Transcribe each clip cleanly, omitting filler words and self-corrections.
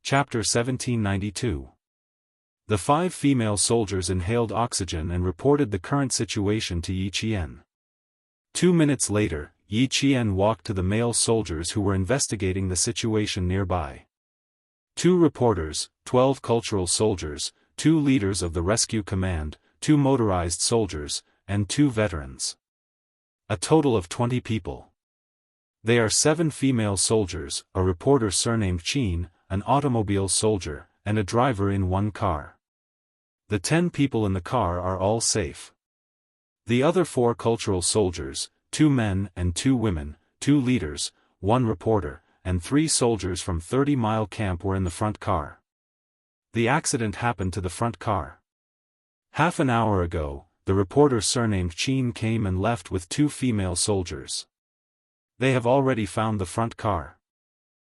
Chapter 1792. The 5 female soldiers inhaled oxygen and reported the current situation to Yi Qian. 2 minutes later, Yi Qian walked to the male soldiers who were investigating the situation nearby. 2 reporters, 12 cultural soldiers, 2 leaders of the rescue command, 2 motorized soldiers, and 2 veterans. A total of 20 people. They are 7 female soldiers, a reporter surnamed Qin, an automobile soldier, and a driver in one car. The 10 people in the car are all safe. The other 4 cultural soldiers, 2 men and 2 women, 2 leaders, 1 reporter, and 3 soldiers from 30 Mile Camp were in the front car. The accident happened to the front car. Half an hour ago, the reporter surnamed Qin came and left with 2 female soldiers. They have already found the front car.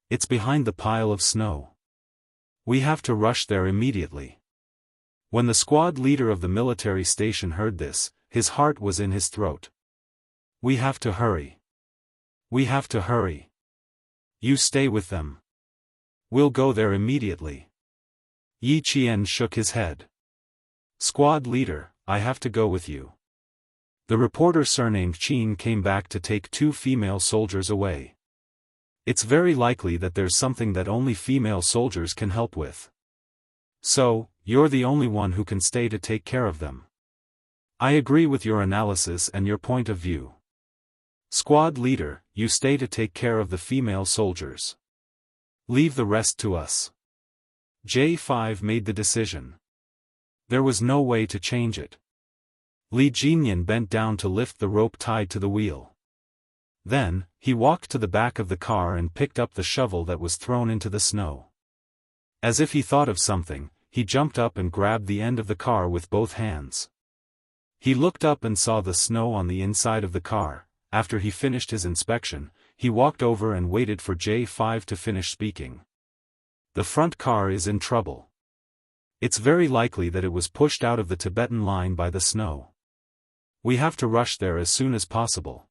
It's behind the pile of snow. We have to rush there immediately. When the squad leader of the military station heard this, his heart was in his throat. We have to hurry. We have to hurry. You stay with them. We'll go there immediately. Yi Qian shook his head. Squad leader, I have to go with you. The reporter surnamed Qin came back to take 2 female soldiers away. It's very likely that there's something that only female soldiers can help with. So, you're the only one who can stay to take care of them. I agree with your analysis and your point of view. Squad leader, you stay to take care of the female soldiers. Leave the rest to us. J5 made the decision. There was no way to change it. Li Jinyan bent down to lift the rope tied to the wheel. Then, he walked to the back of the car and picked up the shovel that was thrown into the snow. As if he thought of something, he jumped up and grabbed the end of the car with both hands. He looked up and saw the snow on the inside of the car. After he finished his inspection, he walked over and waited for J5 to finish speaking. The front car is in trouble. It's very likely that it was pushed out of the Tibetan line by the snow. We have to rush there as soon as possible.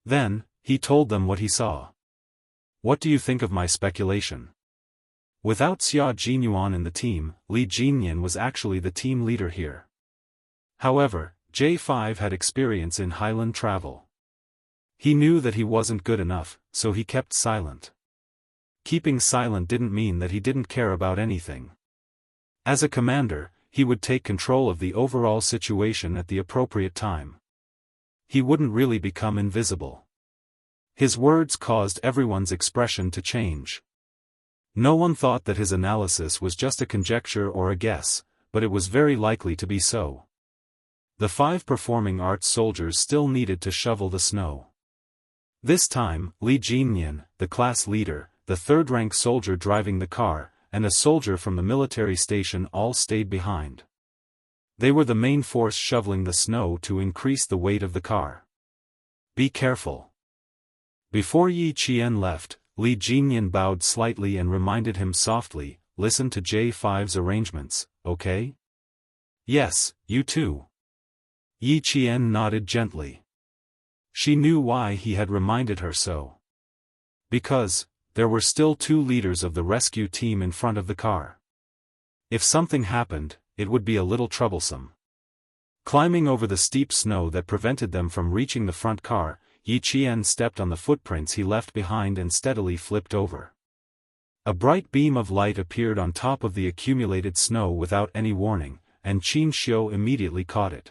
Then, he told them what he saw. What do you think of my speculation? Without Xia Jinyuan in the team, Li Jinyan was actually the team leader here. However, J5 had experience in highland travel. He knew that he wasn't good enough, so he kept silent. Keeping silent didn't mean that he didn't care about anything. As a commander, he would take control of the overall situation at the appropriate time. He wouldn't really become invisible. His words caused everyone's expression to change. No one thought that his analysis was just a conjecture or a guess, but it was very likely to be so. The 5 performing arts soldiers still needed to shovel the snow. This time, Li Jinyan, the class leader, the 3rd-rank soldier driving the car, and a soldier from the military station all stayed behind. They were the main force shoveling the snow to increase the weight of the car. Be careful. Before Yi Qian left, Li Jinyan bowed slightly and reminded him softly, listen to J5's arrangements, okay? Yes, you too. Yi Qian nodded gently. She knew why he had reminded her so. Because, there were still 2 leaders of the rescue team in front of the car. If something happened, it would be a little troublesome. Climbing over the steep snow that prevented them from reaching the front car, Yi Qian stepped on the footprints he left behind and steadily flipped over. A bright beam of light appeared on top of the accumulated snow without any warning, and Xianxia immediately caught it.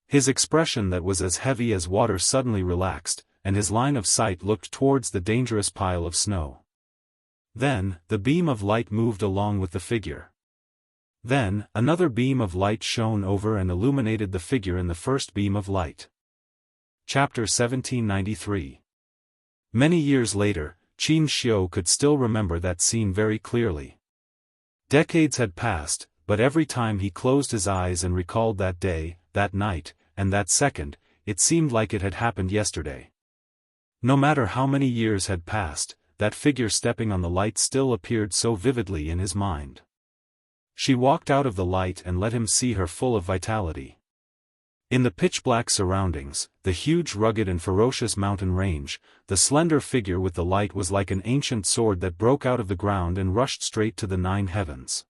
His expression that was as heavy as water suddenly relaxed, and his line of sight looked towards the dangerous pile of snow. Then, the beam of light moved along with the figure. Then, another beam of light shone over and illuminated the figure in the first beam of light. Chapter 1793. Many years later, Xianxia could still remember that scene very clearly. Decades had passed, but every time he closed his eyes and recalled that day, that night, and that second, it seemed like it had happened yesterday. No matter how many years had passed, that figure stepping on the light still appeared so vividly in his mind. She walked out of the light and let him see her full of vitality. In the pitch-black surroundings, the huge rugged and ferocious mountain range, the slender figure with the light was like an ancient sword that broke out of the ground and rushed straight to the 9 heavens.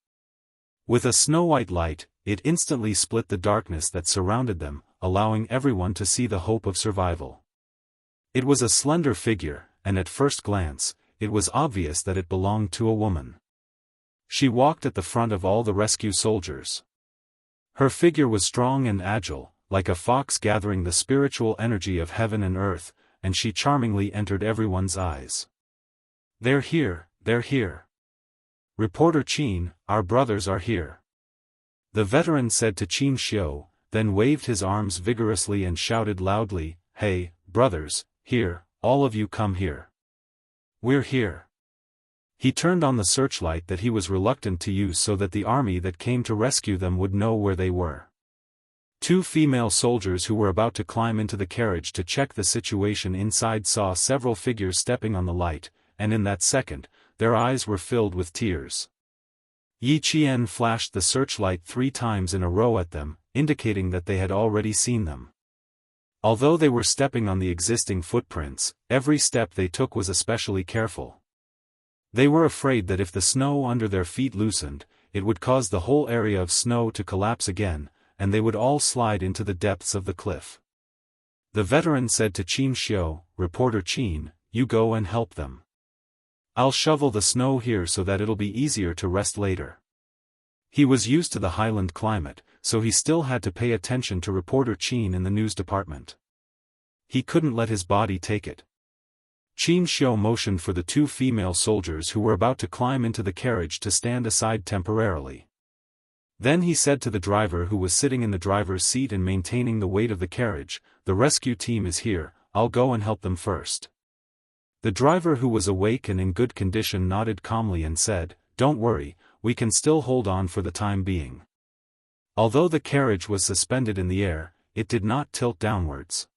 With a snow-white light, it instantly split the darkness that surrounded them, allowing everyone to see the hope of survival. It was a slender figure, and at first glance, it was obvious that it belonged to a woman. She walked at the front of all the rescue soldiers. Her figure was strong and agile, like a fox gathering the spiritual energy of heaven and earth, and she charmingly entered everyone's eyes. "They're here, they're here. Reporter Qin, our brothers are here." The veteran said to Xianxia, then waved his arms vigorously and shouted loudly, "Hey, brothers, here, all of you come here. We're here." He turned on the searchlight that he was reluctant to use so that the army that came to rescue them would know where they were. 2 female soldiers who were about to climb into the carriage to check the situation inside saw several figures stepping on the light, and in that second, their eyes were filled with tears. Yi Qian flashed the searchlight 3 times in a row at them, indicating that they had already seen them. Although they were stepping on the existing footprints, every step they took was especially careful. They were afraid that if the snow under their feet loosened, it would cause the whole area of snow to collapse again, and they would all slide into the depths of the cliff. The veteran said to Xianxia, "Reporter Qin, you go and help them. I'll shovel the snow here so that it'll be easier to rest later." He was used to the highland climate, so he still had to pay attention to Reporter Qin in the news department. He couldn't let his body take it. Xianxia motioned for the 2 female soldiers who were about to climb into the carriage to stand aside temporarily. Then he said to the driver who was sitting in the driver's seat and maintaining the weight of the carriage, "The rescue team is here, I'll go and help them first." The driver who was awake and in good condition nodded calmly and said, "Don't worry, we can still hold on for the time being." Although the carriage was suspended in the air, it did not tilt downwards.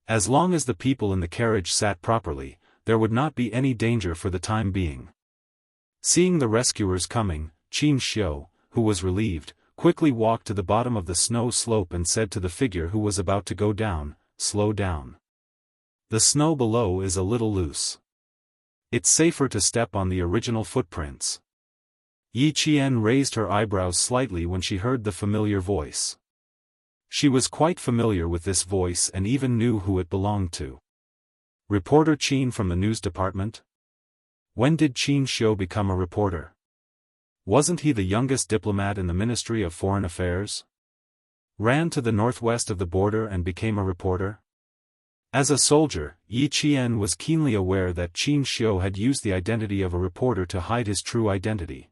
As long as the people in the carriage sat properly, there would not be any danger for the time being. Seeing the rescuers coming, Xianxia, who was relieved, quickly walked to the bottom of the snow slope and said to the figure who was about to go down, "Slow down. The snow below is a little loose. It's safer to step on the original footprints." Yi Qian raised her eyebrows slightly when she heard the familiar voice. She was quite familiar with this voice and even knew who it belonged to. Reporter Qin from the news department? When did Xianxia become a reporter? Wasn't he the youngest diplomat in the Ministry of Foreign Affairs? Ran to the northwest of the border and became a reporter? As a soldier, Yi Qian was keenly aware that Xianxia had used the identity of a reporter to hide his true identity.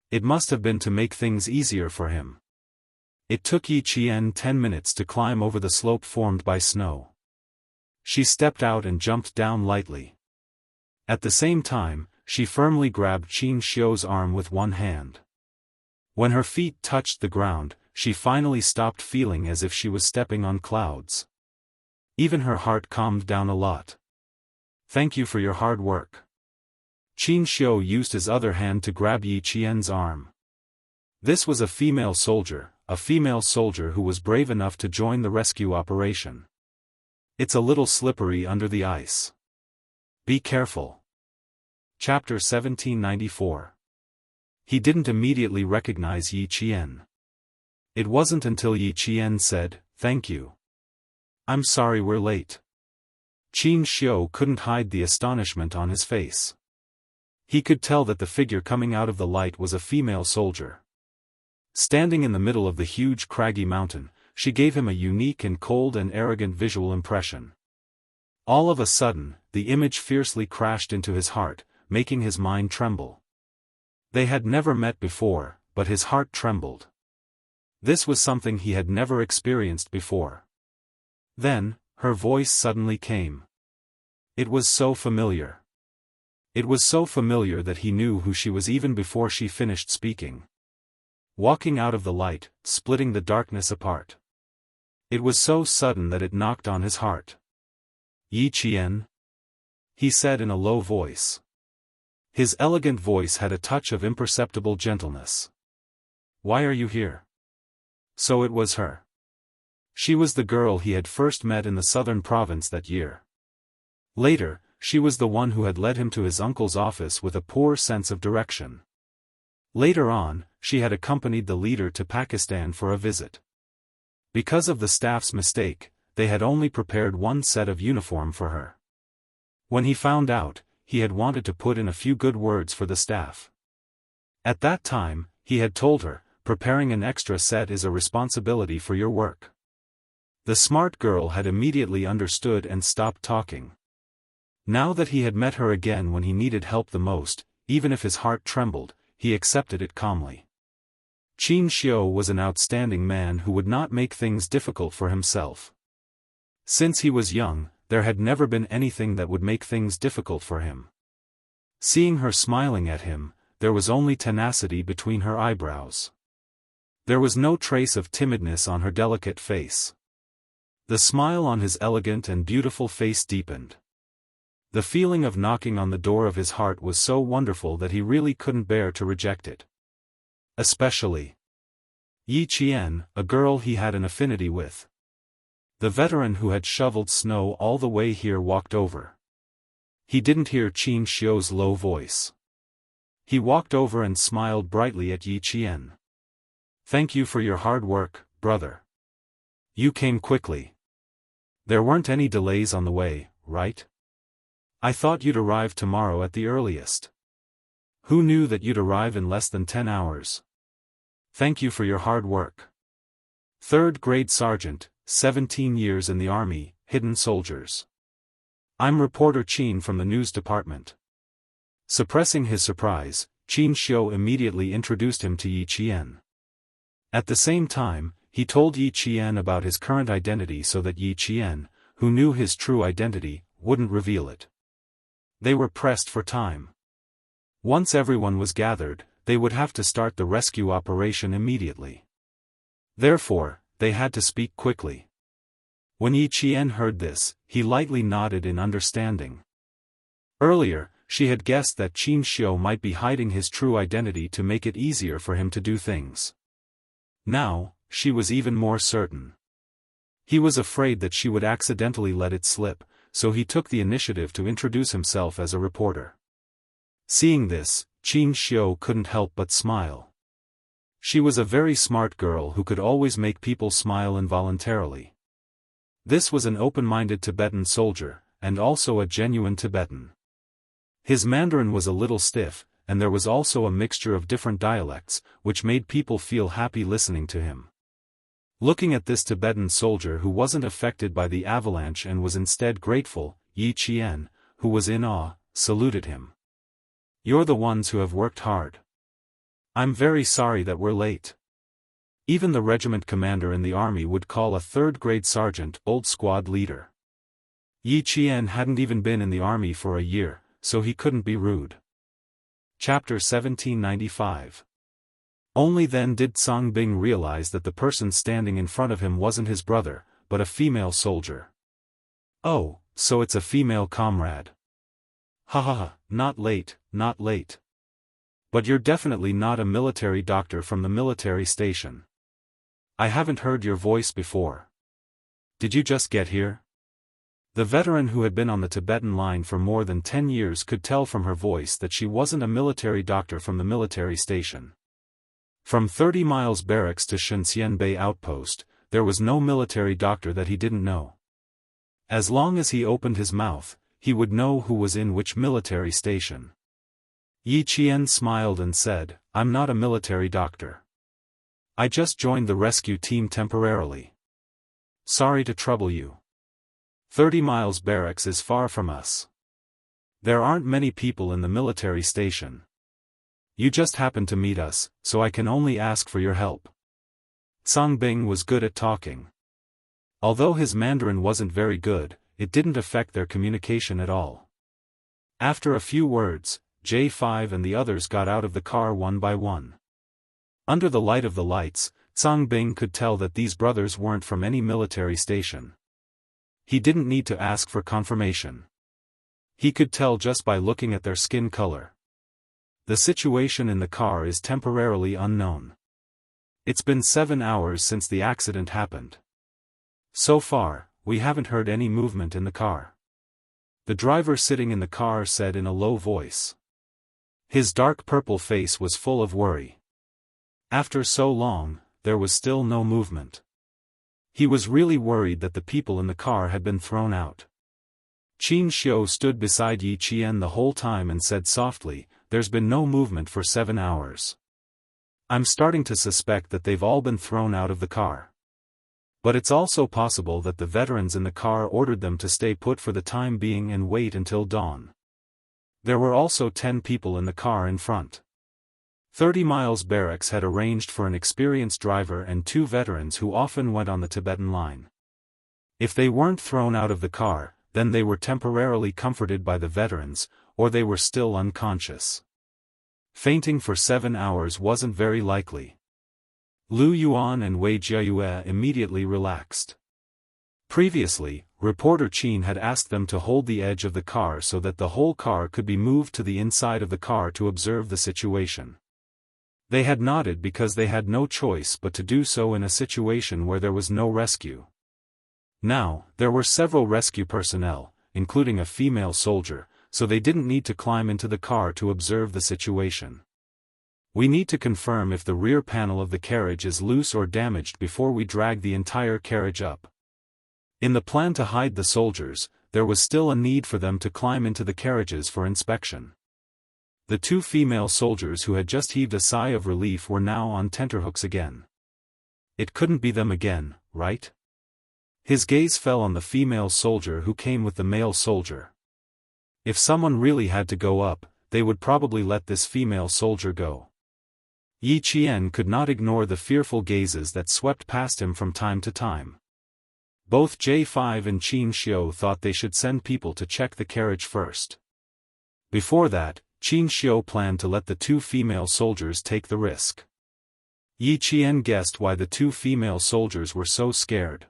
It must have been to make things easier for him. It took Yi Qian 10 minutes to climb over the slope formed by snow. She stepped out and jumped down lightly. At the same time, she firmly grabbed Xianxia's arm with one hand. When her feet touched the ground, she finally stopped feeling as if she was stepping on clouds. Even her heart calmed down a lot. "Thank you for your hard work." Xianxia used his other hand to grab Yi Qian's arm. This was a female soldier who was brave enough to join the rescue operation. "It's a little slippery under the ice. Be careful." Chapter 1794. He didn't immediately recognize Yi Qian. It wasn't until Yi Qian said, "Thank you. I'm sorry we're late." Xianxia couldn't hide the astonishment on his face. He could tell that the figure coming out of the light was a female soldier. Standing in the middle of the huge craggy mountain, she gave him a unique and cold and arrogant visual impression. All of a sudden, the image fiercely crashed into his heart, making his mind tremble. They had never met before, but his heart trembled. This was something he had never experienced before. Then, her voice suddenly came. It was so familiar. It was so familiar that he knew who she was even before she finished speaking. Walking out of the light, splitting the darkness apart. It was so sudden that it knocked on his heart. "Yi Qian?" he said in a low voice. His elegant voice had a touch of imperceptible gentleness. "Why are you here?" So it was her. She was the girl he had first met in the southern province that year. Later, she was the one who had led him to his uncle's office with a poor sense of direction. Later on, she had accompanied the leader to Pakistan for a visit. Because of the staff's mistake, they had only prepared one set of uniform for her. When he found out, he had wanted to put in a few good words for the staff. At that time, he had told her, preparing an extra set is a responsibility for your work. The smart girl had immediately understood and stopped talking. Now that he had met her again when he needed help the most, even if his heart trembled, he accepted it calmly. Xianxia was an outstanding man who would not make things difficult for himself. Since he was young, there had never been anything that would make things difficult for him. Seeing her smiling at him, there was only tenacity between her eyebrows. There was no trace of timidness on her delicate face. The smile on his elegant and beautiful face deepened. The feeling of knocking on the door of his heart was so wonderful that he really couldn't bear to reject it. Especially Yiqian, a girl he had an affinity with. The veteran who had shoveled snow all the way here walked over. He didn't hear Xianxia's low voice. He walked over and smiled brightly at Yiqian. Thank you for your hard work, brother. You came quickly. There weren't any delays on the way, right? I thought you'd arrive tomorrow at the earliest. Who knew that you'd arrive in less than 10 hours? Thank you for your hard work. 3rd grade sergeant, 17 years in the army, hidden soldiers. I'm reporter Qin from the news department. Suppressing his surprise, Xianxia immediately introduced him to Yiqian. At the same time, he told Yiqian about his current identity so that Yiqian, who knew his true identity, wouldn't reveal it. They were pressed for time. Once everyone was gathered, they would have to start the rescue operation immediately. Therefore, they had to speak quickly. When Yiqian heard this, he lightly nodded in understanding. Earlier, she had guessed that Xianxia might be hiding his true identity to make it easier for him to do things. Now, she was even more certain. He was afraid that she would accidentally let it slip, so he took the initiative to introduce himself as a reporter. Seeing this, Xianxia couldn't help but smile. She was a very smart girl who could always make people smile involuntarily. This was an open-minded Tibetan soldier, and also a genuine Tibetan. His Mandarin was a little stiff, and there was also a mixture of different dialects, which made people feel happy listening to him. Looking at this Tibetan soldier who wasn't affected by the avalanche and was instead grateful, Yiqian, who was in awe, saluted him. You're the ones who have worked hard. I'm very sorry that we're late. Even the regiment commander in the army would call a 3rd grade sergeant old squad leader. Yiqian hadn't even been in the army for a year, so he couldn't be rude. Chapter 1795. Only then did Song Bing realize that the person standing in front of him wasn't his brother, but a female soldier. Oh, so it's a female comrade. Ha ha ha, not late, not late. But you're definitely not a military doctor from the military station. I haven't heard your voice before. Did you just get here? The veteran who had been on the Tibetan line for more than 10 years could tell from her voice that she wasn't a military doctor from the military station. From 30 miles barracks to Xianxia Bay outpost, there was no military doctor that he didn't know. As long as he opened his mouth, he would know who was in which military station. Yiqian smiled and said, I'm not a military doctor. I just joined the rescue team temporarily. Sorry to trouble you. 30 miles barracks is far from us. There aren't many people in the military station. You just happened to meet us, so I can only ask for your help. Song Bing was good at talking. Although his Mandarin wasn't very good, it didn't affect their communication at all. After a few words, J5 and the others got out of the car one by one. Under the light of the lights, Song Bing could tell that these brothers weren't from any military station. He didn't need to ask for confirmation. He could tell just by looking at their skin color. The situation in the car is temporarily unknown. It's been 7 hours since the accident happened. So far, we haven't heard any movement in the car. The driver sitting in the car said in a low voice. His dark purple face was full of worry. After so long, there was still no movement. He was really worried that the people in the car had been thrown out. Xianxia stood beside Yi Qian the whole time and said softly, "There's been no movement for 7 hours. I'm starting to suspect that they've all been thrown out of the car. But it's also possible that the veterans in the car ordered them to stay put for the time being and wait until dawn." There were also 10 people in the car in front. 30 Miles Barracks had arranged for an experienced driver and 2 veterans who often went on the Tibetan line. If they weren't thrown out of the car, then they were temporarily comforted by the veterans, or they were still unconscious. Fainting for 7 hours wasn't very likely. Lu Yuan and Wei Jiayue immediately relaxed. Previously, reporter Qin had asked them to hold the edge of the car so that the whole car could be moved to the inside of the car to observe the situation. They had nodded because they had no choice but to do so in a situation where there was no rescue. Now, there were several rescue personnel, including a female soldier, so they didn't need to climb into the car to observe the situation. "We need to confirm if the rear panel of the carriage is loose or damaged before we drag the entire carriage up." In the plan to hide the soldiers, there was still a need for them to climb into the carriages for inspection. The 2 female soldiers who had just heaved a sigh of relief were now on tenterhooks again. It couldn't be them again, right? His gaze fell on the female soldier who came with the male soldier. If someone really had to go up, they would probably let this female soldier go. Yi Qian could not ignore the fearful gazes that swept past him from time to time. Both J5 and Xianxia thought they should send people to check the carriage first. Before that, Xianxia planned to let the 2 female soldiers take the risk. Yi Qian guessed why the 2 female soldiers were so scared.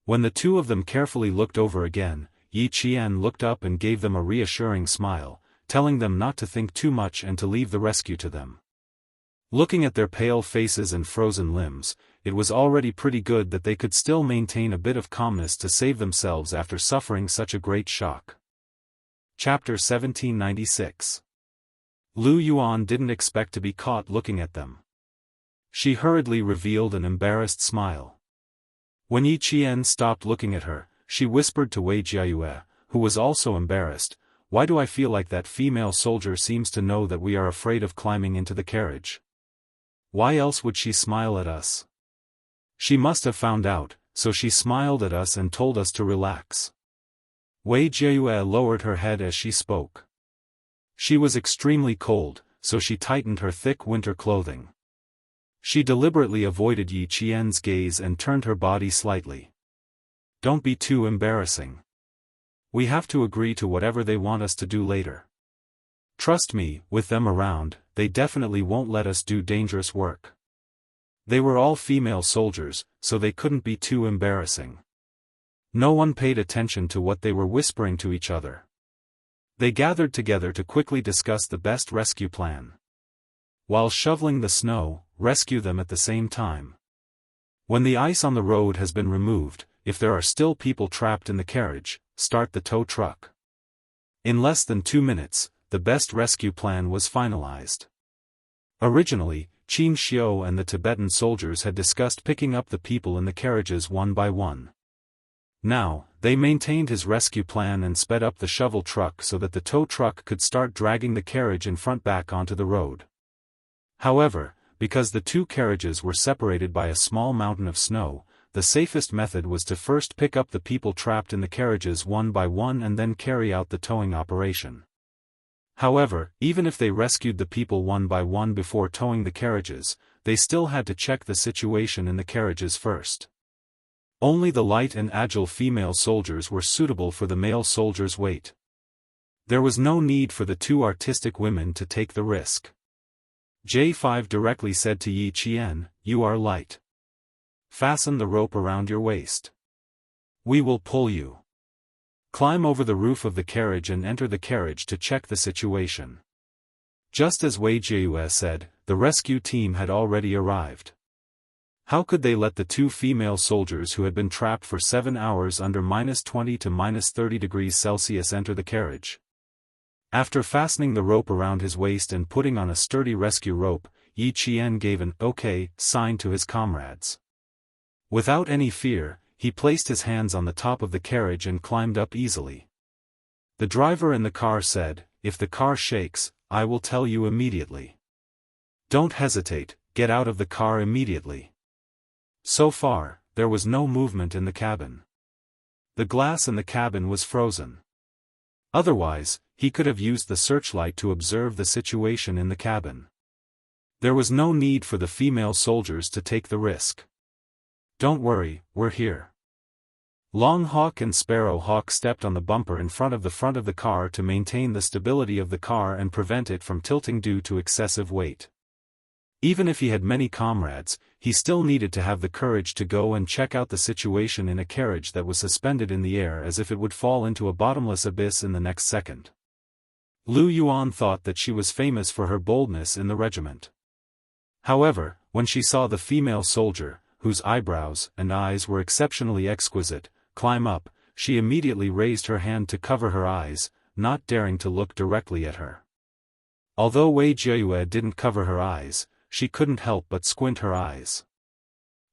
When the 2 of them carefully looked over again, Yi Qian looked up and gave them a reassuring smile, telling them not to think too much and to leave the rescue to them. Looking at their pale faces and frozen limbs, it was already pretty good that they could still maintain a bit of calmness to save themselves after suffering such a great shock. Chapter 1796. Lu Yuan didn't expect to be caught looking at them. She hurriedly revealed an embarrassed smile. When Yi Qian stopped looking at her, she whispered to Wei Jiayue, who was also embarrassed, "Why do I feel like that female soldier seems to know that we are afraid of climbing into the carriage? Why else would she smile at us? She must have found out, so she smiled at us and told us to relax." Wei Jiayue lowered her head as she spoke. She was extremely cold, so she tightened her thick winter clothing. She deliberately avoided Yi Qian's gaze and turned her body slightly. "Don't be too embarrassing. We have to agree to whatever they want us to do later. Trust me, with them around, they definitely won't let us do dangerous work." They were all female soldiers, so they couldn't be too embarrassing. No one paid attention to what they were whispering to each other. They gathered together to quickly discuss the best rescue plan. While shoveling the snow, rescue them at the same time. When the ice on the road has been removed, if there are still people trapped in the carriage, start the tow truck. In less than 2 minutes, the best rescue plan was finalized. Originally, Xianxia and the Tibetan soldiers had discussed picking up the people in the carriages one by one. Now, they maintained his rescue plan and sped up the shovel truck so that the tow truck could start dragging the carriage in front back onto the road. However, because the 2 carriages were separated by a small mountain of snow, the safest method was to first pick up the people trapped in the carriages one by one and then carry out the towing operation. However, even if they rescued the people one by one before towing the carriages, they still had to check the situation in the carriages first. Only the light and agile female soldiers were suitable for the male soldiers' weight. There was no need for the 2 artistic women to take the risk. J5 directly said to Yi Qian, "You are light. Fasten the rope around your waist. We will pull you. Climb over the roof of the carriage and enter the carriage to check the situation." Just as Wei Jiayue said, the rescue team had already arrived. How could they let the two female soldiers who had been trapped for 7 hours under -20 to -30 degrees Celsius enter the carriage? After fastening the rope around his waist and putting on a sturdy rescue rope, Yi Qian gave an "okay" sign to his comrades. Without any fear, he placed his hands on the top of the carriage and climbed up easily. The driver in the car said, "If the car shakes, I will tell you immediately. Don't hesitate, get out of the car immediately." So far, there was no movement in the cabin. The glass in the cabin was frozen. Otherwise, he could have used the searchlight to observe the situation in the cabin. There was no need for the female soldiers to take the risk. "Don't worry, we're here." Long Hawk and Sparrow Hawk stepped on the bumper in front of the car to maintain the stability of the car and prevent it from tilting due to excessive weight. Even if he had many comrades, he still needed to have the courage to go and check out the situation in a carriage that was suspended in the air as if it would fall into a bottomless abyss in the next second. Lu Yuan thought that she was famous for her boldness in the regiment. However, when she saw the female soldier, whose eyebrows and eyes were exceptionally exquisite, climb up, she immediately raised her hand to cover her eyes, not daring to look directly at her. Although Wei Jiayue didn't cover her eyes, she couldn't help but squint her eyes.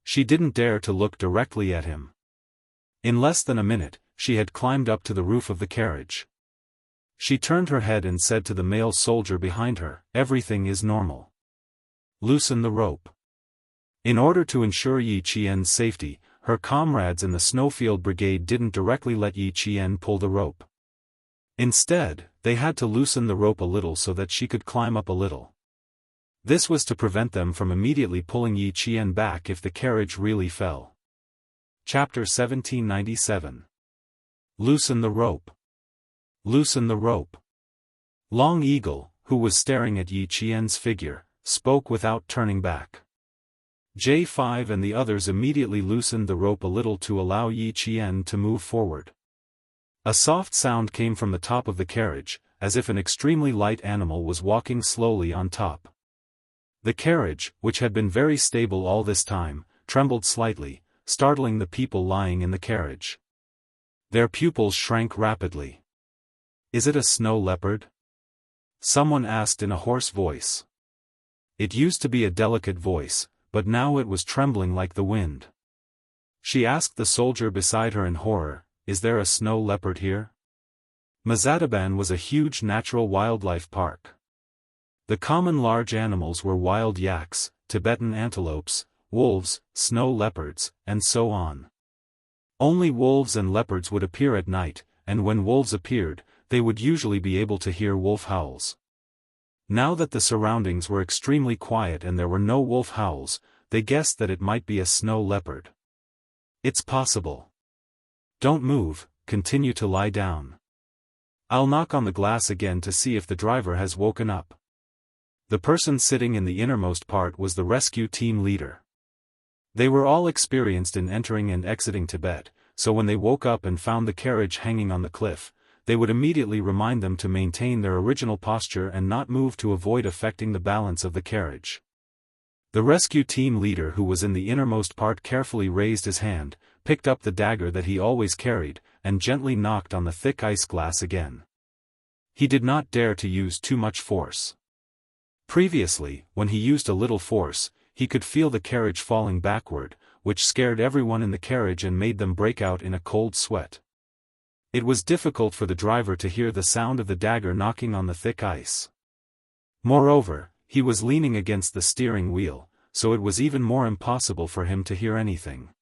She didn't dare to look directly at him. In less than a minute, she had climbed up to the roof of the carriage. She turned her head and said to the male soldier behind her, "Everything is normal. Loosen the rope." In order to ensure Yi Qian's safety, her comrades in the Snowfield Brigade didn't directly let Yi Qian pull the rope. Instead, they had to loosen the rope a little so that she could climb up a little. This was to prevent them from immediately pulling Yi Qian back if the carriage really fell. Chapter 1797. Loosen the rope. Loosen the rope. Long Eagle, who was staring at Yi Qian's figure, spoke without turning back. J5 and the others immediately loosened the rope a little to allow Yi Qian to move forward. A soft sound came from the top of the carriage, as if an extremely light animal was walking slowly on top. The carriage, which had been very stable all this time, trembled slightly, startling the people lying in the carriage. Their pupils shrank rapidly. "Is it a snow leopard?" someone asked in a hoarse voice. It used to be a delicate voice, but now it was trembling like the wind. She asked the soldier beside her in horror, "Is there a snow leopard here?" Mazadaban was a huge natural wildlife park. The common large animals were wild yaks, Tibetan antelopes, wolves, snow leopards, and so on. Only wolves and leopards would appear at night, and when wolves appeared, they would usually be able to hear wolf howls. Now that the surroundings were extremely quiet and there were no wolf howls, they guessed that it might be a snow leopard. "It's possible. Don't move, continue to lie down. I'll knock on the glass again to see if the driver has woken up." The person sitting in the innermost part was the rescue team leader. They were all experienced in entering and exiting Tibet, so when they woke up and found the carriage hanging on the cliff, they would immediately remind them to maintain their original posture and not move to avoid affecting the balance of the carriage. The rescue team leader, who was in the innermost part, carefully raised his hand, picked up the dagger that he always carried, and gently knocked on the thick ice glass again. He did not dare to use too much force. Previously, when he used a little force, he could feel the carriage falling backward, which scared everyone in the carriage and made them break out in a cold sweat. It was difficult for the driver to hear the sound of the dagger knocking on the thick ice. Moreover, he was leaning against the steering wheel, so it was even more impossible for him to hear anything.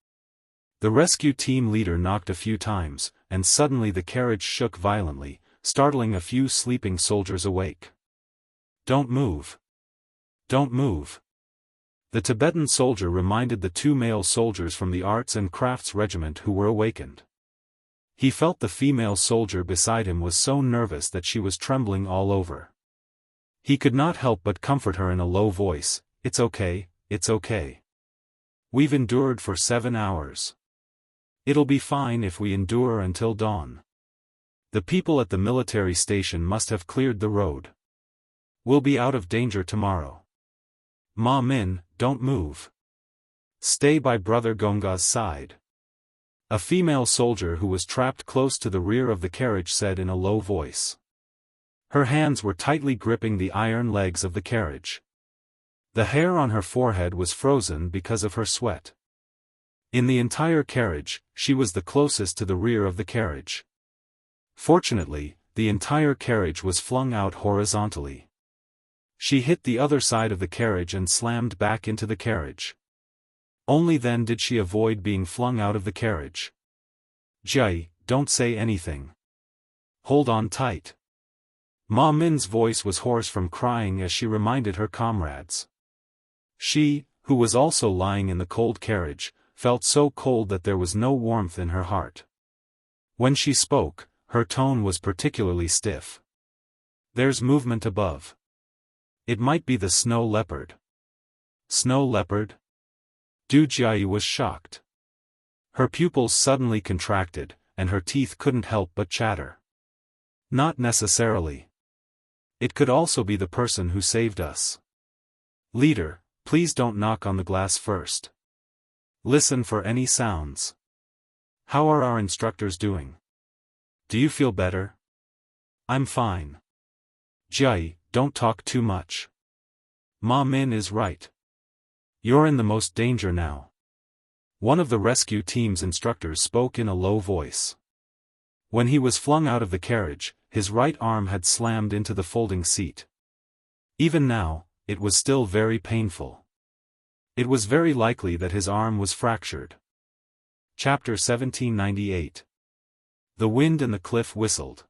The rescue team leader knocked a few times, and suddenly the carriage shook violently, startling a few sleeping soldiers awake. "Don't move. Don't move." The Tibetan soldier reminded the two male soldiers from the Arts and Crafts Regiment who were awakened. He felt the female soldier beside him was so nervous that she was trembling all over. He could not help but comfort her in a low voice, "It's okay, it's okay. We've endured for 7 hours. It'll be fine if we endure until dawn. The people at the military station must have cleared the road. We'll be out of danger tomorrow. Ma Min, don't move. Stay by Brother Gonga's side. A female soldier who was trapped close to the rear of the carriage said in a low voice. Her hands were tightly gripping the iron legs of the carriage. The hair on her forehead was frozen because of her sweat. In the entire carriage, she was the closest to the rear of the carriage. Fortunately, the entire carriage was flung out horizontally. She hit the other side of the carriage and slammed back into the carriage. Only then did she avoid being flung out of the carriage. Jai, don't say anything. Hold on tight. Ma Min's voice was hoarse from crying as she reminded her comrades. She, who was also lying in the cold carriage, felt so cold that there was no warmth in her heart. When she spoke, her tone was particularly stiff. There's movement above. It might be the snow leopard. Snow leopard? Du Jiayi was shocked. Her pupils suddenly contracted, and her teeth couldn't help but chatter. Not necessarily. It could also be the person who saved us. Leader, please don't knock on the glass first. Listen for any sounds. How are our instructors doing? Do you feel better? I'm fine. Jiayi, don't talk too much. Ma Min is right. You're in the most danger now. One of the rescue team's instructors spoke in a low voice. When he was flung out of the carriage, his right arm had slammed into the folding seat. Even now, it was still very painful. It was very likely that his arm was fractured. Chapter 1798. The wind and the cliff whistled.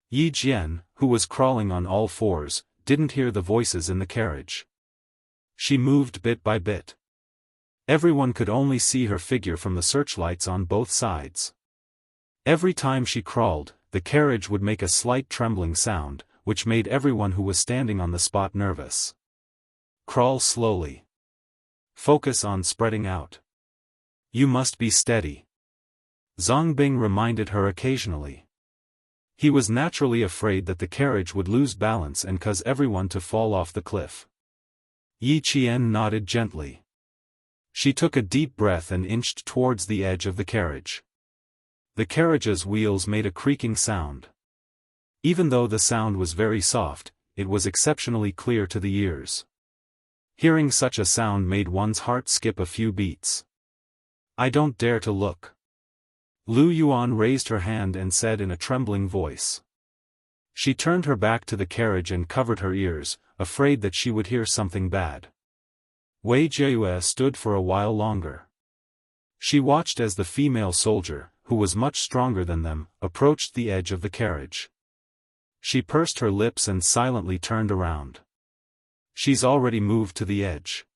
Yi Jian, who was crawling on all fours, didn't hear the voices in the carriage. She moved bit by bit. Everyone could only see her figure from the searchlights on both sides. Every time she crawled, the carriage would make a slight trembling sound, which made everyone who was standing on the spot nervous. Crawl slowly. Focus on spreading out. You must be steady. Zhang Bing reminded her occasionally. He was naturally afraid that the carriage would lose balance and cause everyone to fall off the cliff. Yi Qian nodded gently. She took a deep breath and inched towards the edge of the carriage. The carriage's wheels made a creaking sound. Even though the sound was very soft, it was exceptionally clear to the ears. Hearing such a sound made one's heart skip a few beats. I don't dare to look. Lu Yuan raised her hand and said in a trembling voice. She turned her back to the carriage and covered her ears, afraid that she would hear something bad. Wei Jiayue stood for a while longer. She watched as the female soldier, who was much stronger than them, approached the edge of the carriage. She pursed her lips and silently turned around. She's already moved to the edge.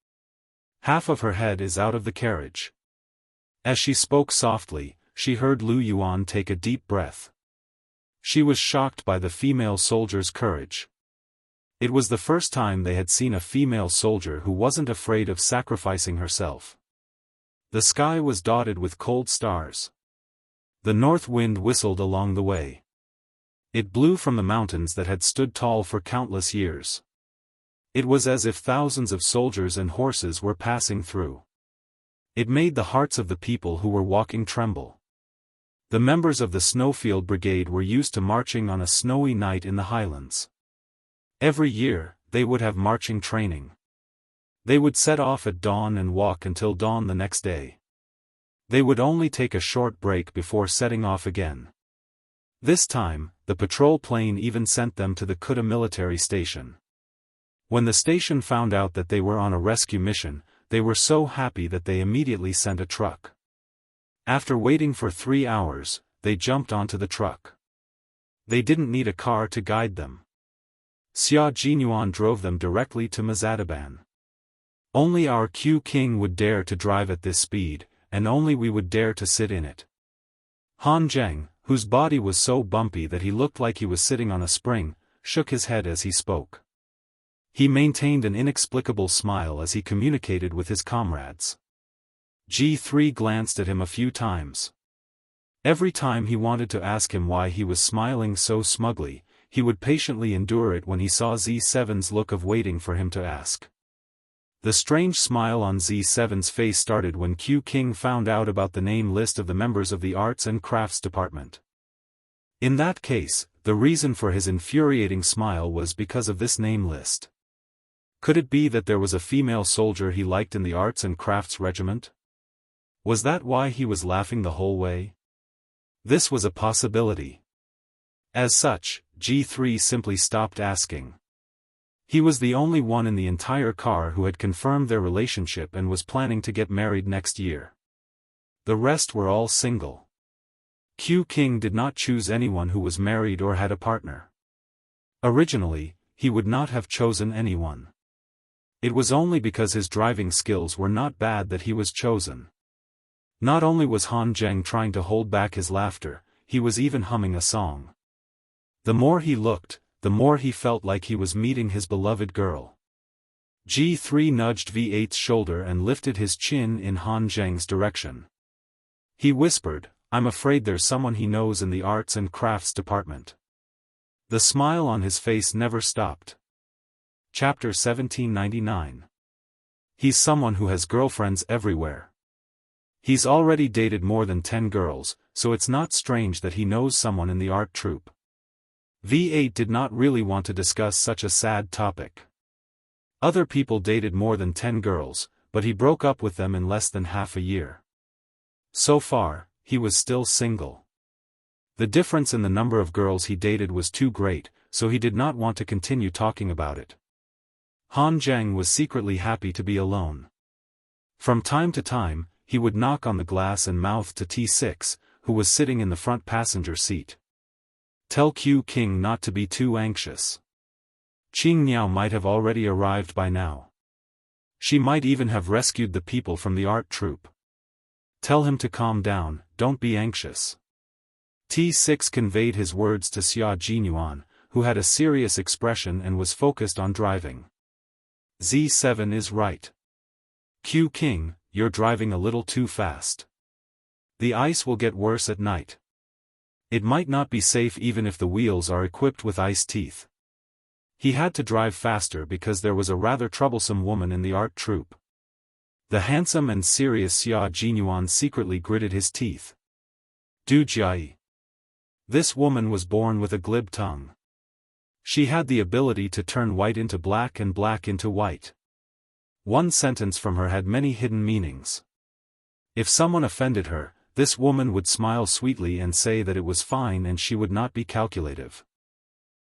Half of her head is out of the carriage. As she spoke softly, she heard Lu Yuan take a deep breath. She was shocked by the female soldier's courage. It was the first time they had seen a female soldier who wasn't afraid of sacrificing herself. The sky was dotted with cold stars. The north wind whistled along the way. It blew from the mountains that had stood tall for countless years. It was as if thousands of soldiers and horses were passing through. It made the hearts of the people who were walking tremble. The members of the Snowfield Brigade were used to marching on a snowy night in the highlands. Every year, they would have marching training. They would set off at dawn and walk until dawn the next day. They would only take a short break before setting off again. This time, the patrol plane even sent them to the Kuta military station. When the station found out that they were on a rescue mission, they were so happy that they immediately sent a truck. After waiting for 3 hours, they jumped onto the truck. They didn't need a car to guide them. Xia Jinyuan drove them directly to Mazadaban. Only our Q King would dare to drive at this speed, and only we would dare to sit in it. Han Zheng, whose body was so bumpy that he looked like he was sitting on a spring, shook his head as he spoke. He maintained an inexplicable smile as he communicated with his comrades. G3 glanced at him a few times. Every time he wanted to ask him why he was smiling so smugly, he would patiently endure it when he saw Z7's look of waiting for him to ask. The strange smile on Z7's face started when Q King found out about the name list of the members of the Arts and Crafts Department. In that case, the reason for his infuriating smile was because of this name list. Could it be that there was a female soldier he liked in the Arts and Crafts Regiment? Was that why he was laughing the whole way? This was a possibility. As such, G3 simply stopped asking. He was the only one in the entire car who had confirmed their relationship and was planning to get married next year. The rest were all single. Q King did not choose anyone who was married or had a partner. Originally, he would not have chosen anyone. It was only because his driving skills were not bad that he was chosen. Not only was Han Zheng trying to hold back his laughter, he was even humming a song. The more he looked, the more he felt like he was meeting his beloved girl. G3 nudged V8's shoulder and lifted his chin in Han Zheng's direction. He whispered, "I'm afraid there's someone he knows in the Arts and Crafts Department." The smile on his face never stopped. Chapter 1799. He's someone who has girlfriends everywhere. He's already dated more than 10 girls, so it's not strange that he knows someone in the art troupe. V8 did not really want to discuss such a sad topic. Other people dated more than 10 girls, but he broke up with them in less than half a year. So far, he was still single. The difference in the number of girls he dated was too great, so he did not want to continue talking about it. Han Zheng was secretly happy to be alone. From time to time, he would knock on the glass and mouth to T6, who was sitting in the front passenger seat. Tell Q King not to be too anxious. Xianxia might have already arrived by now. She might even have rescued the people from the art troupe. Tell him to calm down, don't be anxious. T6 conveyed his words to Xia Jinyuan, who had a serious expression and was focused on driving. Z7 is right. Q King, you're driving a little too fast. The ice will get worse at night. It might not be safe even if the wheels are equipped with ice teeth. He had to drive faster because there was a rather troublesome woman in the art troupe. The handsome and serious Xia Jinyuan secretly gritted his teeth. Du Jiai. This woman was born with a glib tongue. She had the ability to turn white into black and black into white. One sentence from her had many hidden meanings. If someone offended her, this woman would smile sweetly and say that it was fine and she would not be calculative.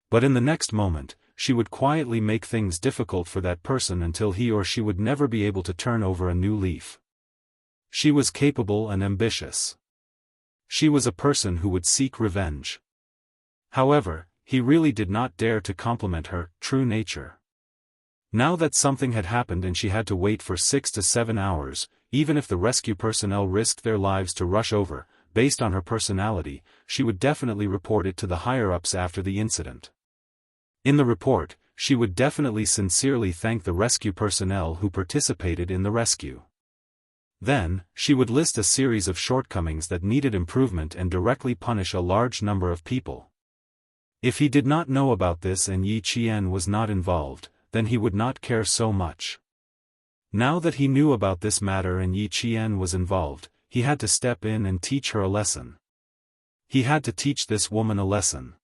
But in the next moment, she would quietly make things difficult for that person until he or she would never be able to turn over a new leaf. She was capable and ambitious. She was a person who would seek revenge. However, he really did not dare to compliment her true nature. Now that something had happened and she had to wait for 6 to 7 hours, even if the rescue personnel risked their lives to rush over, based on her personality, she would definitely report it to the higher-ups after the incident. In the report, she would definitely sincerely thank the rescue personnel who participated in the rescue. Then, she would list a series of shortcomings that needed improvement and directly punish a large number of people. If he did not know about this and Yi Qian was not involved, then he would not care so much. Now that he knew about this matter and Yi Qian was involved, he had to step in and teach her a lesson. He had to teach this woman a lesson.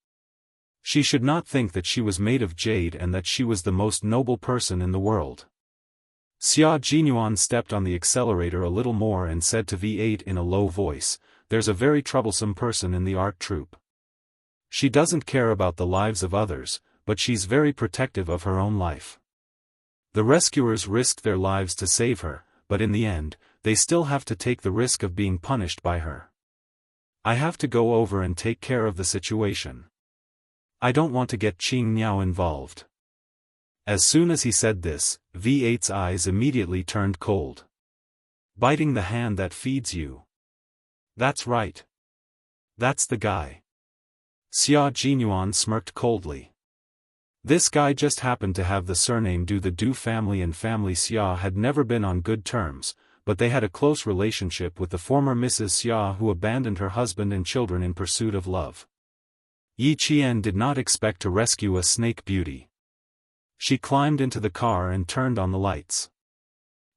She should not think that she was made of jade and that she was the most noble person in the world. Xia Jinyuan stepped on the accelerator a little more and said to V8 in a low voice, "There's a very troublesome person in the art troupe. She doesn't care about the lives of others, but she's very protective of her own life. The rescuers risked their lives to save her, but in the end, they still have to take the risk of being punished by her. I have to go over and take care of the situation. I don't want to get Qing Niao involved." As soon as he said this, V8's eyes immediately turned cold. Biting the hand that feeds you. That's right. That's the guy. Xia Jinyuan smirked coldly. This guy just happened to have the surname Du. The Du family and family Xia had never been on good terms, but they had a close relationship with the former Mrs. Xia who abandoned her husband and children in pursuit of love. Yi Qian did not expect to rescue a snake beauty. She climbed into the car and turned on the lights.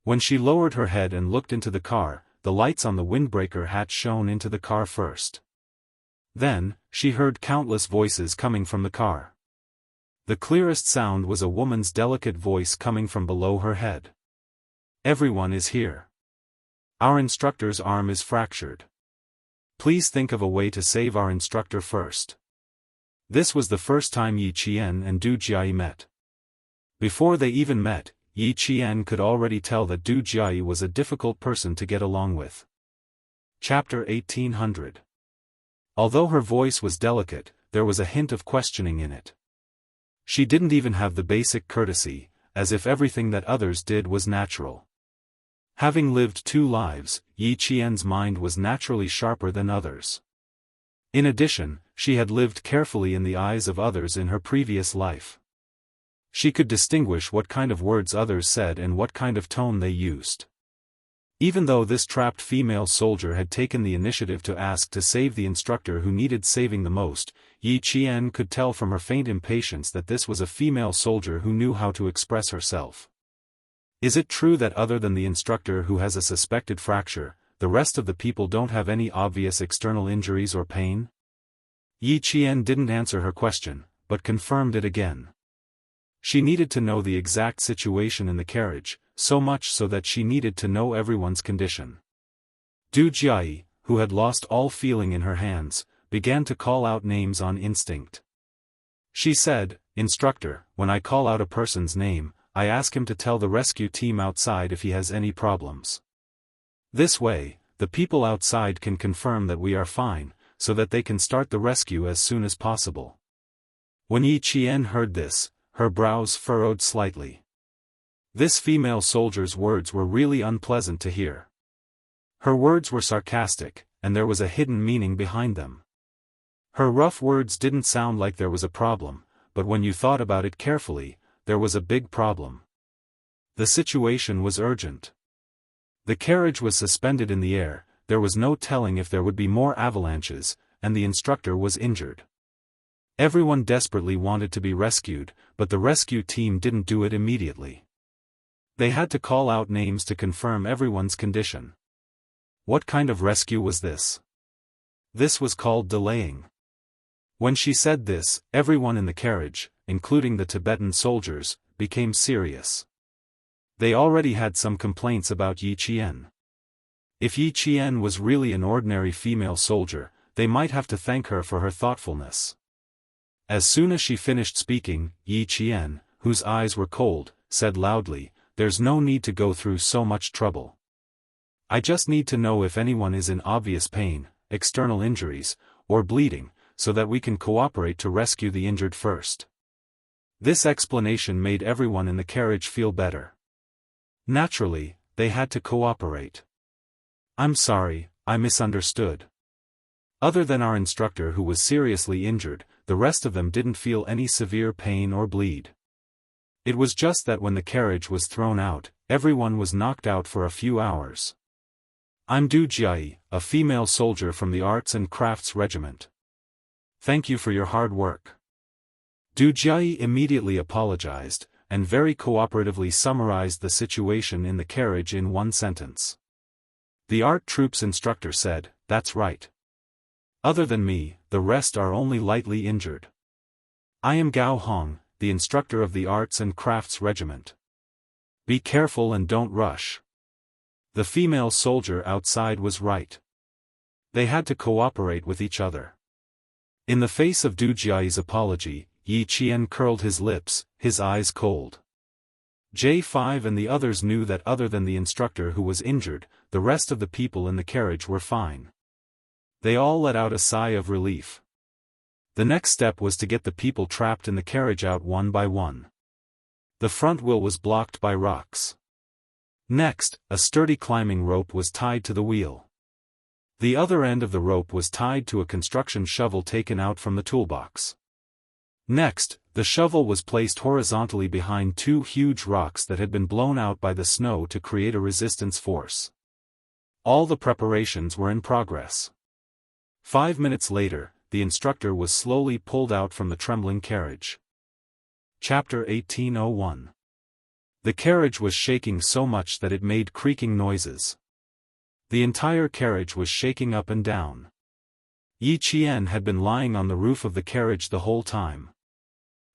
When she lowered her head and looked into the car, the lights on the windbreaker hatch shone into the car first. Then, she heard countless voices coming from the car. The clearest sound was a woman's delicate voice coming from below her head. "Everyone is here. Our instructor's arm is fractured. Please think of a way to save our instructor first." This was the first time Yi Qian and Du Jiayi met. Before they even met, Yi Qian could already tell that Du Jiayi was a difficult person to get along with. Chapter 1800. Although her voice was delicate, there was a hint of questioning in it. She didn't even have the basic courtesy, as if everything that others did was natural. Having lived 2 lives, Yi Qian's mind was naturally sharper than others. In addition, she had lived carefully in the eyes of others in her previous life. She could distinguish what kind of words others said and what kind of tone they used. Even though this trapped female soldier had taken the initiative to ask to save the instructor who needed saving the most, Yi Qian could tell from her faint impatience that this was a female soldier who knew how to express herself. Is it true that other than the instructor who has a suspected fracture, the rest of the people don't have any obvious external injuries or pain? Yi Qian didn't answer her question, but confirmed it again. She needed to know the exact situation in the carriage, so much so that she needed to know everyone's condition. Du Jiayi, who had lost all feeling in her hands, began to call out names on instinct. She said, "Instructor, when I call out a person's name, I ask him to tell the rescue team outside if he has any problems. This way, the people outside can confirm that we are fine, so that they can start the rescue as soon as possible." When Yi Qian heard this, her brows furrowed slightly. This female soldier's words were really unpleasant to hear. Her words were sarcastic, and there was a hidden meaning behind them. Her rough words didn't sound like there was a problem, but when you thought about it carefully, there was a big problem. The situation was urgent. The carriage was suspended in the air, there was no telling if there would be more avalanches, and the instructor was injured. Everyone desperately wanted to be rescued, but the rescue team didn't do it immediately. They had to call out names to confirm everyone's condition. What kind of rescue was this? This was called delaying. When she said this, everyone in the carriage, including the Tibetan soldiers, became serious. They already had some complaints about Yi Qian. If Yi Qian was really an ordinary female soldier, they might have to thank her for her thoughtfulness. As soon as she finished speaking, Yi Qian, whose eyes were cold, said loudly, "There's no need to go through so much trouble. I just need to know if anyone is in obvious pain, external injuries, or bleeding, so that we can cooperate to rescue the injured first." This explanation made everyone in the carriage feel better. Naturally, they had to cooperate. "I'm sorry, I misunderstood." Other than our instructor who was seriously injured, the rest of them didn't feel any severe pain or bleed. It was just that when the carriage was thrown out, everyone was knocked out for a few hours. "I'm Du Jiayi, a female soldier from the Arts and Crafts Regiment. Thank you for your hard work." Du Jiayi immediately apologized, and very cooperatively summarized the situation in the carriage in one sentence. The art troops instructor said, "That's right. Other than me, the rest are only lightly injured. I am Gao Hong, the instructor of the Arts and Crafts Regiment. Be careful and don't rush." The female soldier outside was right. They had to cooperate with each other. In the face of Du Jiayi's apology, Yi Qian curled his lips, his eyes cold. J5 and the others knew that other than the instructor who was injured, the rest of the people in the carriage were fine. They all let out a sigh of relief. The next step was to get the people trapped in the carriage out one by one. The front wheel was blocked by rocks. Next, a sturdy climbing rope was tied to the wheel. The other end of the rope was tied to a construction shovel taken out from the toolbox. Next, the shovel was placed horizontally behind 2 huge rocks that had been blown out by the snow to create a resistance force. All the preparations were in progress. 5 minutes later, the instructor was slowly pulled out from the trembling carriage. Chapter 1801. The carriage was shaking so much that it made creaking noises. The entire carriage was shaking up and down. Yi Qian had been lying on the roof of the carriage the whole time.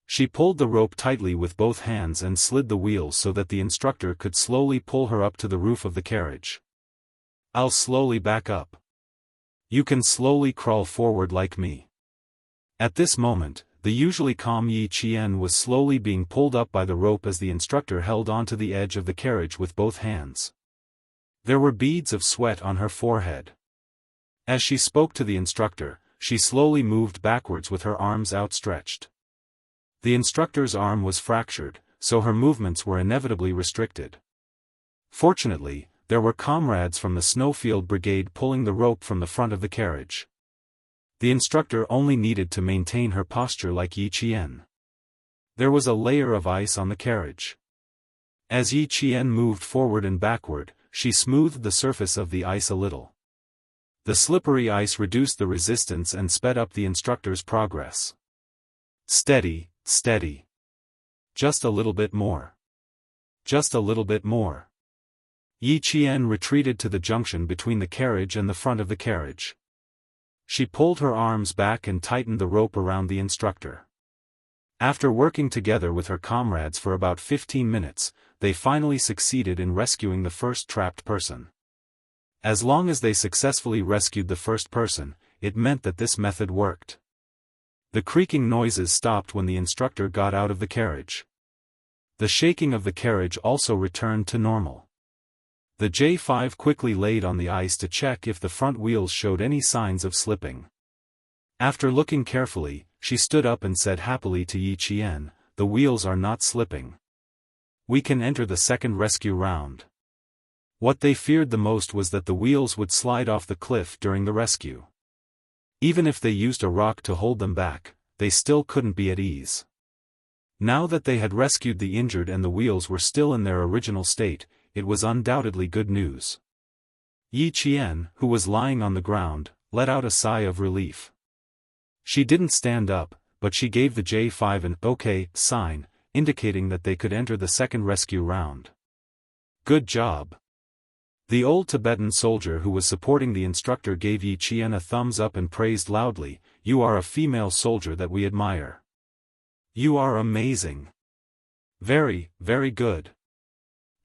She pulled the rope tightly with both hands and slid the wheels so that the instructor could slowly pull her up to the roof of the carriage. "I'll slowly back up. You can slowly crawl forward like me." At this moment, the usually calm Yi Qian was slowly being pulled up by the rope as the instructor held onto the edge of the carriage with both hands. There were beads of sweat on her forehead. As she spoke to the instructor, she slowly moved backwards with her arms outstretched. The instructor's arm was fractured, so her movements were inevitably restricted. Fortunately, there were comrades from the Snowfield Brigade pulling the rope from the front of the carriage. The instructor only needed to maintain her posture like Yi Qian. There was a layer of ice on the carriage. As Yi Qian moved forward and backward, she smoothed the surface of the ice a little. The slippery ice reduced the resistance and sped up the instructor's progress. "Steady, steady. Just a little bit more. Just a little bit more." Yi Qian retreated to the junction between the carriage and the front of the carriage. She pulled her arms back and tightened the rope around the instructor. After working together with her comrades for about 15 minutes, they finally succeeded in rescuing the first trapped person. As long as they successfully rescued the first person, it meant that this method worked. The creaking noises stopped when the instructor got out of the carriage. The shaking of the carriage also returned to normal. The J5 quickly laid on the ice to check if the front wheels showed any signs of slipping. After looking carefully, she stood up and said happily to Yi Qian, "The wheels are not slipping. We can enter the second rescue round." What they feared the most was that the wheels would slide off the cliff during the rescue. Even if they used a rock to hold them back, they still couldn't be at ease. Now that they had rescued the injured and the wheels were still in their original state, it was undoubtedly good news. Yi Qian, who was lying on the ground, let out a sigh of relief. She didn't stand up, but she gave the J5 an "OK" sign, indicating that they could enter the second rescue round. "Good job." The old Tibetan soldier who was supporting the instructor gave Yi Qian a thumbs up and praised loudly, "You are a female soldier that we admire. You are amazing. Very, very good."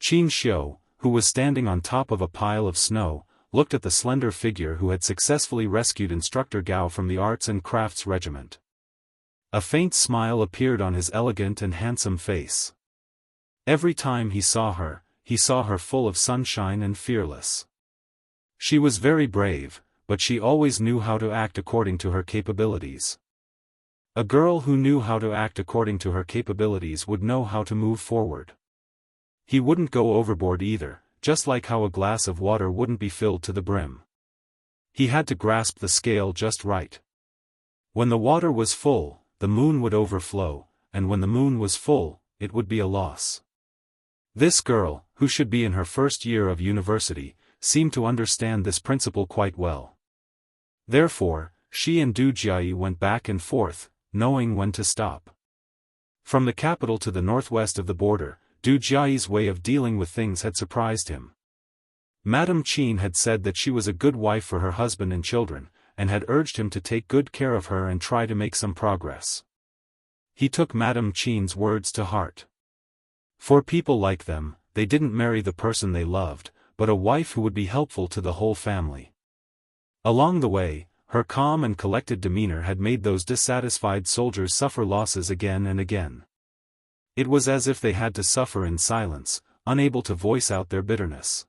Xianxia, who was standing on top of a pile of snow, looked at the slender figure who had successfully rescued Instructor Gao from the Arts and Crafts Regiment. A faint smile appeared on his elegant and handsome face. Every time he saw her full of sunshine and fearless. She was very brave, but she always knew how to act according to her capabilities. A girl who knew how to act according to her capabilities would know how to move forward. He wouldn't go overboard either, just like how a glass of water wouldn't be filled to the brim. He had to grasp the scale just right. When the water was full, the moon would overflow, and when the moon was full, it would be a loss. This girl, who should be in her first year of university, seemed to understand this principle quite well. Therefore, she and Du Jiayi went back and forth, knowing when to stop. From the capital to the northwest of the border, Du Jiayi's way of dealing with things had surprised him. Madame Qin had said that she was a good wife for her husband and children, and had urged him to take good care of her and try to make some progress. He took Madame Qin's words to heart. For people like them, they didn't marry the person they loved, but a wife who would be helpful to the whole family. Along the way, her calm and collected demeanor had made those dissatisfied soldiers suffer losses again and again. It was as if they had to suffer in silence, unable to voice out their bitterness.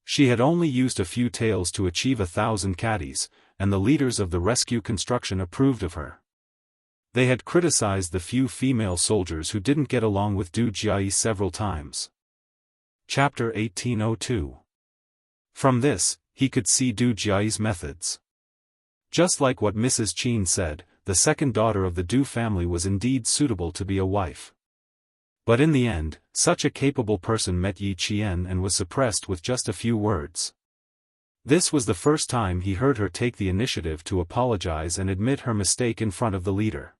She had only used a few taels to achieve 1,000 caddies, and the leaders of the rescue construction approved of her. They had criticized the few female soldiers who didn't get along with Du Jiayi several times. Chapter 1802. From this, he could see Du Jiayi's methods. Just like what Mrs. Qin said, the second daughter of the Du family was indeed suitable to be a wife. But in the end, such a capable person met Yi Qian and was suppressed with just a few words. This was the first time he heard her take the initiative to apologize and admit her mistake in front of the leader.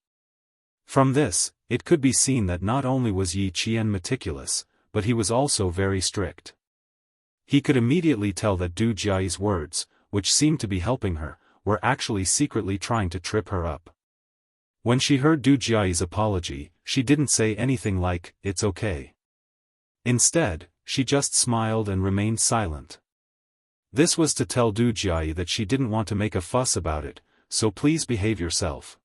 From this, it could be seen that not only was Yi Qian meticulous, but he was also very strict. He could immediately tell that Du Jiayi's words, which seemed to be helping her, were actually secretly trying to trip her up. When she heard Du Jiayi's apology, she didn't say anything like, "It's okay." Instead, she just smiled and remained silent. This was to tell Du Jiayi that she didn't want to make a fuss about it, so please behave yourself.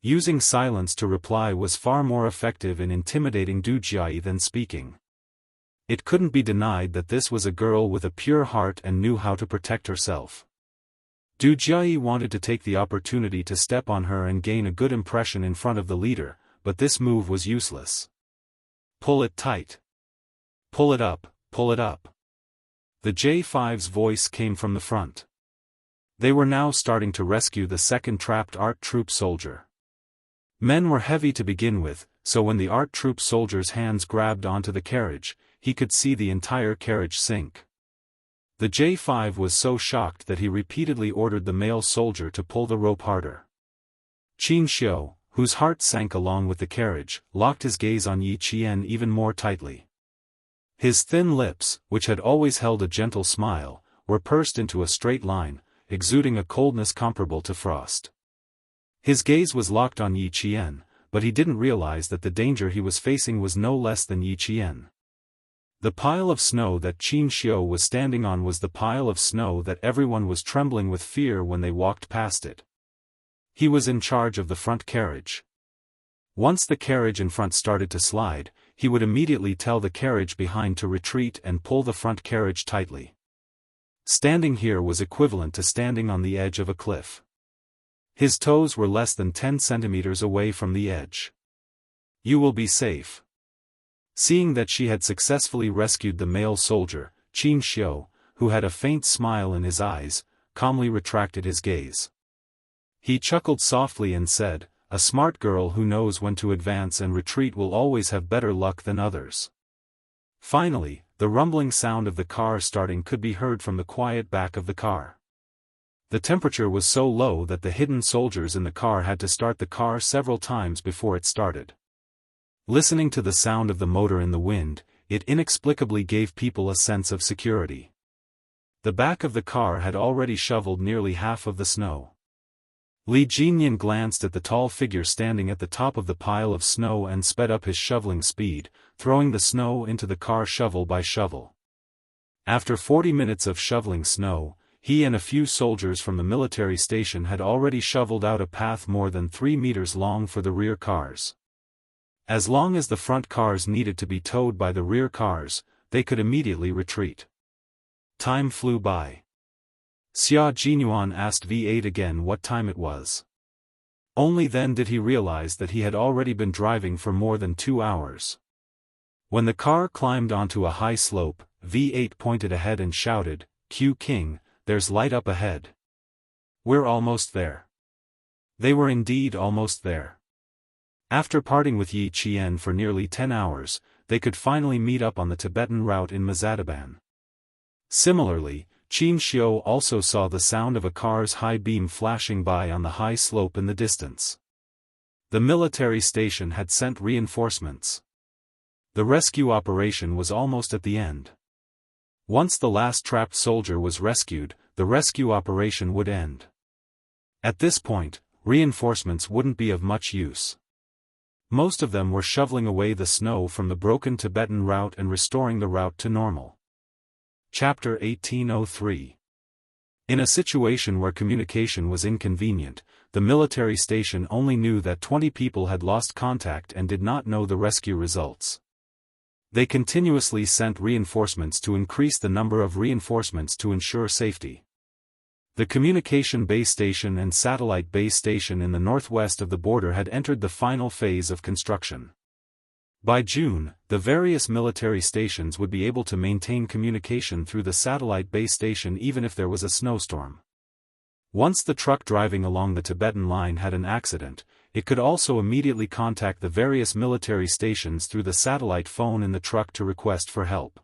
Using silence to reply was far more effective in intimidating Du Jiayi than speaking. It couldn't be denied that this was a girl with a pure heart and knew how to protect herself. Du Jiayi wanted to take the opportunity to step on her and gain a good impression in front of the leader, but this move was useless. Pull it tight. Pull it up, pull it up. The J5's voice came from the front. They were now starting to rescue the second trapped art troop soldier. Men were heavy to begin with, so when the art troop soldier's hands grabbed onto the carriage, he could see the entire carriage sink. The J5 was so shocked that he repeatedly ordered the male soldier to pull the rope harder. Xianxia, whose heart sank along with the carriage, locked his gaze on Yi Qian even more tightly. His thin lips, which had always held a gentle smile, were pursed into a straight line, exuding a coldness comparable to frost. His gaze was locked on Yi Qian, but he didn't realize that the danger he was facing was no less than Yi Qian. The pile of snow that Xianxia was standing on was the pile of snow that everyone was trembling with fear when they walked past it. He was in charge of the front carriage. Once the carriage in front started to slide, he would immediately tell the carriage behind to retreat and pull the front carriage tightly. Standing here was equivalent to standing on the edge of a cliff. His toes were less than 10 centimeters away from the edge. You will be safe. Seeing that she had successfully rescued the male soldier, Xianxia, who had a faint smile in his eyes, calmly retracted his gaze. He chuckled softly and said, "A smart girl who knows when to advance and retreat will always have better luck than others." Finally, the rumbling sound of the car starting could be heard from the quiet back of the car. The temperature was so low that the hidden soldiers in the car had to start the car several times before it started. Listening to the sound of the motor in the wind, it inexplicably gave people a sense of security. The back of the car had already shoveled nearly half of the snow. Li Jinyan glanced at the tall figure standing at the top of the pile of snow and sped up his shoveling speed, throwing the snow into the car shovel by shovel. After 40 minutes of shoveling snow, he and a few soldiers from the military station had already shoveled out a path more than 3 meters long for the rear cars. As long as the front cars needed to be towed by the rear cars, they could immediately retreat. Time flew by. Xia Jinyuan asked V8 again what time it was. Only then did he realize that he had already been driving for more than 2 hours. When the car climbed onto a high slope, V8 pointed ahead and shouted, "Q King, there's light up ahead. We're almost there." They were indeed almost there. After parting with Yi Qian for nearly 10 hours, they could finally meet up on the Tibetan route in Mazadaban. Similarly, Xianxia also saw the sound of a car's high beam flashing by on the high slope in the distance. The military station had sent reinforcements. The rescue operation was almost at the end. Once the last trapped soldier was rescued, the rescue operation would end. At this point, reinforcements wouldn't be of much use. Most of them were shoveling away the snow from the broken Tibetan route and restoring the route to normal. Chapter 1803. In a situation where communication was inconvenient, the military station only knew that 20 people had lost contact and did not know the rescue results. They continuously sent reinforcements to increase the number of reinforcements to ensure safety. The communication base station and satellite base station in the northwest of the border had entered the final phase of construction. By June, the various military stations would be able to maintain communication through the satellite base station even if there was a snowstorm. Once the truck driving along the Tibetan line had an accident, it could also immediately contact the various military stations through the satellite phone in the truck to request for help.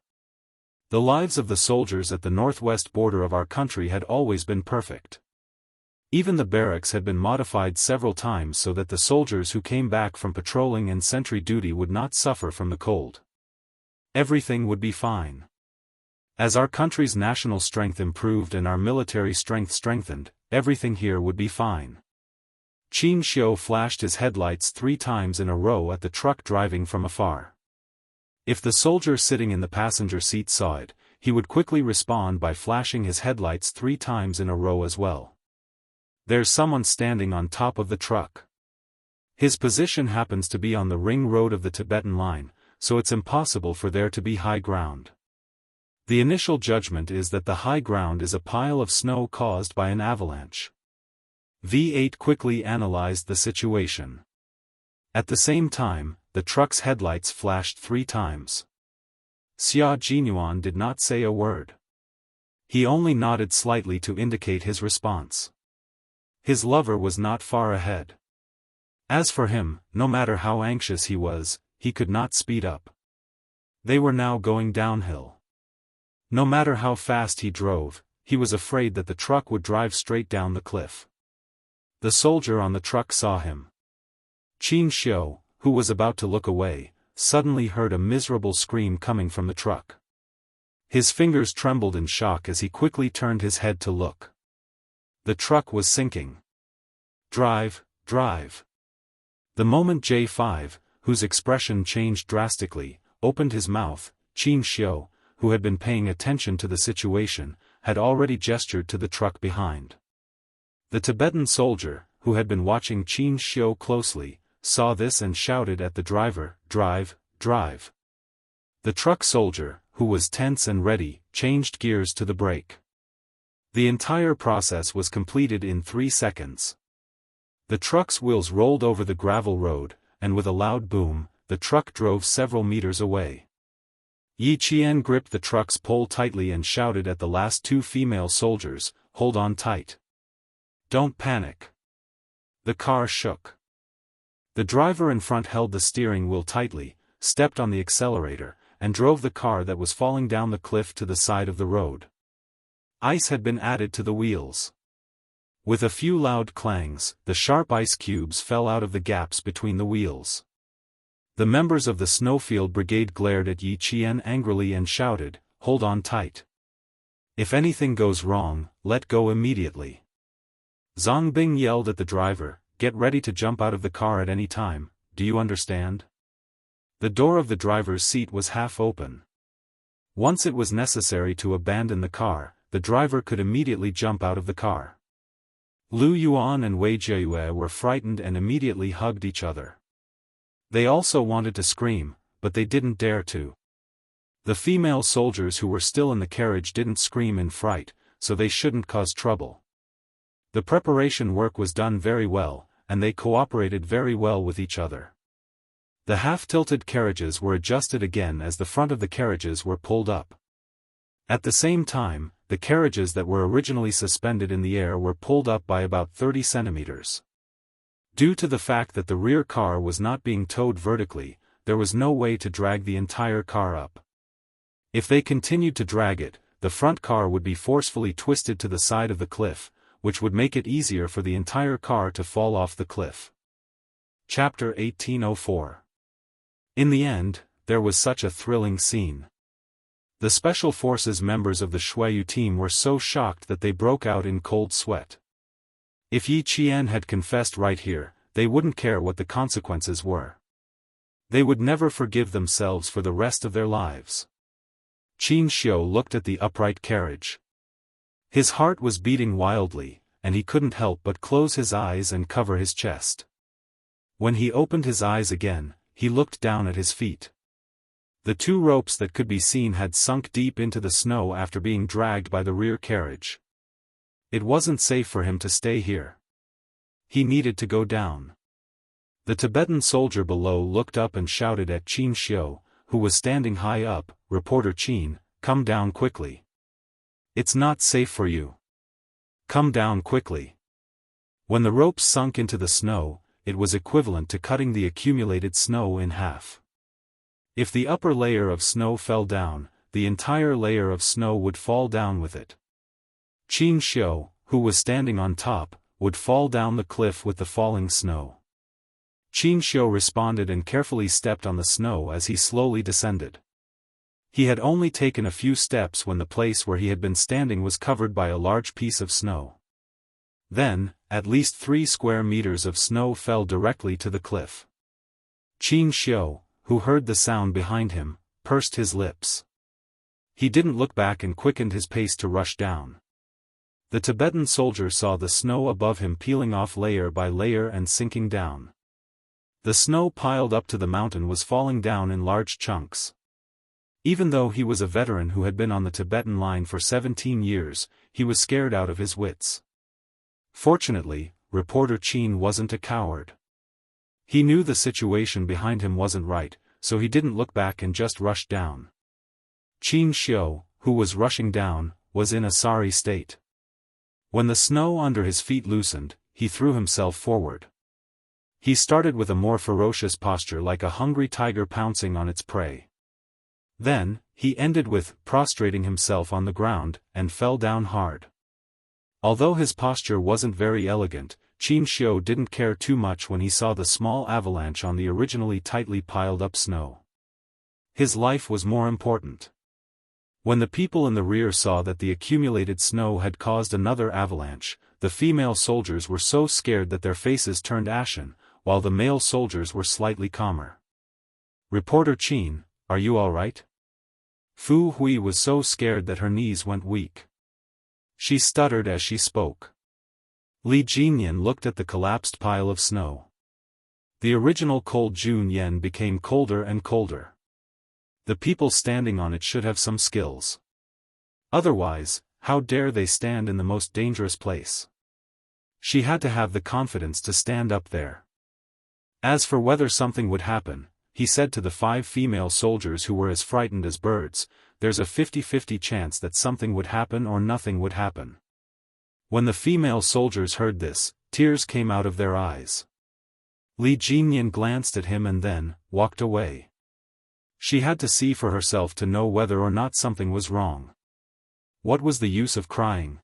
The lives of the soldiers at the northwest border of our country had always been perfect. Even the barracks had been modified several times so that the soldiers who came back from patrolling and sentry duty would not suffer from the cold. Everything would be fine. As our country's national strength improved and our military strength strengthened, everything here would be fine. Xianxia flashed his headlights 3 times in a row at the truck driving from afar. If the soldier sitting in the passenger seat saw it, he would quickly respond by flashing his headlights 3 times in a row as well. There's someone standing on top of the truck. His position happens to be on the ring road of the Tibetan line, so it's impossible for there to be high ground. The initial judgment is that the high ground is a pile of snow caused by an avalanche. V8 quickly analyzed the situation. At the same time, the truck's headlights flashed 3 times. Xia Jinyuan did not say a word. He only nodded slightly to indicate his response. His lover was not far ahead. As for him, no matter how anxious he was, he could not speed up. They were now going downhill. No matter how fast he drove, he was afraid that the truck would drive straight down the cliff. The soldier on the truck saw him. Xianxia, who was about to look away, suddenly heard a miserable scream coming from the truck. His fingers trembled in shock as he quickly turned his head to look. The truck was sinking. Drive, drive. The moment J5, whose expression changed drastically, opened his mouth, Xianxia, who had been paying attention to the situation, had already gestured to the truck behind. The Tibetan soldier, who had been watching Xianxia closely, saw this and shouted at the driver, "Drive, drive." The truck soldier, who was tense and ready, changed gears to the brake. The entire process was completed in 3 seconds. The truck's wheels rolled over the gravel road, and with a loud boom, the truck drove several meters away. Yi Qian gripped the truck's pole tightly and shouted at the last 2 female soldiers, "Hold on tight. Don't panic." The car shook. The driver in front held the steering wheel tightly, stepped on the accelerator, and drove the car that was falling down the cliff to the side of the road. Ice had been added to the wheels. With a few loud clangs, the sharp ice cubes fell out of the gaps between the wheels. The members of the Snowfield Brigade glared at Yi Qian angrily and shouted, "Hold on tight. If anything goes wrong, let go immediately." Zhang Bing yelled at the driver, "Get ready to jump out of the car at any time, do you understand?" The door of the driver's seat was half open. Once it was necessary to abandon the car, the driver could immediately jump out of the car. Lu Yuan and Wei Jiayue were frightened and immediately hugged each other. They also wanted to scream, but they didn't dare to. The female soldiers who were still in the carriage didn't scream in fright, so they shouldn't cause trouble. The preparation work was done very well, and they cooperated very well with each other. The half-tilted carriages were adjusted again as the front of the carriages were pulled up. At the same time, the carriages that were originally suspended in the air were pulled up by about 30 centimeters. Due to the fact that the rear car was not being towed vertically, there was no way to drag the entire car up. If they continued to drag it, the front car would be forcefully twisted to the side of the cliff, which would make it easier for the entire car to fall off the cliff. Chapter 1804. In the end, there was such a thrilling scene. The Special Forces members of the Shuayu team were so shocked that they broke out in cold sweat. If Yi Qian had confessed right here, they wouldn't care what the consequences were. They would never forgive themselves for the rest of their lives. Xianxia looked at the upright carriage. His heart was beating wildly, and he couldn't help but close his eyes and cover his chest. When he opened his eyes again, he looked down at his feet. The 2 ropes that could be seen had sunk deep into the snow after being dragged by the rear carriage. It wasn't safe for him to stay here. He needed to go down. The Tibetan soldier below looked up and shouted at Xianxia, who was standing high up, "Reporter Qin, come down quickly. It's not safe for you. Come down quickly." When the ropes sunk into the snow, it was equivalent to cutting the accumulated snow in half. If the upper layer of snow fell down, the entire layer of snow would fall down with it. Xianxia, who was standing on top, would fall down the cliff with the falling snow. Xianxia responded and carefully stepped on the snow as he slowly descended. He had only taken a few steps when the place where he had been standing was covered by a large piece of snow. Then, at least 3 square meters of snow fell directly to the cliff. Xianxia, who heard the sound behind him, pursed his lips. He didn't look back and quickened his pace to rush down. The Tibetan soldier saw the snow above him peeling off layer by layer and sinking down. The snow piled up to the mountain was falling down in large chunks. Even though he was a veteran who had been on the Tibetan line for 17 years, he was scared out of his wits. Fortunately, Reporter Qin wasn't a coward. He knew the situation behind him wasn't right, so he didn't look back and just rushed down. Xianxia, who was rushing down, was in a sorry state. When the snow under his feet loosened, he threw himself forward. He started with a more ferocious posture like a hungry tiger pouncing on its prey. Then, he ended with prostrating himself on the ground, and fell down hard. Although his posture wasn't very elegant, Xianxia didn't care too much when he saw the small avalanche on the originally tightly piled up snow. His life was more important. When the people in the rear saw that the accumulated snow had caused another avalanche, the female soldiers were so scared that their faces turned ashen, while the male soldiers were slightly calmer. Reporter Qin, are you all right? Fu Hui was so scared that her knees went weak. She stuttered as she spoke. Li Jinyan looked at the collapsed pile of snow. The original cold June Yen became colder and colder. The people standing on it should have some skills. Otherwise, how dare they stand in the most dangerous place? She had to have the confidence to stand up there. As for whether something would happen, he said to the 5 female soldiers who were as frightened as birds, there's a 50-50 chance that something would happen or nothing would happen. When the female soldiers heard this, tears came out of their eyes. Li Jinyan glanced at him and then walked away. She had to see for herself to know whether or not something was wrong. What was the use of crying?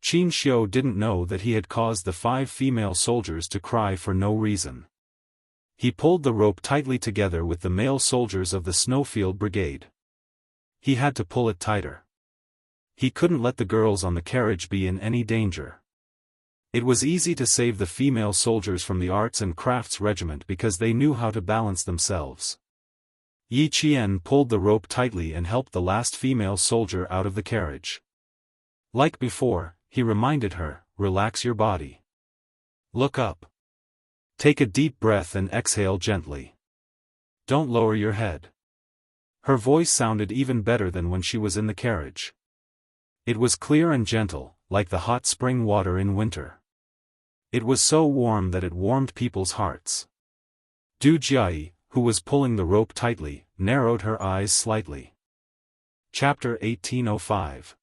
Xianxia didn't know that he had caused the 5 female soldiers to cry for no reason. He pulled the rope tightly together with the male soldiers of the Snowfield Brigade. He had to pull it tighter. He couldn't let the girls on the carriage be in any danger. It was easy to save the female soldiers from the Arts and Crafts Regiment because they knew how to balance themselves. Yi Qian pulled the rope tightly and helped the last female soldier out of the carriage. Like before, he reminded her, relax your body. Look up. Take a deep breath and exhale gently. Don't lower your head. Her voice sounded even better than when she was in the carriage. It was clear and gentle, like the hot spring water in winter. It was so warm that it warmed people's hearts. Du Jiayi, who was pulling the rope tightly, narrowed her eyes slightly. Chapter 1805.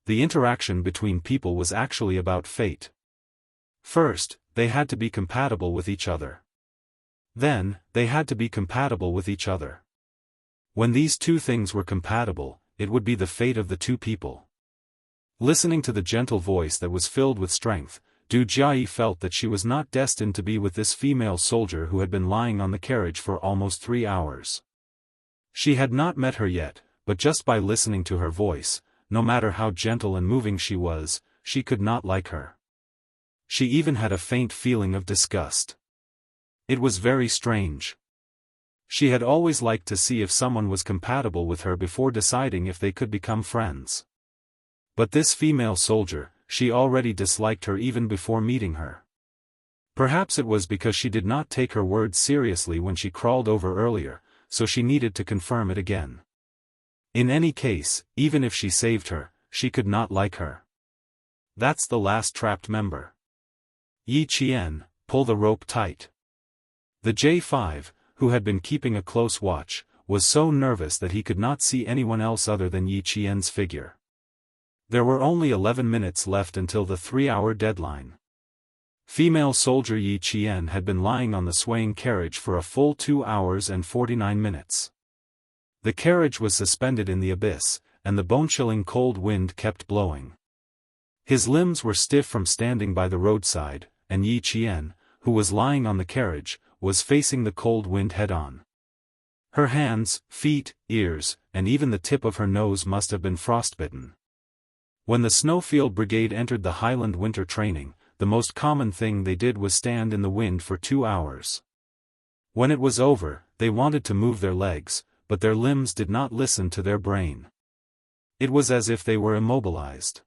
The interaction between people was actually about fate. First, they had to be compatible with each other. Then, they had to be compatible with each other. When these two things were compatible, it would be the fate of the two people. Listening to the gentle voice that was filled with strength, Du Jiayi felt that she was not destined to be with this female soldier who had been lying on the carriage for almost 3 hours. She had not met her yet, but just by listening to her voice, no matter how gentle and moving she was, she could not like her. She even had a faint feeling of disgust. It was very strange. She had always liked to see if someone was compatible with her before deciding if they could become friends. But this female soldier, she already disliked her even before meeting her. Perhaps it was because she did not take her words seriously when she crawled over earlier, so she needed to confirm it again. In any case, even if she saved her, she could not like her. That's the last trapped member. Yi Qian, pull the rope tight. The J5, who had been keeping a close watch, was so nervous that he could not see anyone else other than Yi Qian's figure. There were only 11 minutes left until the 3-hour deadline. Female soldier Yi Qian had been lying on the swaying carriage for a full 2 hours and 49 minutes. The carriage was suspended in the abyss, and the bone-chilling cold wind kept blowing. His limbs were stiff from standing by the roadside, and Yi Qian, who was lying on the carriage, was facing the cold wind head-on. Her hands, feet, ears, and even the tip of her nose must have been frostbitten. When the Snowfield Brigade entered the Highland winter training, the most common thing they did was stand in the wind for 2 hours. When it was over, they wanted to move their legs, but their limbs did not listen to their brain. It was as if they were immobilized.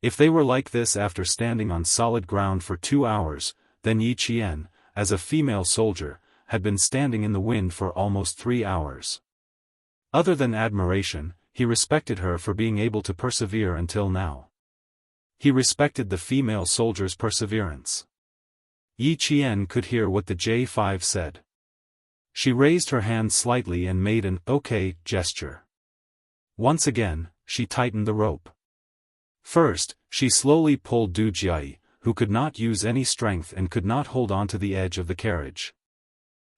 If they were like this after standing on solid ground for 2 hours, then Yi Qian, as a female soldier, had been standing in the wind for almost 3 hours. Other than admiration, he respected her for being able to persevere until now. He respected the female soldier's perseverance. Yi Qian could hear what the J5 said. She raised her hand slightly and made an "okay" gesture. Once again, she tightened the rope. First, she slowly pulled Du Jiayi, who could not use any strength and could not hold on to the edge of the carriage.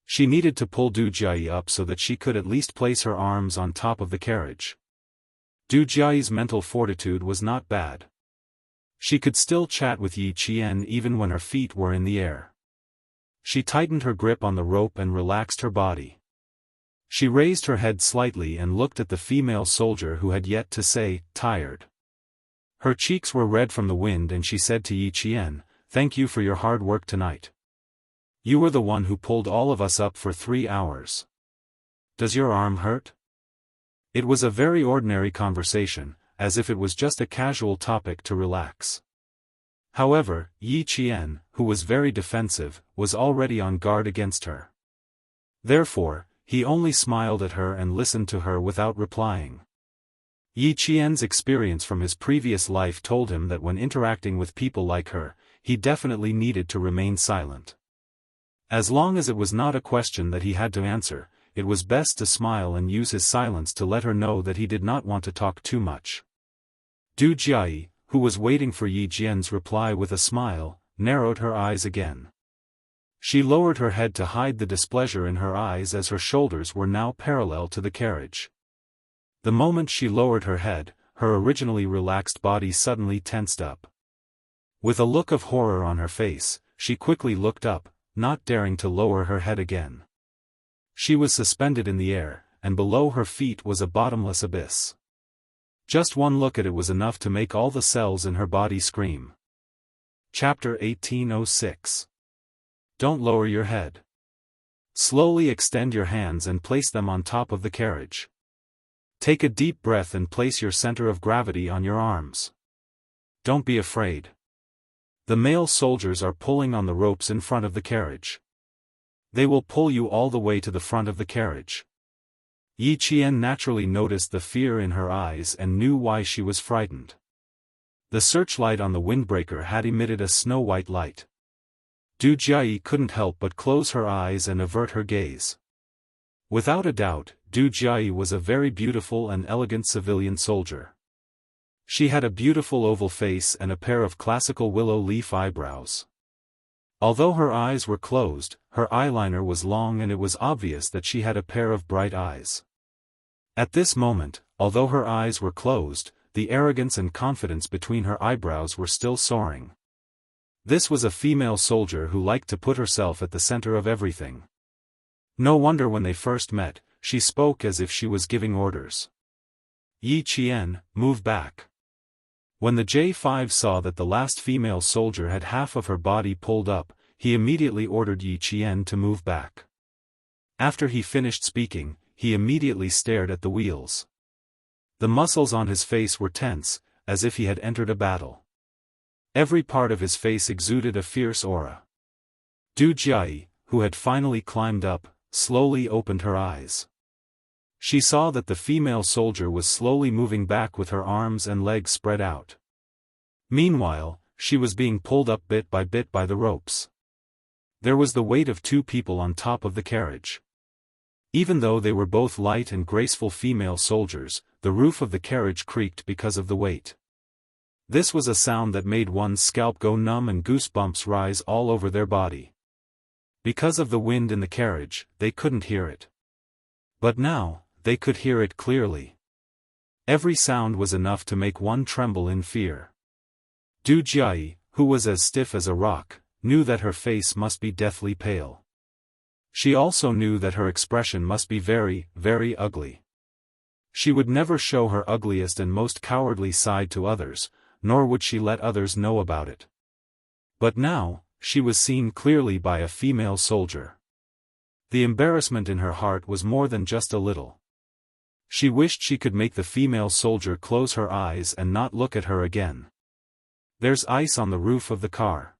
She needed to pull Du Jiayi up so that she could at least place her arms on top of the carriage. Du Jiayi's mental fortitude was not bad. She could still chat with Yi Qian even when her feet were in the air. She tightened her grip on the rope and relaxed her body. She raised her head slightly and looked at the female soldier who had yet to say, "tired." Her cheeks were red from the wind and she said to Yi Qian, "Thank you for your hard work tonight. You were the one who pulled all of us up for 3 hours. Does your arm hurt?" It was a very ordinary conversation, as if it was just a casual topic to relax. However, Yi Qian, who was very defensive, was already on guard against her. Therefore, he only smiled at her and listened to her without replying. Yi Qian's experience from his previous life told him that when interacting with people like her, he definitely needed to remain silent. As long as it was not a question that he had to answer, it was best to smile and use his silence to let her know that he did not want to talk too much. Du Jiayi, who was waiting for Yi Qian's reply with a smile, narrowed her eyes again. She lowered her head to hide the displeasure in her eyes as her shoulders were now parallel to the carriage. The moment she lowered her head, her originally relaxed body suddenly tensed up. With a look of horror on her face, she quickly looked up, not daring to lower her head again. She was suspended in the air, and below her feet was a bottomless abyss. Just one look at it was enough to make all the cells in her body scream. Chapter 1806. Don't lower your head. Slowly extend your hands and place them on top of the carriage. Take a deep breath and place your center of gravity on your arms. Don't be afraid. The male soldiers are pulling on the ropes in front of the carriage. They will pull you all the way to the front of the carriage. Yi Qian naturally noticed the fear in her eyes and knew why she was frightened. The searchlight on the windbreaker had emitted a snow-white light. Du Jiayi couldn't help but close her eyes and avert her gaze. Without a doubt, Du Jiayi was a very beautiful and elegant civilian soldier. She had a beautiful oval face and a pair of classical willow leaf eyebrows. Although her eyes were closed, her eyeliner was long and it was obvious that she had a pair of bright eyes. At this moment, although her eyes were closed, the arrogance and confidence between her eyebrows were still soaring. This was a female soldier who liked to put herself at the center of everything. No wonder when they first met, she spoke as if she was giving orders. Yi Qian, move back. When the J5 saw that the last female soldier had half of her body pulled up, he immediately ordered Yi Qian to move back. After he finished speaking, he immediately stared at the wheels. The muscles on his face were tense, as if he had entered a battle. Every part of his face exuded a fierce aura. Du Jiayi, who had finally climbed up, slowly opened her eyes. She saw that the female soldier was slowly moving back with her arms and legs spread out. Meanwhile, she was being pulled up bit by the ropes. There was the weight of 2 people on top of the carriage. Even though they were both light and graceful female soldiers, the roof of the carriage creaked because of the weight. This was a sound that made one's scalp go numb and goosebumps rise all over their body. Because of the wind in the carriage, they couldn't hear it. But now, they could hear it clearly. Every sound was enough to make one tremble in fear. Du Jiayi, who was as stiff as a rock, knew that her face must be deathly pale. She also knew that her expression must be very, very ugly. She would never show her ugliest and most cowardly side to others, nor would she let others know about it. But now, she was seen clearly by a female soldier. The embarrassment in her heart was more than just a little. She wished she could make the female soldier close her eyes and not look at her again. "There's ice on the roof of the car.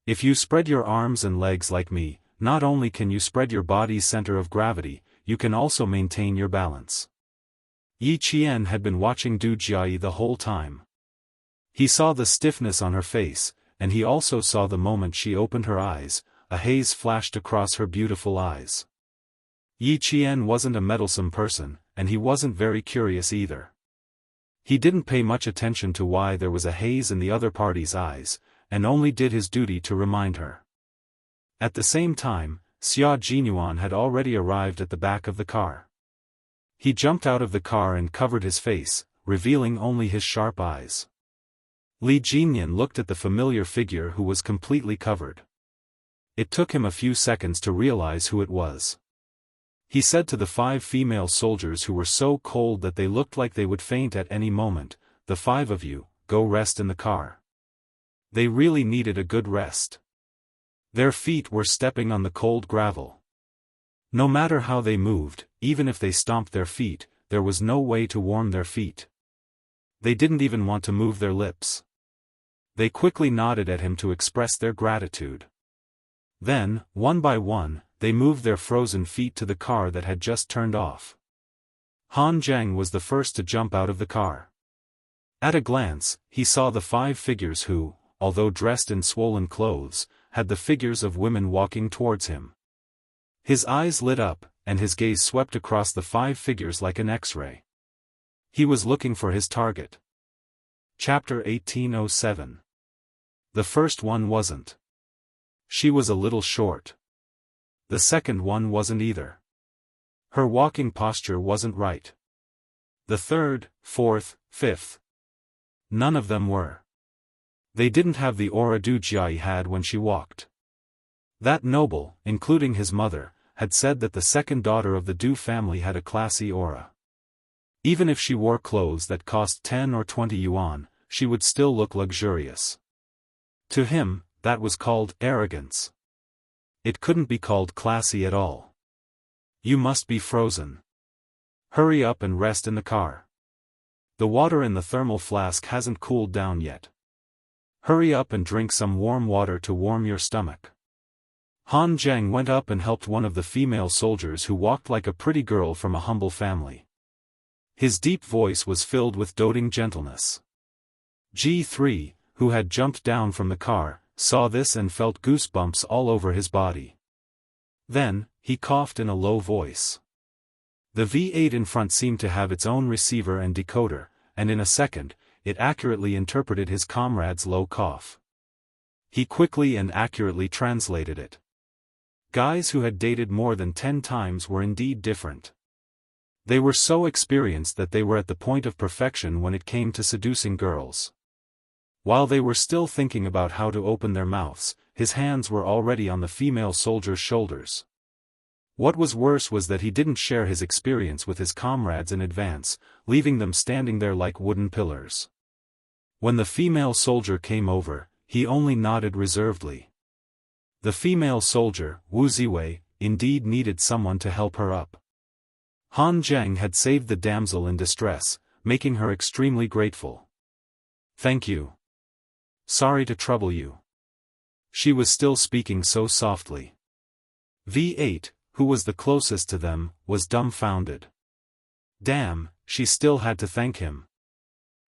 If you spread your arms and legs like me, not only can you spread your body's center of gravity, you can also maintain your balance." Yi Qian had been watching Du Jiayi the whole time. He saw the stiffness on her face, and he also saw the moment she opened her eyes, a haze flashed across her beautiful eyes. Yi Qian wasn't a meddlesome person, and he wasn't very curious either. He didn't pay much attention to why there was a haze in the other party's eyes, and only did his duty to remind her. At the same time, Xia Jinyuan had already arrived at the back of the car. He jumped out of the car and covered his face, revealing only his sharp eyes. Li Jinyan looked at the familiar figure who was completely covered. It took him a few seconds to realize who it was. He said to the 5 female soldiers who were so cold that they looked like they would faint at any moment, "The 5 of you, go rest in the car." They really needed a good rest. Their feet were stepping on the cold gravel. No matter how they moved, even if they stomped their feet, there was no way to warm their feet. They didn't even want to move their lips. They quickly nodded at him to express their gratitude. Then, one by one, they moved their frozen feet to the car that had just turned off. Han Zheng was the first to jump out of the car. At a glance, he saw the 5 figures who, although dressed in swollen clothes, had the figures of women walking towards him. His eyes lit up, and his gaze swept across the 5 figures like an X-ray. He was looking for his target. Chapter 1807. The first one wasn't. She was a little short. The second one wasn't either. Her walking posture wasn't right. The third, fourth, fifth. None of them were. They didn't have the aura Du Jiayi had when she walked. That noble, including his mother, had said that the second daughter of the Du family had a classy aura. Even if she wore clothes that cost 10 or 20 yuan, she would still look luxurious. To him, that was called arrogance. It couldn't be called classy at all. "You must be frozen. Hurry up and rest in the car. The water in the thermal flask hasn't cooled down yet. Hurry up and drink some warm water to warm your stomach." Han Zheng went up and helped one of the female soldiers who walked like a pretty girl from a humble family. His deep voice was filled with doting gentleness. G3, who had jumped down from the car, saw this and felt goosebumps all over his body. Then, he coughed in a low voice. The V8 in front seemed to have its own receiver and decoder, and in a second, it accurately interpreted his comrade's low cough. He quickly and accurately translated it. Guys who had dated more than 10 times were indeed different. They were so experienced that they were at the point of perfection when it came to seducing girls. While they were still thinking about how to open their mouths, his hands were already on the female soldier's shoulders. What was worse was that he didn't share his experience with his comrades in advance, leaving them standing there like wooden pillars. When the female soldier came over, he only nodded reservedly. The female soldier, Wu Ziwei, indeed needed someone to help her up. Han Zheng had saved the damsel in distress, making her extremely grateful. "Thank you. Sorry to trouble you." She was still speaking so softly. V8, who was the closest to them, was dumbfounded. Damn, she still had to thank him.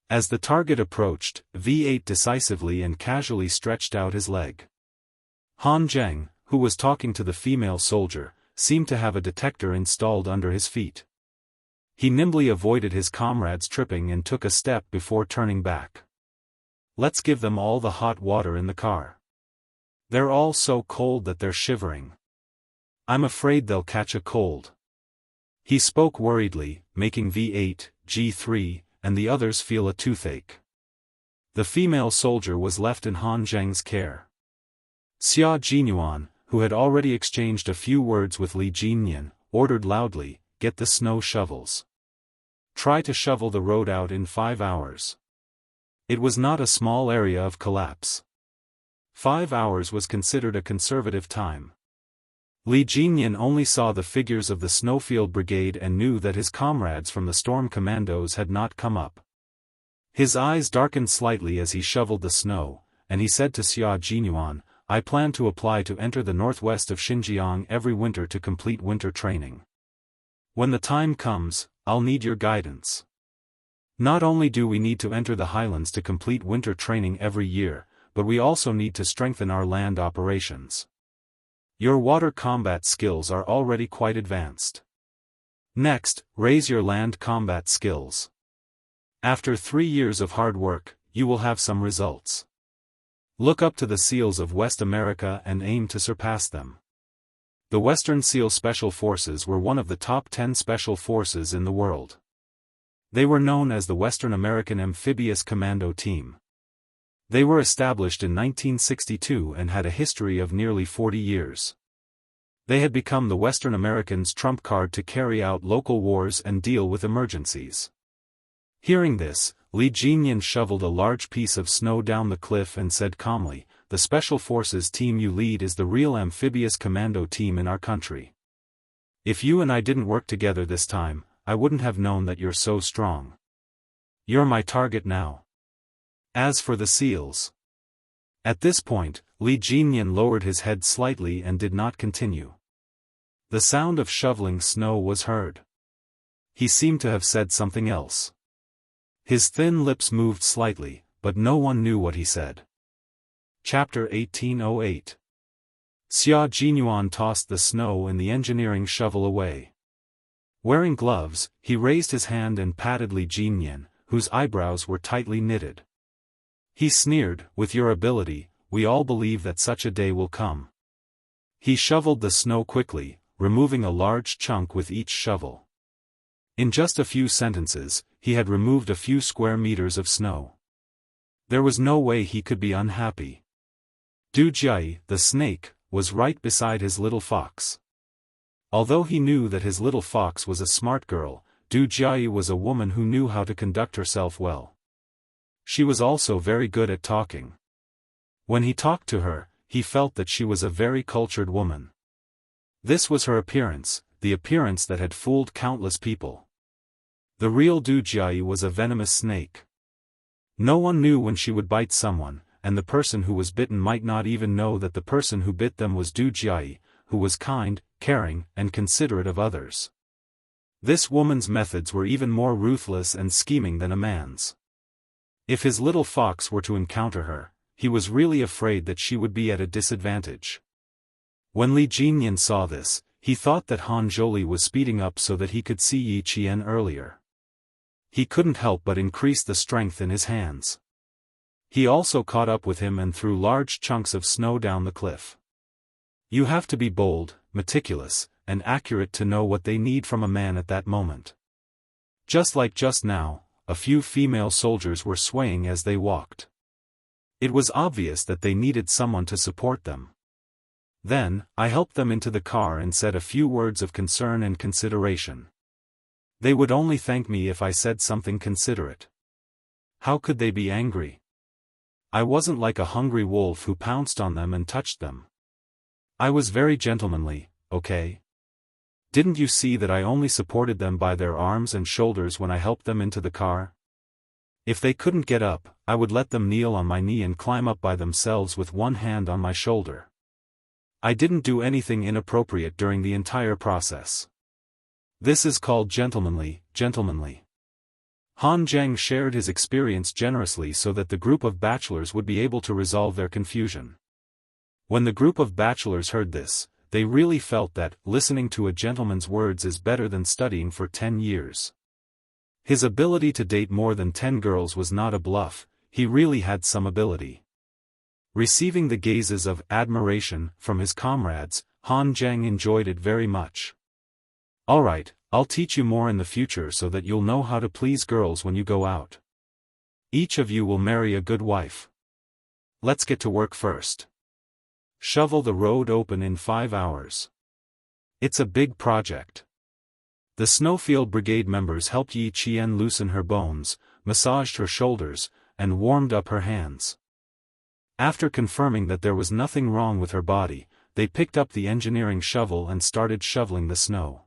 As the target approached, V8 decisively and casually stretched out his leg. Han Zheng, who was talking to the female soldier, seemed to have a detector installed under his feet. He nimbly avoided his comrades tripping and took a step before turning back. "Let's give them all the hot water in the car. They're all so cold that they're shivering. I'm afraid they'll catch a cold." He spoke worriedly, making V8, G3, and the others feel a toothache. The female soldier was left in Han Zheng's care. Xia Jinyuan, who had already exchanged a few words with Li Jinyan, ordered loudly, "Get the snow shovels. Try to shovel the road out in 5 hours." It was not a small area of collapse. 5 hours was considered a conservative time. Li Jinyan only saw the figures of the Snowfield Brigade and knew that his comrades from the Storm Commandos had not come up. His eyes darkened slightly as he shoveled the snow, and he said to Xia Jinyuan, "I plan to apply to enter the northwest of Xinjiang every winter to complete winter training. When the time comes, I'll need your guidance. Not only do we need to enter the highlands to complete winter training every year, but we also need to strengthen our land operations. Your water combat skills are already quite advanced. Next, raise your land combat skills. After 3 years of hard work, you will have some results. Look up to the SEALs of West America and aim to surpass them." The Western SEAL Special Forces were one of the top 10 special forces in the world. They were known as the Western American Amphibious Commando Team. They were established in 1962 and had a history of nearly 40 years. They had become the Western Americans' trump card to carry out local wars and deal with emergencies. Hearing this, Li Jinyan shoveled a large piece of snow down the cliff and said calmly, "The Special Forces team you lead is the real amphibious commando team in our country. If you and I didn't work together this time, I wouldn't have known that you're so strong. You're my target now. As for the SEALs..." At this point, Li Jinyan lowered his head slightly and did not continue. The sound of shoveling snow was heard. He seemed to have said something else. His thin lips moved slightly, but no one knew what he said. Chapter 1808. Xia Jinyuan tossed the snow and the engineering shovel away. Wearing gloves, he raised his hand and patted Li Jinyan, whose eyebrows were tightly knitted. He sneered, "With your ability, we all believe that such a day will come." He shoveled the snow quickly, removing a large chunk with each shovel. In just a few sentences, he had removed a few square meters of snow. There was no way he could be unhappy. Du Jiayi, the snake, was right beside his little fox. Although he knew that his little fox was a smart girl, Du Jiayi was a woman who knew how to conduct herself well. She was also very good at talking. When he talked to her, he felt that she was a very cultured woman. This was her appearance, the appearance that had fooled countless people. The real Du Jiayi was a venomous snake. No one knew when she would bite someone, and the person who was bitten might not even know that the person who bit them was Du Jiayi, who was kind, caring, and considerate of others. This woman's methods were even more ruthless and scheming than a man's. If his little fox were to encounter her, he was really afraid that she would be at a disadvantage. When Li Jinyan saw this, he thought that Han Zholi was speeding up so that he could see Yi Qian earlier. He couldn't help but increase the strength in his hands. He also caught up with him and threw large chunks of snow down the cliff. You have to be bold, meticulous, and accurate to know what they need from a man at that moment. Just like just now, a few female soldiers were swaying as they walked. It was obvious that they needed someone to support them. Then, I helped them into the car and said a few words of concern and consideration. They would only thank me if I said something considerate. How could they be angry? I wasn't like a hungry wolf who pounced on them and touched them. I was very gentlemanly, okay? Didn't you see that I only supported them by their arms and shoulders when I helped them into the car? If they couldn't get up, I would let them kneel on my knee and climb up by themselves with one hand on my shoulder. I didn't do anything inappropriate during the entire process. This is called gentlemanly. Han Zheng shared his experience generously so that the group of bachelors would be able to resolve their confusion. When the group of bachelors heard this, they really felt that listening to a gentleman's words is better than studying for 10 years. His ability to date more than 10 girls was not a bluff, he really had some ability. Receiving the gazes of admiration from his comrades, Han Zheng enjoyed it very much. Alright, I'll teach you more in the future so that you'll know how to please girls when you go out. Each of you will marry a good wife. Let's get to work first. Shovel the road open in 5 hours. It's a big project. The Snowfield Brigade members helped Yi Qian loosen her bones, massaged her shoulders, and warmed up her hands. After confirming that there was nothing wrong with her body, they picked up the engineering shovel and started shoveling the snow.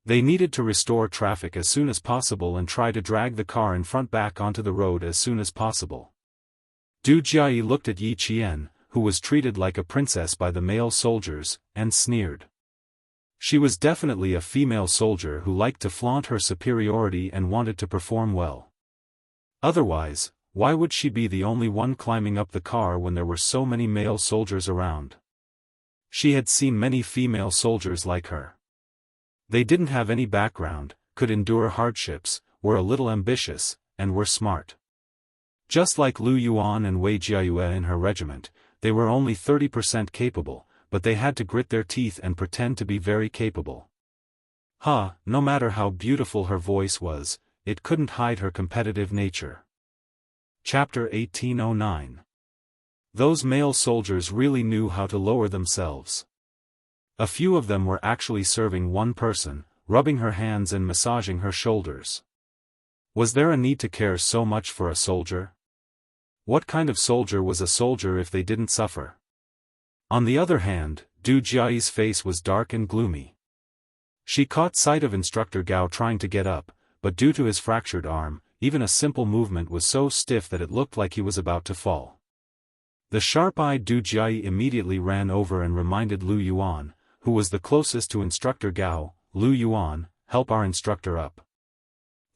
They needed to restore traffic as soon as possible and try to drag the car in front back onto the road as soon as possible. Du Jiayi looked at Yi Qian, who was treated like a princess by the male soldiers, and sneered. She was definitely a female soldier who liked to flaunt her superiority and wanted to perform well. Otherwise, why would she be the only one climbing up the car when there were so many male soldiers around? She had seen many female soldiers like her. They didn't have any background, could endure hardships, were a little ambitious, and were smart. Just like Lu Yuan and Wei Jiayue in her regiment, they were only 30% capable, but they had to grit their teeth and pretend to be very capable. No matter how beautiful her voice was, it couldn't hide her competitive nature. Chapter 1809. Those male soldiers really knew how to lower themselves. A few of them were actually serving one person, rubbing her hands and massaging her shoulders. Was there a need to care so much for a soldier? What kind of soldier was a soldier if they didn't suffer? On the other hand, Du Jiayi's face was dark and gloomy. She caught sight of Instructor Gao trying to get up, but due to his fractured arm, even a simple movement was so stiff that it looked like he was about to fall. The sharp-eyed Du Jiayi immediately ran over and reminded Lu Yuan, who was the closest to Instructor Gao, "Lu Yuan, help our instructor up."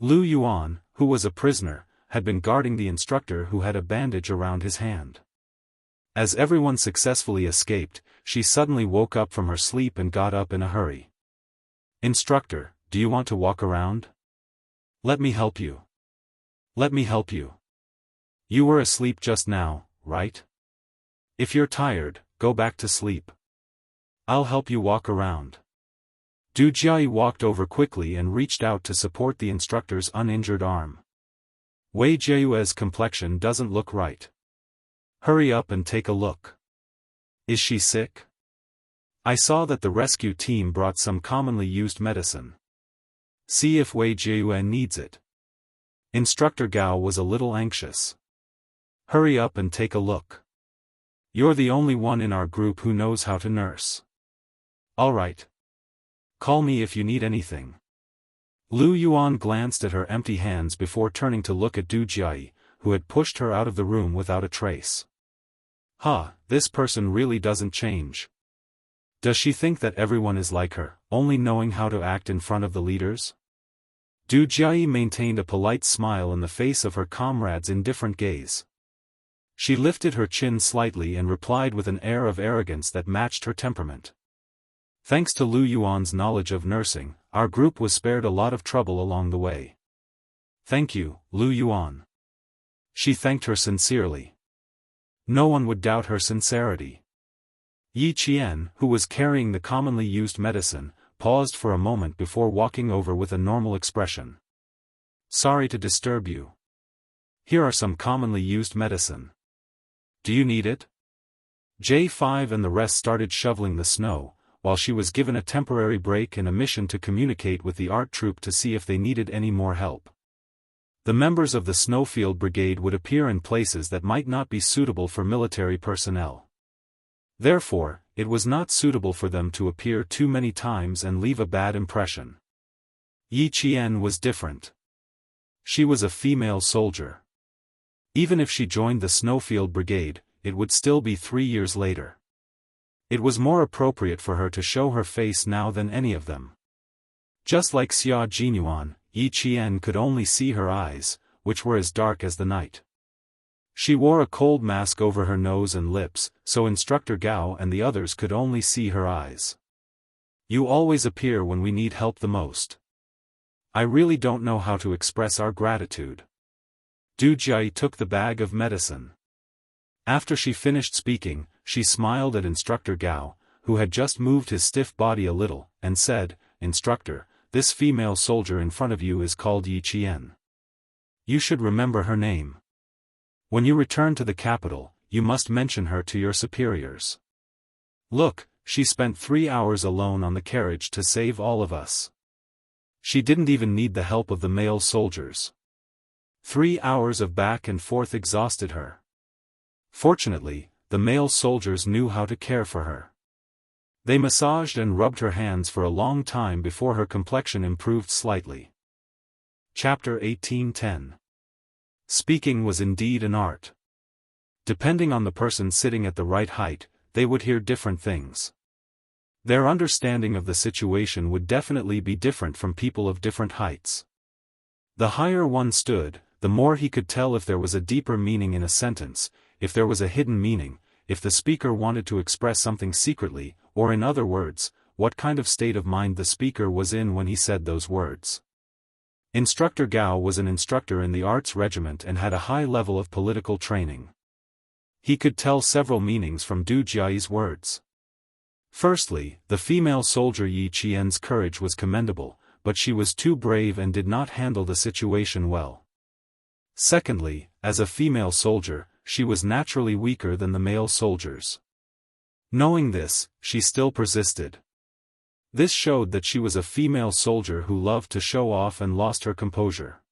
Lu Yuan, who was a prisoner, had been guarding the instructor who had a bandage around his hand. As everyone successfully escaped, she suddenly woke up from her sleep and got up in a hurry. "Instructor, do you want to walk around? Let me help you. Let me help you. You were asleep just now, right? If you're tired, go back to sleep. I'll help you walk around." Du Jiayi walked over quickly and reached out to support the instructor's uninjured arm. "Wei Jiayue's complexion doesn't look right. Hurry up and take a look. Is she sick? I saw that the rescue team brought some commonly used medicine. See if Wei Jiayue needs it." Instructor Gao was a little anxious. "Hurry up and take a look. You're the only one in our group who knows how to nurse. All right. Call me if you need anything." Lu Yuan glanced at her empty hands before turning to look at Du Jiayi, who had pushed her out of the room without a trace. This person really doesn't change. Does she think that everyone is like her, only knowing how to act in front of the leaders? Du Jiayi maintained a polite smile in the face of her comrade's indifferent gaze. She lifted her chin slightly and replied with an air of arrogance that matched her temperament. "Thanks to Lu Yuan's knowledge of nursing, our group was spared a lot of trouble along the way. Thank you, Lu Yuan." She thanked her sincerely. No one would doubt her sincerity. Yi Qian, who was carrying the commonly used medicine, paused for a moment before walking over with a normal expression. "Sorry to disturb you. Here are some commonly used medicine. Do you need it?" J5 and the rest started shoveling the snow, while she was given a temporary break and a mission to communicate with the art troupe to see if they needed any more help. The members of the Snowfield Brigade would appear in places that might not be suitable for military personnel. Therefore, it was not suitable for them to appear too many times and leave a bad impression. Yi Qian was different. She was a female soldier. Even if she joined the Snowfield Brigade, it would still be 3 years later. It was more appropriate for her to show her face now than any of them. Just like Xia Jinyuan, Yi Qian could only see her eyes, which were as dark as the night. She wore a cold mask over her nose and lips, so Instructor Gao and the others could only see her eyes. "You always appear when we need help the most. I really don't know how to express our gratitude." Du Jiayi took the bag of medicine. After she finished speaking, she smiled at Instructor Gao, who had just moved his stiff body a little, and said, "Instructor, this female soldier in front of you is called Yi Qian. You should remember her name. When you return to the capital, you must mention her to your superiors. Look, she spent 3 hours alone on the carriage to save all of us. She didn't even need the help of the male soldiers. 3 hours of back and forth exhausted her. Fortunately, the male soldiers knew how to care for her. They massaged and rubbed her hands for a long time before her complexion improved slightly. Chapter 18:10. Speaking was indeed an art. Depending on the person sitting at the right height, they would hear different things. Their understanding of the situation would definitely be different from people of different heights. The higher one stood, the more he could tell if there was a deeper meaning in a sentence, if there was a hidden meaning, if the speaker wanted to express something secretly, or in other words, what kind of state of mind the speaker was in when he said those words. Instructor Gao was an instructor in the arts regiment and had a high level of political training. He could tell several meanings from Du Jiayi's words. Firstly, the female soldier Yi Qian's courage was commendable, but she was too brave and did not handle the situation well. Secondly, as a female soldier, she was naturally weaker than the male soldiers. Knowing this, she still persisted. This showed that she was a female soldier who loved to show off and lost her composure.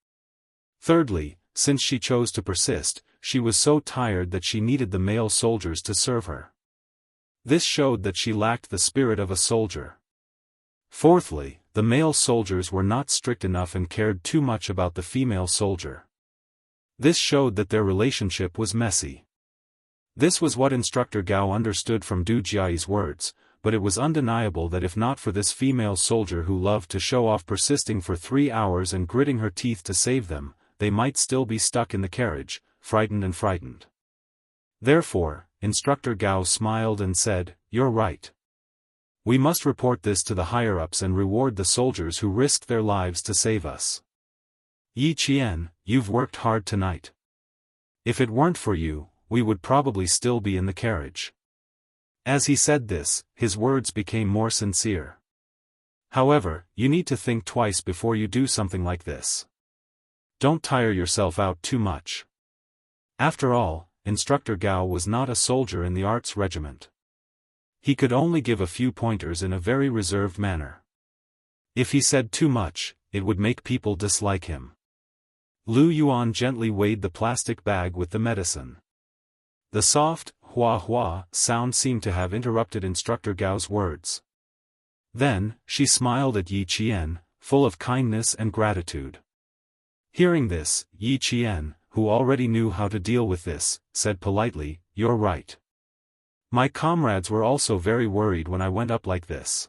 Thirdly, since she chose to persist, she was so tired that she needed the male soldiers to serve her. This showed that she lacked the spirit of a soldier. Fourthly, the male soldiers were not strict enough and cared too much about the female soldier. This showed that their relationship was messy. This was what Instructor Gao understood from Du Jiayi's words, but it was undeniable that if not for this female soldier who loved to show off persisting for 3 hours and gritting her teeth to save them, they might still be stuck in the carriage, frightened. Therefore, Instructor Gao smiled and said, "You're right. We must report this to the higher-ups and reward the soldiers who risked their lives to save us. Yi Qian, you've worked hard tonight. If it weren't for you, we would probably still be in the carriage." As he said this, his words became more sincere. However, you need to think twice before you do something like this. Don't tire yourself out too much. After all, Instructor Gao was not a soldier in the arts regiment. He could only give a few pointers in a very reserved manner. If he said too much, it would make people dislike him. Lu Yuan gently weighed the plastic bag with the medicine. The soft, hua-hua sound seemed to have interrupted Instructor Gao's words. Then, she smiled at Yi Qian, full of kindness and gratitude. Hearing this, Yi Qian, who already knew how to deal with this, said politely, "You're right. My comrades were also very worried when I went up like this.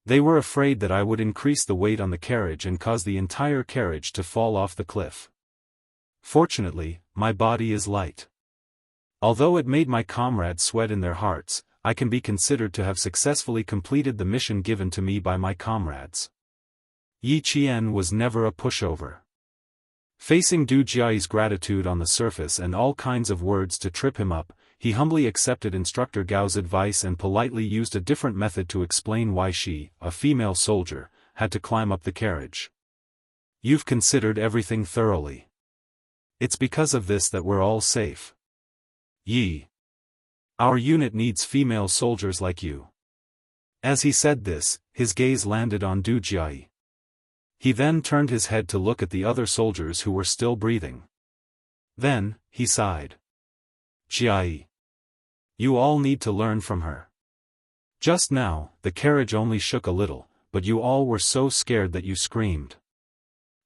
They were afraid that I would increase the weight on the carriage and cause the entire carriage to fall off the cliff. Fortunately, my body is light. Although it made my comrades sweat in their hearts, I can be considered to have successfully completed the mission given to me by my comrades." Yi Qian was never a pushover. Facing Du Jiayi's gratitude on the surface and all kinds of words to trip him up, he humbly accepted Instructor Gao's advice and politely used a different method to explain why she, a female soldier, had to climb up the carriage. "You've considered everything thoroughly. It's because of this that we're all safe. Yi. Our unit needs female soldiers like you." As he said this, his gaze landed on Du Jiayi. He then turned his head to look at the other soldiers who were still breathing. Then, he sighed. "Jiayi. You all need to learn from her. Just now, the carriage only shook a little, but you all were so scared that you screamed.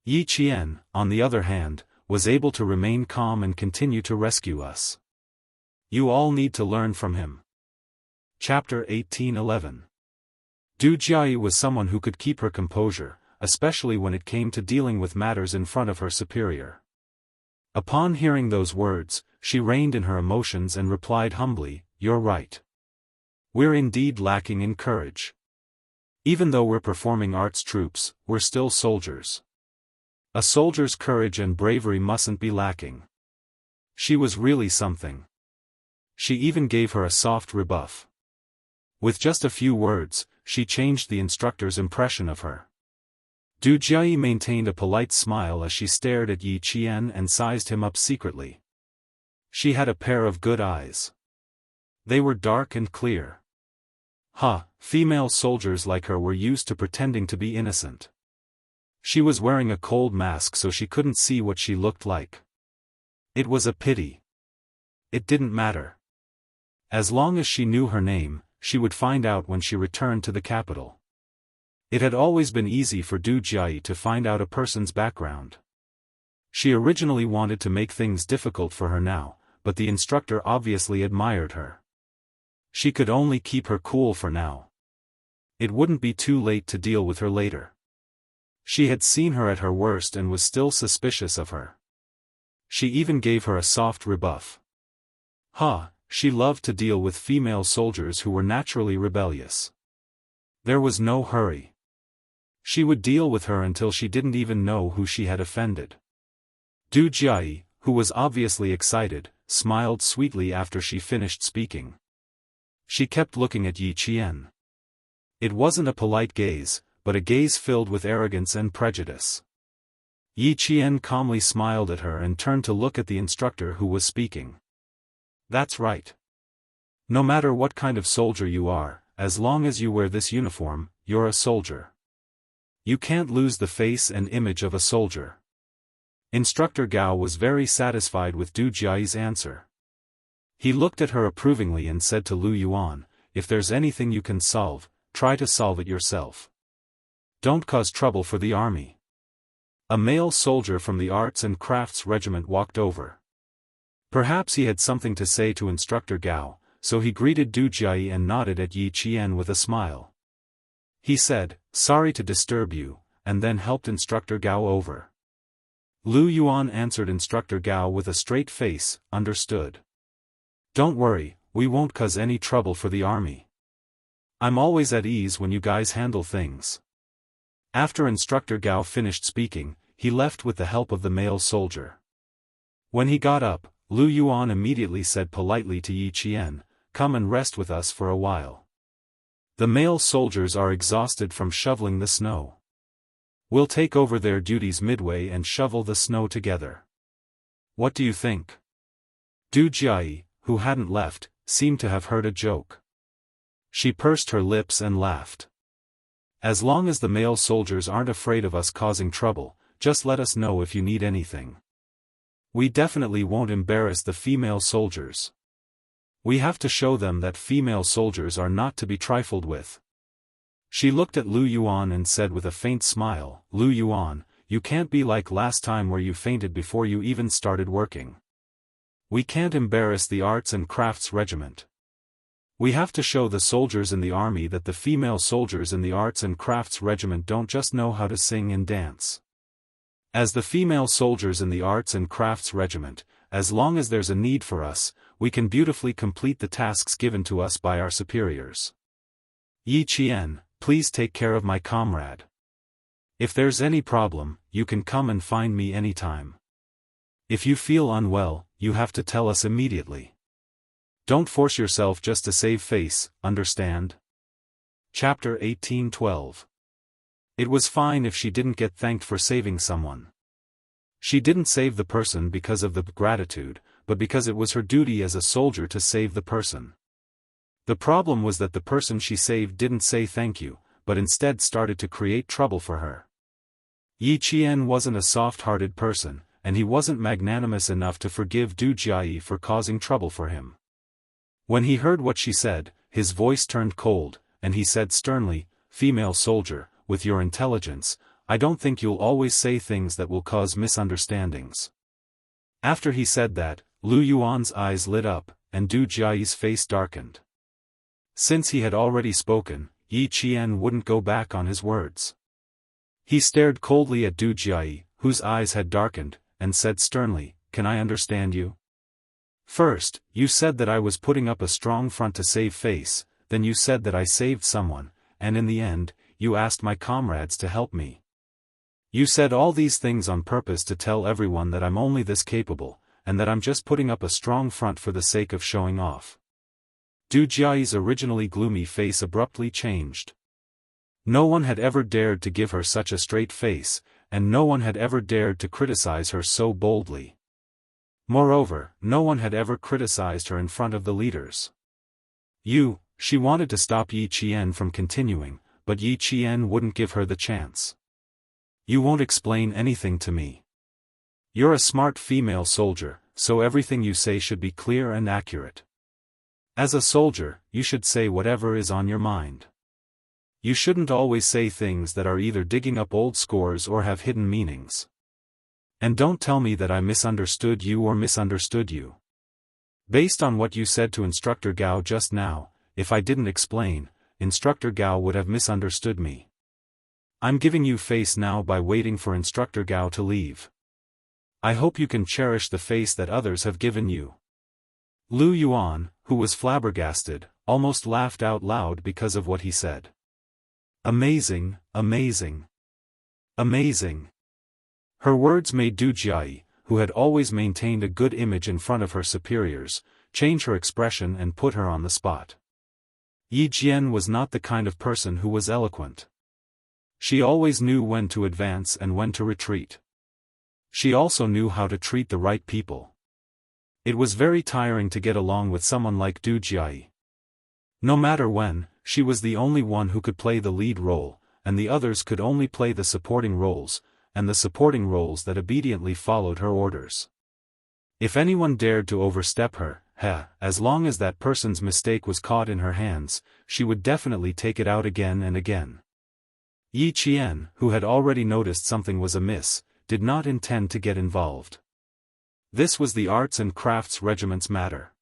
Yi Qian, on the other hand, was able to remain calm and continue to rescue us. You all need to learn from him." Chapter 18:11. Du Jiayi was someone who could keep her composure, especially when it came to dealing with matters in front of her superior. Upon hearing those words, she reined in her emotions and replied humbly, "You're right. We're indeed lacking in courage. Even though we're performing arts troops, we're still soldiers. A soldier's courage and bravery mustn't be lacking." She was really something. She even gave her a soft rebuff. With just a few words, she changed the instructor's impression of her. Du Jiayi maintained a polite smile as she stared at Yi Qian and sized him up secretly. She had a pair of good eyes. They were dark and clear. Female soldiers like her were used to pretending to be innocent. She was wearing a cold mask so she couldn't see what she looked like. It was a pity. It didn't matter. As long as she knew her name, she would find out when she returned to the capital. It had always been easy for Du Jiayi to find out a person's background. She originally wanted to make things difficult for her now, but the instructor obviously admired her. She could only keep her cool for now. It wouldn't be too late to deal with her later. She had seen her at her worst and was still suspicious of her. She even gave her a soft rebuff. She loved to deal with female soldiers who were naturally rebellious. There was no hurry. She would deal with her until she didn't even know who she had offended. Du Jiayi, who was obviously excited, smiled sweetly after she finished speaking. She kept looking at Yi Qian. It wasn't a polite gaze, but a gaze filled with arrogance and prejudice. Yi Qian calmly smiled at her and turned to look at the instructor who was speaking. That's right. No matter what kind of soldier you are, as long as you wear this uniform, you're a soldier. You can't lose the face and image of a soldier. Instructor Gao was very satisfied with Du Jiayi's answer. He looked at her approvingly and said to Lu Yuan, if there's anything you can solve, try to solve it yourself. Don't cause trouble for the army. A male soldier from the Arts and Crafts Regiment walked over. Perhaps he had something to say to Instructor Gao, so he greeted Du Jiayi and nodded at Yi Qian with a smile. He said, sorry to disturb you, and then helped Instructor Gao over. Lu Yuan answered Instructor Gao with a straight face, understood. Don't worry, we won't cause any trouble for the army. I'm always at ease when you guys handle things. After Instructor Gao finished speaking, he left with the help of the male soldier. When he got up, Lu Yuan immediately said politely to Yi Qian, come and rest with us for a while. The male soldiers are exhausted from shoveling the snow. We'll take over their duties midway and shovel the snow together. What do you think? Du Jiayi, who hadn't left, seemed to have heard a joke. She pursed her lips and laughed. As long as the male soldiers aren't afraid of us causing trouble, just let us know if you need anything. We definitely won't embarrass the female soldiers. We have to show them that female soldiers are not to be trifled with. She looked at Lu Yuan and said with a faint smile, Lu Yuan, you can't be like last time where you fainted before you even started working. We can't embarrass the Arts and Crafts Regiment. We have to show the soldiers in the army that the female soldiers in the Arts and Crafts Regiment don't just know how to sing and dance. As the female soldiers in the Arts and Crafts Regiment, as long as there's a need for us, we can beautifully complete the tasks given to us by our superiors. Yi Qian, please take care of my comrade. If there's any problem, you can come and find me anytime. If you feel unwell, you have to tell us immediately. Don't force yourself just to save face, understand? Chapter 18:12. It was fine if she didn't get thanked for saving someone. She didn't save the person because of the gratitude, but because it was her duty as a soldier to save the person. The problem was that the person she saved didn't say thank you, but instead started to create trouble for her. Yi Qian wasn't a soft-hearted person, and he wasn't magnanimous enough to forgive Du Jiayi for causing trouble for him. When he heard what she said, his voice turned cold, and he said sternly, female soldier, with your intelligence, I don't think you'll always say things that will cause misunderstandings. After he said that, Lu Yuan's eyes lit up, and Du Jiayi's face darkened. Since he had already spoken, Yi Qian wouldn't go back on his words. He stared coldly at Du Jiayi, whose eyes had darkened, and said sternly, can I understand you? First, you said that I was putting up a strong front to save face, then you said that I saved someone, and in the end, you asked my comrades to help me. You said all these things on purpose to tell everyone that I'm only this capable, and that I'm just putting up a strong front for the sake of showing off. Du Jiayi's originally gloomy face abruptly changed. No one had ever dared to give her such a straight face, and no one had ever dared to criticize her so boldly. Moreover, no one had ever criticized her in front of the leaders. You, She wanted to stop Yi Qian from continuing, but Yi Qian wouldn't give her the chance. You won't explain anything to me. You're a smart female soldier, so everything you say should be clear and accurate. As a soldier, you should say whatever is on your mind. You shouldn't always say things that are either digging up old scores or have hidden meanings. And don't tell me that I misunderstood you or misunderstood you. Based on what you said to Instructor Gao just now, if I didn't explain, Instructor Gao would have misunderstood me. I'm giving you face now by waiting for Instructor Gao to leave. I hope you can cherish the face that others have given you. Lu Yuan, who was flabbergasted, almost laughed out loud because of what he said. Amazing, amazing. Amazing. Her words made Du Jiayi, who had always maintained a good image in front of her superiors, change her expression and put her on the spot. Yi Jian was not the kind of person who was eloquent. She always knew when to advance and when to retreat. She also knew how to treat the right people. It was very tiring to get along with someone like Du Jiayi. No matter when, she was the only one who could play the lead role, and the others could only play the supporting roles, and the supporting roles that obediently followed her orders. If anyone dared to overstep her, as long as that person's mistake was caught in her hands, she would definitely take it out again and again. Yi Qian, who had already noticed something was amiss, did not intend to get involved. This was the arts and crafts regiment's matter.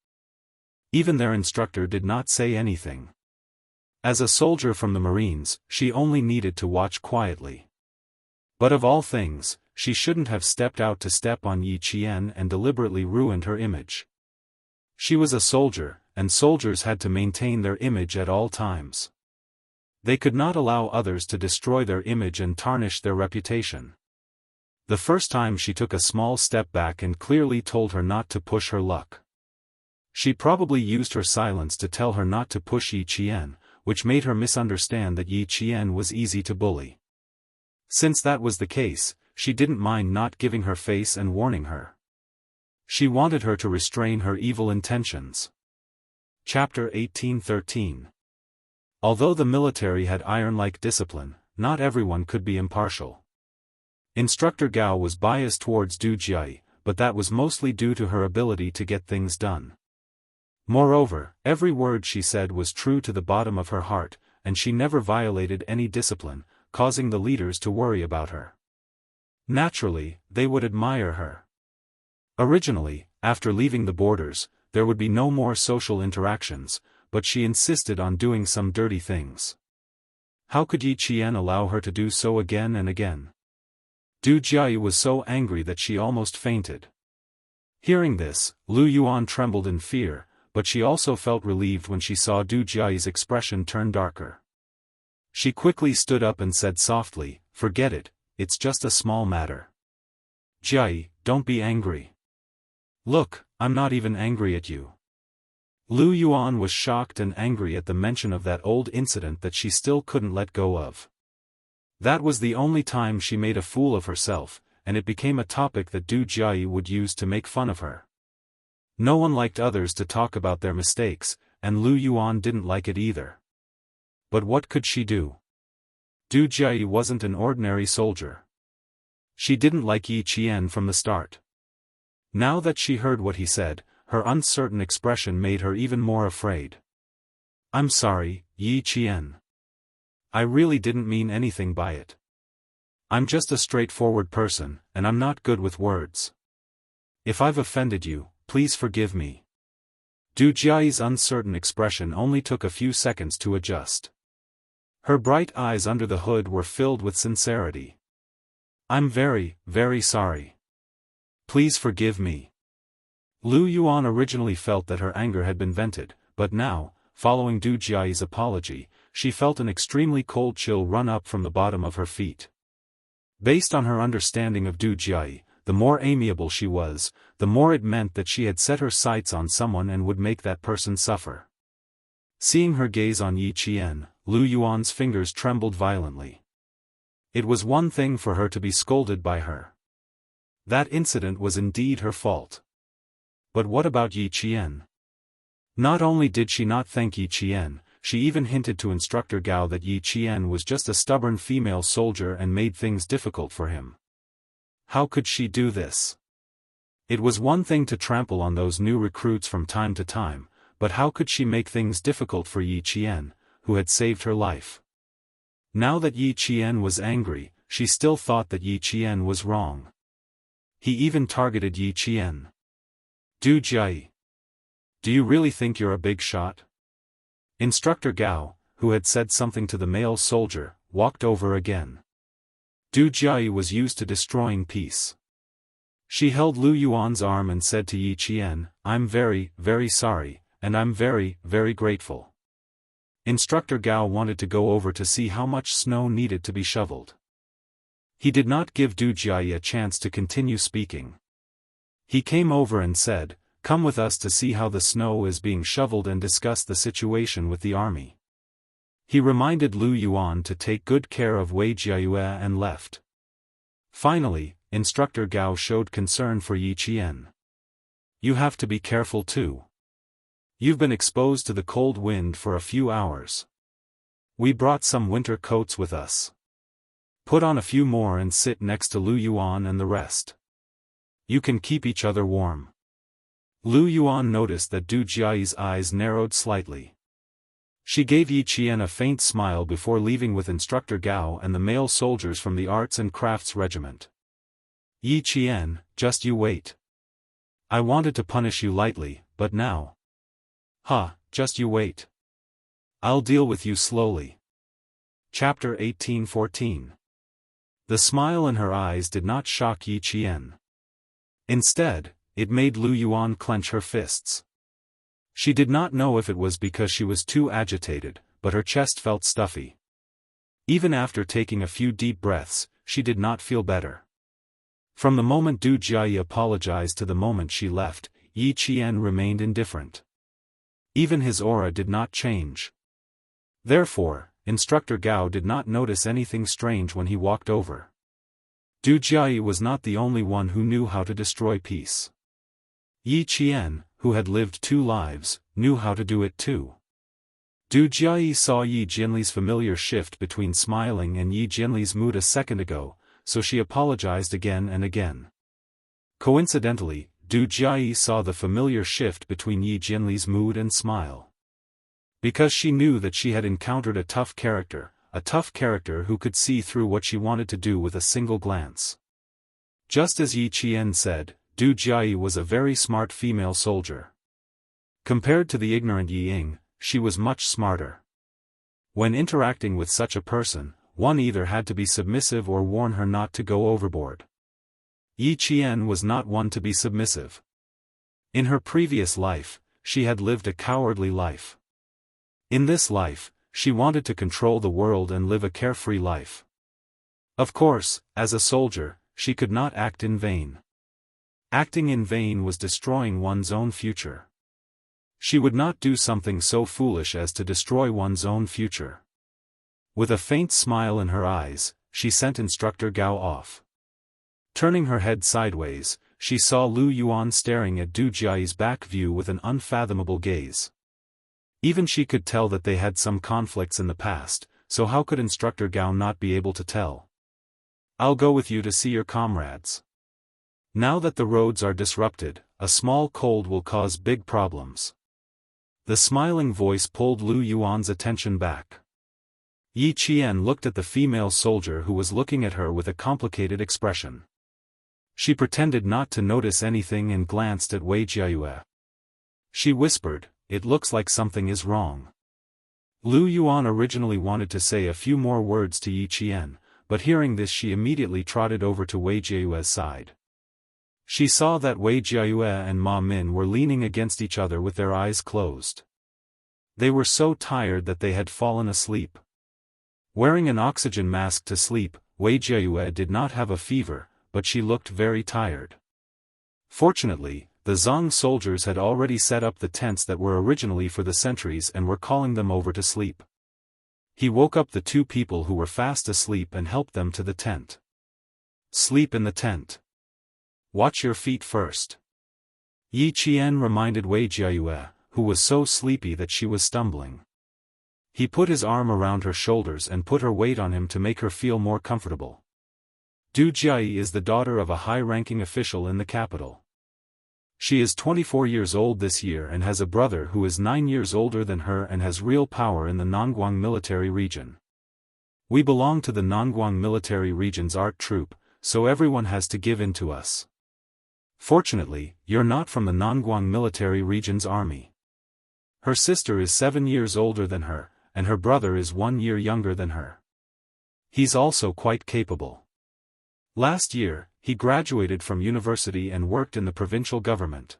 Even their instructor did not say anything. As a soldier from the Marines, she only needed to watch quietly. But of all things, she shouldn't have stepped out to step on Yi Qian and deliberately ruined her image. She was a soldier, and soldiers had to maintain their image at all times. They could not allow others to destroy their image and tarnish their reputation. The first time she took a small step back and clearly told her not to push her luck. She probably used her silence to tell her not to push Yi Qian, which made her misunderstand that Yi Qian was easy to bully. Since that was the case, she didn't mind not giving her face and warning her. She wanted her to restrain her evil intentions. Chapter 1813. Although the military had iron-like discipline, not everyone could be impartial. Instructor Gao was biased towards Du Jiayi, but that was mostly due to her ability to get things done. Moreover, every word she said was true to the bottom of her heart, and she never violated any discipline, causing the leaders to worry about her. Naturally, they would admire her. Originally, after leaving the borders, there would be no more social interactions, but she insisted on doing some dirty things. How could Yi Qian allow her to do so again and again? Du Jiayi was so angry that she almost fainted. Hearing this, Lu Yuan trembled in fear, but she also felt relieved when she saw Du Jiayi's expression turn darker. She quickly stood up and said softly, "Forget it, it's just a small matter. Jiayi, don't be angry." "Look, I'm not even angry at you." Lu Yuan was shocked and angry at the mention of that old incident that she still couldn't let go of. That was the only time she made a fool of herself, and it became a topic that Du Jiayi would use to make fun of her. No one liked others to talk about their mistakes, and Lu Yuan didn't like it either. But what could she do? Du Jiayi wasn't an ordinary soldier. She didn't like Yi Qian from the start. Now that she heard what he said, her uncertain expression made her even more afraid. "I'm sorry, Yi Qian. I really didn't mean anything by it. I'm just a straightforward person, and I'm not good with words. If I've offended you, please forgive me." Du Jiayi's uncertain expression only took a few seconds to adjust. Her bright eyes under the hood were filled with sincerity. "I'm very, very sorry. Please forgive me." Lu Yuan originally felt that her anger had been vented, but now, following Du Jiayi's apology, she felt an extremely cold chill run up from the bottom of her feet. Based on her understanding of Du Jiayi, the more amiable she was, the more it meant that she had set her sights on someone and would make that person suffer. Seeing her gaze on Yi Qian, Lu Yuan's fingers trembled violently. It was one thing for her to be scolded by her. That incident was indeed her fault. But what about Yi Qian? Not only did she not thank Yi Qian, she even hinted to Instructor Gao that Yi Qian was just a stubborn female soldier and made things difficult for him. How could she do this? It was one thing to trample on those new recruits from time to time, but how could she make things difficult for Yi Qian, who had saved her life? Now that Yi Qian was angry, she still thought that Yi Qian was wrong. He even targeted Yi Qian. Du Jie. Do you really think you're a big shot? Instructor Gao, who had said something to the male soldier, walked over again. Du Jie was used to destroying peace. She held Lu Yuan's arm and said to Yi Qian, "I'm very, very sorry, and I'm very, very grateful." Instructor Gao wanted to go over to see how much snow needed to be shoveled. He did not give Du Jie a chance to continue speaking. He came over and said, "Come with us to see how the snow is being shoveled and discuss the situation with the army." He reminded Lu Yuan to take good care of Wei Jiayue and left. Finally, Instructor Gao showed concern for Yi Qian. "You have to be careful too. You've been exposed to the cold wind for a few hours. We brought some winter coats with us. Put on a few more and sit next to Lu Yuan and the rest. You can keep each other warm." Lu Yuan noticed that Du Jie's eyes narrowed slightly. She gave Yi Qian a faint smile before leaving with Instructor Gao and the male soldiers from the Arts and Crafts Regiment. "Yi Qian, just you wait. I wanted to punish you lightly, but now. Just you wait. I'll deal with you slowly." Chapter 18-14. The smile in her eyes did not shock Yi Qian. Instead, it made Lu Yuan clench her fists. She did not know if it was because she was too agitated, but her chest felt stuffy. Even after taking a few deep breaths, she did not feel better. From the moment Du Jie apologized to the moment she left, Yi Qian remained indifferent. Even his aura did not change. Therefore, Instructor Gao did not notice anything strange when he walked over. Du Jie was not the only one who knew how to destroy peace. Yi Qian, who had lived 2 lives, knew how to do it too. Du Jie saw Yi Jinli's familiar shift between smiling and Yi Jinli's mood a second ago, so she apologized again and again. Coincidentally, Du Jie saw the familiar shift between Yi Jinli's mood and smile. Because she knew that she had encountered a tough character who could see through what she wanted to do with a single glance. Just as Yi Qian said, Du Jie was a very smart female soldier. Compared to the ignorant Yi Ying, she was much smarter. When interacting with such a person, one either had to be submissive or warn her not to go overboard. Yi Qian was not one to be submissive. In her previous life, she had lived a cowardly life. In this life, she wanted to control the world and live a carefree life. Of course, as a soldier, she could not act in vain. Acting in vain was destroying one's own future. She would not do something so foolish as to destroy one's own future. With a faint smile in her eyes, she sent Instructor Gao off. Turning her head sideways, she saw Lu Yuan staring at Du Jie's back view with an unfathomable gaze. Even she could tell that they had some conflicts in the past, so how could Instructor Gao not be able to tell? "I'll go with you to see your comrades. Now that the roads are disrupted, a small cold will cause big problems." The smiling voice pulled Lu Yuan's attention back. Yi Qian looked at the female soldier who was looking at her with a complicated expression. She pretended not to notice anything and glanced at Wei Jiayue. She whispered, "It looks like something is wrong." Lu Yuan originally wanted to say a few more words to Yi Qian, but hearing this she immediately trotted over to Wei Jiayue's side. She saw that Wei Jiayue and Ma Min were leaning against each other with their eyes closed. They were so tired that they had fallen asleep. Wearing an oxygen mask to sleep, Wei Jiayue did not have a fever, but she looked very tired. Fortunately, the Zhang soldiers had already set up the tents that were originally for the sentries and were calling them over to sleep. He woke up the 2 people who were fast asleep and helped them to the tent. "Sleep in the tent. Watch your feet first." Yi Qian reminded Wei Jiayue, who was so sleepy that she was stumbling. He put his arm around her shoulders and put her weight on him to make her feel more comfortable. Du Jiayi is the daughter of a high-ranking official in the capital. She is 24 years old this year and has a brother who is 9 years older than her and has real power in the Nongguang military region. We belong to the Nongguang military region's art troupe, so everyone has to give in to us. Fortunately, you're not from the Nongguang military region's army. Her sister is 7 years older than her, and her brother is 1 year younger than her. He's also quite capable. Last year, he graduated from university and worked in the provincial government.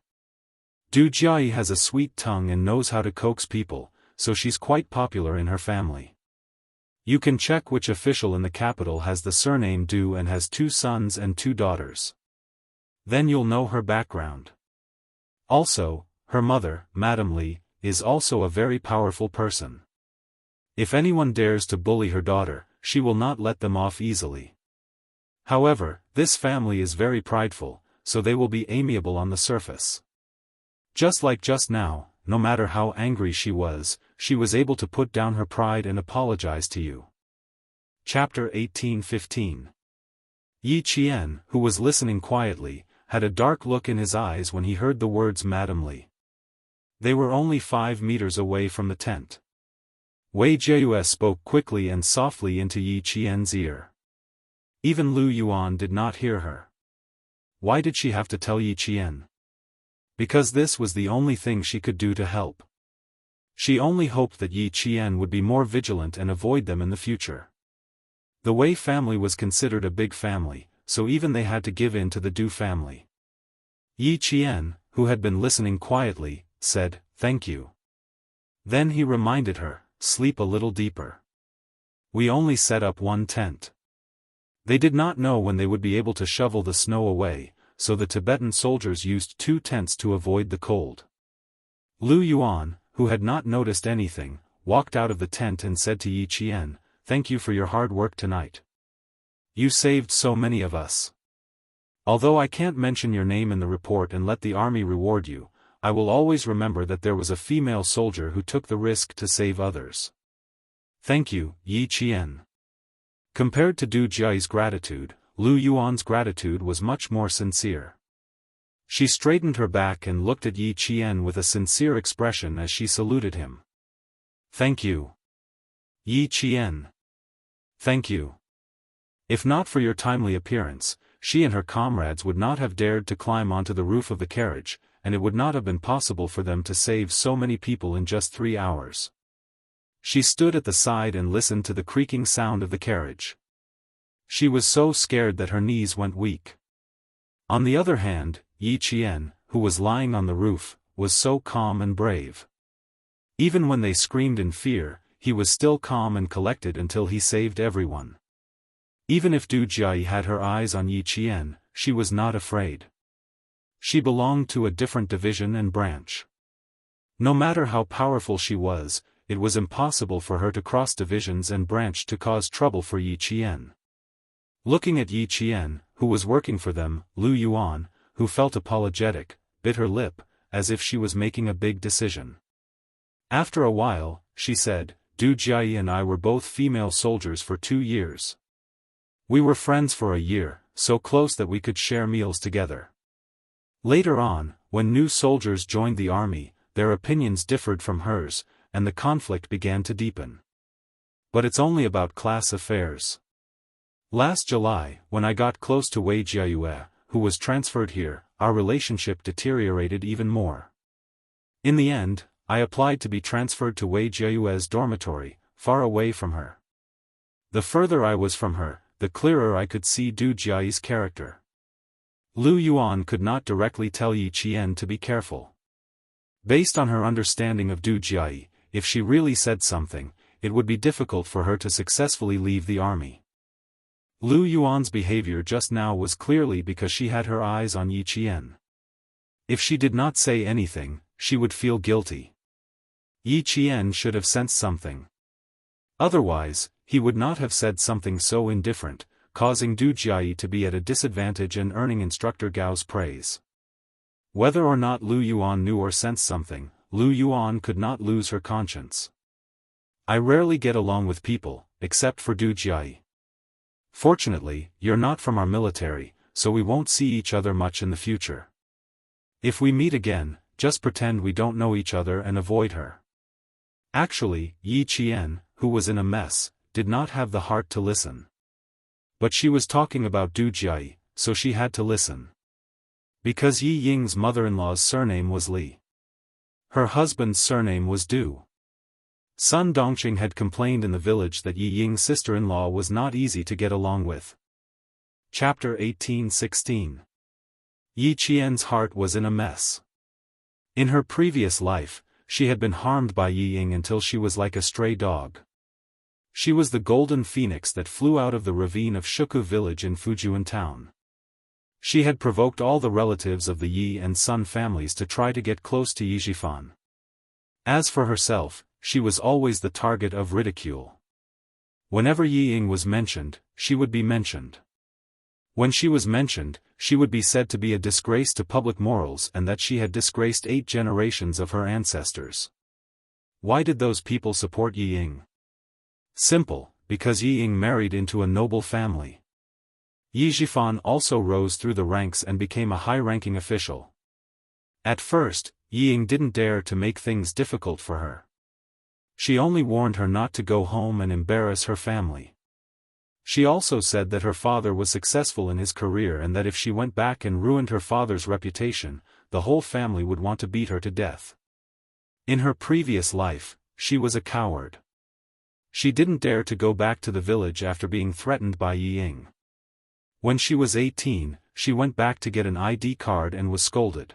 Du Jiayi has a sweet tongue and knows how to coax people, so she's quite popular in her family. You can check which official in the capital has the surname Du and has 2 sons and 2 daughters. Then you'll know her background. Also, her mother, Madame Li, is also a very powerful person. If anyone dares to bully her daughter, she will not let them off easily. However, this family is very prideful, so they will be amiable on the surface. Just like just now, no matter how angry she was able to put down her pride and apologize to you. Chapter 18:15. Yi Qian, who was listening quietly, had a dark look in his eyes when he heard the words Madame Li. They were only 5 meters away from the tent. Wei Jiayue spoke quickly and softly into Yi Qian's ear. Even Lu Yuan did not hear her. Why did she have to tell Yi Qian? Because this was the only thing she could do to help. She only hoped that Yi Qian would be more vigilant and avoid them in the future. The Wei family was considered a big family, so even they had to give in to the Du family. Yi Qian, who had been listening quietly, said, "Thank you." Then he reminded her, "Sleep a little deeper. We only set up 1 tent." They did not know when they would be able to shovel the snow away, so the Tibetan soldiers used 2 tents to avoid the cold. Lu Yuan, who had not noticed anything, walked out of the tent and said to Yi Qian, "Thank you for your hard work tonight. You saved so many of us. Although I can't mention your name in the report and let the army reward you, I will always remember that there was a female soldier who took the risk to save others. Thank you, Yi Qian." Compared to Du Jiayi's gratitude, Lu Yuan's gratitude was much more sincere. She straightened her back and looked at Yi Qian with a sincere expression as she saluted him. "Thank you. Yi Qian. Thank you. If not for your timely appearance, she and her comrades would not have dared to climb onto the roof of the carriage, and it would not have been possible for them to save so many people in just 3 hours." She stood at the side and listened to the creaking sound of the carriage. She was so scared that her knees went weak. On the other hand, Yi Qian, who was lying on the roof, was so calm and brave. Even when they screamed in fear, he was still calm and collected until he saved everyone. Even if Du Jiayi had her eyes on Yi Qian, she was not afraid. She belonged to a different division and branch. No matter how powerful she was, it was impossible for her to cross divisions and branch to cause trouble for Yi Qian. Looking at Yi Qian, who was working for them, Lu Yuan, who felt apologetic, bit her lip, as if she was making a big decision. After a while, she said, "Du Jiayi and I were both female soldiers for 2 years. We were friends for a year, so close that we could share meals together. Later on, when new soldiers joined the army, their opinions differed from hers, and the conflict began to deepen. But it's only about class affairs. Last July, when I got close to Wei Jiayue, who was transferred here, our relationship deteriorated even more. In the end, I applied to be transferred to Wei Jiayue's dormitory, far away from her. The further I was from her, the clearer I could see Du Jiayi's character." Lu Yuan could not directly tell Yi Qian to be careful. Based on her understanding of Du Jiayi, if she really said something, it would be difficult for her to successfully leave the army. Lu Yuan's behavior just now was clearly because she had her eyes on Yi Qian. If she did not say anything, she would feel guilty. Yi Qian should have sensed something. Otherwise, he would not have said something so indifferent, causing Du Jiayi to be at a disadvantage and earning Instructor Gao's praise. Whether or not Lu Yuan knew or sensed something, Lu Yuan could not lose her conscience. I rarely get along with people, except for Du Jiai. Fortunately, you're not from our military, so we won't see each other much in the future. If we meet again, just pretend we don't know each other and avoid her." Actually, Yi Qian, who was in a mess, did not have the heart to listen. But she was talking about Du Jiai, so she had to listen. Because Yi Ying's mother-in-law's surname was Li. Her husband's surname was Du. Sun Dongqing had complained in the village that Yi Ying's sister-in-law was not easy to get along with. Chapter 18:16. Yi Qian's heart was in a mess. In her previous life, she had been harmed by Yi Ying until she was like a stray dog. She was the golden phoenix that flew out of the ravine of Shuku village in Fujian town. She had provoked all the relatives of the Yi and Sun families to try to get close to Yi Zhifan. As for herself, she was always the target of ridicule. Whenever Yi Ying was mentioned, she would be mentioned. When she was mentioned, she would be said to be a disgrace to public morals and that she had disgraced 8 generations of her ancestors. Why did those people support Yi Ying? Simple, because Yi Ying married into a noble family. Yi Zhifan also rose through the ranks and became a high-ranking official. At first, Yi Ying didn't dare to make things difficult for her. She only warned her not to go home and embarrass her family. She also said that her father was successful in his career and that if she went back and ruined her father's reputation, the whole family would want to beat her to death. In her previous life, she was a coward. She didn't dare to go back to the village after being threatened by Yi Ying. When she was 18, she went back to get an ID card and was scolded.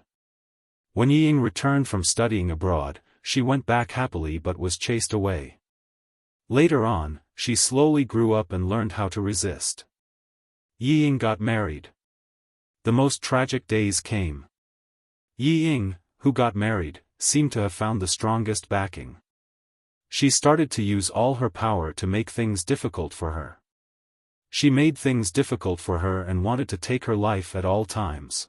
When Yi Ying returned from studying abroad, she went back happily but was chased away. Later on, she slowly grew up and learned how to resist. Yi Ying got married. The most tragic days came. Yi Ying, who got married, seemed to have found the strongest backing. She started to use all her power to make things difficult for her. She made things difficult for her and wanted to take her life at all times.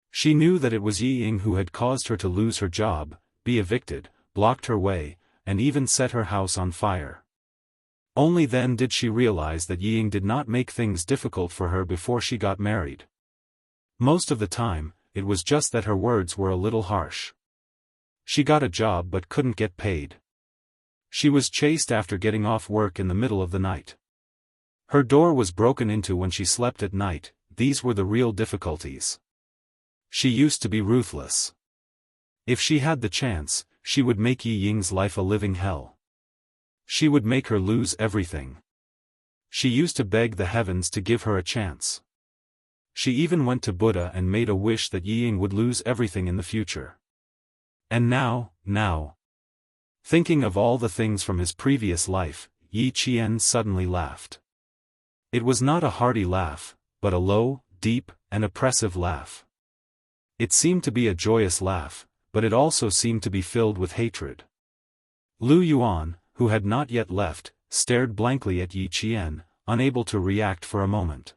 She knew that it was Yi Ying who had caused her to lose her job, be evicted, blocked her way, and even set her house on fire. Only then did she realize that Yi Ying did not make things difficult for her before she got married. Most of the time, it was just that her words were a little harsh. She got a job but couldn't get paid. She was chased after getting off work in the middle of the night. Her door was broken into when she slept at night. These were the real difficulties. She used to be ruthless. If she had the chance, she would make Yi Ying's life a living hell. She would make her lose everything. She used to beg the heavens to give her a chance. She even went to Buddha and made a wish that Yi Ying would lose everything in the future. And now. Thinking of all the things from his previous life, Yi Qian suddenly laughed. It was not a hearty laugh, but a low, deep, and oppressive laugh. It seemed to be a joyous laugh, but it also seemed to be filled with hatred. Lu Yuan, who had not yet left, stared blankly at Yi Qian, unable to react for a moment.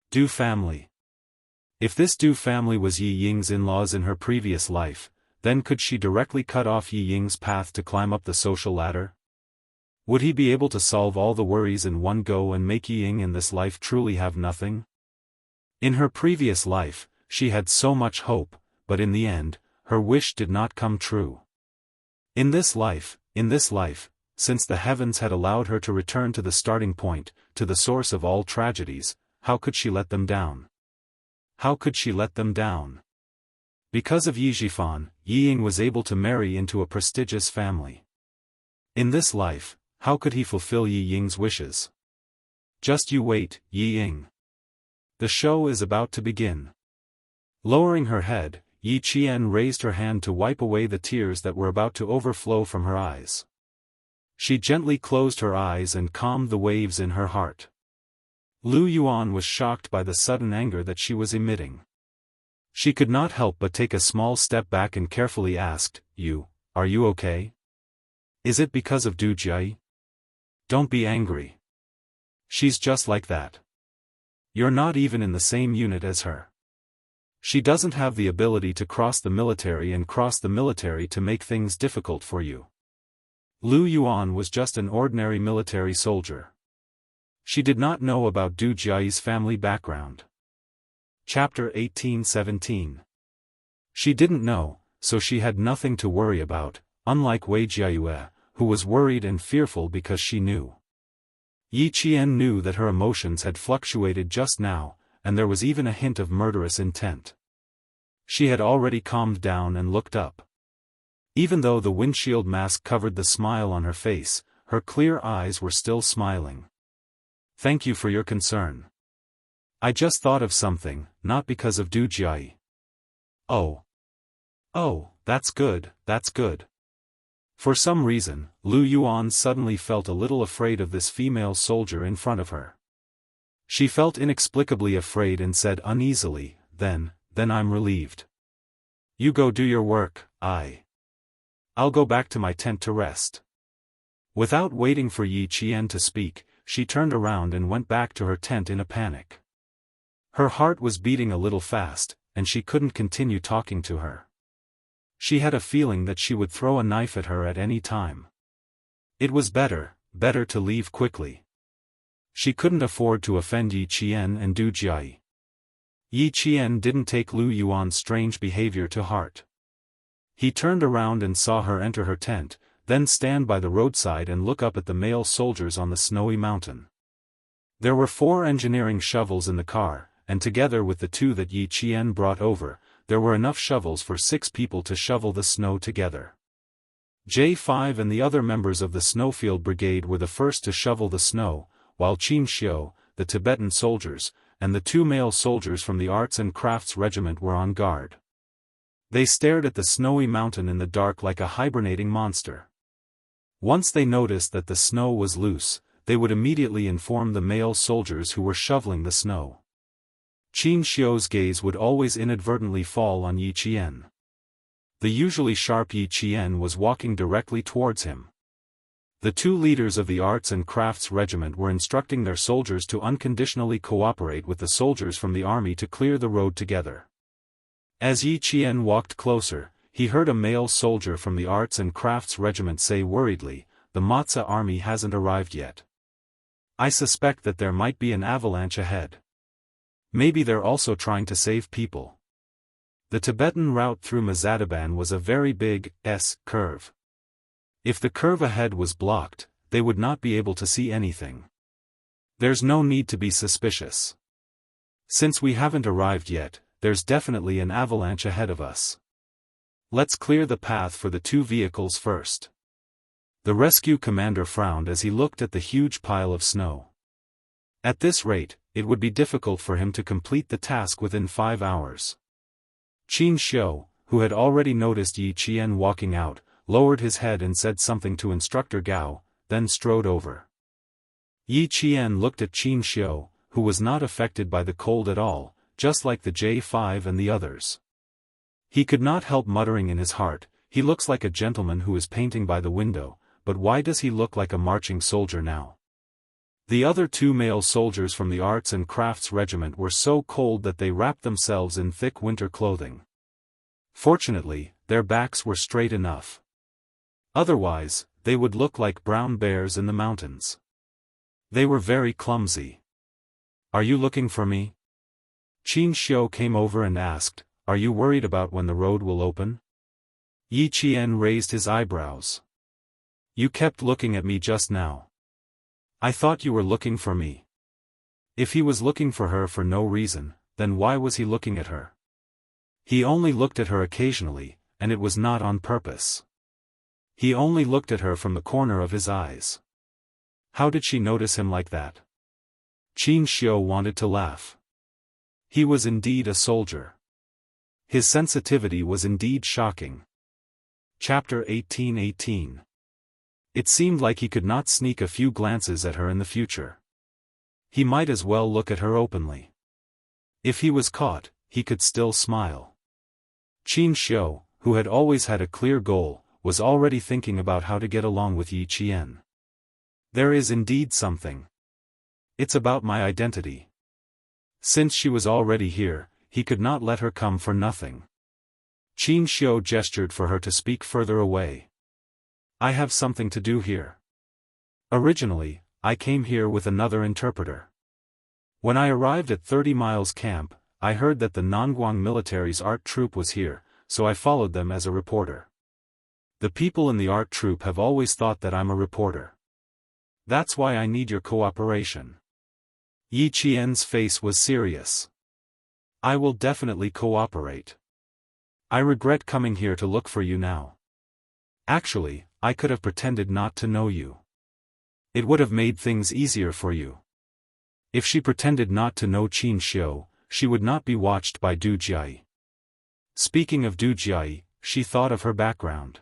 Du family. If this Du family was Yi Ying's in-laws in her previous life, then could she directly cut off Yi Ying's path to climb up the social ladder? Would he be able to solve all the worries in one go and make Yi Ying in this life truly have nothing? In her previous life, she had so much hope, but in the end, her wish did not come true. In this life, since the heavens had allowed her to return to the starting point, to the source of all tragedies, how could she let them down? How could she let them down? Because of Yi Zhifan, Yi Ying was able to marry into a prestigious family. In this life, how could he fulfill Yi Ying's wishes? Just you wait, Yi Ying. The show is about to begin. Lowering her head, Yi Qian raised her hand to wipe away the tears that were about to overflow from her eyes. She gently closed her eyes and calmed the waves in her heart. Lu Yuan was shocked by the sudden anger that she was emitting. She could not help but take a small step back and carefully asked, Are you okay? Is it because of Du Jie? Don't be angry. She's just like that. You're not even in the same unit as her. She doesn't have the ability to cross the military and cross the military to make things difficult for you. Lu Yuan was just an ordinary military soldier. She did not know about Du Jiayi's family background. Chapter 18:17. She didn't know, so she had nothing to worry about, unlike Wei Jiayue, who was worried and fearful because she knew. Yi Qian knew that her emotions had fluctuated just now, and there was even a hint of murderous intent. She had already calmed down and looked up. Even though the windshield mask covered the smile on her face, her clear eyes were still smiling. "Thank you for your concern. I just thought of something, not because of Du Jiayi." "Oh. Oh, that's good, that's good." For some reason, Lu Yuan suddenly felt a little afraid of this female soldier in front of her. She felt inexplicably afraid and said uneasily, Then I'm relieved. You go do your work, I'll go back to my tent to rest." Without waiting for Yi Qian to speak, she turned around and went back to her tent in a panic. Her heart was beating a little fast, and she couldn't continue talking to her. She had a feeling that she would throw a knife at her at any time. It was better to leave quickly. She couldn't afford to offend Yi Qian and Du Jiayi. Yi Qian didn't take Lu Yuan's strange behavior to heart. He turned around and saw her enter her tent, then stand by the roadside and look up at the male soldiers on the snowy mountain. There were 4 engineering shovels in the car, and together with the 2 that Yi Qian brought over, there were enough shovels for 6 people to shovel the snow together. J5 and the other members of the Snowfield Brigade were the first to shovel the snow, while Xianxia, the Tibetan soldiers, and the 2 male soldiers from the Arts and Crafts Regiment were on guard. They stared at the snowy mountain in the dark like a hibernating monster. Once they noticed that the snow was loose, they would immediately inform the male soldiers who were shoveling the snow. Xianxia's gaze would always inadvertently fall on Yi Qian. The usually sharp Yi Qian was walking directly towards him. The 2 leaders of the Arts and Crafts Regiment were instructing their soldiers to unconditionally cooperate with the soldiers from the army to clear the road together. As Yi Qian walked closer, he heard a male soldier from the Arts and Crafts Regiment say worriedly, "The Matsa army hasn't arrived yet. I suspect that there might be an avalanche ahead. Maybe they're also trying to save people." The Tibetan route through Mazadaban was a very big S-curve. If the curve ahead was blocked, they would not be able to see anything. There's no need to be suspicious. Since we haven't arrived yet, there's definitely an avalanche ahead of us. Let's clear the path for the 2 vehicles first. The rescue commander frowned as he looked at the huge pile of snow. At this rate, it would be difficult for him to complete the task within 5 hours. Xianxia, who had already noticed Yi Qian walking out, lowered his head and said something to Instructor Gao, then strode over. Yi Qian looked at Xianxia, who was not affected by the cold at all, just like the J5 and the others. He could not help muttering in his heart, "He looks like a gentleman who is painting by the window, but why does he look like a marching soldier now?" The other 2 male soldiers from the Arts and Crafts Regiment were so cold that they wrapped themselves in thick winter clothing. Fortunately, their backs were straight enough. Otherwise, they would look like brown bears in the mountains. They were very clumsy. "Are you looking for me?" Xianxia came over and asked, "Are you worried about when the road will open?" Yi Qian raised his eyebrows. "You kept looking at me just now. I thought you were looking for me." If he was looking for her for no reason, then why was he looking at her? He only looked at her occasionally, and it was not on purpose. He only looked at her from the corner of his eyes. How did she notice him like that? Xianxia wanted to laugh. He was indeed a soldier. His sensitivity was indeed shocking. Chapter 18:18. It seemed like he could not sneak a few glances at her in the future. He might as well look at her openly. If he was caught, he could still smile. Xianxia, who had always had a clear goal, was already thinking about how to get along with Yi Qian. There is indeed something. It's about my identity. Since she was already here, he could not let her come for nothing. Xianxia gestured for her to speak further away. I have something to do here. Originally, I came here with another interpreter. When I arrived at 30 Miles Camp, I heard that the Nongguang military's art troupe was here, so I followed them as a reporter. The people in the art troupe have always thought that I'm a reporter. That's why I need your cooperation. Yi Qian's face was serious. I will definitely cooperate. I regret coming here to look for you now. Actually, I could have pretended not to know you. It would have made things easier for you. If she pretended not to know Xianxia, she would not be watched by Du Jiayi. Speaking of Du Jiayi, she thought of her background.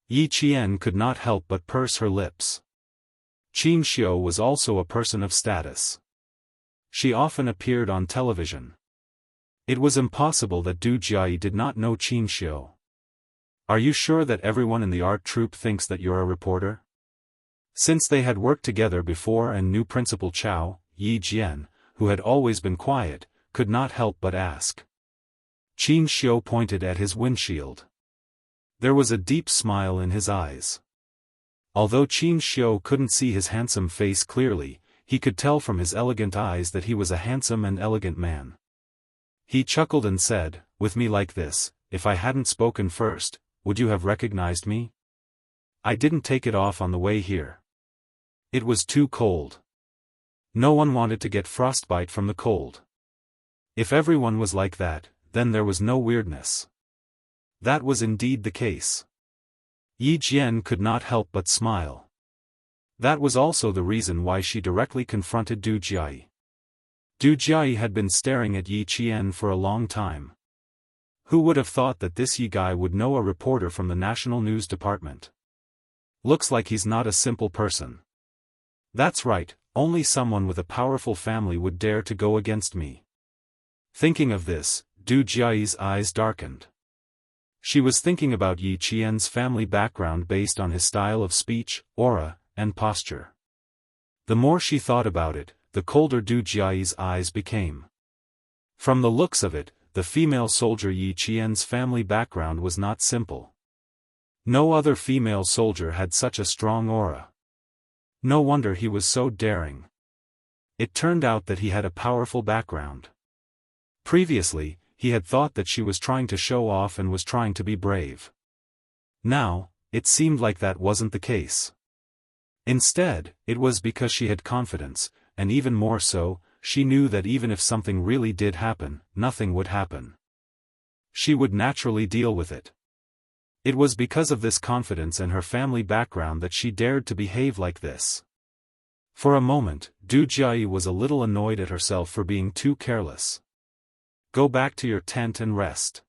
Yi Qian could not help but purse her lips. Xianxia was also a person of status. She often appeared on television. It was impossible that Du Jiayi did not know Xianxia. Are you sure that everyone in the art troupe thinks that you're a reporter? Since they had worked together before and knew Principal Chao, Yi Jian, who had always been quiet, could not help but ask. Xianxia pointed at his windshield. There was a deep smile in his eyes. Although Xianxia couldn't see his handsome face clearly, he could tell from his elegant eyes that he was a handsome and elegant man. He chuckled and said, "With me like this, if I hadn't spoken first, would you have recognized me? I didn't take it off on the way here. It was too cold. No one wanted to get frostbite from the cold. If everyone was like that, then there was no weirdness." That was indeed the case. Yi Jian could not help but smile. That was also the reason why she directly confronted Du Jiayi. Du Jiayi had been staring at Yi Qian for a long time. Who would have thought that this Yi guy would know a reporter from the National News Department? Looks like he's not a simple person. That's right, only someone with a powerful family would dare to go against me. Thinking of this, Du Jiayi's eyes darkened. She was thinking about Yi Qian's family background based on his style of speech, aura, and posture. The more she thought about it, the colder Du Jiayi's eyes became. From the looks of it, the female soldier Yi Qian's family background was not simple. No other female soldier had such a strong aura. No wonder he was so daring. It turned out that he had a powerful background. Previously, he had thought that she was trying to show off and was trying to be brave. Now, it seemed like that wasn't the case. Instead, it was because she had confidence, and even more so, she knew that even if something really did happen, nothing would happen. She would naturally deal with it. It was because of this confidence and her family background that she dared to behave like this. For a moment, Du Jiayi was a little annoyed at herself for being too careless. Go back to your tent and rest.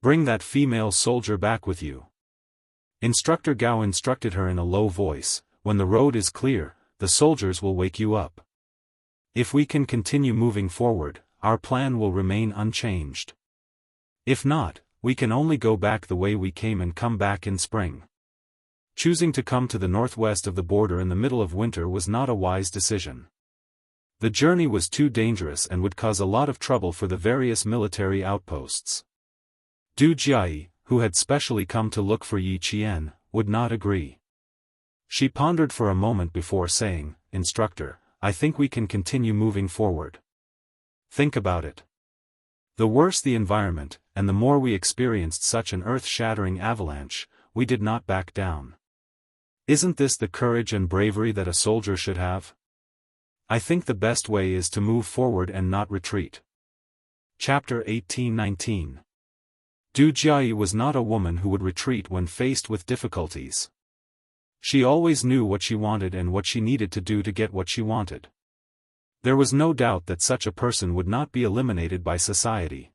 Bring that female soldier back with you. Instructor Gao instructed her in a low voice, when the road is clear, the soldiers will wake you up. If we can continue moving forward, our plan will remain unchanged. If not, we can only go back the way we came and come back in spring. Choosing to come to the northwest of the border in the middle of winter was not a wise decision. The journey was too dangerous and would cause a lot of trouble for the various military outposts. Du Jiayi, who had specially come to look for Yi Qian, would not agree. She pondered for a moment before saying, "Instructor, I think we can continue moving forward. Think about it. The worse the environment, and the more we experienced such an earth-shattering avalanche, we did not back down. Isn't this the courage and bravery that a soldier should have? I think the best way is to move forward and not retreat." Chapter 18-19. Du Jiayi was not a woman who would retreat when faced with difficulties. She always knew what she wanted and what she needed to do to get what she wanted. There was no doubt that such a person would not be eliminated by society.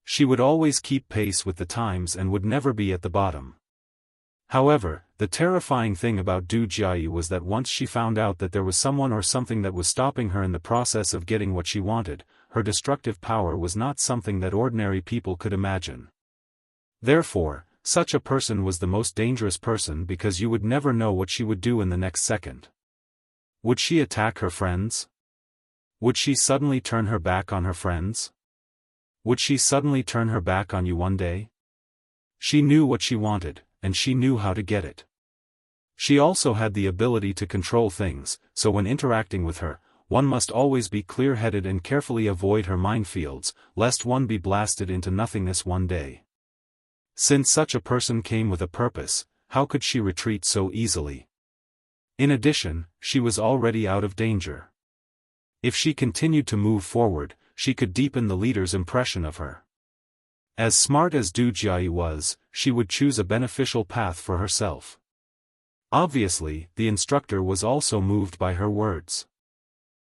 She would always keep pace with the times and would never be at the bottom. However, the terrifying thing about Du Jiayi was that once she found out that there was someone or something that was stopping her in the process of getting what she wanted, her destructive power was not something that ordinary people could imagine. Therefore, such a person was the most dangerous person because you would never know what she would do in the next second. Would she attack her friends? Would she suddenly turn her back on her friends? Would she suddenly turn her back on you one day? She knew what she wanted, and she knew how to get it. She also had the ability to control things, so when interacting with her, one must always be clear-headed and carefully avoid her minefields, lest one be blasted into nothingness one day. Since such a person came with a purpose, how could she retreat so easily? In addition, she was already out of danger. If she continued to move forward, she could deepen the leader's impression of her. As smart as Du Jiayi was, she would choose a beneficial path for herself. Obviously, the instructor was also moved by her words.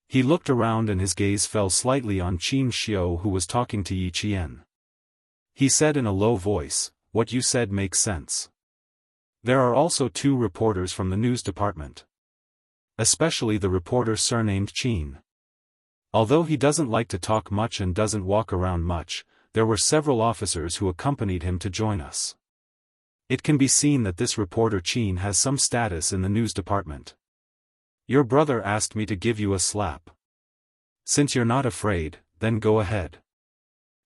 He looked around and his gaze fell slightly on Qin Xiao, who was talking to Yi Qian. He said in a low voice, "What you said makes sense. There are also 2 reporters from the news department. Especially the reporter surnamed Qin. Although he doesn't like to talk much and doesn't walk around much, there were several officers who accompanied him to join us. It can be seen that this reporter Qin has some status in the news department. Your brother asked me to give you a slap. Since you're not afraid, then go ahead.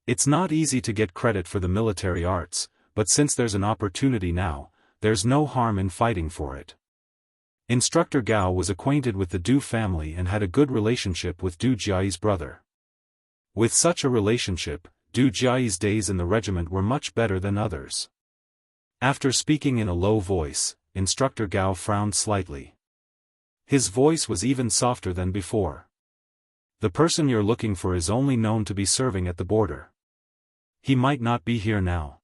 It's not easy to get credit for the military arts, but since there's an opportunity now, there's no harm in fighting for it." Instructor Gao was acquainted with the Du family and had a good relationship with Du Jiayi's brother. With such a relationship, Du Jiayi's days in the regiment were much better than others. After speaking in a low voice, Instructor Gao frowned slightly. His voice was even softer than before. "The person you're looking for is only known to be serving at the border. He might not be here now.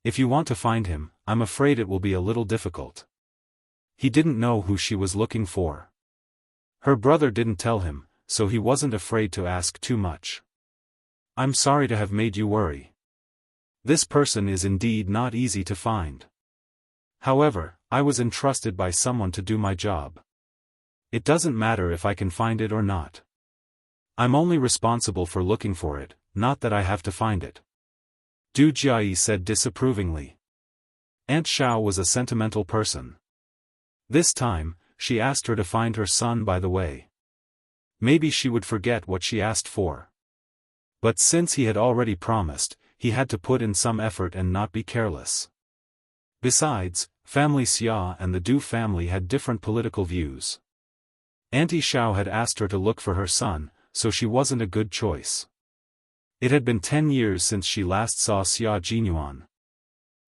If you want to find him, I'm afraid it will be a little difficult." He didn't know who she was looking for. Her brother didn't tell him, so he wasn't afraid to ask too much. "I'm sorry to have made you worry. This person is indeed not easy to find. However, I was entrusted by someone to do my job. It doesn't matter if I can find it or not. I'm only responsible for looking for it, not that I have to find it." Du Jiayi said disapprovingly. Aunt Xiao was a sentimental person. This time, she asked her to find her son by the way. Maybe she would forget what she asked for. But since he had already promised, he had to put in some effort and not be careless. Besides, family Xia and the Du family had different political views. Auntie Xiao had asked her to look for her son, so she wasn't a good choice. It had been 10 years since she last saw Xia Jinyuan.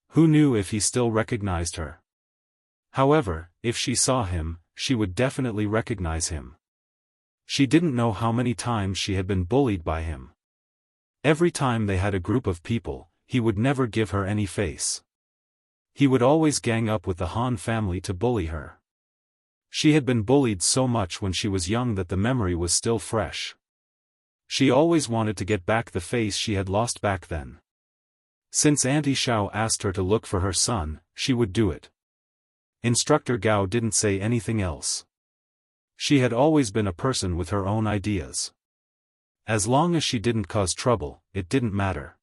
Who knew if he still recognized her? However, if she saw him, she would definitely recognize him. She didn't know how many times she had been bullied by him. Every time they had a group of people, he would never give her any face. He would always gang up with the Han family to bully her. She had been bullied so much when she was young that the memory was still fresh. She always wanted to get back the face she had lost back then. Since Auntie Xiao asked her to look for her son, she would do it. Instructor Gao didn't say anything else. She had always been a person with her own ideas. As long as she didn't cause trouble, it didn't matter.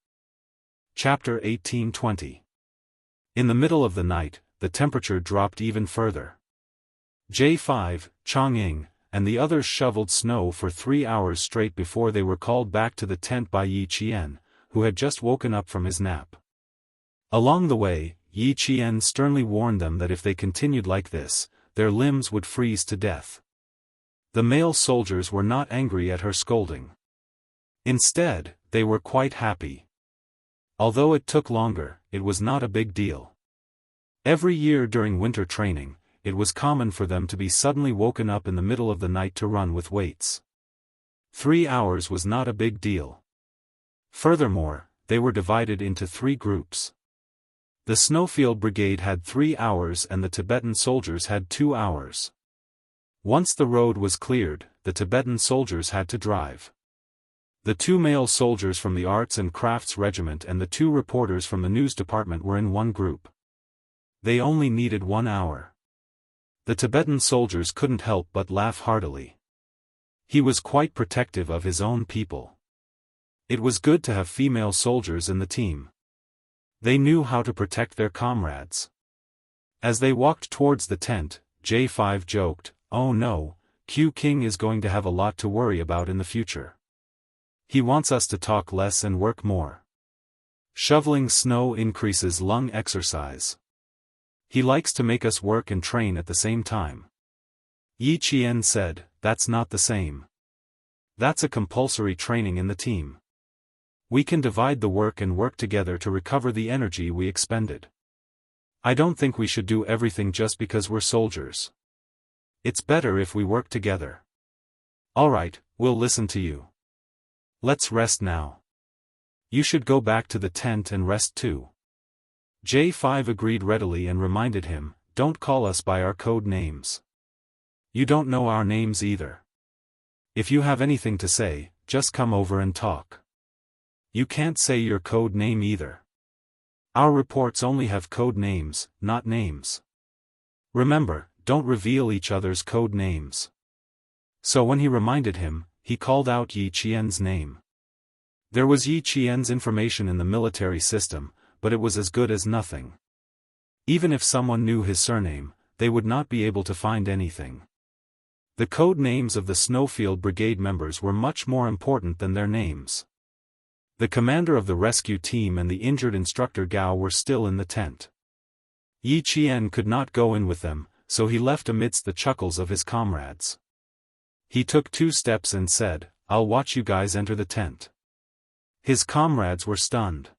Chapter 18-20. In the middle of the night, the temperature dropped even further. J5, Chang'ing, and the others shoveled snow for 3 hours straight before they were called back to the tent by Yi Qian, who had just woken up from his nap. Along the way, Yi Qian sternly warned them that if they continued like this, their limbs would freeze to death. The male soldiers were not angry at her scolding. Instead, they were quite happy. Although it took longer, it was not a big deal. Every year during winter training, it was common for them to be suddenly woken up in the middle of the night to run with weights. 3 hours was not a big deal. Furthermore, they were divided into 3 groups. The Snowfield Brigade had 3 hours and the Tibetan soldiers had 2 hours. Once the road was cleared, the Tibetan soldiers had to drive. The 2 male soldiers from the Arts and Crafts Regiment and the 2 reporters from the News Department were in one group. They only needed 1 hour. The Tibetan soldiers couldn't help but laugh heartily. He was quite protective of his own people. It was good to have female soldiers in the team. They knew how to protect their comrades. As they walked towards the tent, J5 joked, "Oh no, Q King is going to have a lot to worry about in the future. He wants us to talk less and work more. Shoveling snow increases lung exercise. He likes to make us work and train at the same time. Yi Qian said, that's not the same. That's a compulsory training in the team. We can divide the work and work together to recover the energy we expended. I don't think we should do everything just because we're soldiers. It's better if we work together. Alright, we'll listen to you. Let's rest now. You should go back to the tent and rest too. J5 agreed readily and reminded him, don't call us by our code names. You don't know our names either. If you have anything to say, just come over and talk. You can't say your code name either. Our reports only have code names, not names. Remember, don't reveal each other's code names. So when he reminded him, he called out Yi Qian's name. There was Yi Qian's information in the military system, but it was as good as nothing. Even if someone knew his surname, they would not be able to find anything. The code names of the Snowfield Brigade members were much more important than their names. The commander of the rescue team and the injured instructor Gao were still in the tent. Yi Qian could not go in with them, so he left amidst the chuckles of his comrades. He took 2 steps and said, I'll watch you guys enter the tent. His comrades were stunned.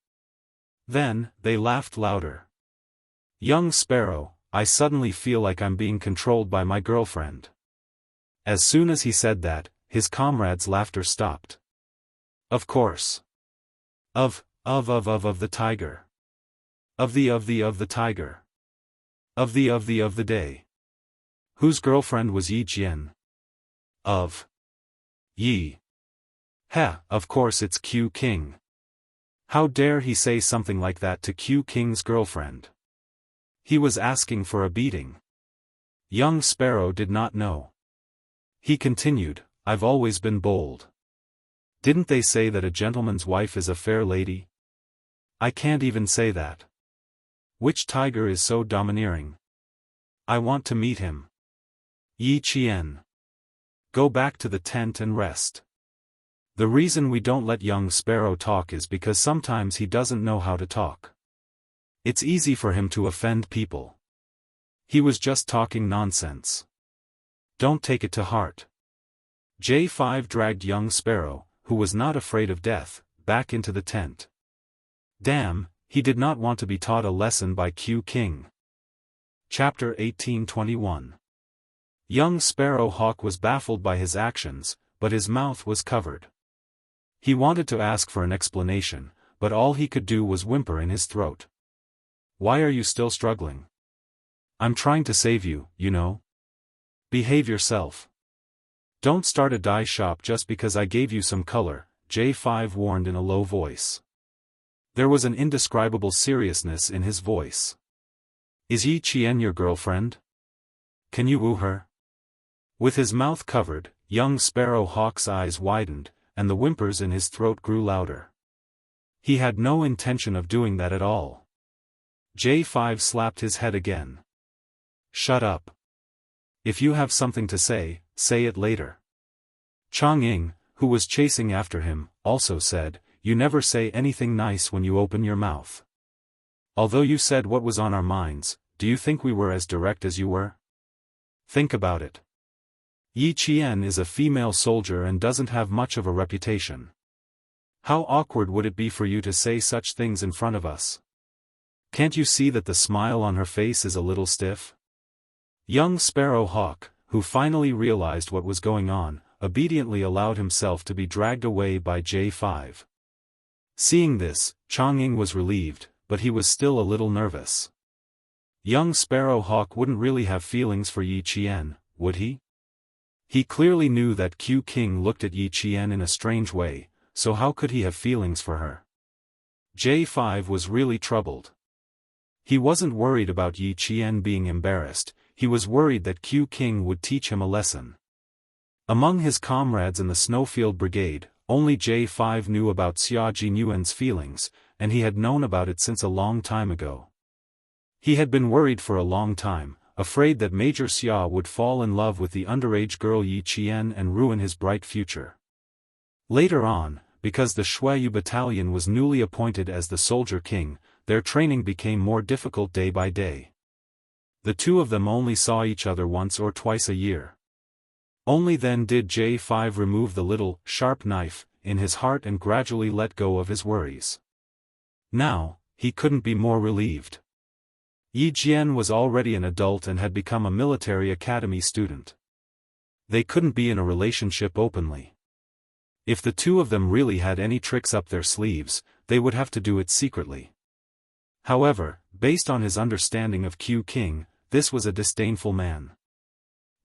Then, they laughed louder. Young Sparrow, I suddenly feel like I'm being controlled by my girlfriend. As soon as he said that, his comrades' laughter stopped. Of course. Of the tiger. Of the tiger. Of the day. Whose girlfriend was Yi Qian? Of Yi. Of course it's Q King. How dare he say something like that to Q King's girlfriend? He was asking for a beating. Young Sparrow did not know. He continued, I've always been bold. Didn't they say that a gentleman's wife is a fair lady? I can't even say that. Which tiger is so domineering? I want to meet him. Yi Qian. Go back to the tent and rest. The reason we don't let young Sparrow talk is because sometimes he doesn't know how to talk. It's easy for him to offend people. He was just talking nonsense. Don't take it to heart. J5 dragged young Sparrow, who was not afraid of death, back into the tent. Damn, he did not want to be taught a lesson by Q King. Chapter 1821. Young Sparrow Hawk was baffled by his actions, but his mouth was covered. He wanted to ask for an explanation, but all he could do was whimper in his throat. Why are you still struggling? I'm trying to save you, you know. Behave yourself. Don't start a dye shop just because I gave you some color, J5 warned in a low voice. There was an indescribable seriousness in his voice. Is Yi Qian your girlfriend? Can you woo her? With his mouth covered, young Sparrow Hawk's eyes widened, and the whimpers in his throat grew louder. He had no intention of doing that at all. J5 slapped his head again. Shut up. If you have something to say it later. Chang'ing, who was chasing after him, also said, you never say anything nice when you open your mouth. Although you said what was on our minds, do you think we were as direct as you were? Think about it. Yi Qian is a female soldier and doesn't have much of a reputation. How awkward would it be for you to say such things in front of us? Can't you see that the smile on her face is a little stiff? Young Sparrow Hawk, who finally realized what was going on, obediently allowed himself to be dragged away by J5. Seeing this, Chang'ing was relieved, but he was still a little nervous. Young Sparrow Hawk wouldn't really have feelings for Yi Qian, would he? He clearly knew that Q King looked at Yi Qian in a strange way, so how could he have feelings for her? J5 was really troubled. He wasn't worried about Yi Qian being embarrassed, he was worried that Q King would teach him a lesson. Among his comrades in the Snowfield Brigade, only J5 knew about Xia Jinyuan's feelings, and he had known about it since a long time ago. He had been worried for a long time, afraid that Major Xia would fall in love with the underage girl Yi Qian and ruin his bright future. Later on, because the Shuiyu battalion was newly appointed as the Soldier King, their training became more difficult day by day. The two of them only saw each other once or twice a year. Only then did J5 remove the little, sharp knife in his heart and gradually let go of his worries. Now, he couldn't be more relieved. Yi Jian was already an adult and had become a military academy student. They couldn't be in a relationship openly. If the two of them really had any tricks up their sleeves, they would have to do it secretly. However, based on his understanding of Q King, this was a disdainful man.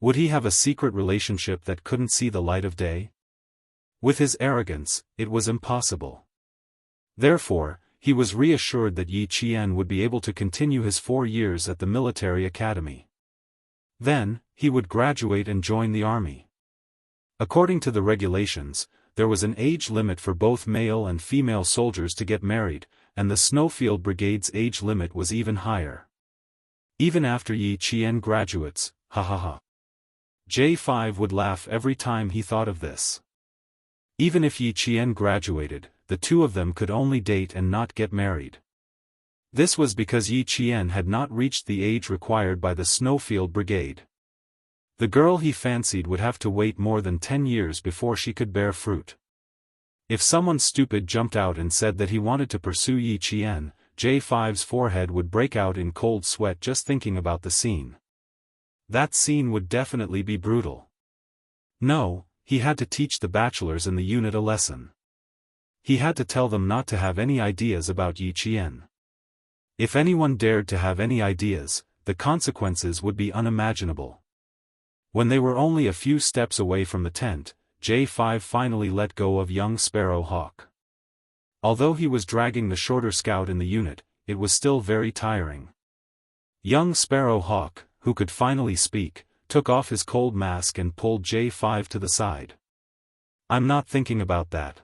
Would he have a secret relationship that couldn't see the light of day? With his arrogance, it was impossible. Therefore, he was reassured that Yi Qian would be able to continue his 4 years at the military academy. Then, he would graduate and join the army. According to the regulations, there was an age limit for both male and female soldiers to get married, and the Snowfield Brigade's age limit was even higher. Even after Yi Qian graduates, ha ha ha. J5 would laugh every time he thought of this. Even if Yi Qian graduated, the two of them could only date and not get married. This was because Yi Qian had not reached the age required by the Snowfield Brigade. The girl he fancied would have to wait more than 10 years before she could bear fruit. If someone stupid jumped out and said that he wanted to pursue Yi Qian, J5's forehead would break out in cold sweat just thinking about the scene. That scene would definitely be brutal. No, he had to teach the bachelors in the unit a lesson. He had to tell them not to have any ideas about Yi Qian. If anyone dared to have any ideas, the consequences would be unimaginable. When they were only a few steps away from the tent, J5 finally let go of young Sparrow Hawk. Although he was dragging the shorter scout in the unit, it was still very tiring. Young Sparrow Hawk, who could finally speak, took off his cold mask and pulled J5 to the side. "I'm not thinking about that.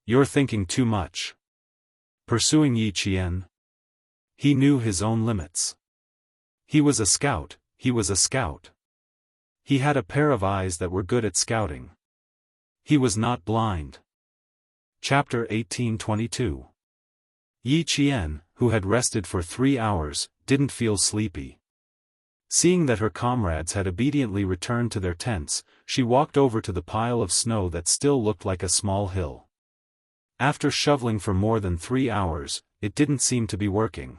You're thinking too much." Pursuing Yi Qian? He knew his own limits. He was a scout, he was a scout. He had a pair of eyes that were good at scouting. He was not blind. Chapter 1822. Yi Qian, who had rested for 3 hours, didn't feel sleepy. Seeing that her comrades had obediently returned to their tents, she walked over to the pile of snow that still looked like a small hill. After shoveling for more than 3 hours, it didn't seem to be working.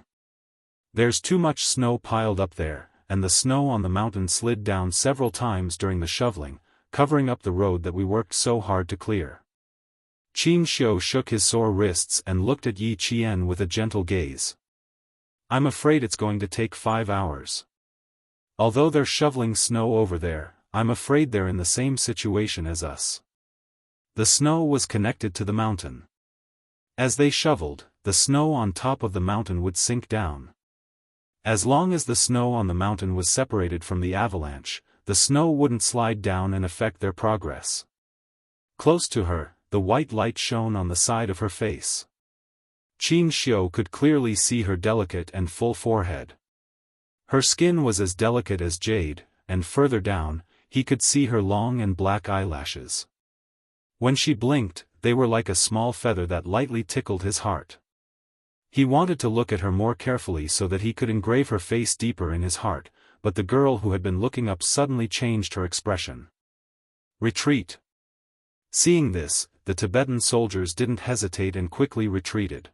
There's too much snow piled up there, and the snow on the mountain slid down several times during the shoveling, covering up the road that we worked so hard to clear. Xianxia shook his sore wrists and looked at Yi Qian with a gentle gaze. "I'm afraid it's going to take 5 hours. Although they're shoveling snow over there, I'm afraid they're in the same situation as us." The snow was connected to the mountain. As they shoveled, the snow on top of the mountain would sink down. As long as the snow on the mountain was separated from the avalanche, the snow wouldn't slide down and affect their progress. Close to her, the white light shone on the side of her face. Xianxia could clearly see her delicate and full forehead. Her skin was as delicate as jade, and further down, he could see her long and black eyelashes. When she blinked, they were like a small feather that lightly tickled his heart. He wanted to look at her more carefully so that he could engrave her face deeper in his heart, but the girl who had been looking up suddenly changed her expression. "Retreat." Seeing this, the Tibetan soldiers didn't hesitate and quickly retreated.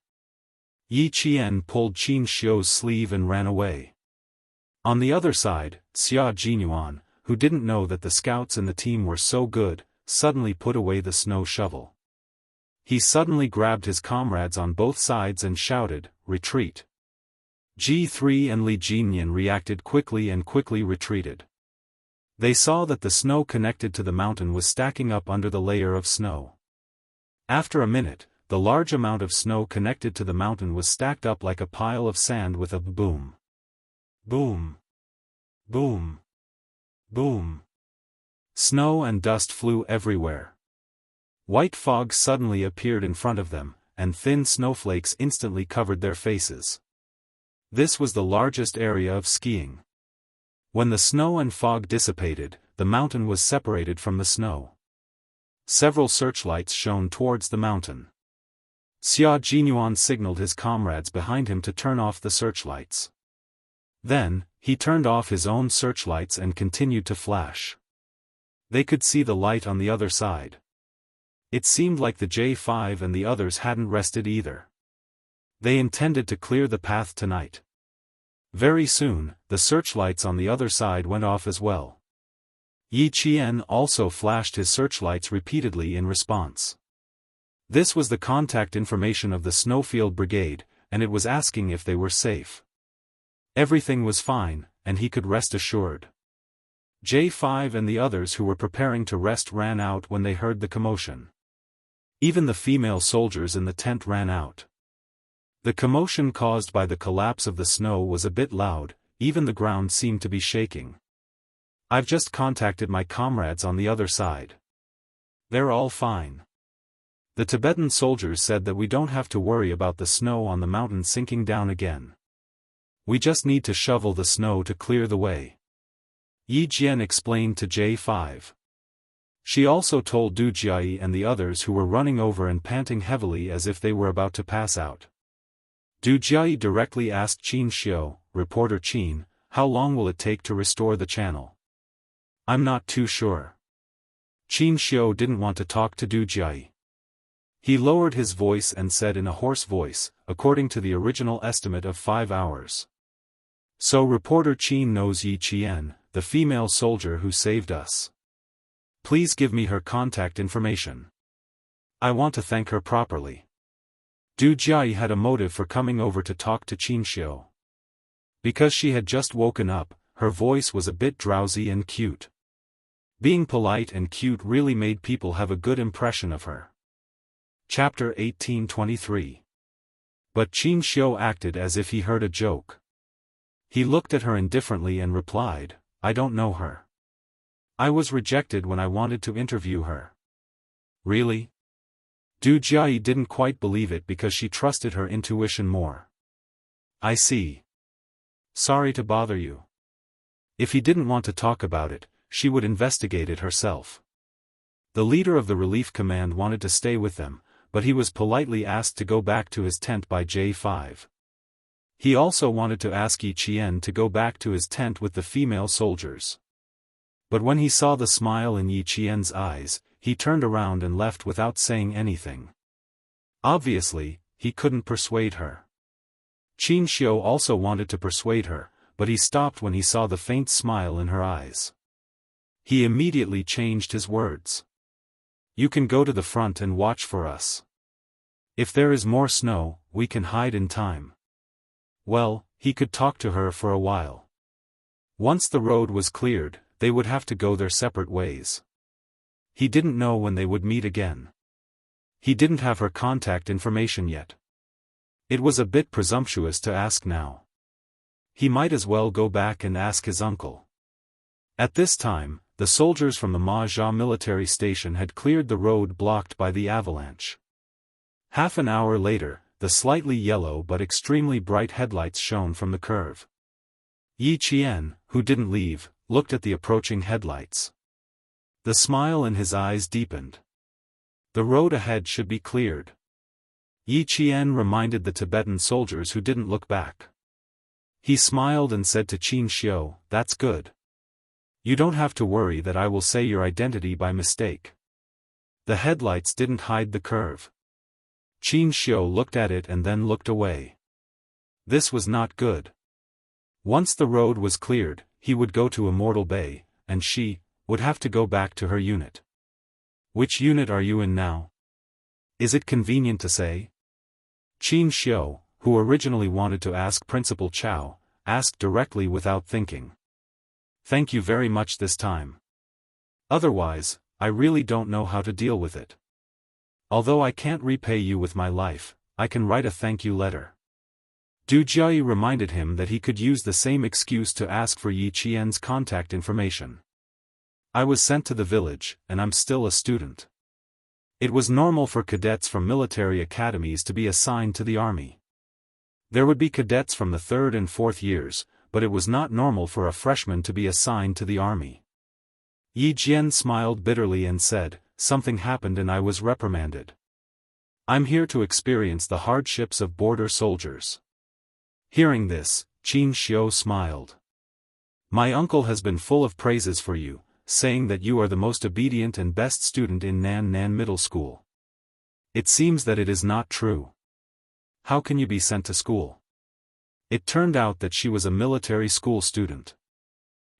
Yi Qian pulled Xianxia's sleeve and ran away. On the other side, Xia Jinyuan, who didn't know that the scouts in the team were so good, suddenly put away the snow shovel. He suddenly grabbed his comrades on both sides and shouted, "Retreat!" G3 and Li Jinyan reacted quickly and quickly retreated. They saw that the snow connected to the mountain was stacking up under the layer of snow. After a minute, the large amount of snow connected to the mountain was stacked up like a pile of sand with a boom. Boom. Boom. Boom. Snow and dust flew everywhere. White fog suddenly appeared in front of them, and thin snowflakes instantly covered their faces. This was the largest area of skiing. When the snow and fog dissipated, the mountain was separated from the snow. Several searchlights shone towards the mountain. Xia Jinyuan signaled his comrades behind him to turn off the searchlights. Then, he turned off his own searchlights and continued to flash. They could see the light on the other side. It seemed like the J5 and the others hadn't rested either. They intended to clear the path tonight. Very soon, the searchlights on the other side went off as well. Yi Qian also flashed his searchlights repeatedly in response. This was the contact information of the Snowfield Brigade, and it was asking if they were safe. Everything was fine, and he could rest assured. J5 and the others who were preparing to rest ran out when they heard the commotion. Even the female soldiers in the tent ran out. The commotion caused by the collapse of the snow was a bit loud, even the ground seemed to be shaking. I've just contacted my comrades on the other side. They're all fine. The Tibetan soldiers said that we don't have to worry about the snow on the mountain sinking down again. We just need to shovel the snow to clear the way. Yi Jian explained to J5. She also told Du Jiayi and the others who were running over and panting heavily as if they were about to pass out. Du Jiayi directly asked Qin Xiu, reporter Qin, how long will it take to restore the channel? I'm not too sure. Qin Xiu didn't want to talk to Du Jiayi. He lowered his voice and said in a hoarse voice, according to the original estimate of 5 hours. So reporter Qin knows Yi Qian, the female soldier who saved us. Please give me her contact information. I want to thank her properly. Du Jiayi had a motive for coming over to talk to Qin Xiu. Because she had just woken up, her voice was a bit drowsy and cute. Being polite and cute really made people have a good impression of her. Chapter 1823. But Qin Xiu acted as if he heard a joke. He looked at her indifferently and replied, I don't know her. I was rejected when I wanted to interview her. Really? Du Jiayi didn't quite believe it because she trusted her intuition more. I see. Sorry to bother you. If he didn't want to talk about it, she would investigate it herself. The leader of the relief command wanted to stay with them, but he was politely asked to go back to his tent by J5. He also wanted to ask Yi Qian to go back to his tent with the female soldiers. But when he saw the smile in Yi Qian's eyes, he turned around and left without saying anything. Obviously, he couldn't persuade her. Qin Xiu also wanted to persuade her, but he stopped when he saw the faint smile in her eyes. He immediately changed his words. You can go to the front and watch for us. If there is more snow, we can hide in time. Well, he could talk to her for a while. Once the road was cleared, they would have to go their separate ways. He didn't know when they would meet again. He didn't have her contact information yet. It was a bit presumptuous to ask now. He might as well go back and ask his uncle. At this time, the soldiers from the Ma Jia military station had cleared the road blocked by the avalanche. Half an hour later, the slightly yellow but extremely bright headlights shone from the curve. Yi Qian, who didn't leave, looked at the approaching headlights. The smile in his eyes deepened. The road ahead should be cleared. Yi Qian reminded the Tibetan soldiers who didn't look back. He smiled and said to Qin Xiu, that's good. You don't have to worry that I will say your identity by mistake. The headlights didn't hide the curve. Qin Xiu looked at it and then looked away. This was not good. Once the road was cleared, he would go to Immortal Bay, and she would have to go back to her unit. Which unit are you in now? Is it convenient to say? Qin Xiu, who originally wanted to ask Principal Chao, asked directly without thinking. Thank you very much this time. Otherwise, I really don't know how to deal with it. Although I can't repay you with my life, I can write a thank you letter. Du Jiayi reminded him that he could use the same excuse to ask for Yi Qian's contact information. I was sent to the village, and I'm still a student. It was normal for cadets from military academies to be assigned to the army. There would be cadets from the 3rd and 4th years, but it was not normal for a freshman to be assigned to the army. Yi Jian smiled bitterly and said, something happened and I was reprimanded. I'm here to experience the hardships of border soldiers. Hearing this, Xianxia smiled. My uncle has been full of praises for you, saying that you are the most obedient and best student in Nan Middle School. It seems that it is not true. How can you be sent to school? It turned out that she was a military school student.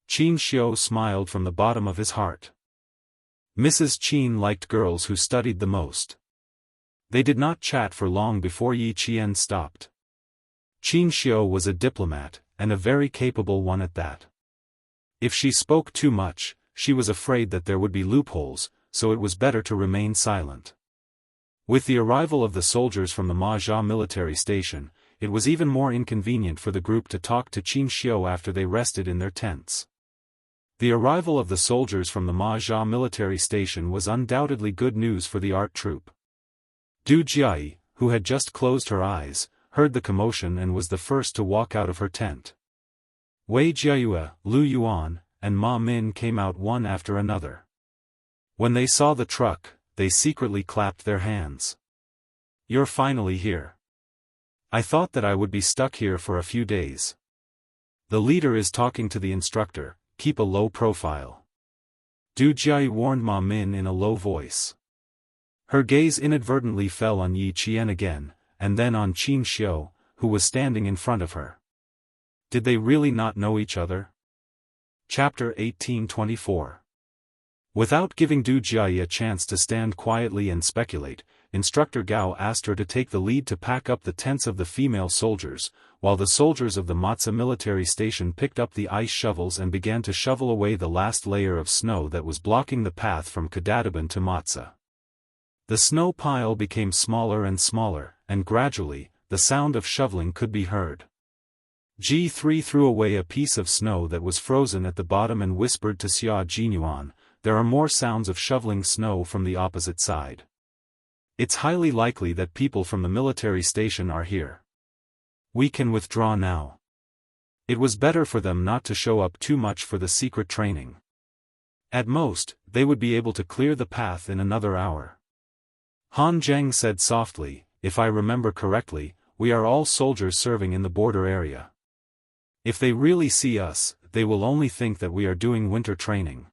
Xianxia smiled from the bottom of his heart. Mrs. Qin liked girls who studied the most. They did not chat for long before Yi Qian stopped. Xianxia was a diplomat, and a very capable one at that. If she spoke too much, she was afraid that there would be loopholes, so it was better to remain silent. With the arrival of the soldiers from the Majia military station, it was even more inconvenient for the group to talk to Xianxia after they rested in their tents. The arrival of the soldiers from the Majia military station was undoubtedly good news for the art troupe. Du Jiai, who had just closed her eyes, heard the commotion and was the first to walk out of her tent. Wei Jiayue, Lu Yuan, and Ma Min came out one after another. When they saw the truck, they secretly clapped their hands. You're finally here. I thought that I would be stuck here for a few days. The leader is talking to the instructor, keep a low profile. Du Jiai warned Ma Min in a low voice. Her gaze inadvertently fell on Yi Qian again, and then on Xianxia, who was standing in front of her. Did they really not know each other? Chapter 1824. Without giving Du Jiai a chance to stand quietly and speculate, Instructor Gao asked her to take the lead to pack up the tents of the female soldiers, while the soldiers of the Matza military station picked up the ice shovels and began to shovel away the last layer of snow that was blocking the path from Kadadaban to Matza. The snow pile became smaller and smaller, and gradually, the sound of shoveling could be heard. G3 threw away a piece of snow that was frozen at the bottom and whispered to Xia Jinyuan, there are more sounds of shoveling snow from the opposite side. It's highly likely that people from the military station are here. We can withdraw now. It was better for them not to show up too much for the secret training. At most, they would be able to clear the path in another hour. Han Zheng said softly, if I remember correctly, we are all soldiers serving in the border area. If they really see us, they will only think that we are doing winter training.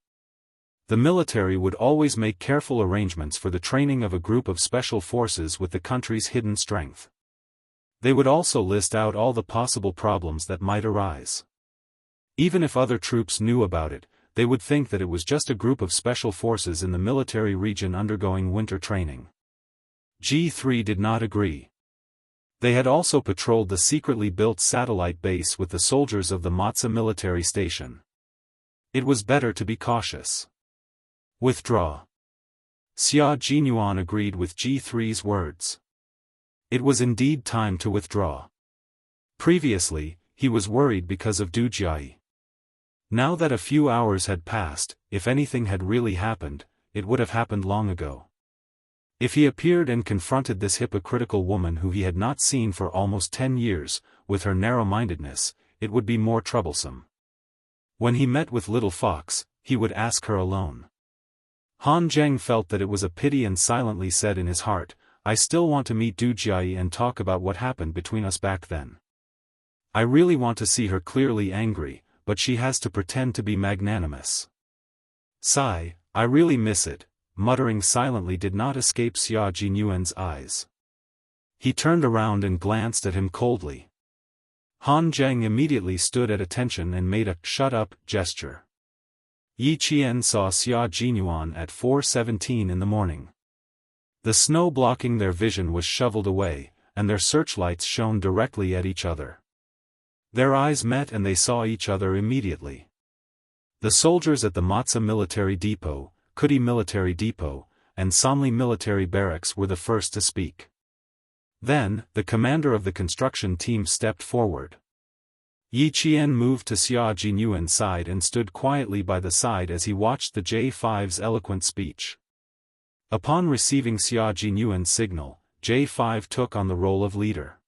The military would always make careful arrangements for the training of a group of special forces with the country's hidden strength. They would also list out all the possible problems that might arise. Even if other troops knew about it, they would think that it was just a group of special forces in the military region undergoing winter training. G3 did not agree. They had also patrolled the secretly built satellite base with the soldiers of the Matza military station. It was better to be cautious. Withdraw. Xia Jinyuan agreed with G3's words. It was indeed time to withdraw. Previously, he was worried because of Du Jiai. Now that a few hours had passed, if anything had really happened, it would have happened long ago. If he appeared and confronted this hypocritical woman who he had not seen for almost 10 years, with her narrow-mindedness, it would be more troublesome. When he met with Little Fox, he would ask her alone. Han Zheng felt that it was a pity and silently said in his heart, I still want to meet Du Jiai and talk about what happened between us back then. I really want to see her clearly angry, but she has to pretend to be magnanimous. Sigh, I really miss it. Muttering silently did not escape Xia Jinyuan's eyes. He turned around and glanced at him coldly. Han Zheng immediately stood at attention and made a "shut up" gesture. Yi Qian saw Xia Jinyuan at 4:17 in the morning. The snow blocking their vision was shoveled away, and their searchlights shone directly at each other. Their eyes met and they saw each other immediately. The soldiers at the Matza military depot, Kuti military depot, and Sanli military barracks were the first to speak. Then, the commander of the construction team stepped forward. Yi Qian moved to Xia Jinyuan's side and stood quietly by the side as he watched the J5's eloquent speech. Upon receiving Xia Jinyuan's signal, J5 took on the role of leader.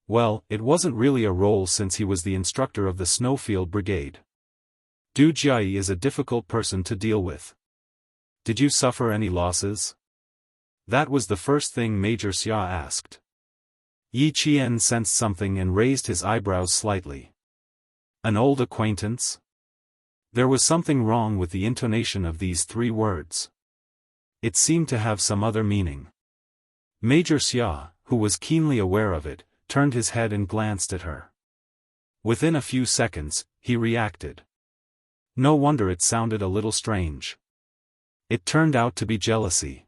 Well, it wasn't really a role since he was the instructor of the Snowfield Brigade. Du Jiai is a difficult person to deal with. Did you suffer any losses? That was the first thing Major Xia asked. Yi Qian sensed something and raised his eyebrows slightly. An old acquaintance? There was something wrong with the intonation of these 3 words. It seemed to have some other meaning. Major Xia, who was keenly aware of it, turned his head and glanced at her. Within a few seconds, he reacted. No wonder it sounded a little strange. It turned out to be jealousy.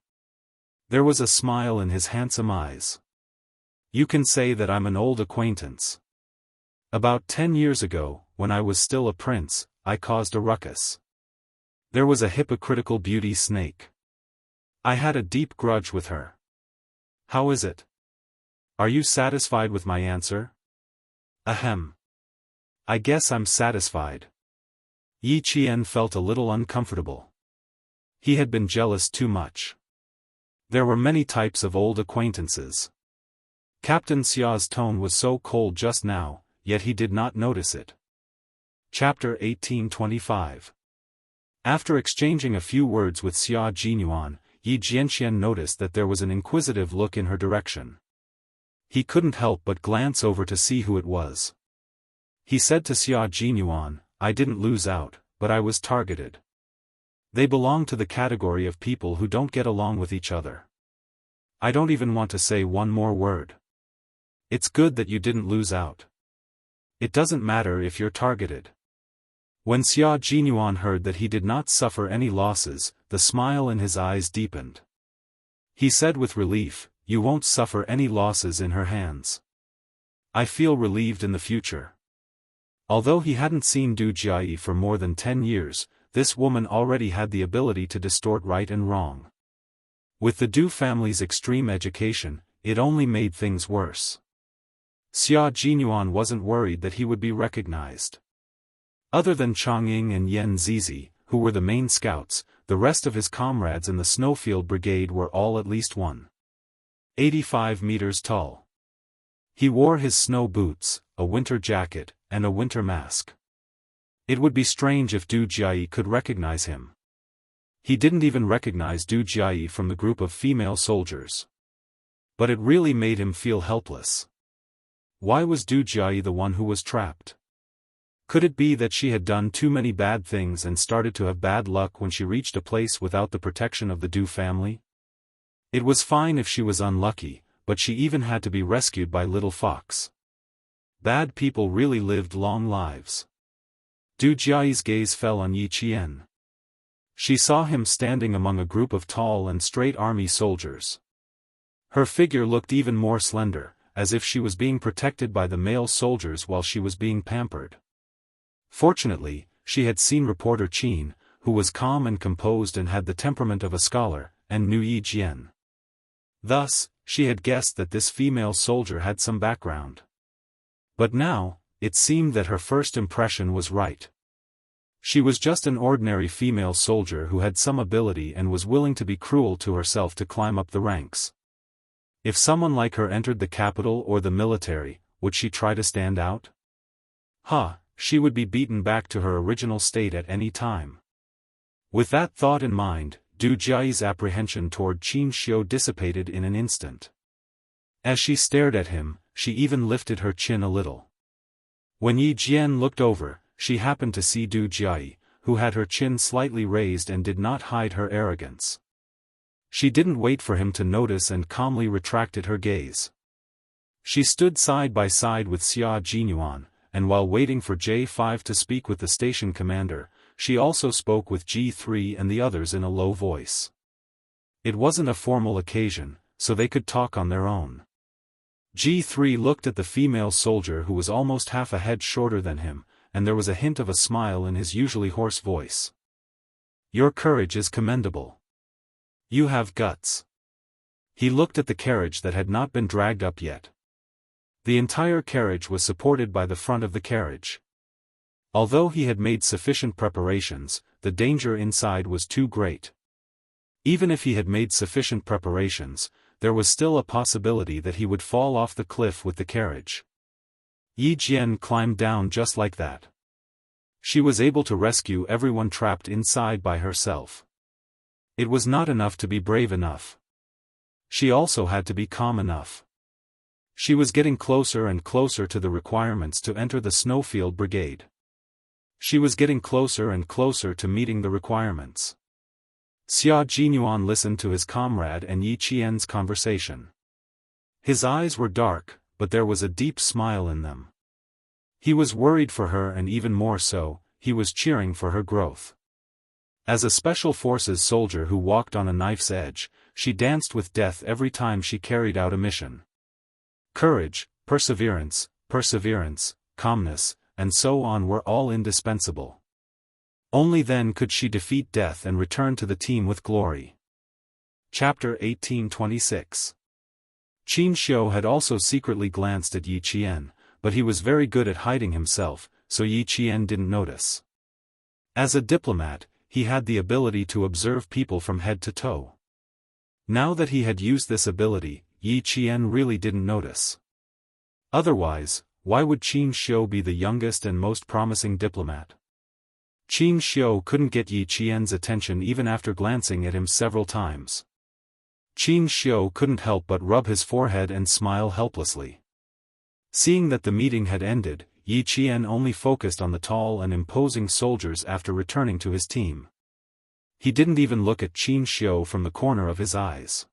There was a smile in his handsome eyes. You can say that I'm an old acquaintance. About 10 years ago, when I was still a prince, I caused a ruckus. There was a hypocritical beauty snake. I had a deep grudge with her. How is it? Are you satisfied with my answer? Ahem. I guess I'm satisfied. Yi Qian felt a little uncomfortable. He had been jealous too much. There were many types of old acquaintances. Captain Xia's tone was so cold just now, yet he did not notice it. Chapter 1825. After exchanging a few words with Xia Jinyuan, Yi Jianxian noticed that there was an inquisitive look in her direction. He couldn't help but glance over to see who it was. He said to Xia Jinyuan, I didn't lose out, but I was targeted. They belong to the category of people who don't get along with each other. I don't even want to say one more word. It's good that you didn't lose out. It doesn't matter if you're targeted. When Xia Jinyuan heard that he did not suffer any losses, the smile in his eyes deepened. He said with relief, you won't suffer any losses in her hands. I feel relieved in the future. Although he hadn't seen Du Jiayi for more than 10 years, this woman already had the ability to distort right and wrong. With the Du family's extreme education, it only made things worse. Xia Jinyuan wasn't worried that he would be recognized. Other than Changying and Yan Zizi, who were the main scouts, the rest of his comrades in the Snowfield Brigade were all at least 185 meters tall. He wore his snow boots, a winter jacket, and a winter mask. It would be strange if Du Jiayi could recognize him. He didn't even recognize Du Jiayi from the group of female soldiers. But it really made him feel helpless. Why was Du Jiayi the one who was trapped? Could it be that she had done too many bad things and started to have bad luck when she reached a place without the protection of the Du family? It was fine if she was unlucky, but she even had to be rescued by Little Fox. Bad people really lived long lives. Du Jiayi's gaze fell on Yi Qian. She saw him standing among a group of tall and straight army soldiers. Her figure looked even more slender, as if she was being protected by the male soldiers while she was being pampered. Fortunately, she had seen reporter Qin, who was calm and composed and had the temperament of a scholar, and knew Yi Jian. Thus, she had guessed that this female soldier had some background. But now, it seemed that her first impression was right. She was just an ordinary female soldier who had some ability and was willing to be cruel to herself to climb up the ranks. If someone like her entered the capital or the military, would she try to stand out? She would be beaten back to her original state at any time. With that thought in mind, Du Jiayi's apprehension toward Qin Xiu dissipated in an instant. As she stared at him, she even lifted her chin a little. When Yi Jian looked over, she happened to see Du Jiayi, who had her chin slightly raised and did not hide her arrogance. She didn't wait for him to notice and calmly retracted her gaze. She stood side by side with Xia Jinyuan, and while waiting for J5 to speak with the station commander, she also spoke with G3 and the others in a low voice. It wasn't a formal occasion, so they could talk on their own. G3 looked at the female soldier who was almost half a head shorter than him, and there was a hint of a smile in his usually hoarse voice. Your courage is commendable. You have guts. He looked at the carriage that had not been dragged up yet. The entire carriage was supported by the front of the carriage. Although he had made sufficient preparations, the danger inside was too great. Even if he had made sufficient preparations, there was still a possibility that he would fall off the cliff with the carriage. Yi Jian climbed down just like that. She was able to rescue everyone trapped inside by herself. It was not enough to be brave enough. She also had to be calm enough. She was getting closer and closer to the requirements to enter the Snowfield Brigade. She was getting closer and closer to meeting the requirements. Xia Jinyuan listened to his comrade and Yi Qian's conversation. His eyes were dark, but there was a deep smile in them. He was worried for her, and even more so, he was cheering for her growth. As a Special Forces soldier who walked on a knife's edge, she danced with death every time she carried out a mission. Courage, perseverance, calmness, and so on were all indispensable. Only then could she defeat death and return to the team with glory. Chapter 1826. Xianxia had also secretly glanced at Yi Qian, but he was very good at hiding himself, so Yi Qian didn't notice. As a diplomat, he had the ability to observe people from head to toe. Now that he had used this ability, Yi Qian really didn't notice. Otherwise, why would Xianxia be the youngest and most promising diplomat? Xianxia couldn't get Yi Qian's attention even after glancing at him several times. Xianxia couldn't help but rub his forehead and smile helplessly. Seeing that the meeting had ended, Yi Qian only focused on the tall and imposing soldiers after returning to his team. He didn't even look at Xianxia from the corner of his eyes.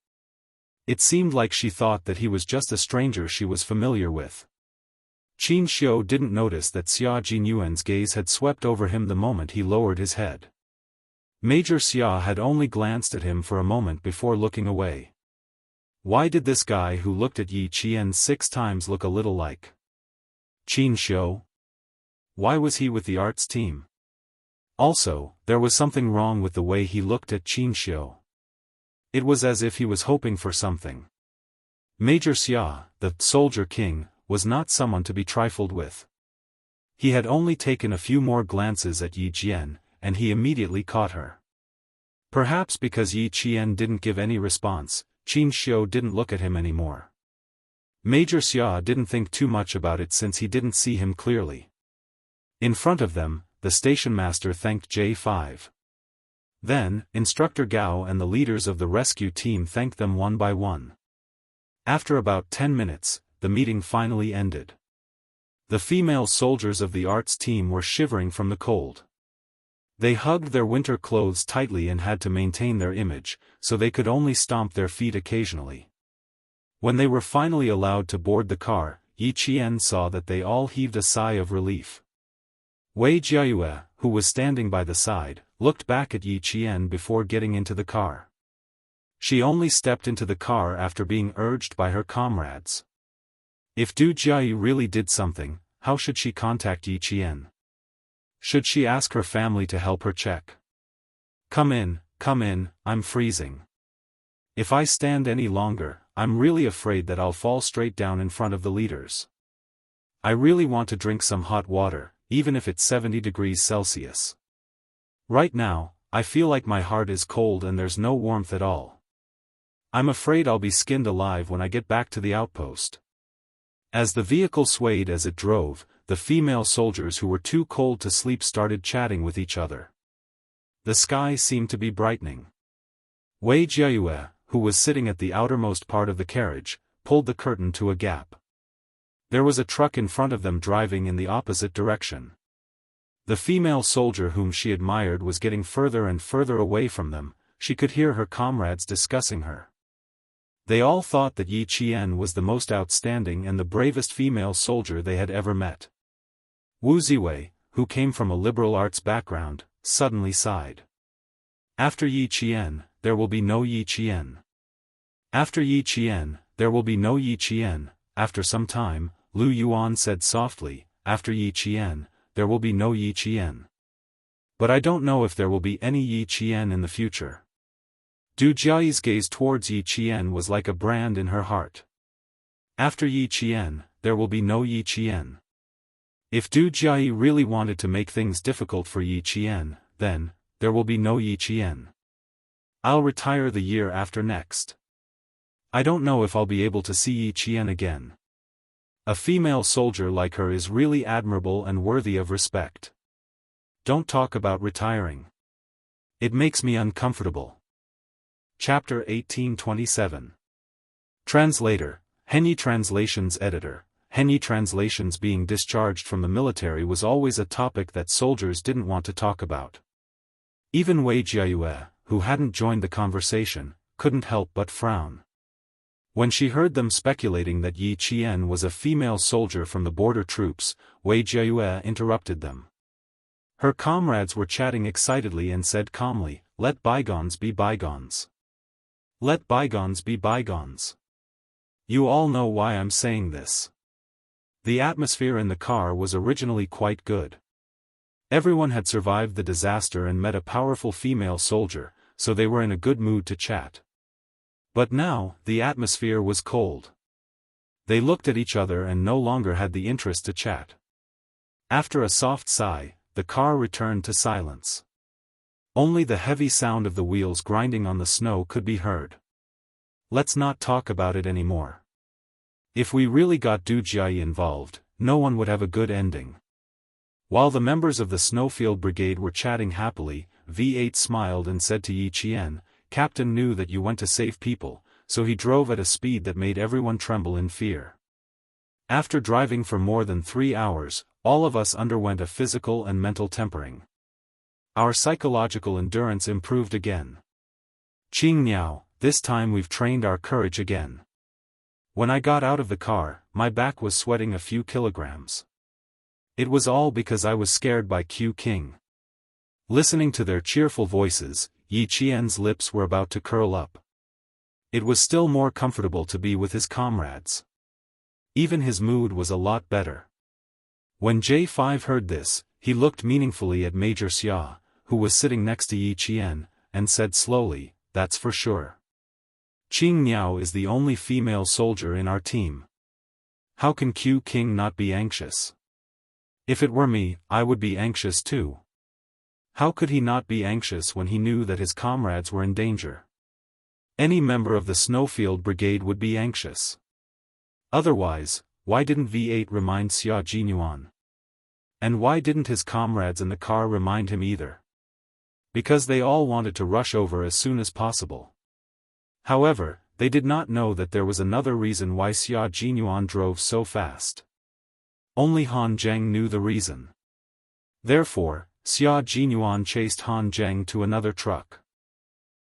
It seemed like she thought that he was just a stranger she was familiar with. Xianxia didn't notice that Xia Jinyuan's gaze had swept over him the moment he lowered his head. Major Xia had only glanced at him for a moment before looking away. Why did this guy who looked at Yi Qian 6 times look a little like Xianxia? Why was he with the arts team? Also, there was something wrong with the way he looked at Xianxia. It was as if he was hoping for something. Major Xia, the Soldier King, was not someone to be trifled with. He had only taken a few more glances at Yi Qian, and he immediately caught her. Perhaps because Yi Qian didn't give any response, Xianxia didn't look at him anymore. Major Xia didn't think too much about it since he didn't see him clearly. In front of them, the station master thanked J5. Then, Instructor Gao and the leaders of the rescue team thanked them one by one. After about 10 minutes, the meeting finally ended. The female soldiers of the arts team were shivering from the cold. They hugged their winter clothes tightly and had to maintain their image, so they could only stomp their feet occasionally. When they were finally allowed to board the car, Yi Qian saw that they all heaved a sigh of relief. Wei Jiayue, who was standing by the side, looked back at Yi Qian before getting into the car. She only stepped into the car after being urged by her comrades. If Du Jiayi really did something, how should she contact Yi Qian? Should she ask her family to help her check? Come in, I'm freezing. If I stand any longer, I'm really afraid that I'll fall straight down in front of the leaders. I really want to drink some hot water, even if it's 70 degrees Celsius. Right now, I feel like my heart is cold and there's no warmth at all. I'm afraid I'll be skinned alive when I get back to the outpost. As the vehicle swayed as it drove, the female soldiers who were too cold to sleep started chatting with each other. The sky seemed to be brightening. Wei Jiayue, who was sitting at the outermost part of the carriage, pulled the curtain to a gap. There was a truck in front of them driving in the opposite direction. The female soldier whom she admired was getting further and further away from them. She could hear her comrades discussing her. They all thought that Yi Qian was the most outstanding and the bravest female soldier they had ever met. Wu Ziwei, who came from a liberal arts background, suddenly sighed. After Yi Qian, there will be no Yi Qian. After Yi Qian, there will be no Yi Qian. After some time, Lu Yuan said softly, after Yi Qian, there will be no Yi Qian. But I don't know if there will be any Yi Qian in the future. Du Jiayi's gaze towards Yi Qian was like a brand in her heart. After Yi Qian, there will be no Yi Qian. If Du Jiayi really wanted to make things difficult for Yi Qian, then, there will be no Yi Qian. I'll retire the year after next. I don't know if I'll be able to see Yi Qian again. A female soldier like her is really admirable and worthy of respect. Don't talk about retiring. It makes me uncomfortable. Chapter 1827. Translator, Henyi Translations Editor. Henyi translations being discharged from the military was always a topic that soldiers didn't want to talk about. Even Wei Jiayue, who hadn't joined the conversation, couldn't help but frown. When she heard them speculating that Yi Qian was a female soldier from the border troops, Wei Jiayue interrupted them. Her comrades were chatting excitedly and said calmly, "Let bygones be bygones. Let bygones be bygones. You all know why I'm saying this." The atmosphere in the car was originally quite good. Everyone had survived the disaster and met a powerful female soldier, so they were in a good mood to chat. But now, the atmosphere was cold. They looked at each other and no longer had the interest to chat. After a soft sigh, the car returned to silence. Only the heavy sound of the wheels grinding on the snow could be heard. Let's not talk about it anymore. If we really got Du Jiayi involved, no one would have a good ending. While the members of the Snowfield Brigade were chatting happily, V8 smiled and said to Yi Qian, "Captain knew that you went to save people, so he drove at a speed that made everyone tremble in fear. After driving for more than 3 hours, all of us underwent a physical and mental tempering. Our psychological endurance improved again. Qing Niao, this time we've trained our courage again. When I got out of the car, my back was sweating a few kilograms. It was all because I was scared by Q King." Listening to their cheerful voices, Yi Qian's lips were about to curl up. It was still more comfortable to be with his comrades. Even his mood was a lot better. When J5 heard this, he looked meaningfully at Major Xia, who was sitting next to Yi Qian, and said slowly, "That's for sure. Qing Niao is the only female soldier in our team. How can Q King not be anxious? If it were me, I would be anxious too. How could he not be anxious when he knew that his comrades were in danger? Any member of the Snowfield Brigade would be anxious. Otherwise, why didn't V8 remind Xia Jinyuan? And why didn't his comrades in the car remind him either? Because they all wanted to rush over as soon as possible. However, they did not know that there was another reason why Xia Jinyuan drove so fast. Only Han Zheng knew the reason. Therefore, Xia Jinyuan chased Han Zheng to another truck.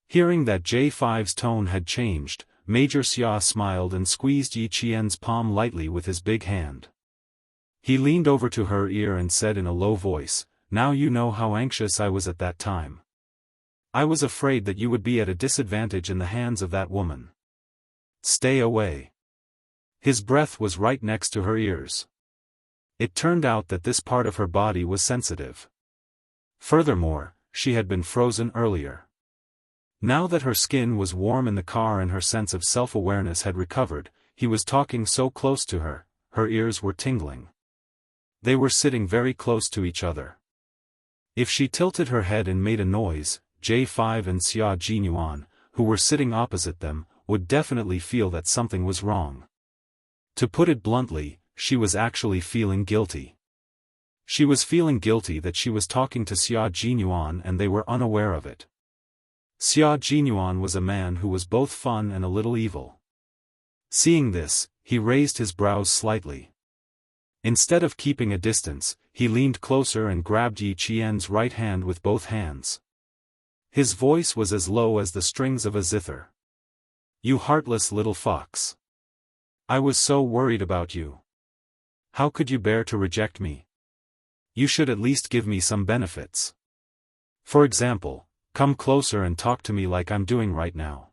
Hearing that J5's tone had changed, Major Xia smiled and squeezed Yi Qian's palm lightly with his big hand. He leaned over to her ear and said in a low voice, "Now you know how anxious I was at that time. I was afraid that you would be at a disadvantage in the hands of that woman. Stay away." His breath was right next to her ears. It turned out that this part of her body was sensitive. Furthermore, she had been frozen earlier. Now that her skin was warm in the car and her sense of self-awareness had recovered, he was talking so close to her, her ears were tingling. They were sitting very close to each other. If she tilted her head and made a noise, J5 and Xia Jinyuan, who were sitting opposite them, would definitely feel that something was wrong. To put it bluntly, she was actually feeling guilty. She was feeling guilty that she was talking to Xia Jinyuan and they were unaware of it. Xia Jinyuan was a man who was both fun and a little evil. Seeing this, he raised his brows slightly. Instead of keeping a distance, he leaned closer and grabbed Yi Qian's right hand with both hands. His voice was as low as the strings of a zither. "You heartless little fox. I was so worried about you. How could you bear to reject me? You should at least give me some benefits. For example, come closer and talk to me like I'm doing right now."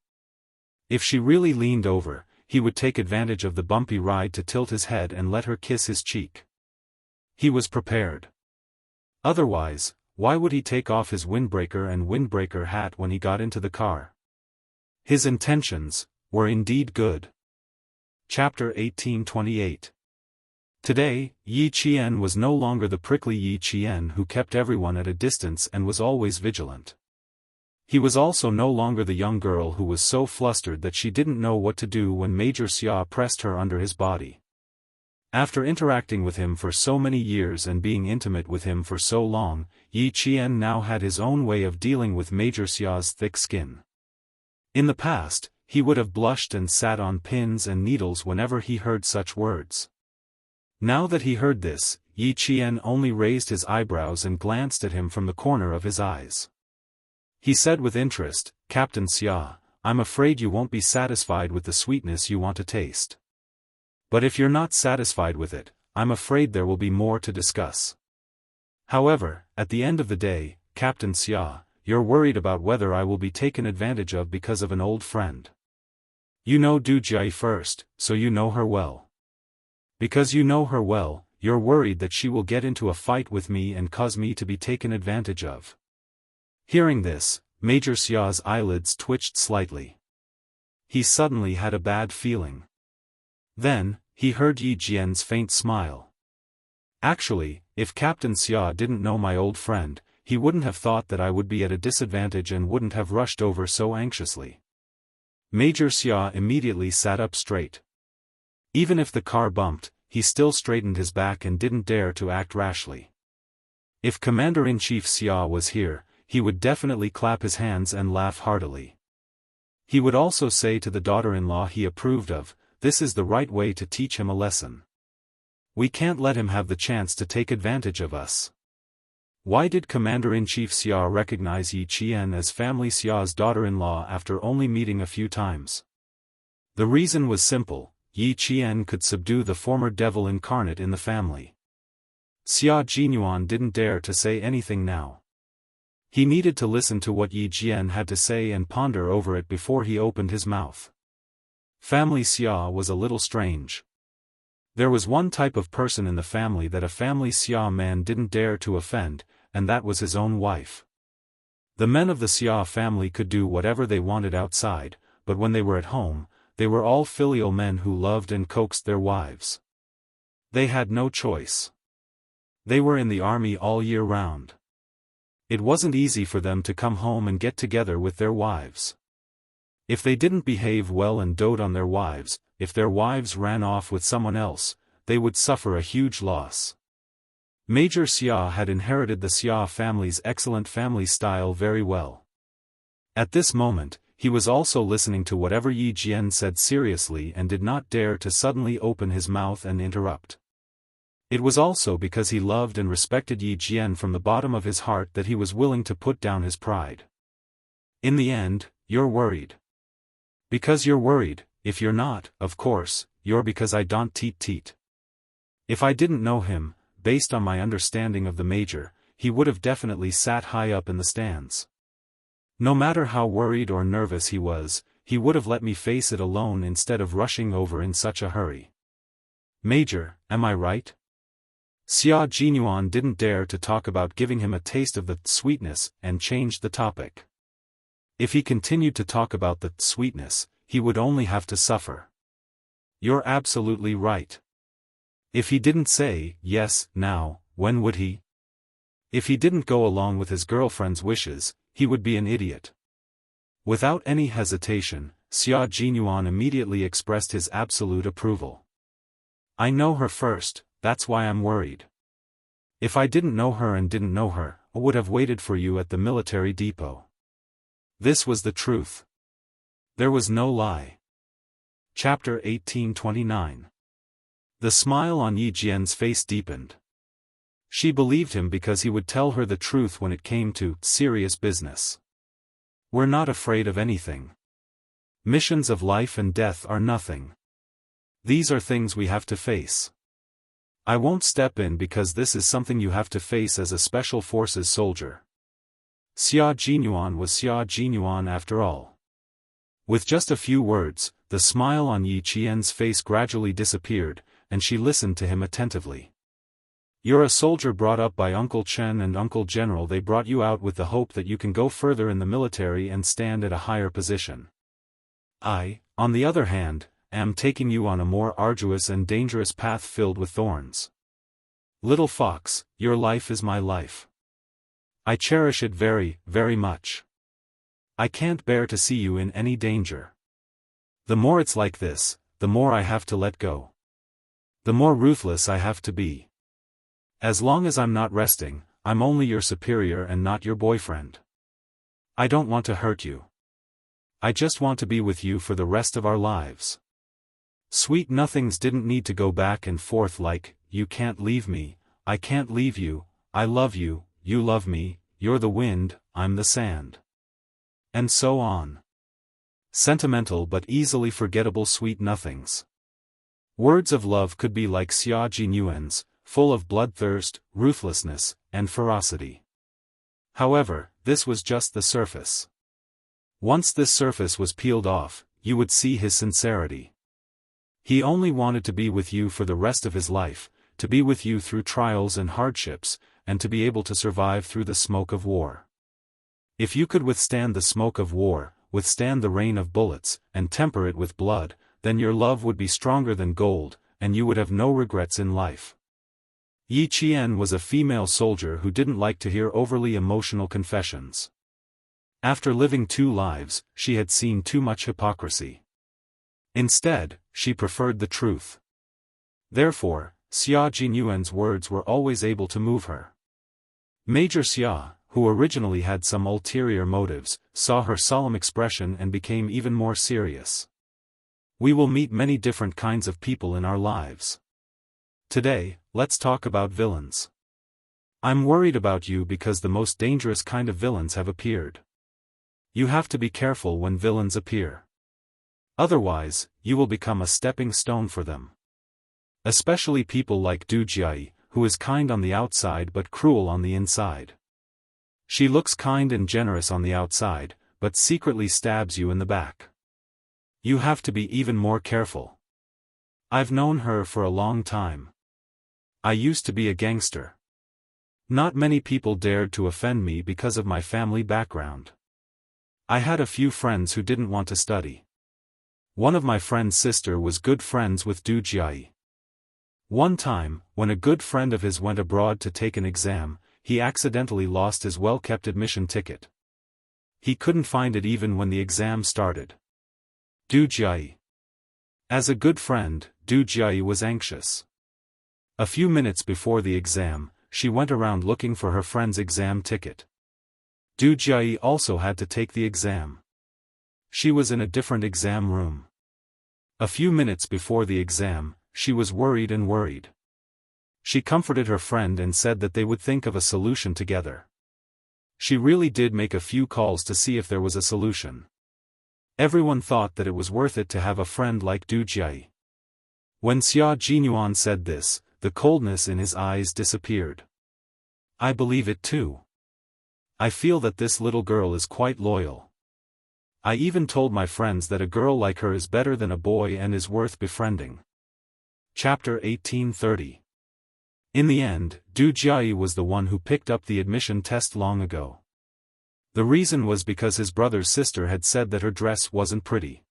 If she really leaned over, he would take advantage of the bumpy ride to tilt his head and let her kiss his cheek. He was prepared. Otherwise, why would he take off his windbreaker and windbreaker hat when he got into the car? His intentions were indeed good. Chapter 1828. Today, Yi Qian was no longer the prickly Yi Qian who kept everyone at a distance and was always vigilant. He was also no longer the young girl who was so flustered that she didn't know what to do when Major Xia pressed her under his body. After interacting with him for so many years and being intimate with him for so long, Yi Qian now had his own way of dealing with Major Xia's thick skin. In the past, he would have blushed and sat on pins and needles whenever he heard such words. Now that he heard this, Yi Qian only raised his eyebrows and glanced at him from the corner of his eyes. He said with interest, "Captain Xia, I'm afraid you won't be satisfied with the sweetness you want to taste. But if you're not satisfied with it, I'm afraid there will be more to discuss. However, at the end of the day, Captain Xia, you're worried about whether I will be taken advantage of because of an old friend. You know Du Jie first, so you know her well. Because you know her well, you're worried that she will get into a fight with me and cause me to be taken advantage of." Hearing this, Major Xia's eyelids twitched slightly. He suddenly had a bad feeling. Then, he heard Yi Jian's faint smile. Actually, if Captain Xia didn't know my old friend, he wouldn't have thought that I would be at a disadvantage and wouldn't have rushed over so anxiously. Major Xia immediately sat up straight. Even if the car bumped, he still straightened his back and didn't dare to act rashly. If Commander-in-Chief Xia was here, he would definitely clap his hands and laugh heartily. He would also say to the daughter-in-law he approved of, "This is the right way to teach him a lesson. We can't let him have the chance to take advantage of us." Why did Commander-in-Chief Xia recognize Yi Qian as family Xia's daughter-in-law after only meeting a few times? The reason was simple: Yi Qian could subdue the former devil incarnate in the family. Xia Jinyuan didn't dare to say anything now. He needed to listen to what Yi Jian had to say and ponder over it before he opened his mouth. Family Xia was a little strange. There was one type of person in the family that a family Xia man didn't dare to offend, and that was his own wife. The men of the Xia family could do whatever they wanted outside, but when they were at home, they were all filial men who loved and coaxed their wives. They had no choice. They were in the army all year round. It wasn't easy for them to come home and get together with their wives. If they didn't behave well and dote on their wives, if their wives ran off with someone else, they would suffer a huge loss. Major Xia had inherited the Xia family's excellent family style very well. At this moment, he was also listening to whatever Yi Jian said seriously and did not dare to suddenly open his mouth and interrupt. It was also because he loved and respected Yi Jian from the bottom of his heart that he was willing to put down his pride. In the end, you're worried. Because you're worried. If you're not, of course, you're because I don't teet. If I didn't know him, based on my understanding of the Major, he would have definitely sat high up in the stands. No matter how worried or nervous he was, he would have let me face it alone instead of rushing over in such a hurry. Major, am I right? Xia Jinyuan didn't dare to talk about giving him a taste of the sweetness and changed the topic. If he continued to talk about the sweetness, he would only have to suffer. You're absolutely right. If he didn't say yes now, when would he? If he didn't go along with his girlfriend's wishes, he would be an idiot. Without any hesitation, Xia Jinyuan immediately expressed his absolute approval. I know her first, that's why I'm worried. If I didn't know her and didn't know her, I would have waited for you at the military depot. This was the truth. There was no lie. Chapter 1829. The smile on Yi Jian's face deepened. She believed him because he would tell her the truth when it came to serious business. We're not afraid of anything. Missions of life and death are nothing. These are things we have to face. I won't step in because this is something you have to face as a special forces soldier. Xia Jinyuan was Xia Jinyuan after all. With just a few words, the smile on Yi Qian's face gradually disappeared, and she listened to him attentively. You're a soldier brought up by Uncle Chen and Uncle General. They brought you out with the hope that you can go further in the military and stand at a higher position. I, on the other hand, am taking you on a more arduous and dangerous path filled with thorns. Little fox, your life is my life. I cherish it very, very much. I can't bear to see you in any danger. The more it's like this, the more I have to let go. The more ruthless I have to be. As long as I'm not resting, I'm only your superior and not your boyfriend. I don't want to hurt you. I just want to be with you for the rest of our lives. Sweet nothings didn't need to go back and forth like, you can't leave me, I can't leave you, I love you, you love me, you're the wind, I'm the sand. And so on. Sentimental but easily forgettable sweet nothings. Words of love could be like Xia Jinyuan's, full of bloodthirst, ruthlessness, and ferocity. However, this was just the surface. Once this surface was peeled off, you would see his sincerity. He only wanted to be with you for the rest of his life, to be with you through trials and hardships, and to be able to survive through the smoke of war. If you could withstand the smoke of war, withstand the rain of bullets, and temper it with blood, then your love would be stronger than gold, and you would have no regrets in life. Yi Qian was a female soldier who didn't like to hear overly emotional confessions. After living 2 lives, she had seen too much hypocrisy. Instead, she preferred the truth. Therefore, Xia Jinyuan's words were always able to move her. Major Xia, who originally had some ulterior motives, saw her solemn expression and became even more serious. We will meet many different kinds of people in our lives. Today, let's talk about villains. I'm worried about you because the most dangerous kind of villains have appeared. You have to be careful when villains appear. Otherwise, you will become a stepping stone for them. Especially people like Du Jiai, who is kind on the outside but cruel on the inside. She looks kind and generous on the outside, but secretly stabs you in the back. You have to be even more careful. I've known her for a long time. I used to be a gangster. Not many people dared to offend me because of my family background. I had a few friends who didn't want to study. One of my friend's sister was good friends with Du Jiai. One time, when a good friend of his went abroad to take an exam, he accidentally lost his well-kept admission ticket. He couldn't find it even when the exam started. Du Jiai. As a good friend, Du Jiai was anxious. A few minutes before the exam, she went around looking for her friend's exam ticket. Du Jiai also had to take the exam. She was in a different exam room. A few minutes before the exam, she was worried and worried. She comforted her friend and said that they would think of a solution together. She really did make a few calls to see if there was a solution. Everyone thought that it was worth it to have a friend like Du Jiai. When Xia Jinyuan said this, the coldness in his eyes disappeared. I believe it too. I feel that this little girl is quite loyal. I even told my friends that a girl like her is better than a boy and is worth befriending. Chapter 1830. In the end, Du Jiai was the one who picked up the admission test long ago. The reason was because his brother's sister had said that her dress wasn't pretty.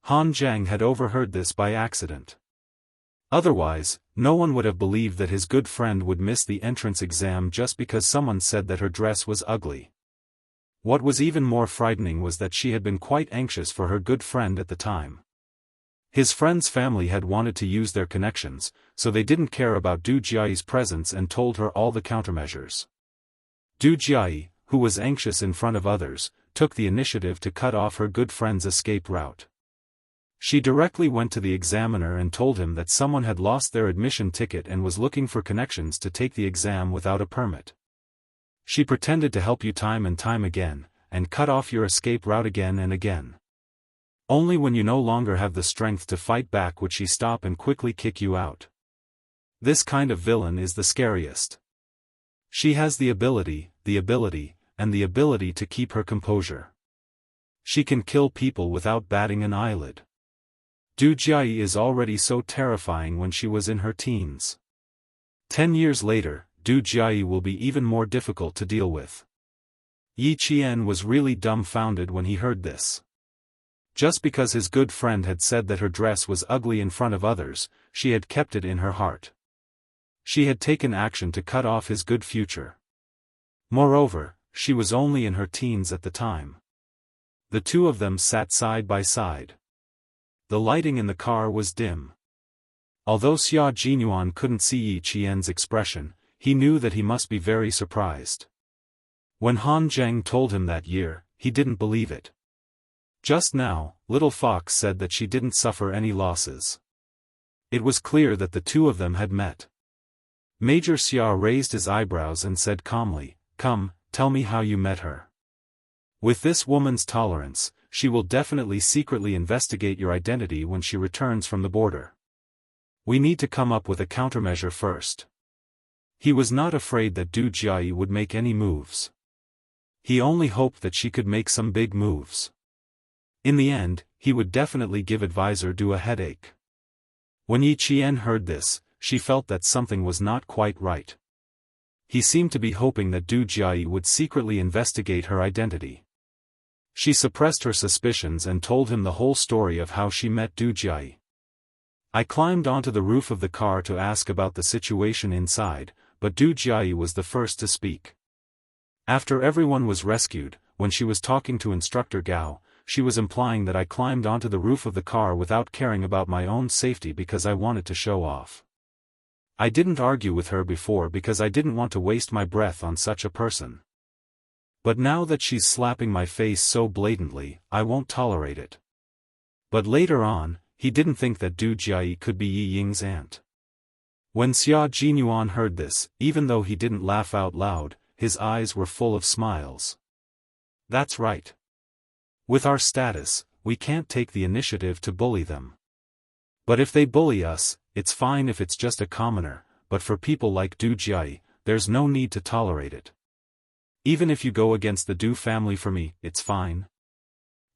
Han Zhang had overheard this by accident. Otherwise, no one would have believed that his good friend would miss the entrance exam just because someone said that her dress was ugly. What was even more frightening was that she had been quite anxious for her good friend at the time. His friend's family had wanted to use their connections, so they didn't care about Du Jiai's presence and told her all the countermeasures. Du Jiai, who was anxious in front of others, took the initiative to cut off her good friend's escape route. She directly went to the examiner and told him that someone had lost their admission ticket and was looking for connections to take the exam without a permit. She pretended to help you time and time again, and cut off your escape route again and again. Only when you no longer have the strength to fight back would she stop and quickly kick you out. This kind of villain is the scariest. She has the ability, and the ability to keep her composure. She can kill people without batting an eyelid. Du Jiai is already so terrifying when she was in her teens. 10 years later, Du Jiai will be even more difficult to deal with. Yi Qian was really dumbfounded when he heard this. Just because his good friend had said that her dress was ugly in front of others, she had kept it in her heart. She had taken action to cut off his good future. Moreover, she was only in her teens at the time. The two of them sat side by side. The lighting in the car was dim. Although Xia Jinyuan couldn't see Yi Qian's expression, he knew that he must be very surprised. When Han Zheng told him that year, he didn't believe it. Just now, Little Fox said that she didn't suffer any losses. It was clear that the two of them had met. Major Xia raised his eyebrows and said calmly, "Come, tell me how you met her. With this woman's tolerance, she will definitely secretly investigate your identity when she returns from the border. We need to come up with a countermeasure first." He was not afraid that Du Jiayi would make any moves. He only hoped that she could make some big moves. In the end, he would definitely give Advisor Du a headache. When Yi Qian heard this, she felt that something was not quite right. He seemed to be hoping that Du Jiayi would secretly investigate her identity. She suppressed her suspicions and told him the whole story of how she met Du Jiayi. "I climbed onto the roof of the car to ask about the situation inside, but Du Jiayi was the first to speak. After everyone was rescued, when she was talking to Instructor Gao, she was implying that I climbed onto the roof of the car without caring about my own safety because I wanted to show off. I didn't argue with her before because I didn't want to waste my breath on such a person. But now that she's slapping my face so blatantly, I won't tolerate it." But later on, he didn't think that Du Jiayi could be Yi Ying's aunt. When Xia Jinyuan heard this, even though he didn't laugh out loud, his eyes were full of smiles. "That's right. With our status, we can't take the initiative to bully them. But if they bully us, it's fine if it's just a commoner, but for people like Du Jiayi, there's no need to tolerate it. Even if you go against the Du family for me, it's fine."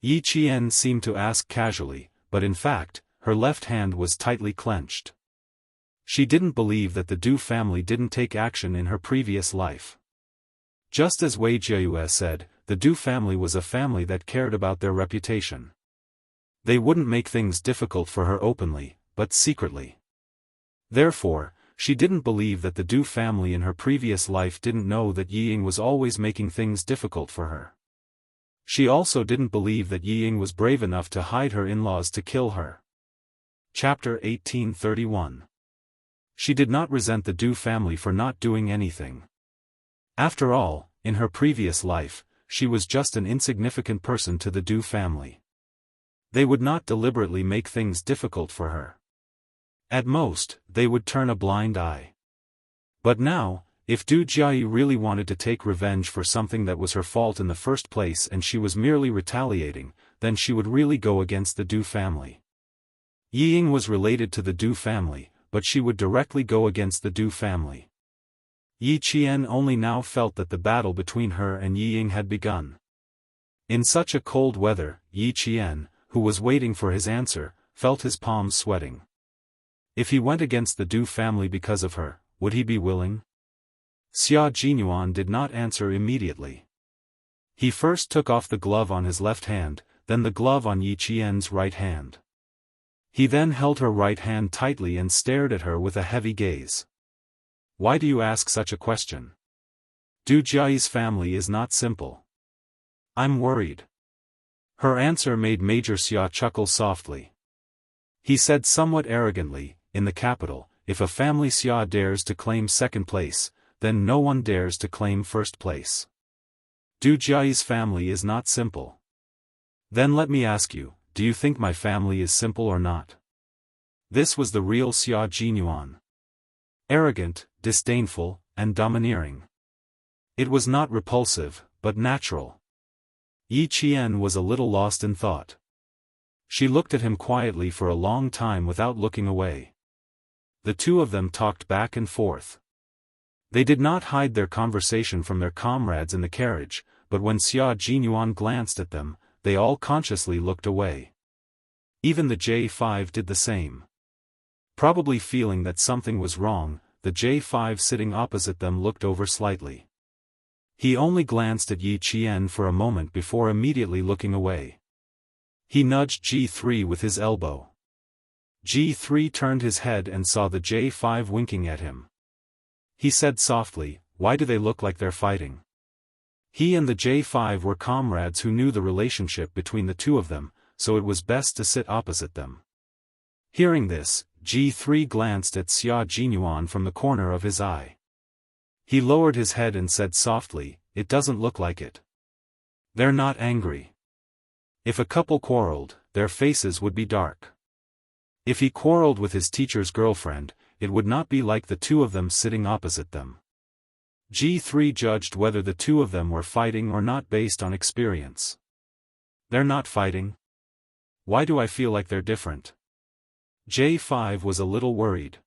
Yi Qian seemed to ask casually, but in fact, her left hand was tightly clenched. She didn't believe that the Du family didn't take action in her previous life. Just as Wei Jiayue said, the Du family was a family that cared about their reputation. They wouldn't make things difficult for her openly, but secretly. Therefore, she didn't believe that the Du family in her previous life didn't know that Yi Ying was always making things difficult for her. She also didn't believe that Yi Ying was brave enough to hide her in-laws to kill her. Chapter 1831. She did not resent the Du family for not doing anything. After all, in her previous life, she was just an insignificant person to the Du family. They would not deliberately make things difficult for her. At most, they would turn a blind eye. But now, if Du Jiayi really wanted to take revenge for something that was her fault in the first place and she was merely retaliating, then she would really go against the Du family. Yi Ying was related to the Du family, but she would directly go against the Du family. Yi Qian only now felt that the battle between her and Yi Ying had begun. In such a cold weather, Yi Qian, who was waiting for his answer, felt his palms sweating. If he went against the Du family because of her, would he be willing? Xia Jinyuan did not answer immediately. He first took off the glove on his left hand, then the glove on Yi Qian's right hand. He then held her right hand tightly and stared at her with a heavy gaze. "Why do you ask such a question? Du Jiayi's family is not simple. I'm worried." Her answer made Major Xia chuckle softly. He said somewhat arrogantly, "In the capital, if a family Xia dares to claim second place, then no one dares to claim first place. Du Jiayi's family is not simple. Then let me ask you, do you think my family is simple or not?" This was the real Xia Jinyuan. Arrogant, disdainful, and domineering. It was not repulsive, but natural. Yi Qian was a little lost in thought. She looked at him quietly for a long time without looking away. The two of them talked back and forth. They did not hide their conversation from their comrades in the carriage, but when Xia Jinyuan glanced at them, they all consciously looked away. Even the J5 did the same. Probably feeling that something was wrong, the J5 sitting opposite them looked over slightly. He only glanced at Yi Qian for a moment before immediately looking away. He nudged G3 with his elbow. G3 turned his head and saw the J5 winking at him. He said softly, "Why do they look like they're fighting?" He and the J5 were comrades who knew the relationship between the two of them, so it was best to sit opposite them. Hearing this, G3 glanced at Xia Jinyuan from the corner of his eye. He lowered his head and said softly, "It doesn't look like it. They're not angry. If a couple quarreled, their faces would be dark. If he quarreled with his teacher's girlfriend, it would not be like the two of them sitting opposite them. G3 judged whether the two of them were fighting or not based on experience. They're not fighting. Why do I feel like they're different? J5 was a little worried.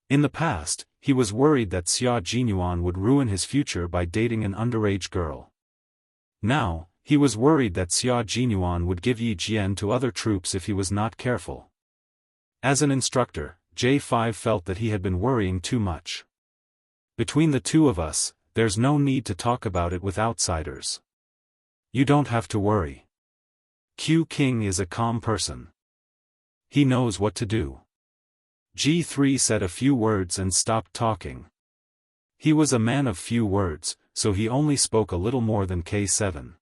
In the past, he was worried that Xia Jinyuan would ruin his future by dating an underage girl. Now, he was worried that Xia Jinyuan would give Yi Jian to other troops if he was not careful. As an instructor, J5 felt that he had been worrying too much. Between the two of us, there's no need to talk about it with outsiders. You don't have to worry. Q King is a calm person. He knows what to do. G3 said a few words and stopped talking. He was a man of few words, so he only spoke a little more than K7.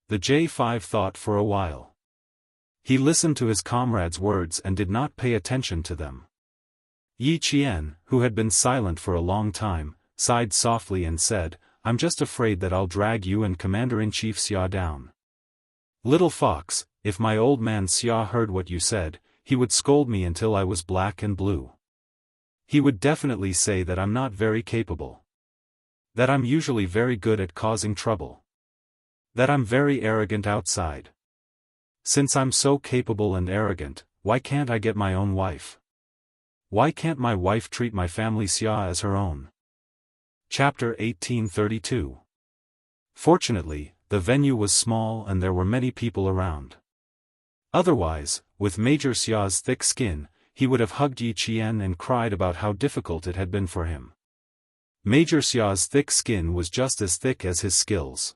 The J5 thought for a while. He listened to his comrade's words and did not pay attention to them. Yi Qian, who had been silent for a long time, sighed softly and said, "I'm just afraid that I'll drag you and Commander-in-Chief Xia down. Little fox, if my old man Xia heard what you said, he would scold me until I was black and blue. He would definitely say that I'm not very capable. That I'm usually very good at causing trouble. That I'm very arrogant outside. Since I'm so capable and arrogant, why can't I get my own wife? Why can't my wife treat my family Xia as her own?" Chapter 1832. Fortunately, the venue was small and there were many people around. Otherwise, with Major Xia's thick skin, he would have hugged Yi Qian and cried about how difficult it had been for him. Major Xia's thick skin was just as thick as his skills.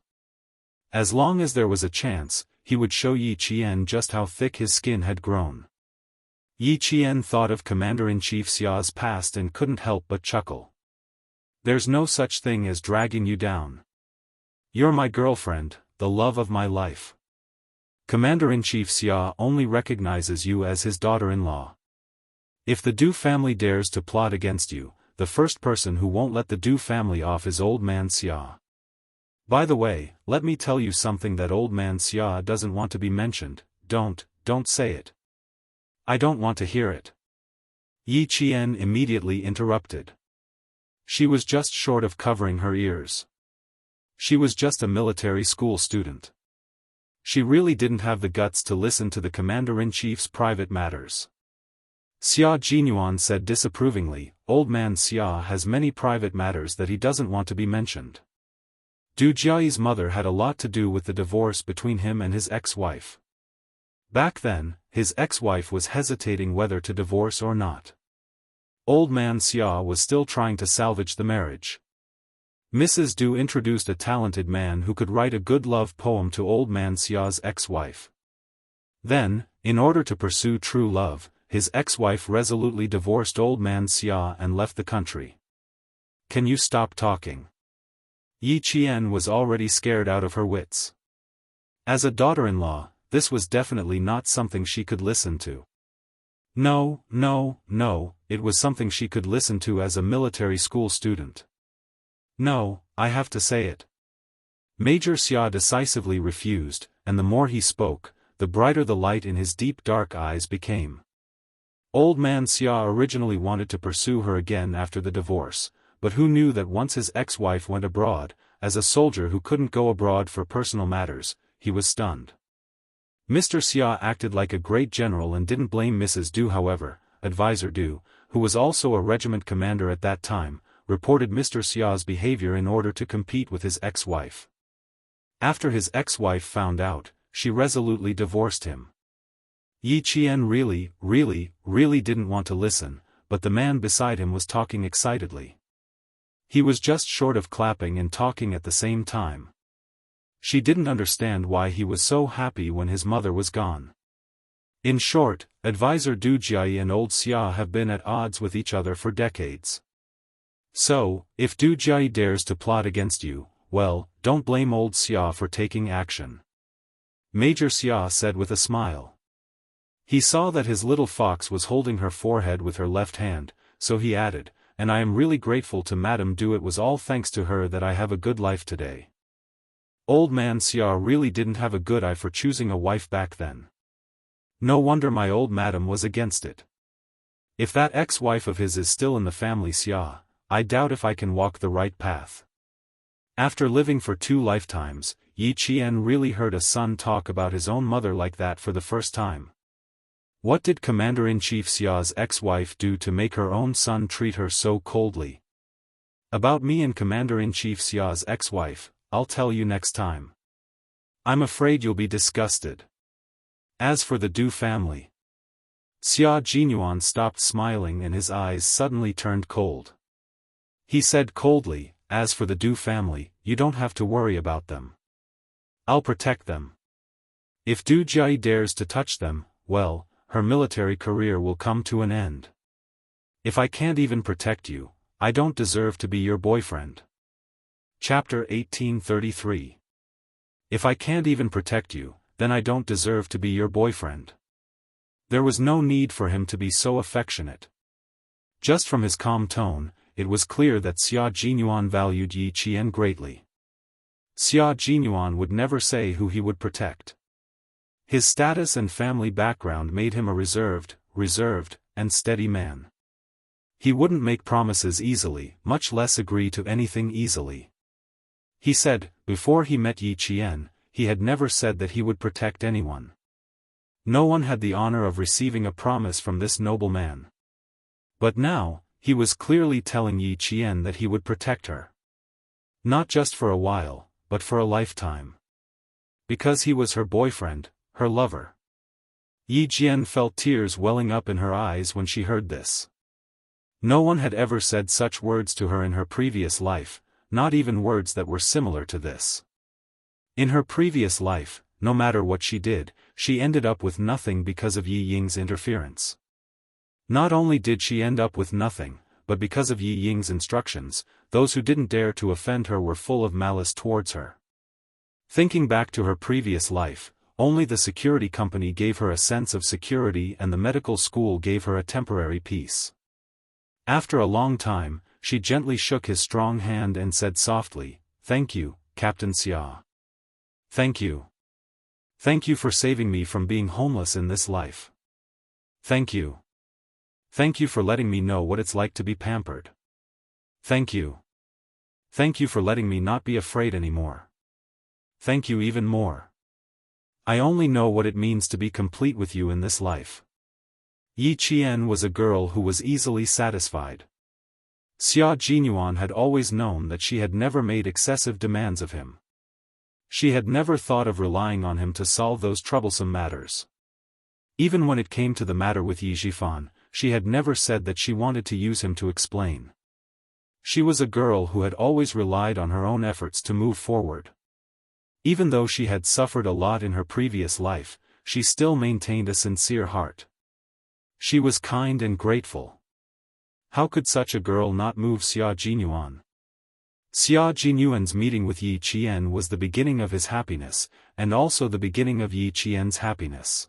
As long as there was a chance, he would show Yi Qian just how thick his skin had grown. Yi Qian thought of Commander-in-Chief Xia's past and couldn't help but chuckle. There's no such thing as dragging you down. You're my girlfriend, the love of my life. Commander-in-Chief Xia only recognizes you as his daughter-in-law. If the Du family dares to plot against you, the first person who won't let the Du family off is old man Xia. By the way, let me tell you something that old man Xia doesn't want to be mentioned. Don't say it. I don't want to hear it. Yi Qian immediately interrupted. She was just short of covering her ears. She was just a military school student. She really didn't have the guts to listen to the Commander-in-Chief's private matters. Xia Jinyuan said disapprovingly, "Old man Xia has many private matters that he doesn't want to be mentioned." Du Jiayi's mother had a lot to do with the divorce between him and his ex-wife. Back then, his ex-wife was hesitating whether to divorce or not. Old man Xia was still trying to salvage the marriage. Mrs. Du introduced a talented man who could write a good love poem to old man Xia's ex-wife. Then, in order to pursue true love, his ex-wife resolutely divorced old man Xia and left the country. "Can you stop talking?" Yi Qian was already scared out of her wits. As a daughter-in-law, this was definitely not something she could listen to. No, it was something she could listen to as a military school student. "No, I have to say it." Major Xia decisively refused, and the more he spoke, the brighter the light in his deep dark eyes became. Old man Xia originally wanted to pursue her again after the divorce, but who knew that once his ex-wife went abroad, as a soldier who couldn't go abroad for personal matters, he was stunned. Mr. Xia acted like a great general and didn't blame Mrs. Du. However, Advisor Du, who was also a regiment commander at that time, reported Mr. Xia's behavior in order to compete with his ex-wife. After his ex-wife found out, she resolutely divorced him. Yi Qian really didn't want to listen, but the man beside him was talking excitedly. He was just short of clapping and talking at the same time. She didn't understand why he was so happy when his mother was gone. In short, Advisor Du Jiayi and old Xia have been at odds with each other for decades. So, if Du Jiayi dares to plot against you, well, don't blame old Xia for taking action. Major Xia said with a smile. He saw that his little fox was holding her forehead with her left hand, so he added, "And I am really grateful to Madame Du. It was all thanks to her that I have a good life today." Old man Xia really didn't have a good eye for choosing a wife back then. No wonder my old madam was against it. If that ex-wife of his is still in the family Xia, I doubt if I can walk the right path. After living for 2 lifetimes, Yi Qian really heard a son talk about his own mother like that for the first time. What did Commander-in-Chief Xia's ex-wife do to make her own son treat her so coldly? About me and Commander-in-Chief Xia's ex-wife, I'll tell you next time. I'm afraid you'll be disgusted. As for the Du family. Xia Jinyuan stopped smiling and his eyes suddenly turned cold. He said coldly, as for the Du family, you don't have to worry about them. I'll protect them. If Du Jie dares to touch them, well, her military career will come to an end. If I can't even protect you, I don't deserve to be your boyfriend. Chapter 1833. If I can't even protect you, then I don't deserve to be your boyfriend. There was no need for him to be so affectionate. Just from his calm tone, it was clear that Xia Jinyuan valued Yi Qian greatly. Xia Jinyuan would never say who he would protect. His status and family background made him a reserved, and steady man. He wouldn't make promises easily, much less agree to anything easily. He said, before he met Yi Qian, he had never said that he would protect anyone. No one had the honor of receiving a promise from this noble man. But now, he was clearly telling Yi Qian that he would protect her. Not just for a while, but for a lifetime. Because he was her boyfriend, her lover. Yi Qian felt tears welling up in her eyes when she heard this. No one had ever said such words to her in her previous life, not even words that were similar to this. In her previous life, no matter what she did, she ended up with nothing because of Yi Ying's interference. Not only did she end up with nothing, but because of Yi Ying's instructions, those who didn't dare to offend her were full of malice towards her. Thinking back to her previous life, only the security company gave her a sense of security and the medical school gave her a temporary peace. After a long time, she gently shook his strong hand and said softly, "Thank you, Captain Xia. Thank you. Thank you for saving me from being homeless in this life. Thank you. Thank you for letting me know what it's like to be pampered. Thank you. Thank you for letting me not be afraid anymore. Thank you even more. I only know what it means to be complete with you in this life." Yi Qian was a girl who was easily satisfied. Xia Jinyuan had always known that she had never made excessive demands of him. She had never thought of relying on him to solve those troublesome matters. Even when it came to the matter with Yi Zhifan, she had never said that she wanted to use him to explain. She was a girl who had always relied on her own efforts to move forward. Even though she had suffered a lot in her previous life, she still maintained a sincere heart. She was kind and grateful. How could such a girl not move Xia Jinyuan? Xia Jinyuan's meeting with Yi Qian was the beginning of his happiness, and also the beginning of Yi Qian's happiness.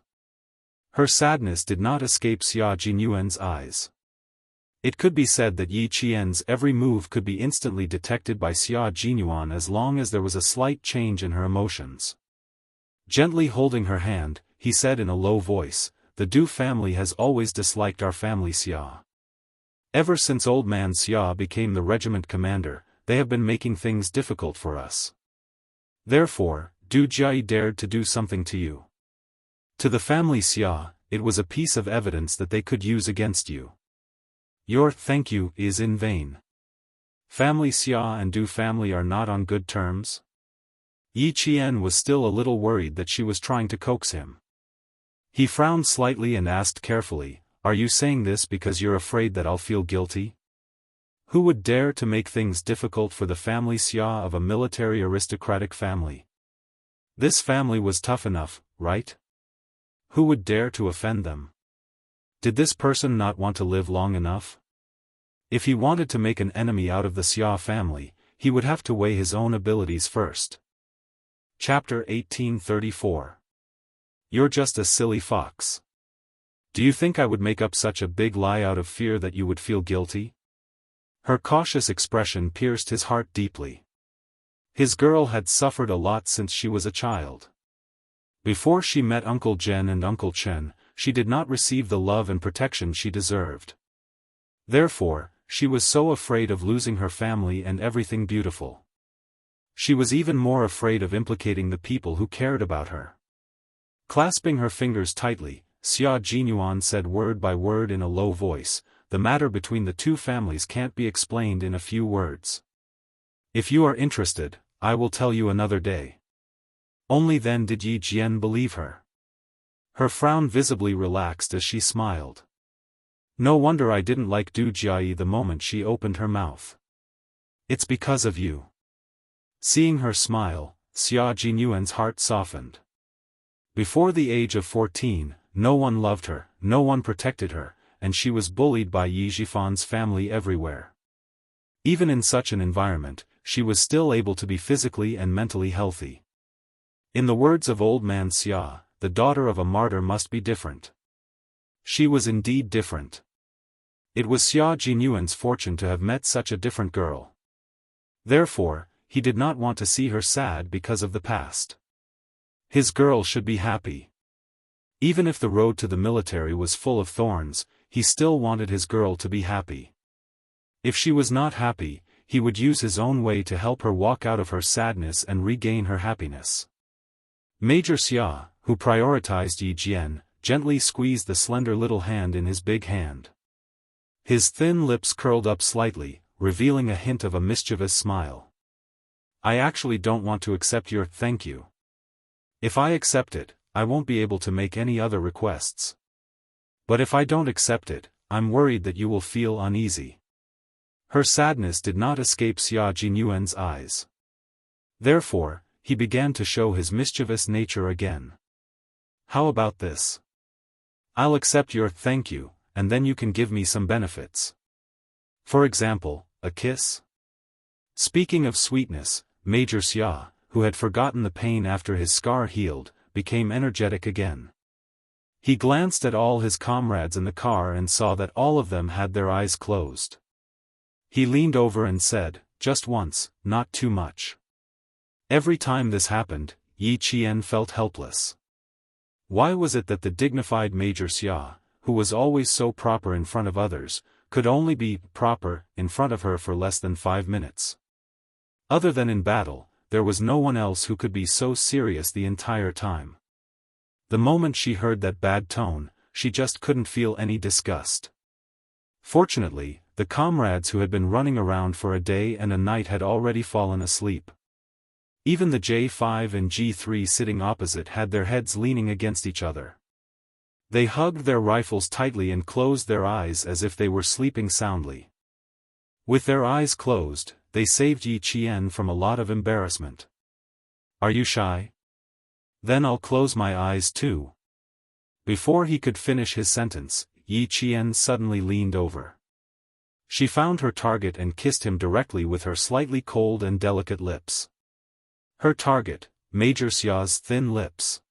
Her sadness did not escape Xia Jinyuan's eyes. It could be said that Yi Qian's every move could be instantly detected by Xia Jinyuan as long as there was a slight change in her emotions. Gently holding her hand, he said in a low voice, "The Du family has always disliked our family Xia. Ever since old man Xia became the regiment commander, they have been making things difficult for us. Therefore, Du Jie dared to do something to you. To the family Xia, it was a piece of evidence that they could use against you. Your thank you is in vain. Family Xia and Du family are not on good terms?" Yi Qian was still a little worried that she was trying to coax him. He frowned slightly and asked carefully, "Are you saying this because you're afraid that I'll feel guilty? Who would dare to make things difficult for the family Xia of a military aristocratic family? This family was tough enough, right? Who would dare to offend them? Did this person not want to live long enough? If he wanted to make an enemy out of the Xia family, he would have to weigh his own abilities first." Chapter 1834. You're just a silly fox. Do you think I would make up such a big lie out of fear that you would feel guilty? Her cautious expression pierced his heart deeply. His girl had suffered a lot since she was a child. Before she met Uncle Jen and Uncle Chen, she did not receive the love and protection she deserved. Therefore, she was so afraid of losing her family and everything beautiful. She was even more afraid of implicating the people who cared about her. Clasping her fingers tightly, Xia Jinyuan said word by word in a low voice, "The matter between the two families can't be explained in a few words. If you are interested, I will tell you another day." Only then did Yi Jian believe her. Her frown visibly relaxed as she smiled. No wonder I didn't like Du Jiayi the moment she opened her mouth. It's because of you. Seeing her smile, Xia Jinyuan's heart softened. Before the age of 14, no one loved her, no one protected her, and she was bullied by Yi Jifan's family everywhere. Even in such an environment, she was still able to be physically and mentally healthy. In the words of old man Xia, the daughter of a martyr must be different. She was indeed different. It was Xia Jinyuan's fortune to have met such a different girl. Therefore, he did not want to see her sad because of the past. His girl should be happy. Even if the road to the military was full of thorns, he still wanted his girl to be happy. If she was not happy, he would use his own way to help her walk out of her sadness and regain her happiness. Major Xia, who prioritized Yi Jian, gently squeezed the slender little hand in his big hand. His thin lips curled up slightly, revealing a hint of a mischievous smile. "I actually don't want to accept your thank you. If I accept it, I won't be able to make any other requests. But if I don't accept it, I'm worried that you will feel uneasy." Her sadness did not escape Xia Jinyuan's eyes. Therefore, he began to show his mischievous nature again. "How about this? I'll accept your thank you, and then you can give me some benefits. For example, a kiss?" Speaking of sweetness, Major Xia, who had forgotten the pain after his scar healed, became energetic again. He glanced at all his comrades in the car and saw that all of them had their eyes closed. He leaned over and said, "Just once, not too much." Every time this happened, Yi Qian felt helpless. Why was it that the dignified Major Xia, who was always so proper in front of others, could only be proper in front of her for less than 5 minutes? Other than in battle, there was no one else who could be so serious the entire time. The moment she heard that bad tone, she just couldn't feel any disgust. Fortunately, the comrades who had been running around for a day and a night had already fallen asleep. Even the J5 and G3 sitting opposite had their heads leaning against each other. They hugged their rifles tightly and closed their eyes as if they were sleeping soundly. With their eyes closed, they saved Yi Qian from a lot of embarrassment. "Are you shy? Then I'll close my eyes too." Before he could finish his sentence, Yi Qian suddenly leaned over. She found her target and kissed him directly with her slightly cold and delicate lips. Her target, Major Xia's thin lips.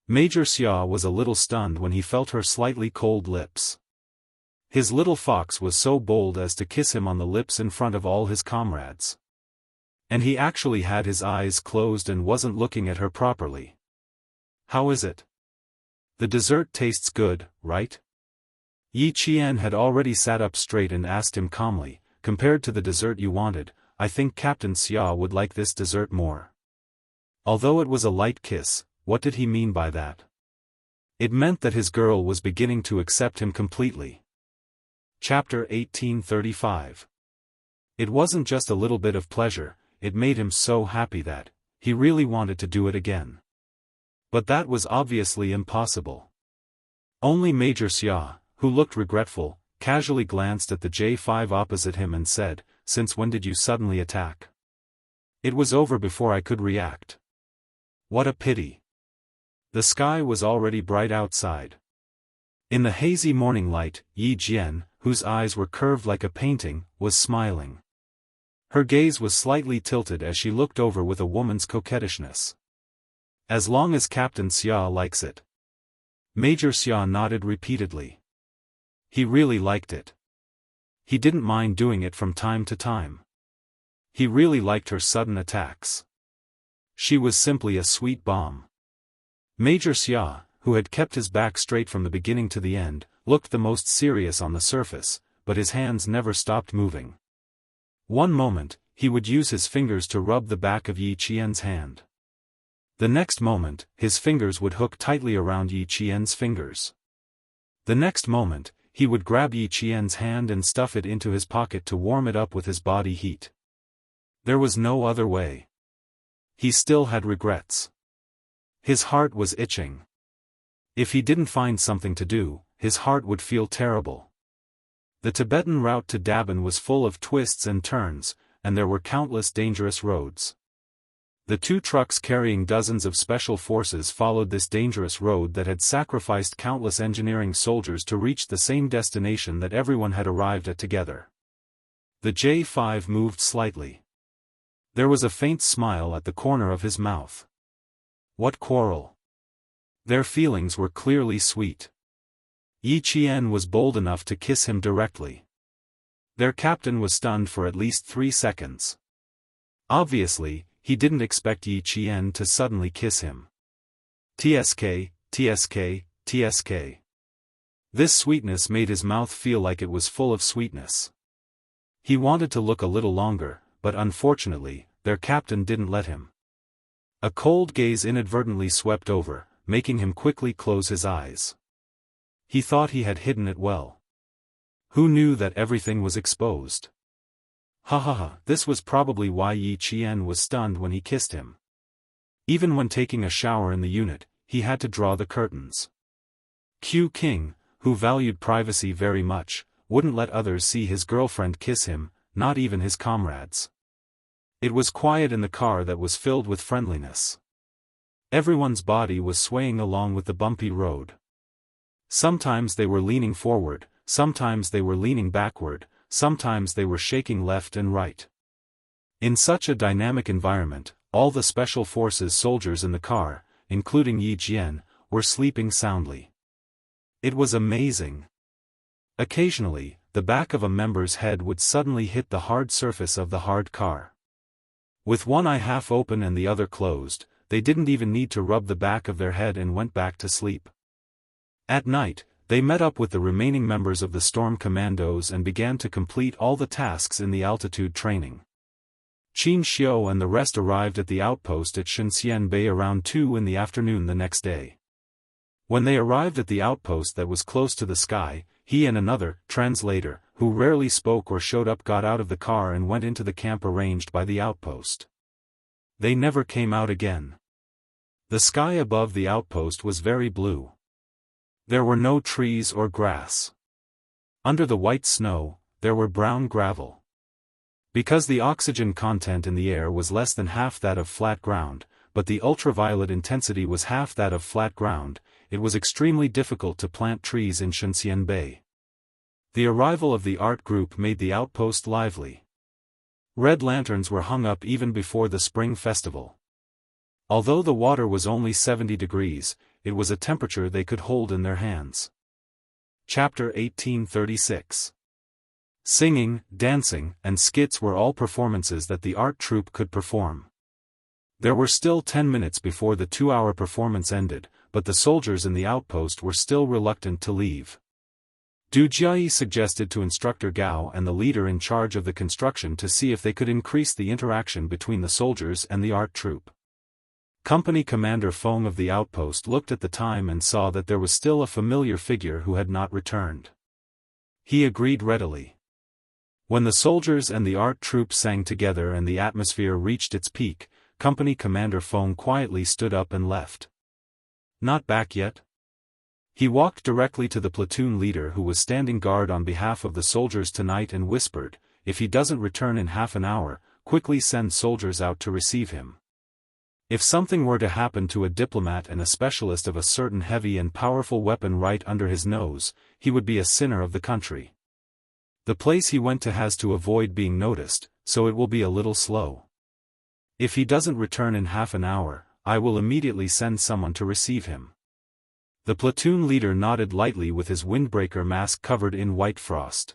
Major Xia was a little stunned when he felt her slightly cold lips. His little fox was so bold as to kiss him on the lips in front of all his comrades. And he actually had his eyes closed and wasn't looking at her properly. "How is it? The dessert tastes good, right?" Yi Qian had already sat up straight and asked him calmly, "Compared to the dessert you wanted, I think Captain Xia would like this dessert more." Although it was a light kiss, what did he mean by that? It meant that his girl was beginning to accept him completely. Chapter 1835. It wasn't just a little bit of pleasure, it made him so happy that he really wanted to do it again. But that was obviously impossible. Only Major Xia, who looked regretful, casually glanced at the J5 opposite him and said, "Since when did you suddenly attack? It was over before I could react." What a pity. The sky was already bright outside. In the hazy morning light, Yi Jian, whose eyes were curved like a painting, was smiling. Her gaze was slightly tilted as she looked over with a woman's coquettishness. "As long as Captain Xia likes it." Major Xia nodded repeatedly. He really liked it. He didn't mind doing it from time to time. He really liked her sudden attacks. She was simply a sweet bomb. Major Xia, who had kept his back straight from the beginning to the end, looked the most serious on the surface, but his hands never stopped moving. One moment, he would use his fingers to rub the back of Yi Qian's hand. The next moment, his fingers would hook tightly around Yi Qian's fingers. The next moment, he would grab Yi Qian's hand and stuff it into his pocket to warm it up with his body heat. There was no other way. He still had regrets. His heart was itching. If he didn't find something to do, his heart would feel terrible. The Tibetan route to Dabin was full of twists and turns, and there were countless dangerous roads. The two trucks carrying dozens of special forces followed this dangerous road that had sacrificed countless engineering soldiers to reach the same destination that everyone had arrived at together. The J5 moved slightly. There was a faint smile at the corner of his mouth. What quarrel? Their feelings were clearly sweet. Yi Qian was bold enough to kiss him directly. Their captain was stunned for at least 3 seconds. Obviously, he didn't expect Yi Qian to suddenly kiss him. TSK, TSK, TSK. This sweetness made his mouth feel like it was full of sweetness. He wanted to look a little longer, but unfortunately, their captain didn't let him. A cold gaze inadvertently swept over, making him quickly close his eyes. He thought he had hidden it well. Who knew that everything was exposed? Ha ha ha, this was probably why Yi Qian was stunned when he kissed him. Even when taking a shower in the unit, he had to draw the curtains. Q King, who valued privacy very much, wouldn't let others see his girlfriend kiss him, not even his comrades. It was quiet in the car that was filled with friendliness. Everyone's body was swaying along with the bumpy road. Sometimes they were leaning forward, sometimes they were leaning backward, sometimes they were shaking left and right. In such a dynamic environment, all the special forces soldiers in the car, including Yi Qian, were sleeping soundly. It was amazing. Occasionally, the back of a member's head would suddenly hit the hard surface of the hard car. With one eye half open and the other closed, they didn't even need to rub the back of their head and went back to sleep. At night, they met up with the remaining members of the Storm Commandos and began to complete all the tasks in the altitude training. Qin Xiu and the rest arrived at the outpost at Shenzhen Bay around 2 in the afternoon the next day. When they arrived at the outpost that was close to the sky, he and another translator, who rarely spoke or showed up, got out of the car and went into the camp arranged by the outpost. They never came out again. The sky above the outpost was very blue. There were no trees or grass. Under the white snow, there were brown gravel. Because the oxygen content in the air was less than half that of flat ground, but the ultraviolet intensity was half that of flat ground, it was extremely difficult to plant trees in Shenzhen Bay. The arrival of the art group made the outpost lively. Red lanterns were hung up even before the spring festival. Although the water was only 70 degrees, it was a temperature they could hold in their hands. Chapter 1836. Singing, dancing, and skits were all performances that the art troupe could perform. There were still 10 minutes before the 2-hour performance ended, but the soldiers in the outpost were still reluctant to leave. Du Jiayi suggested to Instructor Gao and the leader in charge of the construction to see if they could increase the interaction between the soldiers and the art troupe. Company Commander Feng of the outpost looked at the time and saw that there was still a familiar figure who had not returned. He agreed readily. When the soldiers and the art troupe sang together and the atmosphere reached its peak, Company Commander Feng quietly stood up and left. Not back yet? He walked directly to the platoon leader who was standing guard on behalf of the soldiers tonight and whispered, "If he doesn't return in half an hour, quickly send soldiers out to receive him. If something were to happen to a diplomat and a specialist of a certain heavy and powerful weapon right under his nose, he would be a sinner of the country. The place he went to has to avoid being noticed, so it will be a little slow. If he doesn't return in half an hour, I will immediately send someone to receive him." The platoon leader nodded lightly with his windbreaker mask covered in white frost.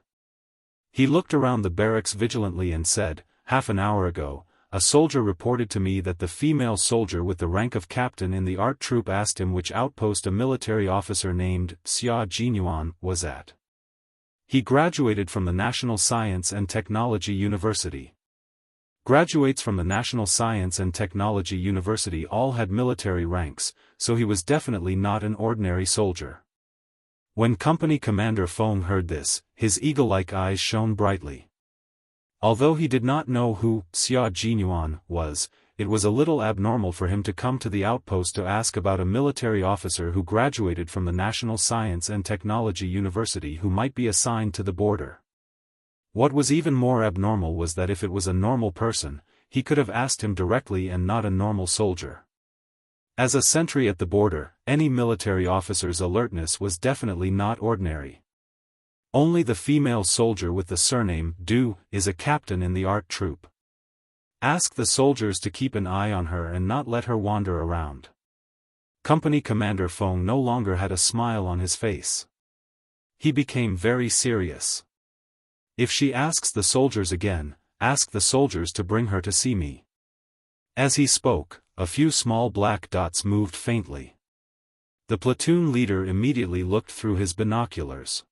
He looked around the barracks vigilantly and said, half an hour ago, a soldier reported to me that the female soldier with the rank of captain in the art troop asked him which outpost a military officer named Xianxia was at. He graduated from the National Science and Technology University. Graduates from the National Science and Technology University all had military ranks, so he was definitely not an ordinary soldier. When Company Commander Feng heard this, his eagle-like eyes shone brightly. Although he did not know who Xianxia was, it was a little abnormal for him to come to the outpost to ask about a military officer who graduated from the National Science and Technology University who might be assigned to the border. What was even more abnormal was that if it was a normal person, he could have asked him directly and not a normal soldier. As a sentry at the border, any military officer's alertness was definitely not ordinary. Only the female soldier with the surname Du is a captain in the art troop. Ask the soldiers to keep an eye on her and not let her wander around. Company Commander Feng no longer had a smile on his face. He became very serious. If she asks the soldiers again, ask the soldiers to bring her to see me. As he spoke, a few small black dots moved faintly. The platoon leader immediately looked through his binoculars.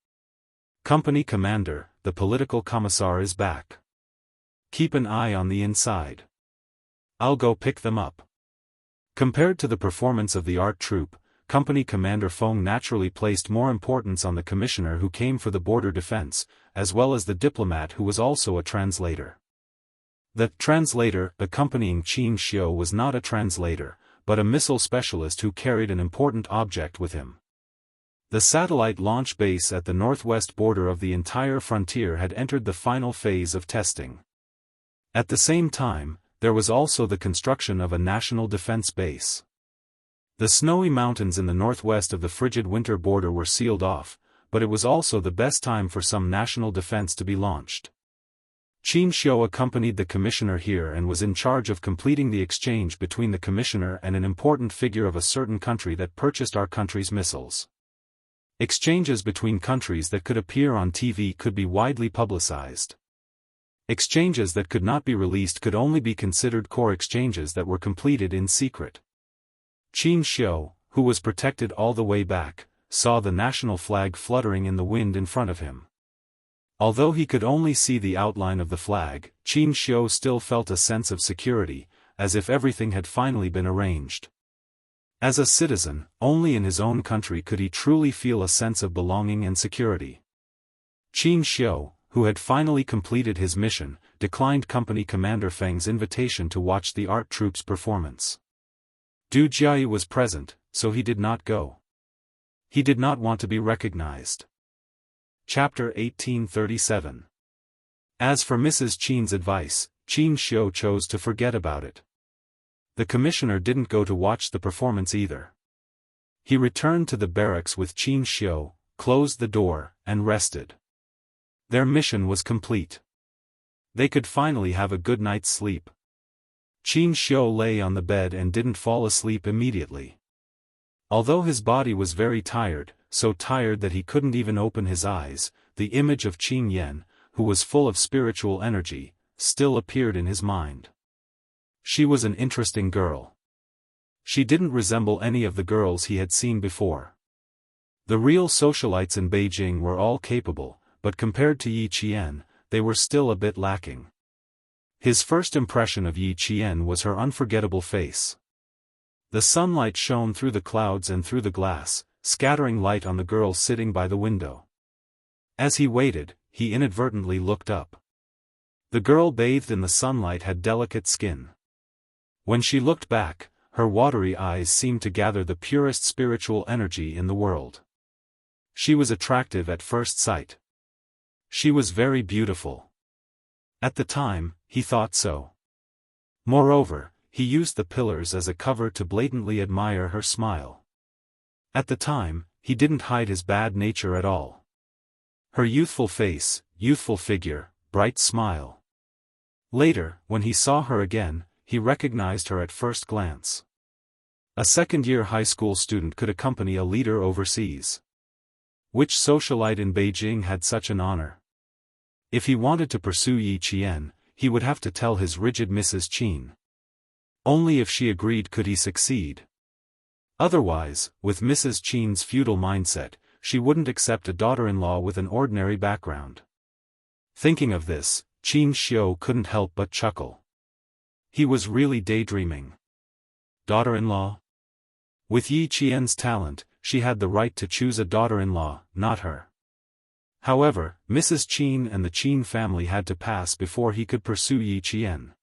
Company Commander, the political commissar is back. Keep an eye on the inside. I'll go pick them up. Compared to the performance of the art troop, Company Commander Feng naturally placed more importance on the commissioner who came for the border defense, as well as the diplomat who was also a translator. The translator accompanying Xianxia was not a translator, but a missile specialist who carried an important object with him. The satellite launch base at the northwest border of the entire frontier had entered the final phase of testing. At the same time, there was also the construction of a national defense base. The snowy mountains in the northwest of the frigid winter border were sealed off, but it was also the best time for some national defense to be launched. Xianxia accompanied the commissioner here and was in charge of completing the exchange between the commissioner and an important figure of a certain country that purchased our country's missiles. Exchanges between countries that could appear on TV could be widely publicized. Exchanges that could not be released could only be considered core exchanges that were completed in secret. Xianxia, who was protected all the way back, saw the national flag fluttering in the wind in front of him. Although he could only see the outline of the flag, Xianxia still felt a sense of security, as if everything had finally been arranged. As a citizen, only in his own country could he truly feel a sense of belonging and security. Xianxia, who had finally completed his mission, declined Company Commander Feng's invitation to watch the art troop's performance. Du Jiayi was present, so he did not go. He did not want to be recognized. Chapter 1837. As for Mrs. Qin's advice, Xianxia chose to forget about it. The commissioner didn't go to watch the performance either. He returned to the barracks with Xianxia, closed the door, and rested. Their mission was complete. They could finally have a good night's sleep. Xianxia lay on the bed and didn't fall asleep immediately. Although his body was very tired, so tired that he couldn't even open his eyes, the image of Qin Yan, who was full of spiritual energy, still appeared in his mind. She was an interesting girl. She didn't resemble any of the girls he had seen before. The real socialites in Beijing were all capable, but compared to Yi Qian, they were still a bit lacking. His first impression of Yi Qian was her unforgettable face. The sunlight shone through the clouds and through the glass, scattering light on the girl sitting by the window. As he waited, he inadvertently looked up. The girl bathed in the sunlight had delicate skin. When she looked back, her watery eyes seemed to gather the purest spiritual energy in the world. She was attractive at first sight. She was very beautiful. At the time, he thought so. Moreover, he used the pillars as a cover to blatantly admire her smile. At the time, he didn't hide his bad nature at all. Her youthful face, youthful figure, bright smile. Later, when he saw her again, he recognized her at first glance. A second-year high school student could accompany a leader overseas. Which socialite in Beijing had such an honor? If he wanted to pursue Yi Qian, he would have to tell his rigid Mrs. Qin. Only if she agreed could he succeed. Otherwise, with Mrs. Qin's feudal mindset, she wouldn't accept a daughter-in-law with an ordinary background. Thinking of this, Qin Xiu couldn't help but chuckle. He was really daydreaming. Daughter-in-law? With Yi Qian's talent, she had the right to choose a daughter-in-law, not her. However, Mrs. Qin and the Qin family had to pass before he could pursue Yi Qian.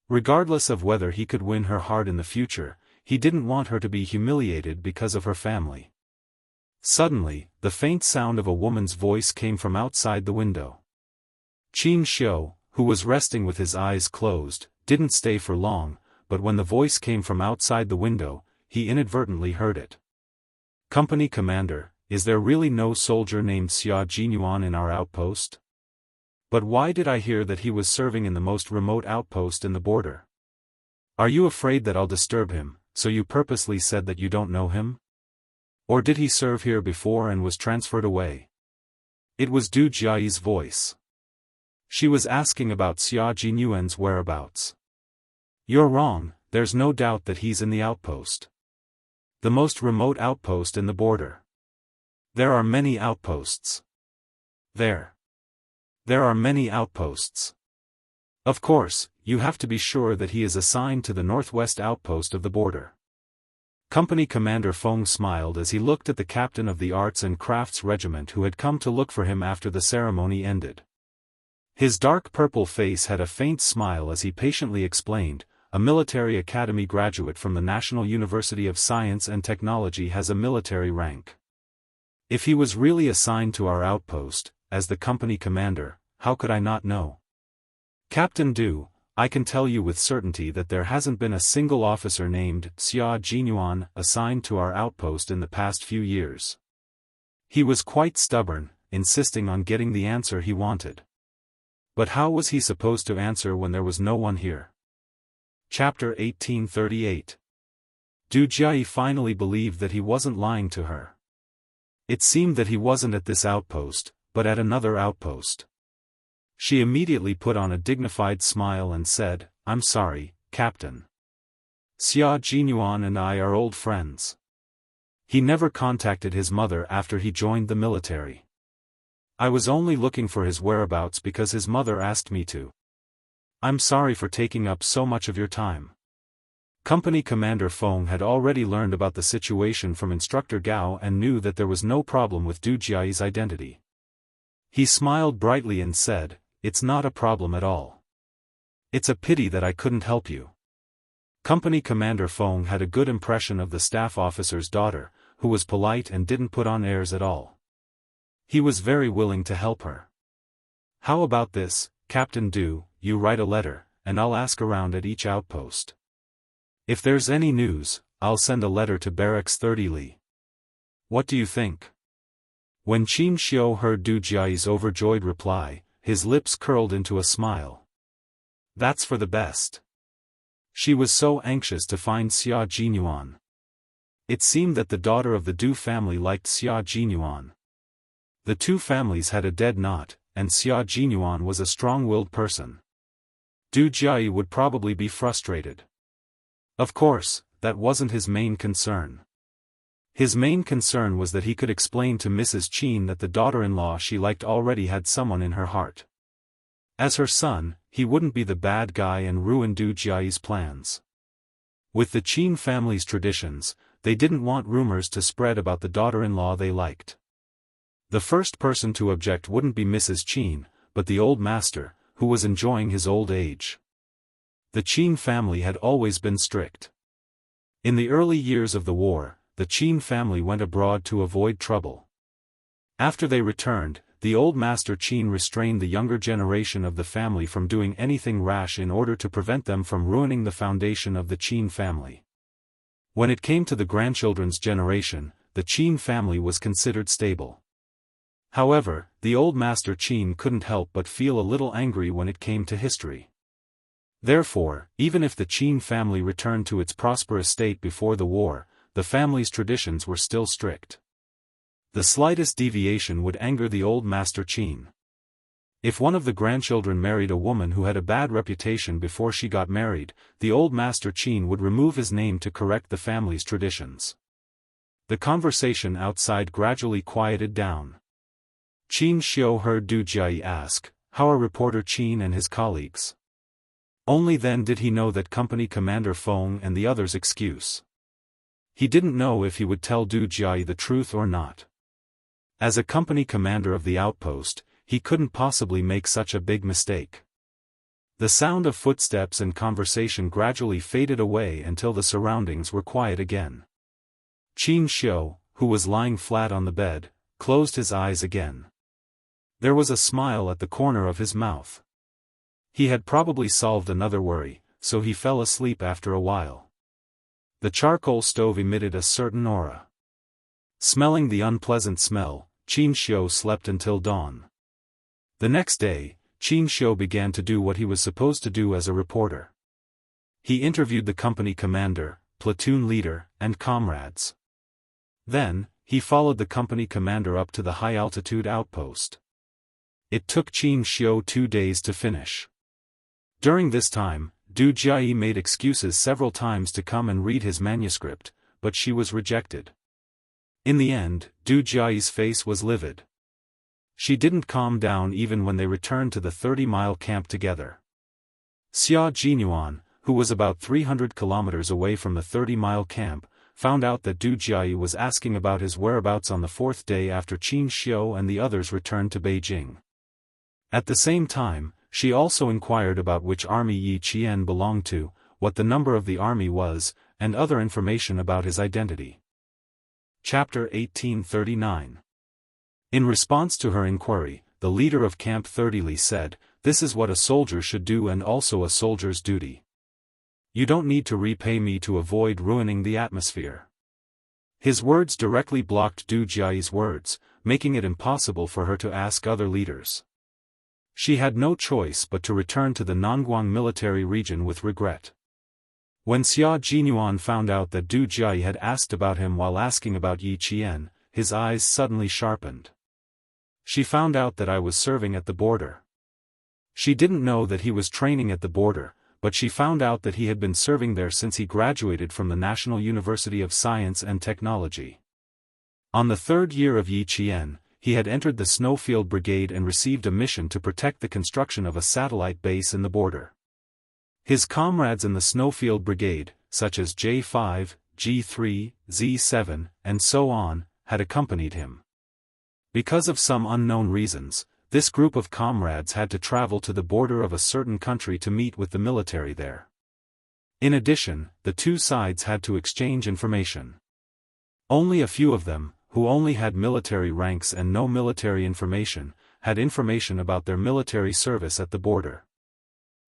Regardless of whether he could win her heart in the future, he didn't want her to be humiliated because of her family. Suddenly, the faint sound of a woman's voice came from outside the window. Qin Xiu, who was resting with his eyes closed, didn't stay for long, but when the voice came from outside the window, he inadvertently heard it. "Company Commander, is there really no soldier named Xia Jinyuan in our outpost? But why did I hear that he was serving in the most remote outpost in the border? Are you afraid that I'll disturb him, so you purposely said that you don't know him? Or did he serve here before and was transferred away?" It was Du Jiayi's voice. She was asking about Xia Jinyuan's whereabouts. "You're wrong, there's no doubt that he's in the outpost. The most remote outpost in the border. There are many outposts. There are many outposts. Of course, you have to be sure that he is assigned to the northwest outpost of the border." Company Commander Feng smiled as he looked at the captain of the Arts and Crafts Regiment who had come to look for him after the ceremony ended. His dark purple face had a faint smile as he patiently explained, "A military academy graduate from the National University of Science and Technology has a military rank. If he was really assigned to our outpost, as the company commander, how could I not know? Captain Du, I can tell you with certainty that there hasn't been a single officer named Xia Jinyuan assigned to our outpost in the past few years." He was quite stubborn, insisting on getting the answer he wanted. But how was he supposed to answer when there was no one here? Chapter 1838. Du Jiayi finally believed that he wasn't lying to her. It seemed that he wasn't at this outpost, but at another outpost. She immediately put on a dignified smile and said, "I'm sorry, Captain. Xia Jinyuan and I are old friends. He never contacted his mother after he joined the military. I was only looking for his whereabouts because his mother asked me to. I'm sorry for taking up so much of your time." Company Commander Feng had already learned about the situation from Instructor Gao and knew that there was no problem with Du Jiayi's identity. He smiled brightly and said, "It's not a problem at all. It's a pity that I couldn't help you." Company Commander Feng had a good impression of the staff officer's daughter, who was polite and didn't put on airs at all. He was very willing to help her. "How about this, Captain Du, you write a letter, and I'll ask around at each outpost. If there's any news, I'll send a letter to Barracks 30 Li. What do you think?" When Qin Xiu heard Du Jiayi's overjoyed reply, his lips curled into a smile. That's for the best. She was so anxious to find Xia Jinyuan. It seemed that the daughter of the Du family liked Xia Jinyuan. The two families had a dead knot, and Xia Jinyuan was a strong-willed person. Du Jiayi would probably be frustrated. Of course, that wasn't his main concern. His main concern was that he could explain to Mrs. Qin that the daughter-in-law she liked already had someone in her heart. As her son, he wouldn't be the bad guy and ruin Du Jiayi's plans. With the Qin family's traditions, they didn't want rumors to spread about the daughter-in-law they liked. The first person to object wouldn't be Mrs. Qin, but the old master, who was enjoying his old age. The Qin family had always been strict. In the early years of the war, the Qin family went abroad to avoid trouble. After they returned, the old master Qin restrained the younger generation of the family from doing anything rash in order to prevent them from ruining the foundation of the Qin family. When it came to the grandchildren's generation, the Qin family was considered stable. However, the old master Qin couldn't help but feel a little angry when it came to history. Therefore, even if the Qin family returned to its prosperous state before the war, the family's traditions were still strict. The slightest deviation would anger the old master Qin. If one of the grandchildren married a woman who had a bad reputation before she got married, the old master Qin would remove his name to correct the family's traditions. The conversation outside gradually quieted down. Qin Xiu heard Du Jiayi ask, "How are reporter Qin and his colleagues?" Only then did he know that Company Commander Feng and the others' excuse. He didn't know if he would tell Du Jiayi the truth or not. As a company commander of the outpost, he couldn't possibly make such a big mistake. The sound of footsteps and conversation gradually faded away until the surroundings were quiet again. Qin Xiu, who was lying flat on the bed, closed his eyes again. There was a smile at the corner of his mouth. He had probably solved another worry, so he fell asleep after a while. The charcoal stove emitted a certain aura. Smelling the unpleasant smell, Qin Xiu slept until dawn. The next day, Qin Xiu began to do what he was supposed to do as a reporter. He interviewed the company commander, platoon leader, and comrades. Then, he followed the company commander up to the high-altitude outpost. It took Qin Xiu 2 days to finish. During this time, Du Jiayi made excuses several times to come and read his manuscript, but she was rejected. In the end, Du Jiayi's face was livid. She didn't calm down even when they returned to the 30-mile camp together. Xia Jinyuan, who was about 300 kilometers away from the 30-mile camp, found out that Du Jiayi was asking about his whereabouts on the 4th day after Qin Xiu and the others returned to Beijing. At the same time, she also inquired about which army Yi Qian belonged to, what the number of the army was, and other information about his identity. Chapter 1839. In response to her inquiry, the leader of Camp 30 Li said, "This is what a soldier should do and also a soldier's duty. You don't need to repay me to avoid ruining the atmosphere." His words directly blocked Du Jiayi's words, making it impossible for her to ask other leaders. She had no choice but to return to the Nangguang military region with regret. When Xia Jinyuan found out that Du Jiayi had asked about him while asking about Yi Qian, his eyes suddenly sharpened. She found out that I was serving at the border. She didn't know that he was training at the border, but she found out that he had been serving there since he graduated from the National University of Science and Technology. On the 3rd year of Yi Qian, he had entered the Snowfield Brigade and received a mission to protect the construction of a satellite base in the border. His comrades in the Snowfield Brigade, such as J5, G3, Z7, and so on, had accompanied him. Because of some unknown reasons, this group of comrades had to travel to the border of a certain country to meet with the military there. In addition, the two sides had to exchange information. Only a few of them, who only had military ranks and no military information, had information about their military service at the border.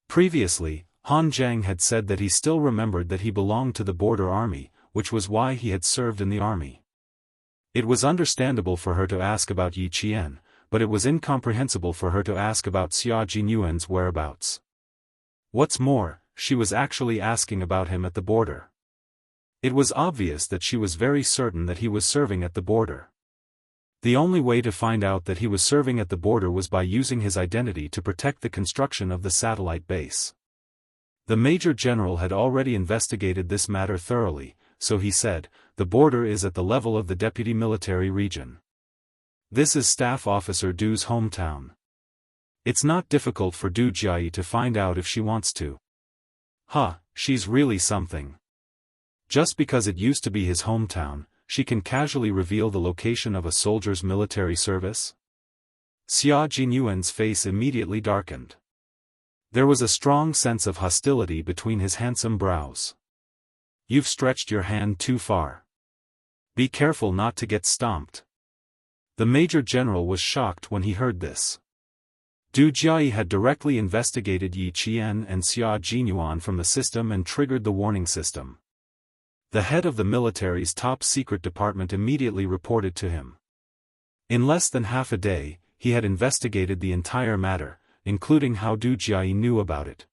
Previously, Han Zhang had said that he still remembered that he belonged to the border army, which was why he had served in the army. It was understandable for her to ask about Yi Qian, but it was incomprehensible for her to ask about Xia Jinyuan's whereabouts. What's more, she was actually asking about him at the border. It was obvious that she was very certain that he was serving at the border. The only way to find out that he was serving at the border was by using his identity to protect the construction of the satellite base. The Major General had already investigated this matter thoroughly, so he said, "The border is at the level of the Deputy Military Region. This is Staff Officer Du's hometown. It's not difficult for Du Jiayi to find out if she wants to. She's really something. Just because it used to be his hometown, she can casually reveal the location of a soldier's military service?" Xia Jinyuan's face immediately darkened. There was a strong sense of hostility between his handsome brows. "You've stretched your hand too far. Be careful not to get stomped." The Major General was shocked when he heard this. Du Jiayi had directly investigated Yi Qian and Xia Jinyuan from the system and triggered the warning system. The head of the military's top-secret department immediately reported to him. In less than half a day, he had investigated the entire matter, including how Du Jiayi knew about it.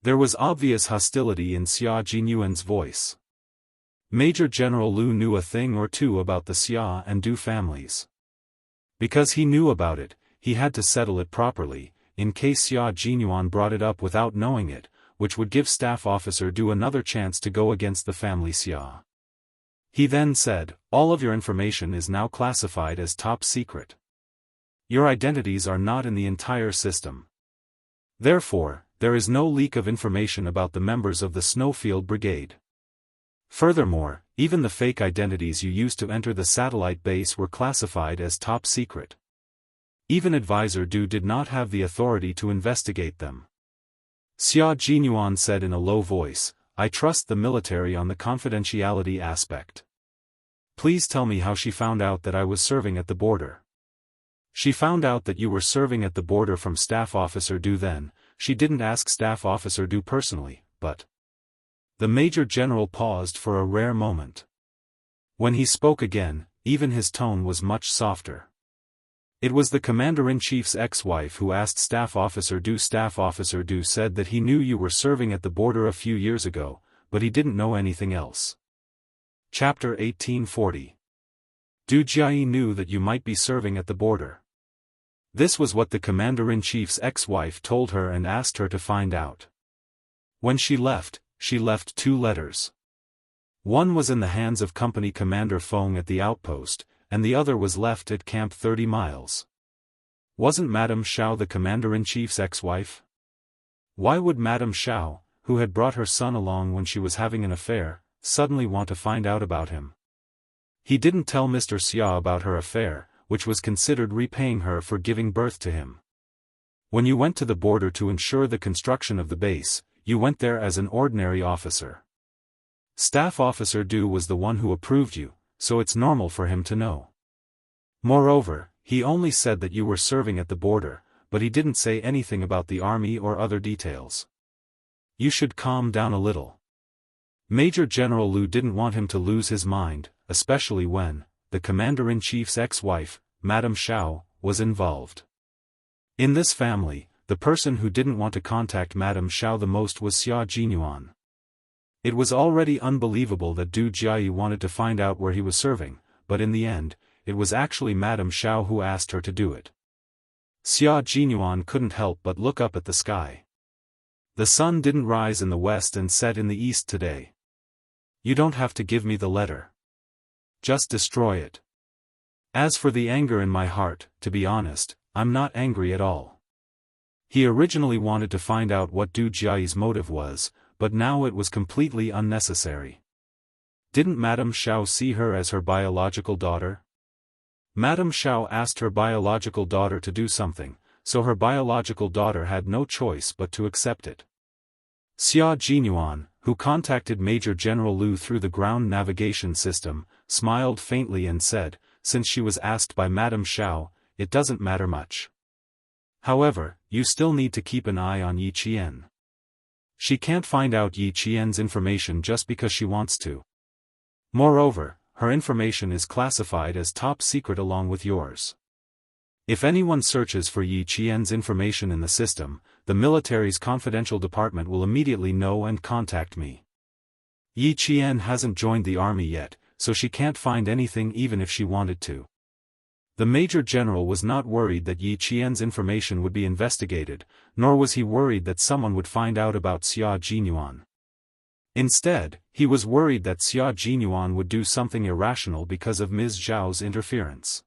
There was obvious hostility in Xia Jinyuan's voice. Major General Lu knew a thing or two about the Xia and Du families. Because he knew about it, he had to settle it properly, in case Xia Jinyuan brought it up without knowing it, which would give Staff Officer Du another chance to go against the family Xia. He then said, "All of your information is now classified as top secret. Your identities are not in the entire system. Therefore, there is no leak of information about the members of the Snowfield Brigade. Furthermore, even the fake identities you used to enter the satellite base were classified as top secret. Even Advisor Du did not have the authority to investigate them." Xia Jinyuan said in a low voice, "I trust the military on the confidentiality aspect. Please tell me how she found out that I was serving at the border." "She found out that you were serving at the border from Staff Officer Du then. She didn't ask Staff Officer Du personally, but..." The Major General paused for a rare moment. When he spoke again, even his tone was much softer. "It was the Commander-in-Chief's ex-wife who asked Staff Officer Du. Staff Officer Du said that he knew you were serving at the border a few years ago, but he didn't know anything else." Chapter 1840. Du Jiayi knew that you might be serving at the border. This was what the Commander-in-Chief's ex-wife told her and asked her to find out. When she left 2 letters. One was in the hands of Company Commander Feng at the outpost, and the other was left at Camp 30 Miles. Wasn't Madame Xiao the Commander-in-Chief's ex-wife? Why would Madame Xiao, who had brought her son along when she was having an affair, suddenly want to find out about him? He didn't tell Mr. Xia about her affair, which was considered repaying her for giving birth to him. When you went to the border to ensure the construction of the base, you went there as an ordinary officer. Staff Officer Du was the one who approved you, so it's normal for him to know. Moreover, he only said that you were serving at the border, but he didn't say anything about the army or other details. You should calm down a little." Major General Lu didn't want him to lose his mind, especially when the Commander-in-Chief's ex-wife, Madame Xiao, was involved. In this family, the person who didn't want to contact Madame Xiao the most was Xia Jinyuan. It was already unbelievable that Du Jiayi wanted to find out where he was serving, but in the end, it was actually Madame Xiao who asked her to do it. Xia Jinyuan couldn't help but look up at the sky. The sun didn't rise in the west and set in the east today. "You don't have to give me the letter. Just destroy it. As for the anger in my heart, to be honest, I'm not angry at all." He originally wanted to find out what Du Jiayi's motive was, but now it was completely unnecessary. Didn't Madame Xiao see her as her biological daughter? Madame Xiao asked her biological daughter to do something, so her biological daughter had no choice but to accept it. Xia Jinyuan, who contacted Major General Lu through the ground navigation system, smiled faintly and said, "Since she was asked by Madame Xiao, it doesn't matter much. However, you still need to keep an eye on Yi Qian. She can't find out Yi Qian's information just because she wants to. Moreover, her information is classified as top secret along with yours. If anyone searches for Yi Qian's information in the system, the military's confidential department will immediately know and contact me. Yi Qian hasn't joined the army yet, so she can't find anything even if she wanted to." The Major General was not worried that Yi Qian's information would be investigated, nor was he worried that someone would find out about Xia Jinyuan. Instead, he was worried that Xia Jinyuan would do something irrational because of Ms. Zhao's interference.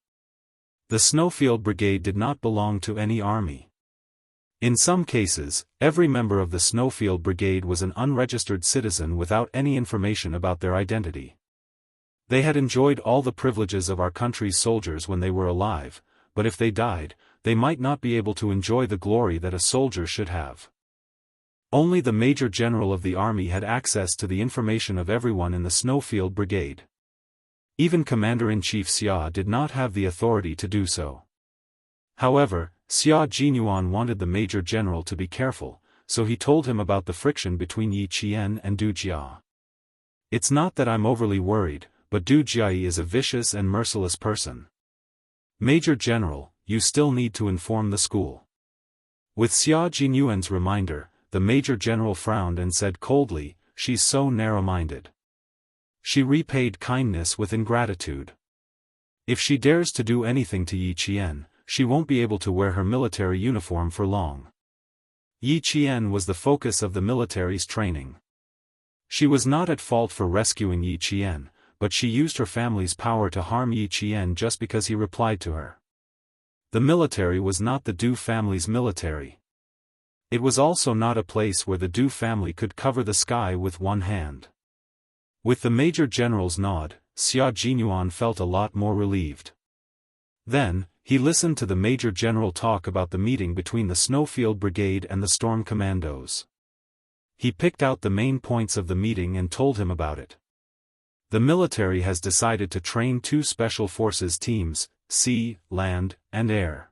The Snowfield Brigade did not belong to any army. In some cases, every member of the Snowfield Brigade was an unregistered citizen without any information about their identity. They had enjoyed all the privileges of our country's soldiers when they were alive, but if they died, they might not be able to enjoy the glory that a soldier should have. Only the Major General of the army had access to the information of everyone in the Snowfield Brigade. Even Commander-in-Chief Xia did not have the authority to do so. However, Xia Jinyuan wanted the Major General to be careful, so he told him about the friction between Yi Qian and Du Jia. "It's not that I'm overly worried, but Du Jiayi is a vicious and merciless person. Major General, you still need to inform the school." With Xia Jinyuan's reminder, the Major General frowned and said coldly, "She's so narrow-minded. She repaid kindness with ingratitude. If she dares to do anything to Yi Qian, she won't be able to wear her military uniform for long. Yi Qian was the focus of the military's training. She was not at fault for rescuing Yi Qian, but she used her family's power to harm Yi Qian just because he replied to her. The military was not the Du family's military. It was also not a place where the Du family could cover the sky with one hand. With the Major General's nod, Xia Jinyuan felt a lot more relieved. Then, he listened to the Major General talk about the meeting between the Snowfield Brigade and the Storm Commandos. He picked out the main points of the meeting and told him about it. The military has decided to train 2 special forces teams, sea, land, and air.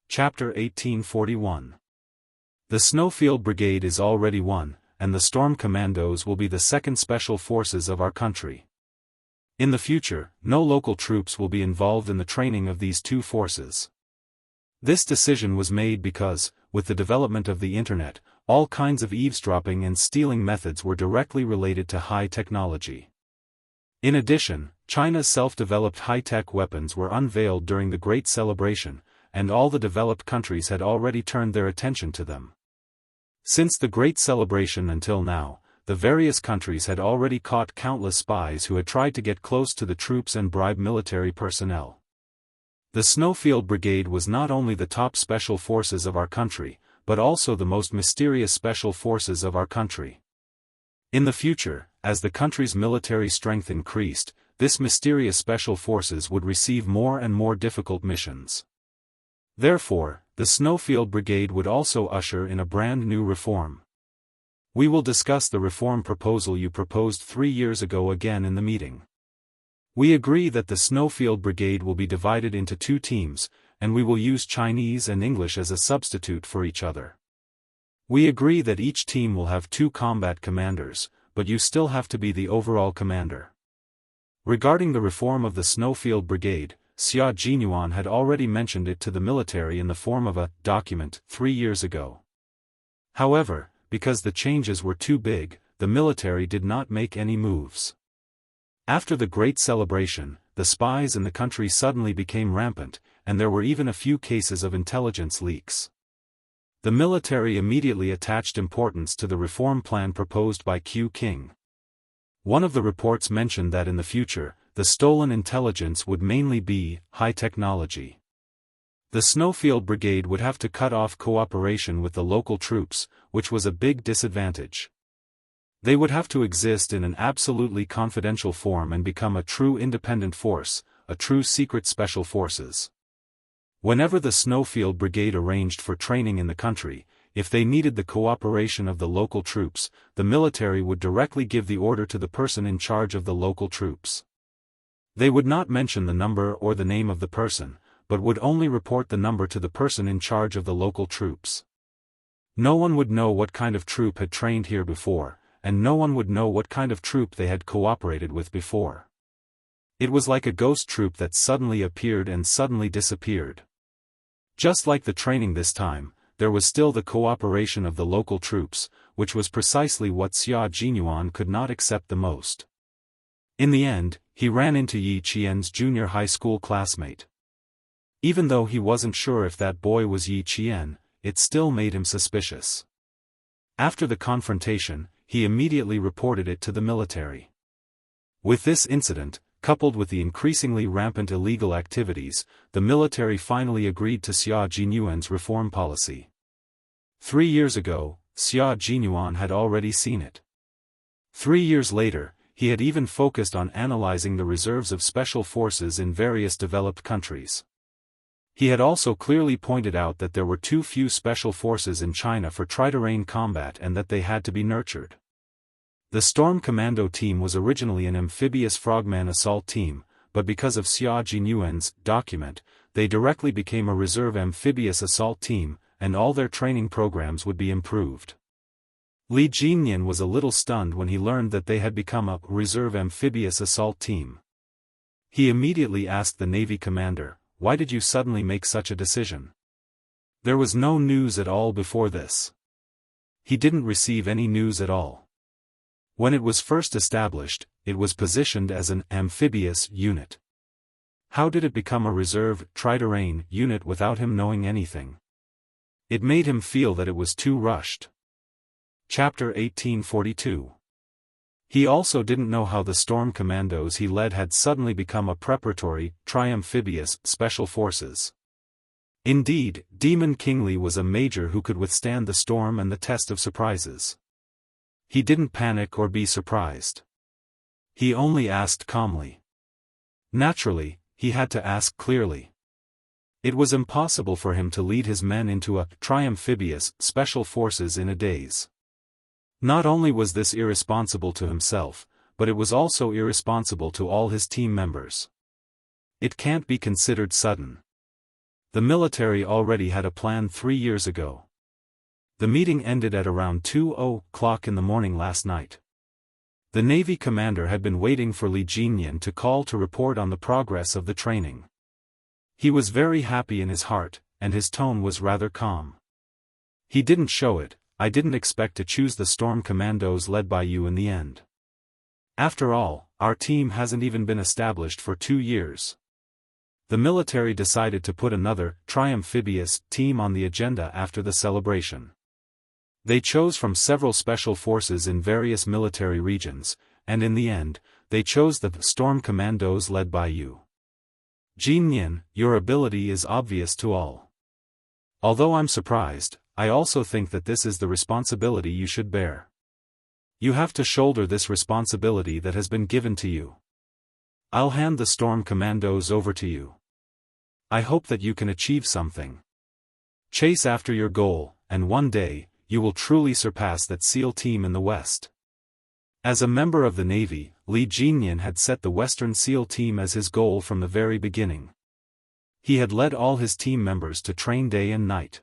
Chapter 1841. The Snowfield Brigade is already one, and the Storm Commandos will be the 2nd special forces of our country. In the future, no local troops will be involved in the training of these 2 forces. This decision was made because, with the development of the Internet, all kinds of eavesdropping and stealing methods were directly related to high technology. In addition, China's self-developed high-tech weapons were unveiled during the Great Celebration, and all the developed countries had already turned their attention to them. Since the Great Celebration until now, the various countries had already caught countless spies who had tried to get close to the troops and bribe military personnel. The Snowfield Brigade was not only the top special forces of our country, but also the most mysterious special forces of our country. In the future, as the country's military strength increased, this mysterious special forces would receive more and more difficult missions. Therefore, the Snowfield Brigade would also usher in a brand new reform. We will discuss the reform proposal you proposed 3 years ago again in the meeting. We agree that the Snowfield Brigade will be divided into 2 teams, and we will use Chinese and English as a substitute for each other. We agree that each team will have 2 combat commanders, but you still have to be the overall commander. Regarding the reform of the Snowfield Brigade, Xia Jinyuan had already mentioned it to the military in the form of a document 3 years ago. However, because the changes were too big, the military did not make any moves. After the Great Celebration, the spies in the country suddenly became rampant, and there were even a few cases of intelligence leaks. The military immediately attached importance to the reform plan proposed by Q King. One of the reports mentioned that in the future, the stolen intelligence would mainly be high technology. The Snowfield Brigade would have to cut off cooperation with the local troops, which was a big disadvantage. They would have to exist in an absolutely confidential form and become a true independent force, a true secret special forces. Whenever the Snowfield Brigade arranged for training in the country, if they needed the cooperation of the local troops, the military would directly give the order to the person in charge of the local troops. They would not mention the number or the name of the person, but would only report the number to the person in charge of the local troops. No one would know what kind of troop had trained here before, and no one would know what kind of troop they had cooperated with before. It was like a ghost troop that suddenly appeared and suddenly disappeared. Just like the training this time, there was still the cooperation of the local troops, which was precisely what Xia Jinyuan could not accept the most. In the end, he ran into Yi Qian's junior high school classmate. Even though he wasn't sure if that boy was Yi Qian, it still made him suspicious. After the confrontation, he immediately reported it to the military. With this incident, coupled with the increasingly rampant illegal activities, the military finally agreed to Xia Jinyuan's reform policy. 3 years ago, Xia Jinyuan had already seen it. 3 years later, he had even focused on analyzing the reserves of special forces in various developed countries. He had also clearly pointed out that there were too few special forces in China for tri-terrain combat and that they had to be nurtured. The Storm Commando team was originally an amphibious frogman assault team, but because of Xia Jinyuan's document, they directly became a reserve amphibious assault team, and all their training programs would be improved. Li Jinyan was a little stunned when he learned that they had become a reserve amphibious assault team. He immediately asked the Navy commander, "Why did you suddenly make such a decision? There was no news at all before this." He didn't receive any news at all. When it was first established, it was positioned as an amphibious unit. How did it become a reserve, try-to-reign unit without him knowing anything? It made him feel that it was too rushed. Chapter 1842. He also didn't know how the storm commandos he led had suddenly become a preparatory, tri-amphibious, special forces. Indeed, Demon King Li was a major who could withstand the storm and the test of surprises. He didn't panic or be surprised. He only asked calmly. Naturally, he had to ask clearly. It was impossible for him to lead his men into a tri-amphibious, special forces in a daze. Not only was this irresponsible to himself, but it was also irresponsible to all his team members. It can't be considered sudden. The military already had a plan 3 years ago. The meeting ended at around 2:00 in the morning last night. The Navy commander had been waiting for Li Jinyan to call to report on the progress of the training. He was very happy in his heart, and his tone was rather calm. He didn't show it. I didn't expect to choose the storm commandos led by you in the end. After all, our team hasn't even been established for 2 years. The military decided to put another, tri-amphibious, team on the agenda after the celebration. They chose from several special forces in various military regions, and in the end, they chose the storm commandos led by you. Jinyan, your ability is obvious to all. Although I'm surprised, I also think that this is the responsibility you should bear. You have to shoulder this responsibility that has been given to you. I'll hand the storm commandos over to you. I hope that you can achieve something. Chase after your goal, and one day, you will truly surpass that SEAL team in the West. As a member of the Navy, Li Jinyan had set the Western SEAL team as his goal from the very beginning. He had led all his team members to train day and night.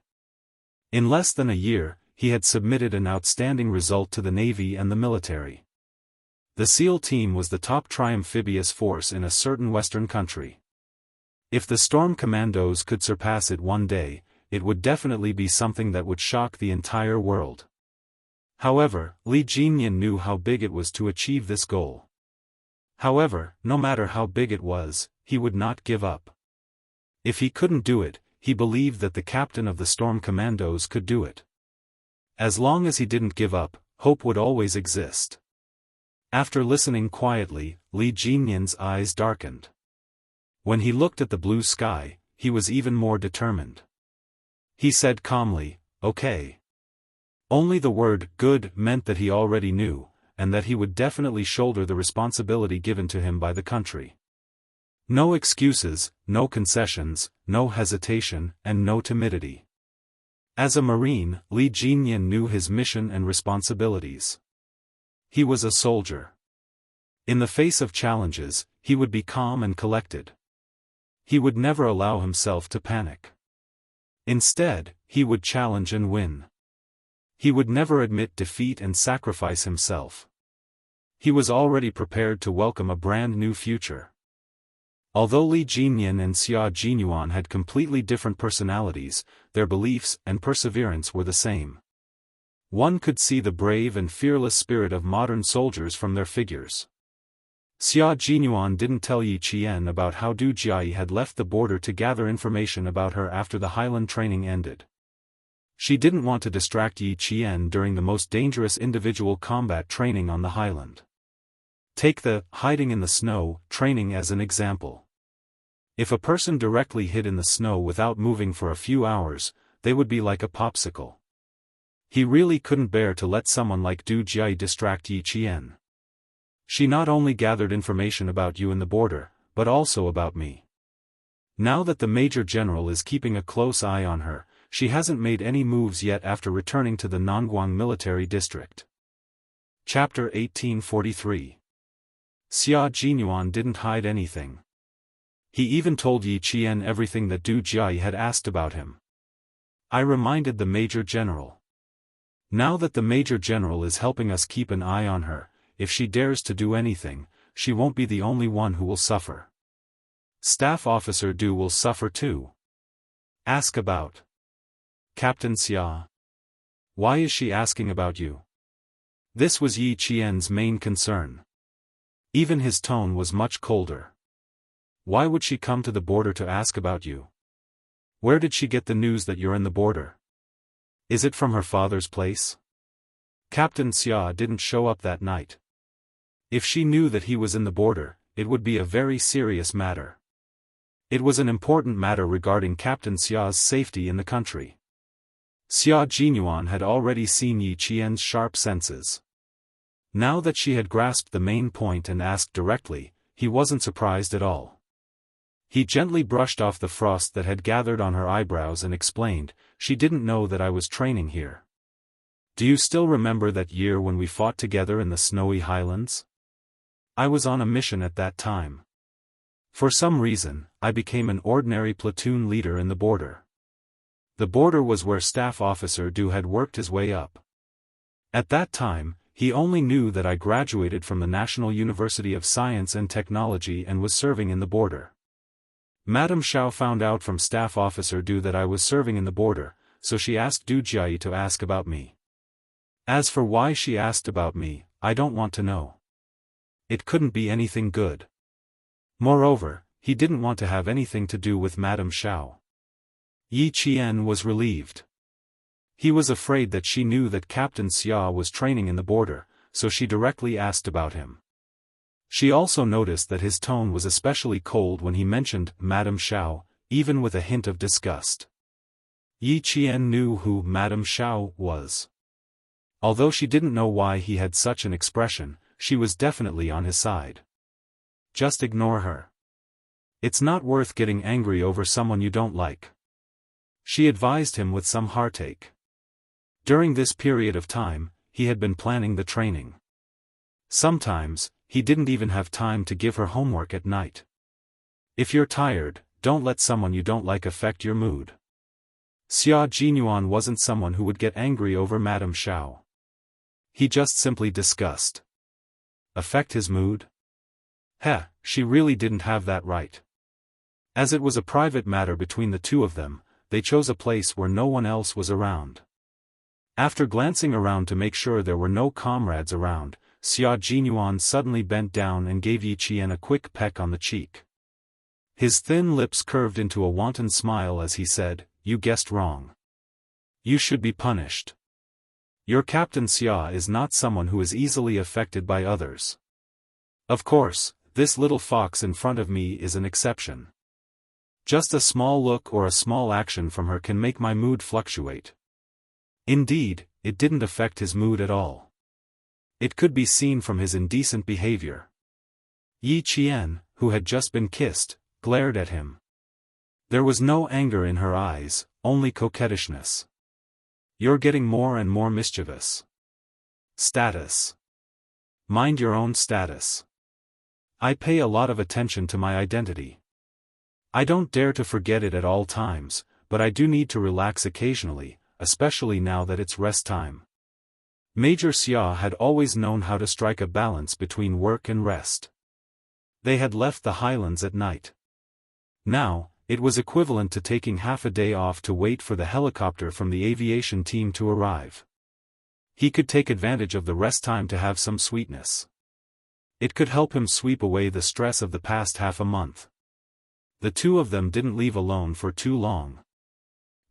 In less than a year, he had submitted an outstanding result to the Navy and the military. The SEAL team was the top tri-amphibious force in a certain Western country. If the storm commandos could surpass it one day, it would definitely be something that would shock the entire world. However, Li Jinyan knew how big it was to achieve this goal. However, no matter how big it was, he would not give up. If he couldn't do it, he believed that the captain of the storm commandos could do it. As long as he didn't give up, hope would always exist. After listening quietly, Li Jinyan's eyes darkened. When he looked at the blue sky, he was even more determined. He said calmly, "Okay." Only the word "good" meant that he already knew, and that he would definitely shoulder the responsibility given to him by the country. No excuses, no concessions, no hesitation, and no timidity. As a Marine, Li Jinyan knew his mission and responsibilities. He was a soldier. In the face of challenges, he would be calm and collected. He would never allow himself to panic. Instead, he would challenge and win. He would never admit defeat and sacrifice himself. He was already prepared to welcome a brand new future. Although Li Jinyan and Xia Jinyuan had completely different personalities, their beliefs and perseverance were the same. One could see the brave and fearless spirit of modern soldiers from their figures. Xia Jinyuan didn't tell Yi Qian about how Du Jiayi had left the border to gather information about her after the Highland training ended. She didn't want to distract Yi Qian during the most dangerous individual combat training on the Highland. Take the hiding in the snow training as an example. If a person directly hid in the snow without moving for a few hours, they would be like a popsicle. He really couldn't bear to let someone like Du Jiayi distract Yi Qian. She not only gathered information about you in the border, but also about me. Now that the Major General is keeping a close eye on her, she hasn't made any moves yet after returning to the Nongguang military district. Chapter 1843. Xia Jinyuan didn't hide anything. He even told Yi Qian everything that Du Jiayi had asked about him. I reminded the Major General. Now that the Major General is helping us keep an eye on her, if she dares to do anything, she won't be the only one who will suffer. Staff Officer Du will suffer too. Ask about Captain Xia. Why is she asking about you? This was Yi Qian's main concern. Even his tone was much colder. Why would she come to the border to ask about you? Where did she get the news that you're in the border? Is it from her father's place? Captain Xia didn't show up that night. If she knew that he was in the border, it would be a very serious matter. It was an important matter regarding Captain Xia's safety in the country. Xia Jinyuan had already seen Yi Qian's sharp senses. Now that she had grasped the main point and asked directly, he wasn't surprised at all. He gently brushed off the frost that had gathered on her eyebrows and explained, "She didn't know that I was training here. Do you still remember that year when we fought together in the snowy highlands? I was on a mission at that time. For some reason, I became an ordinary platoon leader in the border. The border was where Staff Officer Du had worked his way up. At that time, he only knew that I graduated from the National University of Science and Technology and was serving in the border. Madame Xiao found out from Staff Officer Du that I was serving in the border, so she asked Du Jiayi to ask about me. As for why she asked about me, I don't want to know. It couldn't be anything good. Moreover, he didn't want to have anything to do with Madame Xiao." Yi Qian was relieved. He was afraid that she knew that Captain Xia was training in the border, so she directly asked about him. She also noticed that his tone was especially cold when he mentioned Madame Xiao, even with a hint of disgust. Yi Qian knew who Madame Xiao was. Although she didn't know why he had such an expression, she was definitely on his side. Just ignore her. It's not worth getting angry over someone you don't like, she advised him with some heartache. During this period of time, he had been planning the training. Sometimes, he didn't even have time to give her homework at night. If you're tired, don't let someone you don't like affect your mood. Xia Jinyuan wasn't someone who would get angry over Madame Xiao. He just simply discussed. Affect his mood? Heh, she really didn't have that right. As it was a private matter between the two of them, they chose a place where no one else was around. After glancing around to make sure there were no comrades around, Xia Jinyuan suddenly bent down and gave Yi Qian a quick peck on the cheek. His thin lips curved into a wanton smile as he said, "You guessed wrong. You should be punished. Your Captain Xia is not someone who is easily affected by others. Of course, this little fox in front of me is an exception. Just a small look or a small action from her can make my mood fluctuate." Indeed, it didn't affect his mood at all. It could be seen from his indecent behavior. Yi Qian, who had just been kissed, glared at him. There was no anger in her eyes, only coquettishness. "You're getting more and more mischievous. Status. Mind your own status. I pay a lot of attention to my identity. I don't dare to forget it at all times, but I do need to relax occasionally, especially now that it's rest time." Major Xia had always known how to strike a balance between work and rest. They had left the highlands at night. Now, it was equivalent to taking half a day off to wait for the helicopter from the aviation team to arrive. He could take advantage of the rest time to have some sweetness. It could help him sweep away the stress of the past half a month. The two of them didn't leave alone for too long.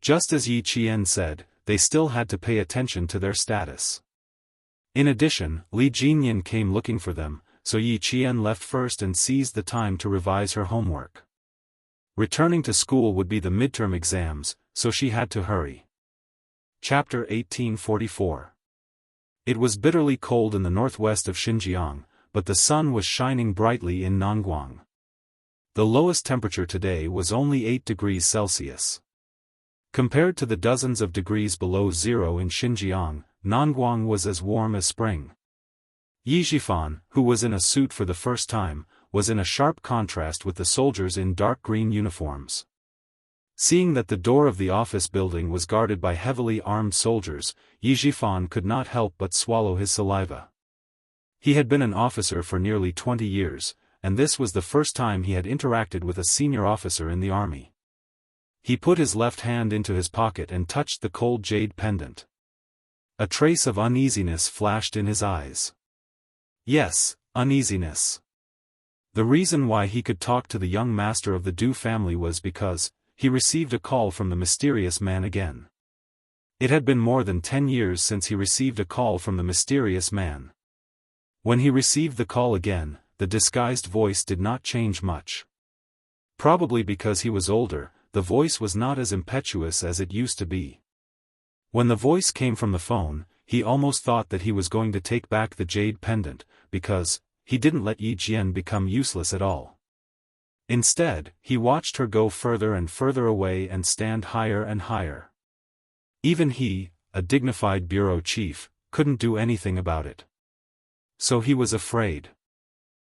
Just as Yi Qian said, they still had to pay attention to their status. In addition, Li Jinyan came looking for them, so Yi Qian left first and seized the time to revise her homework. Returning to school would be the midterm exams, so she had to hurry. Chapter 1844. It was bitterly cold in the northwest of Xinjiang, but the sun was shining brightly in Nangguang. The lowest temperature today was only 8 degrees Celsius. Compared to the dozens of degrees below zero in Xinjiang, Nangguang was as warm as spring. Yi Zhifan, who was in a suit for the first time, was in a sharp contrast with the soldiers in dark green uniforms. Seeing that the door of the office building was guarded by heavily armed soldiers, Yi Zhifan could not help but swallow his saliva. He had been an officer for nearly 20 years, and this was the first time he had interacted with a senior officer in the army. He put his left hand into his pocket and touched the cold jade pendant. A trace of uneasiness flashed in his eyes. Yes, uneasiness. The reason why he could talk to the young master of the Du family was because he received a call from the mysterious man again. It had been more than 10 years since he received a call from the mysterious man. When he received the call again, the disguised voice did not change much. Probably because he was older, the voice was not as impetuous as it used to be. When the voice came from the phone, he almost thought that he was going to take back the jade pendant, because he didn't let Yi Jian become useless at all. Instead, he watched her go further and further away and stand higher and higher. Even he, a dignified bureau chief, couldn't do anything about it. So he was afraid.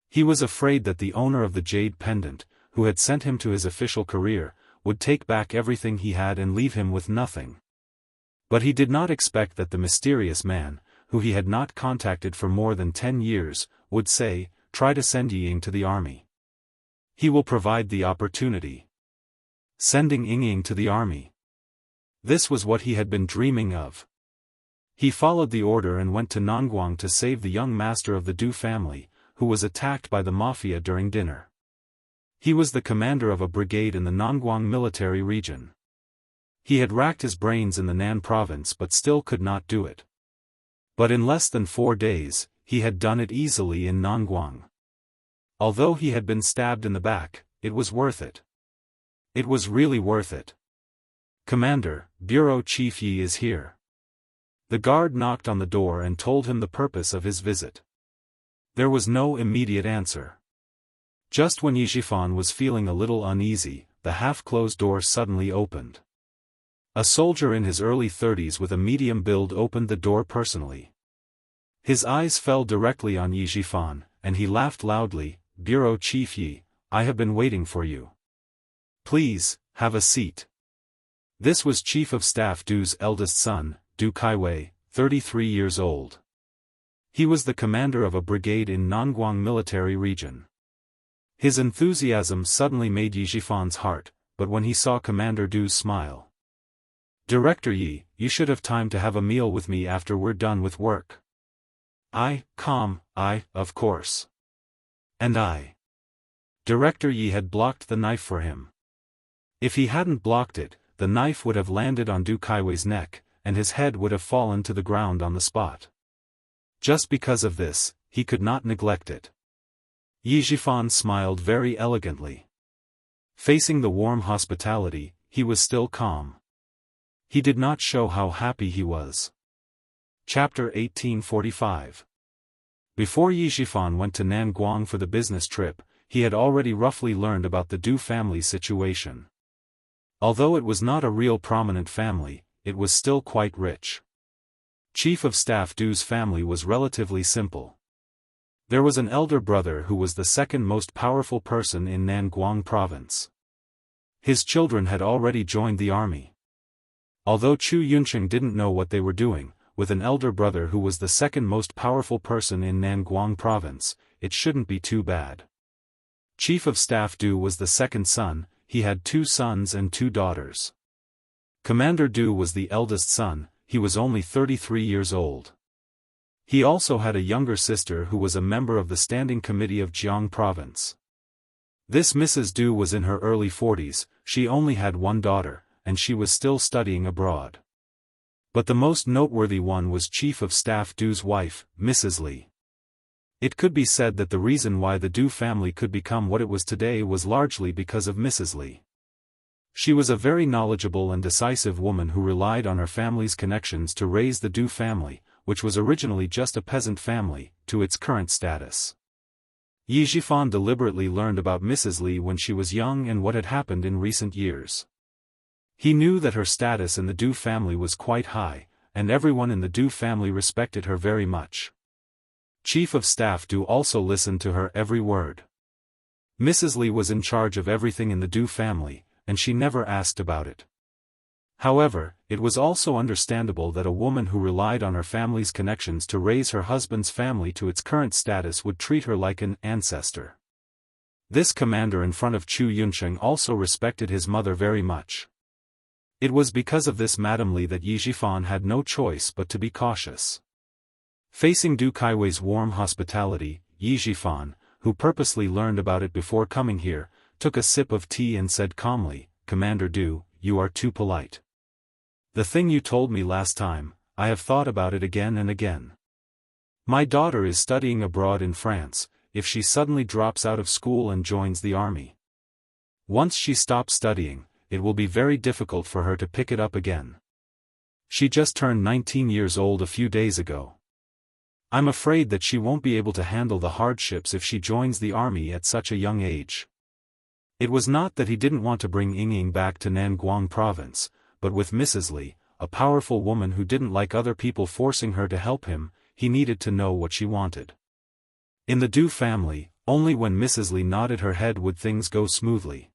He was afraid that the owner of the jade pendant, who had sent him to his official career, would take back everything he had and leave him with nothing. But he did not expect that the mysterious man, who he had not contacted for more than 10 years, would say, "Try to send Ying to the army. He will provide the opportunity." Sending Ying to the army. This was what he had been dreaming of. He followed the order and went to Nanguang to save the young master of the Du family, who was attacked by the mafia during dinner. He was the commander of a brigade in the Nanguang military region. He had racked his brains in the Nan province but still could not do it. But in less than 4 days, he had done it easily in Nanguang. Although he had been stabbed in the back, it was worth it. It was really worth it. "Commander, Bureau Chief Yi is here." The guard knocked on the door and told him the purpose of his visit. There was no immediate answer. Just when Yi Jifan was feeling a little uneasy, the half-closed door suddenly opened. A soldier in his early 30s with a medium build opened the door personally. His eyes fell directly on Yi Jifan, and he laughed loudly. "Bureau Chief Yi, I have been waiting for you. Please, have a seat." This was Chief of Staff Du's eldest son, Du Kaiwei, 33 years old. He was the commander of a brigade in Nanguang military region. His enthusiasm suddenly made Yi Jifan's heart, but when he saw Commander Du's smile. "Director Yi, you should have time to have a meal with me after we're done with work." Of course. And I." Director Yi had blocked the knife for him. If he hadn't blocked it, the knife would have landed on Du Kaiwei's neck, and his head would have fallen to the ground on the spot. Just because of this, he could not neglect it. Yi Jifan smiled very elegantly. Facing the warm hospitality, he was still calm. He did not show how happy he was. Chapter 1845. Before Yi Jifan went to Nanguang for the business trip, he had already roughly learned about the Du family's situation. Although it was not a real prominent family, it was still quite rich. Chief of Staff Du's family was relatively simple. There was an elder brother who was the second most powerful person in Nanguang province. His children had already joined the army. Although Chu Yuncheng didn't know what they were doing, with an elder brother who was the second most powerful person in Nanguang province, it shouldn't be too bad. Chief of Staff Du was the second son. He had 2 sons and 2 daughters. Commander Du was the eldest son. He was only 33 years old. He also had a younger sister who was a member of the Standing Committee of Jianghu province. This Mrs. Du was in her early 40s, she only had 1 daughter, and she was still studying abroad. But the most noteworthy one was Chief of Staff Du's wife, Mrs. Li. It could be said that the reason why the Du family could become what it was today was largely because of Mrs. Li. She was a very knowledgeable and decisive woman who relied on her family's connections to raise the Du family, which was originally just a peasant family, to its current status. Yi Jifan deliberately learned about Mrs. Li when she was young and what had happened in recent years. He knew that her status in the Du family was quite high, and everyone in the Du family respected her very much. Chief of Staff Du also listened to her every word. Mrs. Li was in charge of everything in the Du family, and she never asked about it. However, it was also understandable that a woman who relied on her family's connections to raise her husband's family to its current status would treat her like an ancestor. This commander in front of Chu Yuncheng also respected his mother very much. It was because of this Madame Li that Yi Jifan had no choice but to be cautious. Facing Du Kaiwei's warm hospitality, Yi Jifan, who purposely learned about it before coming here, took a sip of tea and said calmly, "Commander Du, you are too polite. The thing you told me last time, I have thought about it again and again. My daughter is studying abroad in France. If she suddenly drops out of school and joins the army, once she stops studying, it will be very difficult for her to pick it up again. She just turned 19 years old a few days ago. I'm afraid that she won't be able to handle the hardships if she joins the army at such a young age." It was not that he didn't want to bring Ying back to Nanguang province, but with Mrs. Li, a powerful woman who didn't like other people forcing her to help him, he needed to know what she wanted. In the Du family, only when Mrs. Li nodded her head would things go smoothly.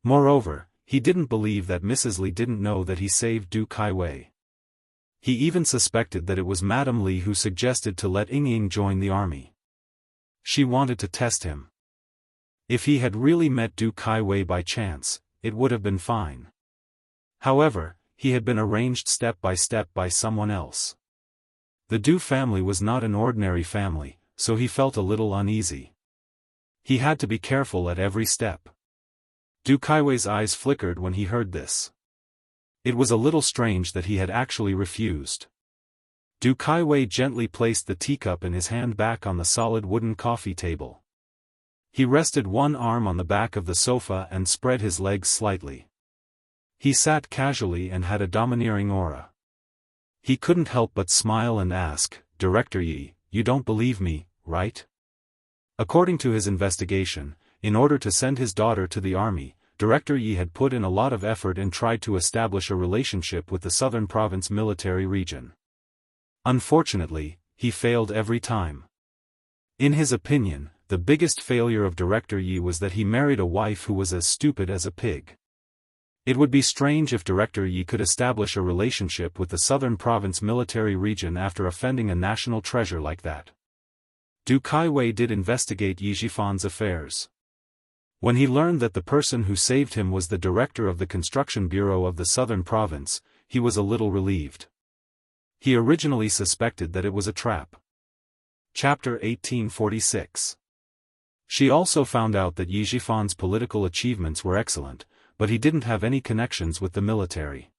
Moreover, he didn't believe that Mrs. Li didn't know that he saved Du Kaiwei. He even suspected that it was Madame Li who suggested to let Ying join the army. She wanted to test him. If he had really met Du Kaiwei by chance, it would have been fine. However, he had been arranged step by someone else. The Du family was not an ordinary family, so he felt a little uneasy. He had to be careful at every step. Du Kaiwei's eyes flickered when he heard this. It was a little strange that he had actually refused. Du Kaiwei gently placed the teacup in his hand back on the solid wooden coffee table. He rested one arm on the back of the sofa and spread his legs slightly. He sat casually and had a domineering aura. He couldn't help but smile and ask, "Director Yi, you don't believe me, right?" According to his investigation, in order to send his daughter to the army, Director Yi had put in a lot of effort and tried to establish a relationship with the Southern Province military region. Unfortunately, he failed every time. In his opinion, the biggest failure of Director Yi was that he married a wife who was as stupid as a pig. It would be strange if Director Yi could establish a relationship with the Southern Province military region after offending a national treasure like that. Du Kaiwei did investigate Yi Jifan's affairs. When he learned that the person who saved him was the director of the construction bureau of the Southern Province, he was a little relieved. He originally suspected that it was a trap. Chapter 1846. She also found out that Yi Jifan's political achievements were excellent, but he didn't have any connections with the military.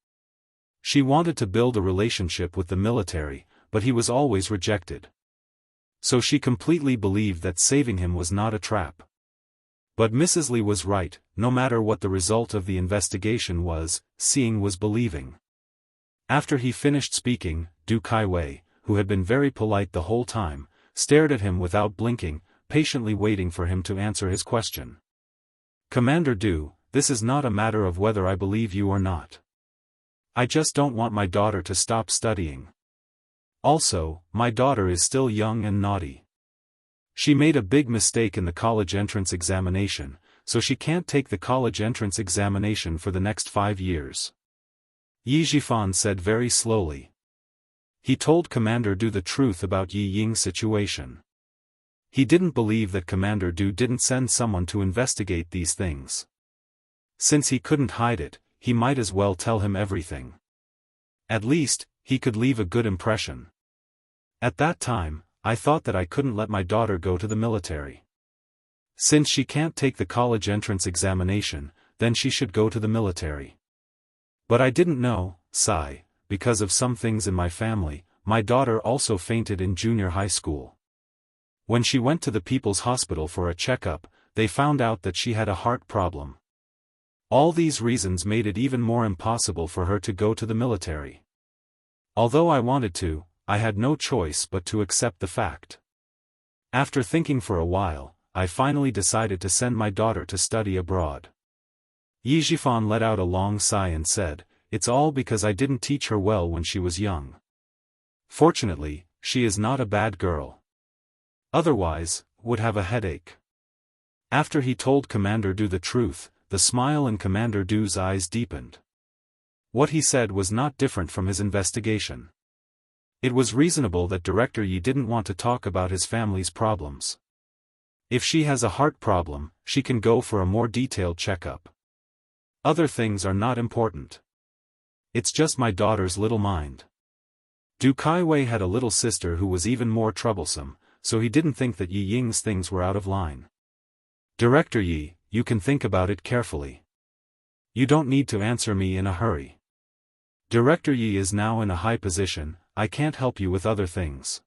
She wanted to build a relationship with the military, but he was always rejected. So she completely believed that saving him was not a trap. But Mrs. Li was right. No matter what the result of the investigation was, seeing was believing. After he finished speaking, Du Kaiwei, who had been very polite the whole time, stared at him without blinking, patiently waiting for him to answer his question. "Commander Du, this is not a matter of whether I believe you or not. I just don't want my daughter to stop studying. Also, my daughter is still young and naughty. She made a big mistake in the college entrance examination, so she can't take the college entrance examination for the next 5 years." Yi Jifan said very slowly. He told Commander Du the truth about Yi Ying's situation. He didn't believe that Commander Du didn't send someone to investigate these things. Since he couldn't hide it, he might as well tell him everything. At least, he could leave a good impression. "At that time, I thought that I couldn't let my daughter go to the military. Since she can't take the college entrance examination, then she should go to the military. But I didn't know, sigh, because of some things in my family, my daughter also fainted in junior high school. When she went to the People's Hospital for a checkup, they found out that she had a heart problem. All these reasons made it even more impossible for her to go to the military. Although I wanted to, I had no choice but to accept the fact. After thinking for a while, I finally decided to send my daughter to study abroad." Yi Jifan let out a long sigh and said, "It's all because I didn't teach her well when she was young. Fortunately, she is not a bad girl. Otherwise, would have a headache." After he told Commander Du the truth, the smile in Commander Du's eyes deepened. What he said was not different from his investigation. It was reasonable that Director Yi didn't want to talk about his family's problems. If she has a heart problem, she can go for a more detailed checkup. Other things are not important. It's just my daughter's little mind. Du Kaiwei had a little sister who was even more troublesome, so he didn't think that Yi Ying's things were out of line. Director Yi, you can think about it carefully. You don't need to answer me in a hurry. Director Yi is now in a high position, I can't help you with other things.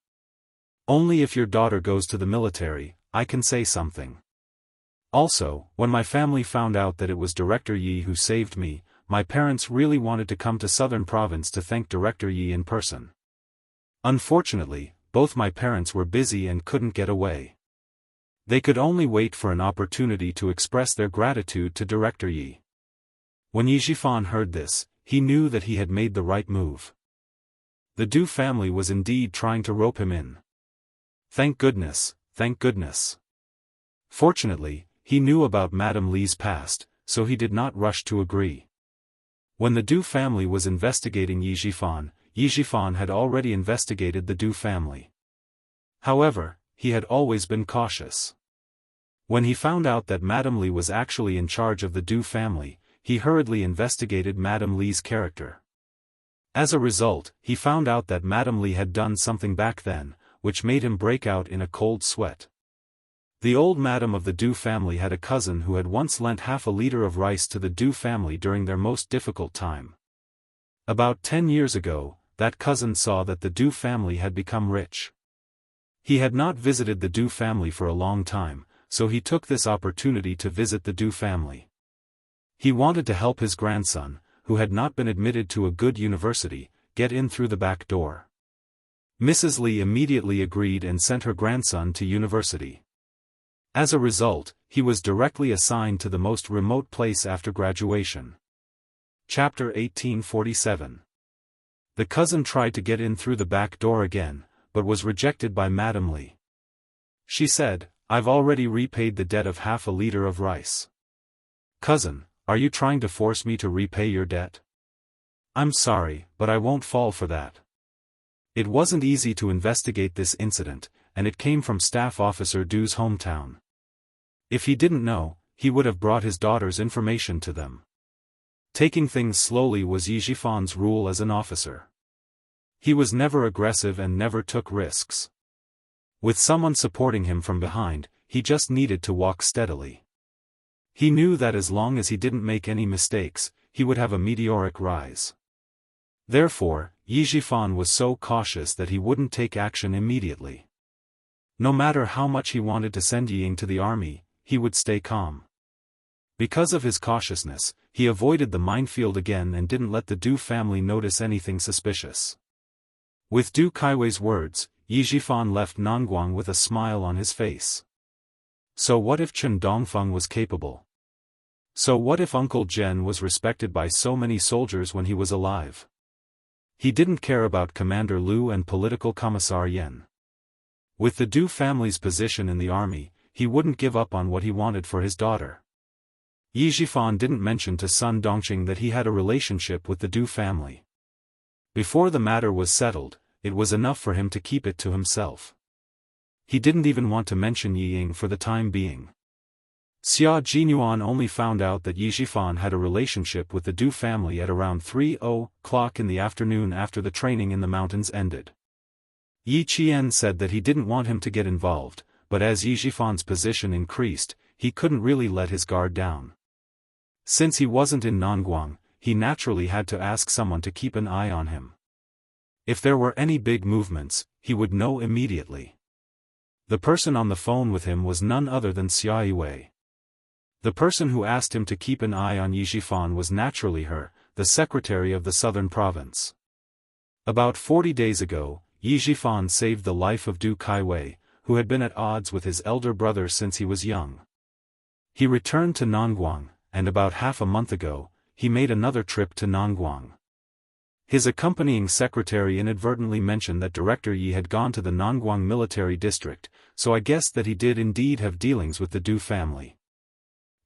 Only if your daughter goes to the military, I can say something. Also, when my family found out that it was Director Yi who saved me, my parents really wanted to come to Southern Province to thank Director Yi in person. Unfortunately, both my parents were busy and couldn't get away. They could only wait for an opportunity to express their gratitude to Director Yi. When Yi Zhifan heard this, he knew that he had made the right move. The Du family was indeed trying to rope him in. Thank goodness, thank goodness. Fortunately, he knew about Madame Li's past, so he did not rush to agree. When the Du family was investigating Yi Zhifan had already investigated the Du family. However, he had always been cautious. When he found out that Madame Li was actually in charge of the Du family, he hurriedly investigated Madame Li's character. As a result, he found out that Madame Li had done something back then, which made him break out in a cold sweat. The old madam of the Du family had a cousin who had once lent half a liter of rice to the Du family during their most difficult time. About 10 years ago, that cousin saw that the Du family had become rich. He had not visited the Du family for a long time, so he took this opportunity to visit the Du family. He wanted to help his grandson, who had not been admitted to a good university, get in through the back door. Mrs. Li immediately agreed and sent her grandson to university. As a result, he was directly assigned to the most remote place after graduation. Chapter 1847. The cousin tried to get in through the back door again, but was rejected by Madame Li. She said, I've already repaid the debt of half a liter of rice. Cousin, are you trying to force me to repay your debt? I'm sorry, but I won't fall for that. It wasn't easy to investigate this incident, and it came from Staff Officer Du's hometown. If he didn't know, he would have brought his daughter's information to them. Taking things slowly was Yi Zhifan's rule as an officer. He was never aggressive and never took risks. With someone supporting him from behind, he just needed to walk steadily. He knew that as long as he didn't make any mistakes, he would have a meteoric rise. Therefore, Yi Zhifan was so cautious that he wouldn't take action immediately. No matter how much he wanted to send Yi Ying to the army, he would stay calm. Because of his cautiousness, he avoided the minefield again and didn't let the Du family notice anything suspicious. With Du Kaiwei's words, Yi Zhifan left Nanguang with a smile on his face. So what if Chen Dongfeng was capable? So what if Uncle Zhen was respected by so many soldiers when he was alive? He didn't care about Commander Lu and Political Commissar Yen. With the Du family's position in the army, he wouldn't give up on what he wanted for his daughter. Yi Zhifan didn't mention to Sun Dongqing that he had a relationship with the Du family. Before the matter was settled, it was enough for him to keep it to himself. He didn't even want to mention Yi Ying for the time being. Xia Jinyuan only found out that Yi Zhifan had a relationship with the Du family at around 3:00 in the afternoon after the training in the mountains ended. Yi Qian said that he didn't want him to get involved, but as Yi Zhifan's position increased, he couldn't really let his guard down. Since he wasn't in Nanguang, he naturally had to ask someone to keep an eye on him. If there were any big movements, he would know immediately. The person on the phone with him was none other than Xia Yiwei. The person who asked him to keep an eye on Yi Zhifan was naturally her, the secretary of the southern province. About 40 days ago, Yi Zhifan saved the life of Du Kaiwei, who had been at odds with his elder brother since he was young. He returned to Nanguang, and about half a month ago, he made another trip to Nanguang. His accompanying secretary inadvertently mentioned that Director Yi had gone to the Nanguang military district, so I guessed that he did indeed have dealings with the Du family.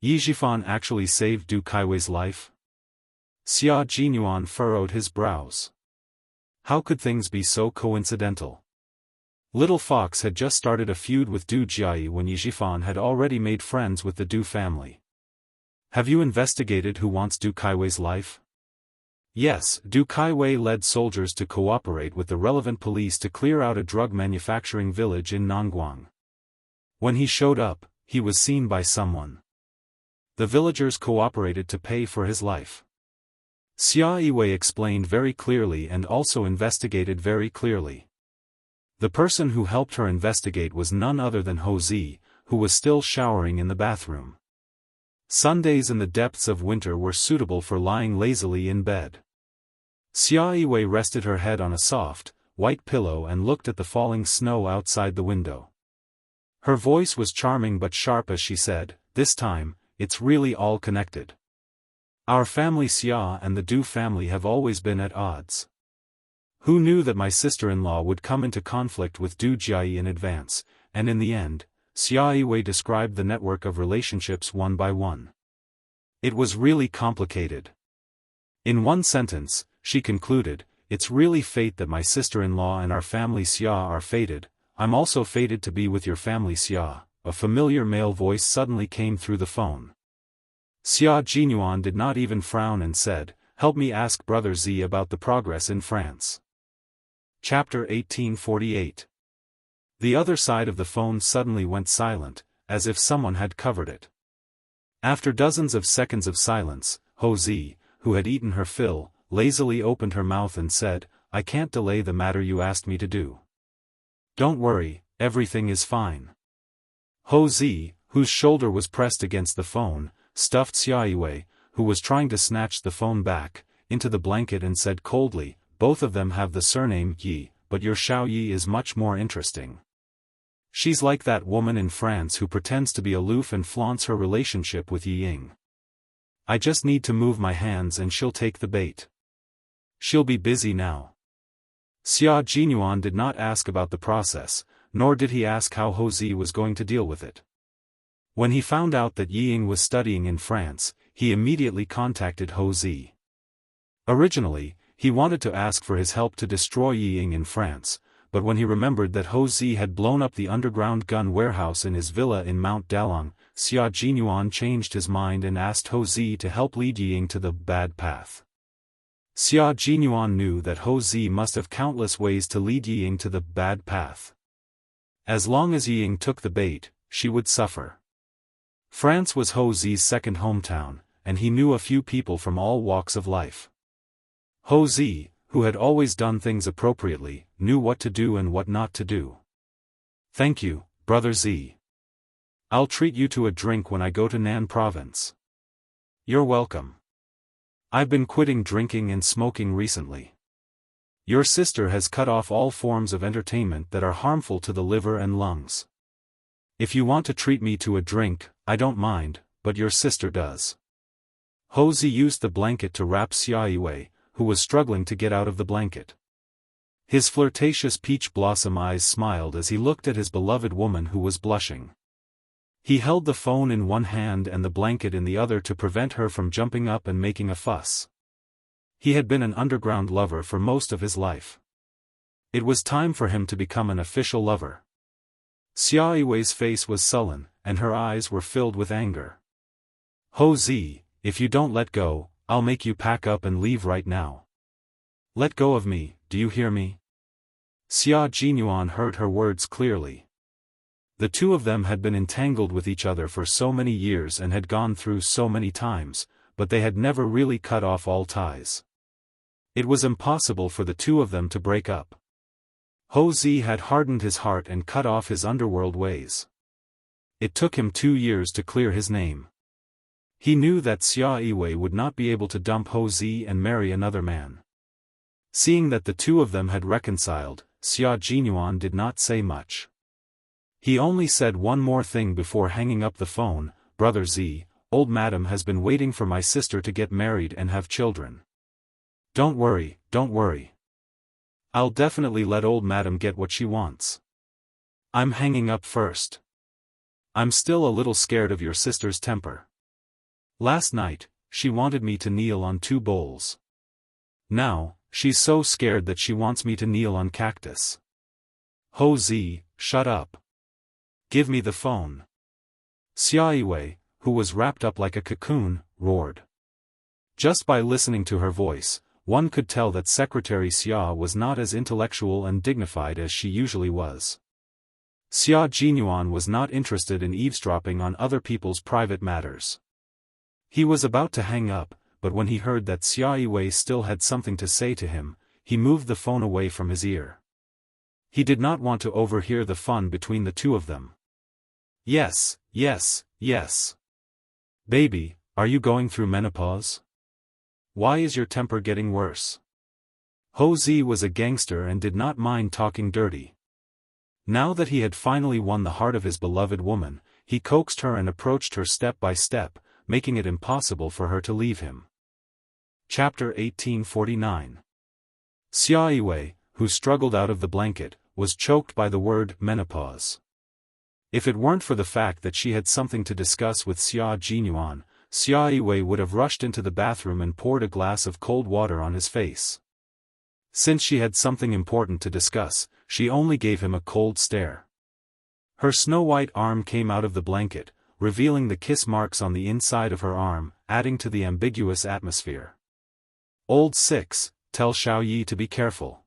Yi Zhifan actually saved Du Kaiwei's life? Xia Jinyuan furrowed his brows. How could things be so coincidental? Little Fox had just started a feud with Du Jiayi when Yi Zhifan had already made friends with the Du family. Have you investigated who wants Du Kaiwei's life? Yes, Du Kaiwei led soldiers to cooperate with the relevant police to clear out a drug manufacturing village in Nongguang. When he showed up, he was seen by someone. The villagers cooperated to pay for his life. Xia Yiwei explained very clearly and also investigated very clearly. The person who helped her investigate was none other than Ho Zi, who was still showering in the bathroom. Sundays in the depths of winter were suitable for lying lazily in bed. Xia Yiwei rested her head on a soft, white pillow and looked at the falling snow outside the window. Her voice was charming but sharp as she said, "This time, it's really all connected. Our family Xia and the Du family have always been at odds. Who knew that my sister-in-law would come into conflict with Du Jiayi in advance, and in the end, Xia Yiwei described the network of relationships one by one. It was really complicated. In one sentence, she concluded, it's really fate that my sister-in-law and our family Xia are fated. I'm also fated to be with your family Xia. A familiar male voice suddenly came through the phone. Xia Jinyuan did not even frown and said, help me ask Brother Z about the progress in France. Chapter 1848. The other side of the phone suddenly went silent, as if someone had covered it. After dozens of seconds of silence, Ho Zi, who had eaten her fill, lazily opened her mouth and said, I can't delay the matter you asked me to do. Don't worry, everything is fine. Ho Zi, whose shoulder was pressed against the phone, stuffed Xia Yiwei, who was trying to snatch the phone back, into the blanket and said coldly, both of them have the surname Yi, but your Xiao Yi is much more interesting. She's like that woman in France who pretends to be aloof and flaunts her relationship with Yi Ying. I just need to move my hands and she'll take the bait. She'll be busy now. Xia Jinyuan did not ask about the process, nor did he ask how Ho Zi was going to deal with it. When he found out that Yi Ying was studying in France, he immediately contacted Ho Zi. Originally, he wanted to ask for his help to destroy Yi Ying in France, but when he remembered that Ho Zi had blown up the underground gun warehouse in his villa in Mount Dalong, Xia Jinyuan changed his mind and asked Ho Zi to help lead Yi Ying to the bad path. Xia Jinyuan knew that Ho Zi must have countless ways to lead Yi Ying to the bad path. As long as Yi Ying took the bait, she would suffer. France was Ho Zi's second hometown, and he knew a few people from all walks of life. Ho Zi, who had always done things appropriately, knew what to do and what not to do. Thank you, Brother Z. I'll treat you to a drink when I go to Nan Province. You're welcome. I've been quitting drinking and smoking recently. Your sister has cut off all forms of entertainment that are harmful to the liver and lungs. If you want to treat me to a drink, I don't mind, but your sister does. Ho Zi used the blanket to wrap Xia Yiwei, who was struggling to get out of the blanket. His flirtatious peach blossom eyes smiled as he looked at his beloved woman who was blushing. He held the phone in one hand and the blanket in the other to prevent her from jumping up and making a fuss. He had been an underground lover for most of his life. It was time for him to become an official lover. Xia Yiwei's face was sullen, and her eyes were filled with anger. Ho Zi, if you don't let go, I'll make you pack up and leave right now. Let go of me, do you hear me? Xia Jinyuan heard her words clearly. The two of them had been entangled with each other for so many years and had gone through so many times, but they had never really cut off all ties. It was impossible for the two of them to break up. Ho Zi had hardened his heart and cut off his underworld ways. It took him 2 years to clear his name. He knew that Xia Yiwei would not be able to dump Ho Zi and marry another man. Seeing that the two of them had reconciled, Xia Jinyuan did not say much. He only said one more thing before hanging up the phone, Brother Z, old madam has been waiting for my sister to get married and have children. Don't worry, don't worry. I'll definitely let old madam get what she wants. I'm hanging up first. I'm still a little scared of your sister's temper. Last night, she wanted me to kneel on 2 bowls. Now, she's so scared that she wants me to kneel on cactus. Ho Zi, shut up. Give me the phone. Xia Yiwei, who was wrapped up like a cocoon, roared. Just by listening to her voice, one could tell that Secretary Xia was not as intellectual and dignified as she usually was. Xia Jinyuan was not interested in eavesdropping on other people's private matters. He was about to hang up, but when he heard that Xia Yiwei still had something to say to him, he moved the phone away from his ear. He did not want to overhear the fun between the two of them. Yes, yes, yes. Baby, are you going through menopause? Why is your temper getting worse? Ho Zi was a gangster and did not mind talking dirty. Now that he had finally won the heart of his beloved woman, he coaxed her and approached her step by step, making it impossible for her to leave him. Chapter 1849. Xia Yiwei, who struggled out of the blanket, was choked by the word menopause. If it weren't for the fact that she had something to discuss with Xia Jinyuan, Xia Yiwei would have rushed into the bathroom and poured a glass of cold water on his face. Since she had something important to discuss, she only gave him a cold stare. Her snow-white arm came out of the blanket, revealing the kiss marks on the inside of her arm, adding to the ambiguous atmosphere. Old 6, tell Xiao Yi to be careful.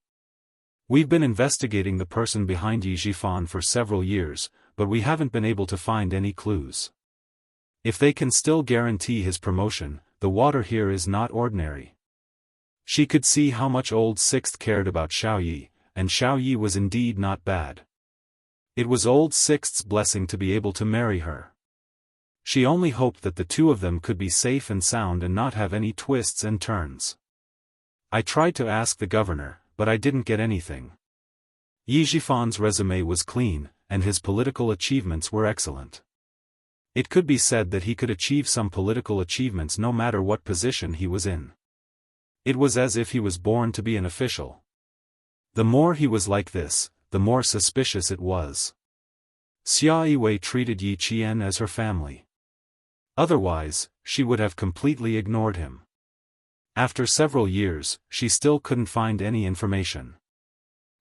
We've been investigating the person behind Yi Jifan for several years, but we haven't been able to find any clues. If they can still guarantee his promotion, the water here is not ordinary. She could see how much Old Sixth cared about Xiao Yi, and Xiao Yi was indeed not bad. It was Old Sixth's blessing to be able to marry her. She only hoped that the two of them could be safe and sound and not have any twists and turns. I tried to ask the governor, but I didn't get anything. Yi Jifan's resume was clean, and his political achievements were excellent. It could be said that he could achieve some political achievements no matter what position he was in. It was as if he was born to be an official. The more he was like this, the more suspicious it was. Xia Yiwei treated Yi Qian as her family. Otherwise, she would have completely ignored him. After several years, she still couldn't find any information.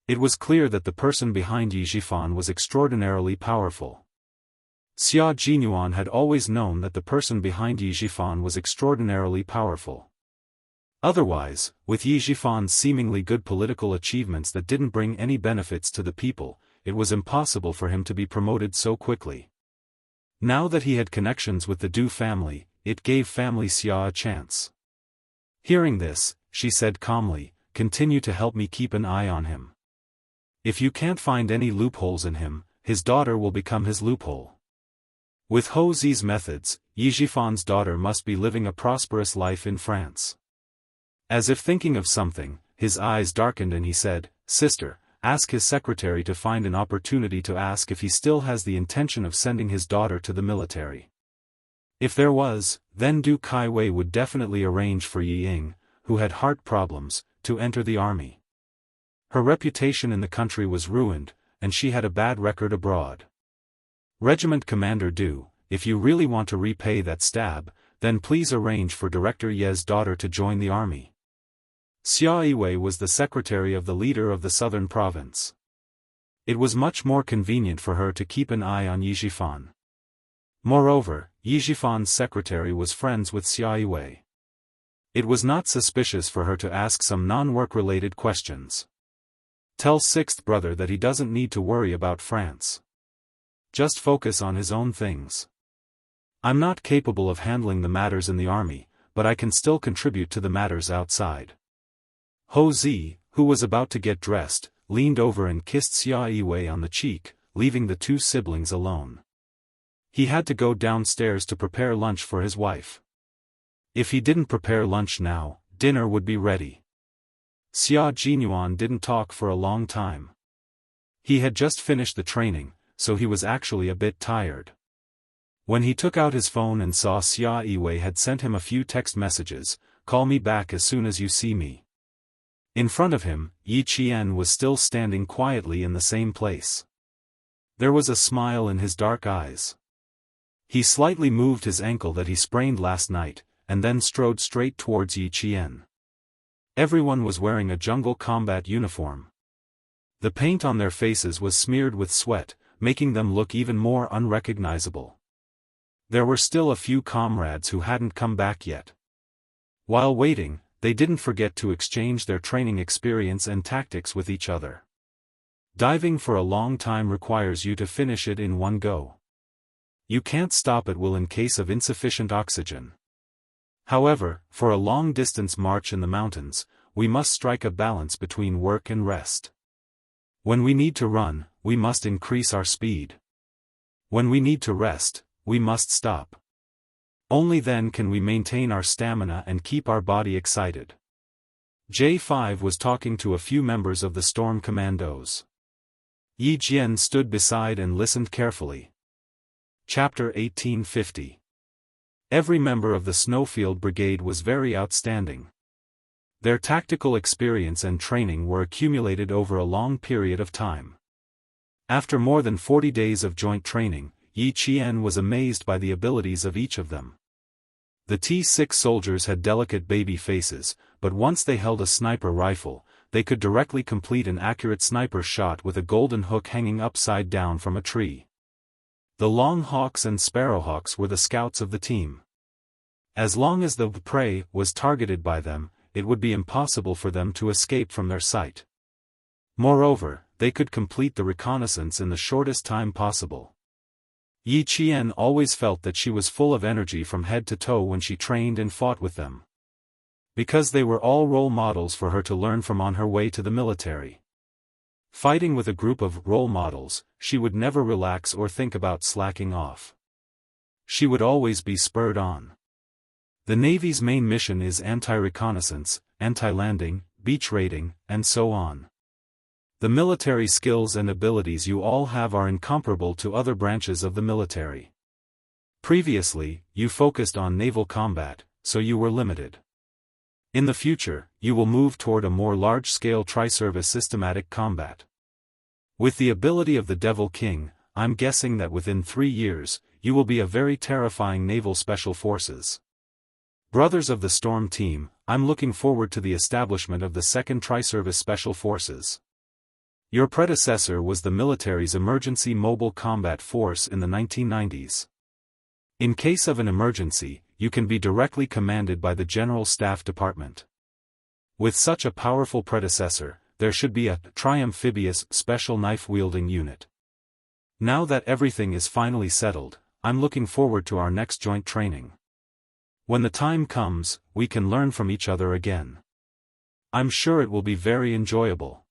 It was clear that the person behind Yi Jifan was extraordinarily powerful. Xia Jinyuan had always known that the person behind Yi Jifan was extraordinarily powerful. Otherwise, with Yi Jifan's seemingly good political achievements that didn't bring any benefits to the people, it was impossible for him to be promoted so quickly. Now that he had connections with the Du family, it gave family Xia a chance. Hearing this, she said calmly, "Continue to help me keep an eye on him. If you can't find any loopholes in him, his daughter will become his loophole." With Ho Zi's methods, Yi Jifan's daughter must be living a prosperous life in France. As if thinking of something, his eyes darkened and he said, "Sister, ask his secretary to find an opportunity to ask if he still has the intention of sending his daughter to the military. If there was, then Du Kaiwei would definitely arrange for Yi Ying, who had heart problems, to enter the army. Her reputation in the country was ruined, and she had a bad record abroad. Regiment Commander Du, if you really want to repay that stab, then please arrange for Director Ye's daughter to join the army." Xia Yiwei was the secretary of the leader of the southern province. It was much more convenient for her to keep an eye on Yi Jifan. Moreover, Yi Jifan's secretary was friends with Xia Yiwei. It was not suspicious for her to ask some non-work-related questions. Tell sixth brother that he doesn't need to worry about France. Just focus on his own things. I'm not capable of handling the matters in the army, but I can still contribute to the matters outside. Ho Zi, who was about to get dressed, leaned over and kissed Xia Yiwei on the cheek, leaving the two siblings alone. He had to go downstairs to prepare lunch for his wife. If he didn't prepare lunch now, dinner would be ready. Xia Jinyuan didn't talk for a long time. He had just finished the training, so he was actually a bit tired. When he took out his phone and saw Xia Yiwei had sent him a few text messages, "Call me back as soon as you see me." In front of him, Yi Qian was still standing quietly in the same place. There was a smile in his dark eyes. He slightly moved his ankle that he sprained last night, and then strode straight towards Yi Qian. Everyone was wearing a jungle combat uniform. The paint on their faces was smeared with sweat, making them look even more unrecognizable. There were still a few comrades who hadn't come back yet. While waiting, they didn't forget to exchange their training experience and tactics with each other. Diving for a long time requires you to finish it in one go. You can't stop at will in case of insufficient oxygen. However, for a long-distance march in the mountains, we must strike a balance between work and rest. When we need to run, we must increase our speed. When we need to rest, we must stop. Only then can we maintain our stamina and keep our body excited. J5 was talking to a few members of the Storm Commandos. Yi Jian stood beside and listened carefully. Chapter 1850. Every member of the Snowfield Brigade was very outstanding. Their tactical experience and training were accumulated over a long period of time. After more than 40 days of joint training, Yi Qian was amazed by the abilities of each of them. The T6 soldiers had delicate baby faces, but once they held a sniper rifle, they could directly complete an accurate sniper shot with a golden hook hanging upside down from a tree. The Longhawks and Sparrowhawks were the scouts of the team. As long as the prey was targeted by them, it would be impossible for them to escape from their sight. Moreover, they could complete the reconnaissance in the shortest time possible. Yi Qian always felt that she was full of energy from head to toe when she trained and fought with them. Because they were all role models for her to learn from on her way to the military. Fighting with a group of role models, she would never relax or think about slacking off. She would always be spurred on. The Navy's main mission is anti-reconnaissance, anti-landing, beach raiding, and so on. The military skills and abilities you all have are incomparable to other branches of the military. Previously, you focused on naval combat, so you were limited. In the future, you will move toward a more large-scale tri-service systematic combat. With the ability of the Devil King, I'm guessing that within 3 years, you will be a very terrifying naval special forces. Brothers of the Storm Team, I'm looking forward to the establishment of the 2nd Tri-Service Special Forces. Your predecessor was the military's Emergency Mobile Combat Force in the 1990s. In case of an emergency, you can be directly commanded by the General Staff Department. With such a powerful predecessor, there should be a tri-amphibious special knife-wielding unit. Now that everything is finally settled, I'm looking forward to our next joint training. When the time comes, we can learn from each other again. I'm sure it will be very enjoyable.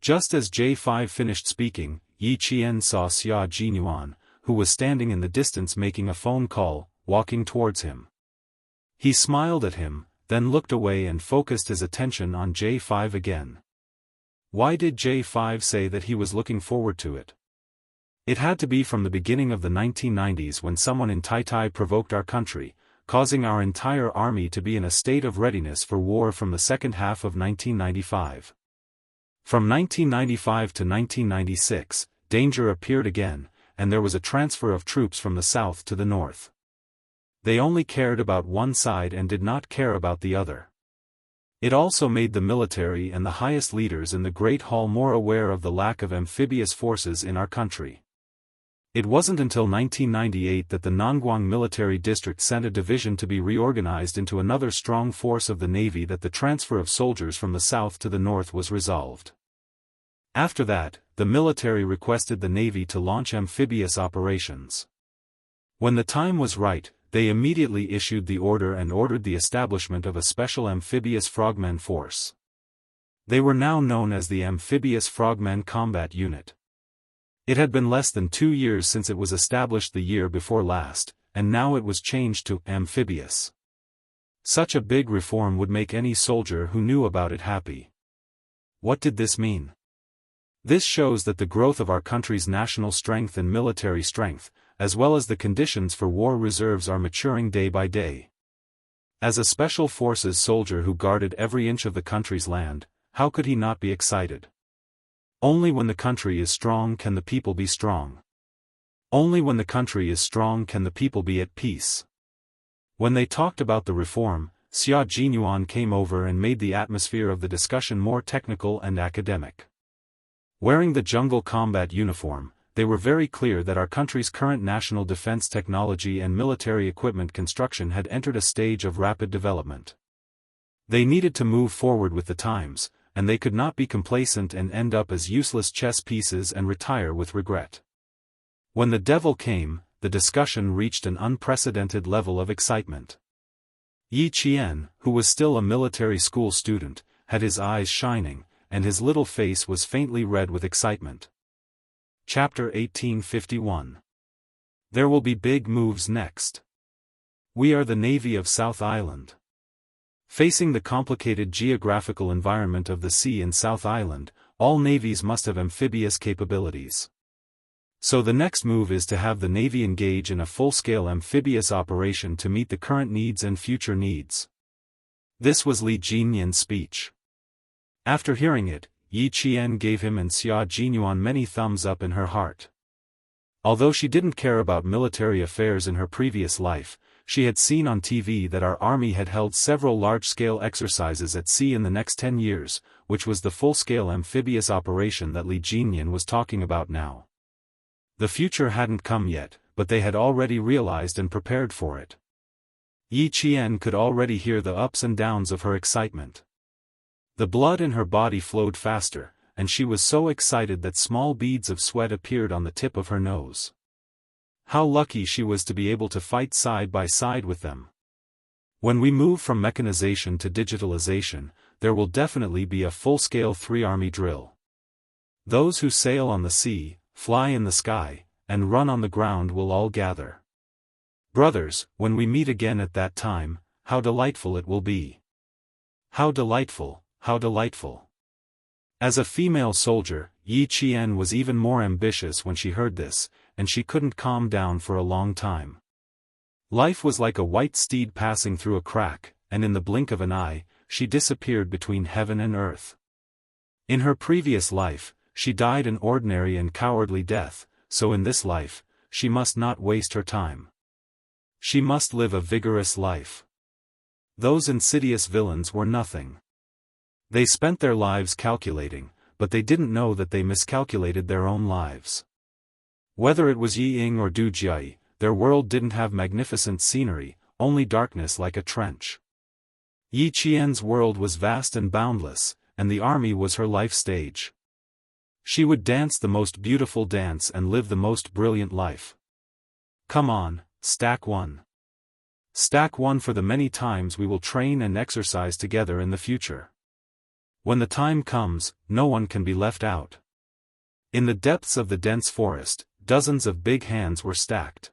Just as J5 finished speaking, Yi Qian saw Xia Jinyuan, who was standing in the distance making a phone call, walking towards him. He smiled at him, then looked away and focused his attention on J5 again. Why did J5 say that he was looking forward to it? It had to be from the beginning of the 1990s when someone in Tai provoked our country, causing our entire army to be in a state of readiness for war from the second half of 1995. From 1995 to 1996, danger appeared again, and there was a transfer of troops from the south to the north. They only cared about one side and did not care about the other. It also made the military and the highest leaders in the Great Hall more aware of the lack of amphibious forces in our country. It wasn't until 1998 that the Nangguang Military District sent a division to be reorganized into another strong force of the Navy that the transfer of soldiers from the south to the north was resolved. After that, the military requested the Navy to launch amphibious operations. When the time was right, they immediately issued the order and ordered the establishment of a special amphibious frogmen force. They were now known as the Amphibious Frogmen Combat Unit. It had been less than 2 years since it was established the year before last, and now it was changed to amphibious. Such a big reform would make any soldier who knew about it happy. What did this mean? This shows that the growth of our country's national strength and military strength, as well as the conditions for war reserves, are maturing day by day. As a special forces soldier who guarded every inch of the country's land, how could he not be excited? Only when the country is strong can the people be strong. Only when the country is strong can the people be at peace. When they talked about the reform, Xia Jinyuan came over and made the atmosphere of the discussion more technical and academic. Wearing the jungle combat uniform, they were very clear that our country's current national defense technology and military equipment construction had entered a stage of rapid development. They needed to move forward with the times, and they could not be complacent and end up as useless chess pieces and retire with regret. When the devil came, the discussion reached an unprecedented level of excitement. Yi Qian, who was still a military school student, had his eyes shining, and his little face was faintly red with excitement. Chapter 1851. There will be big moves next. We are the Navy of South Island. Facing the complicated geographical environment of the sea in South Island, all navies must have amphibious capabilities. So the next move is to have the Navy engage in a full-scale amphibious operation to meet the current needs and future needs. This was Li Jinyan's speech. After hearing it, Yi Qian gave him and Xia Jinyuan many thumbs up in her heart. Although she didn't care about military affairs in her previous life, she had seen on TV that our army had held several large-scale exercises at sea in the next 10 years, which was the full-scale amphibious operation that Li Jinyan was talking about now. The future hadn't come yet, but they had already realized and prepared for it. Yi Qian could already hear the ups and downs of her excitement. The blood in her body flowed faster, and she was so excited that small beads of sweat appeared on the tip of her nose. How lucky she was to be able to fight side by side with them. When we move from mechanization to digitalization, there will definitely be a full-scale three-army drill. Those who sail on the sea, fly in the sky, and run on the ground will all gather. Brothers, when we meet again at that time, how delightful it will be. How delightful, how delightful. As a female soldier, Yi Qian was even more ambitious when she heard this, and she couldn't calm down for a long time. Life was like a white steed passing through a crack, and in the blink of an eye, she disappeared between heaven and earth. In her previous life, she died an ordinary and cowardly death, so in this life, she must not waste her time. She must live a vigorous life. Those insidious villains were nothing. They spent their lives calculating, but they didn't know that they miscalculated their own lives. Whether it was Yi Ying or Du Jiai, their world didn't have magnificent scenery, only darkness like a trench. Yi Qian's world was vast and boundless, and the army was her life stage. She would dance the most beautiful dance and live the most brilliant life. Come on, stack one. Stack one for the many times we will train and exercise together in the future. When the time comes, no one can be left out. In the depths of the dense forest, dozens of big hands were stacked.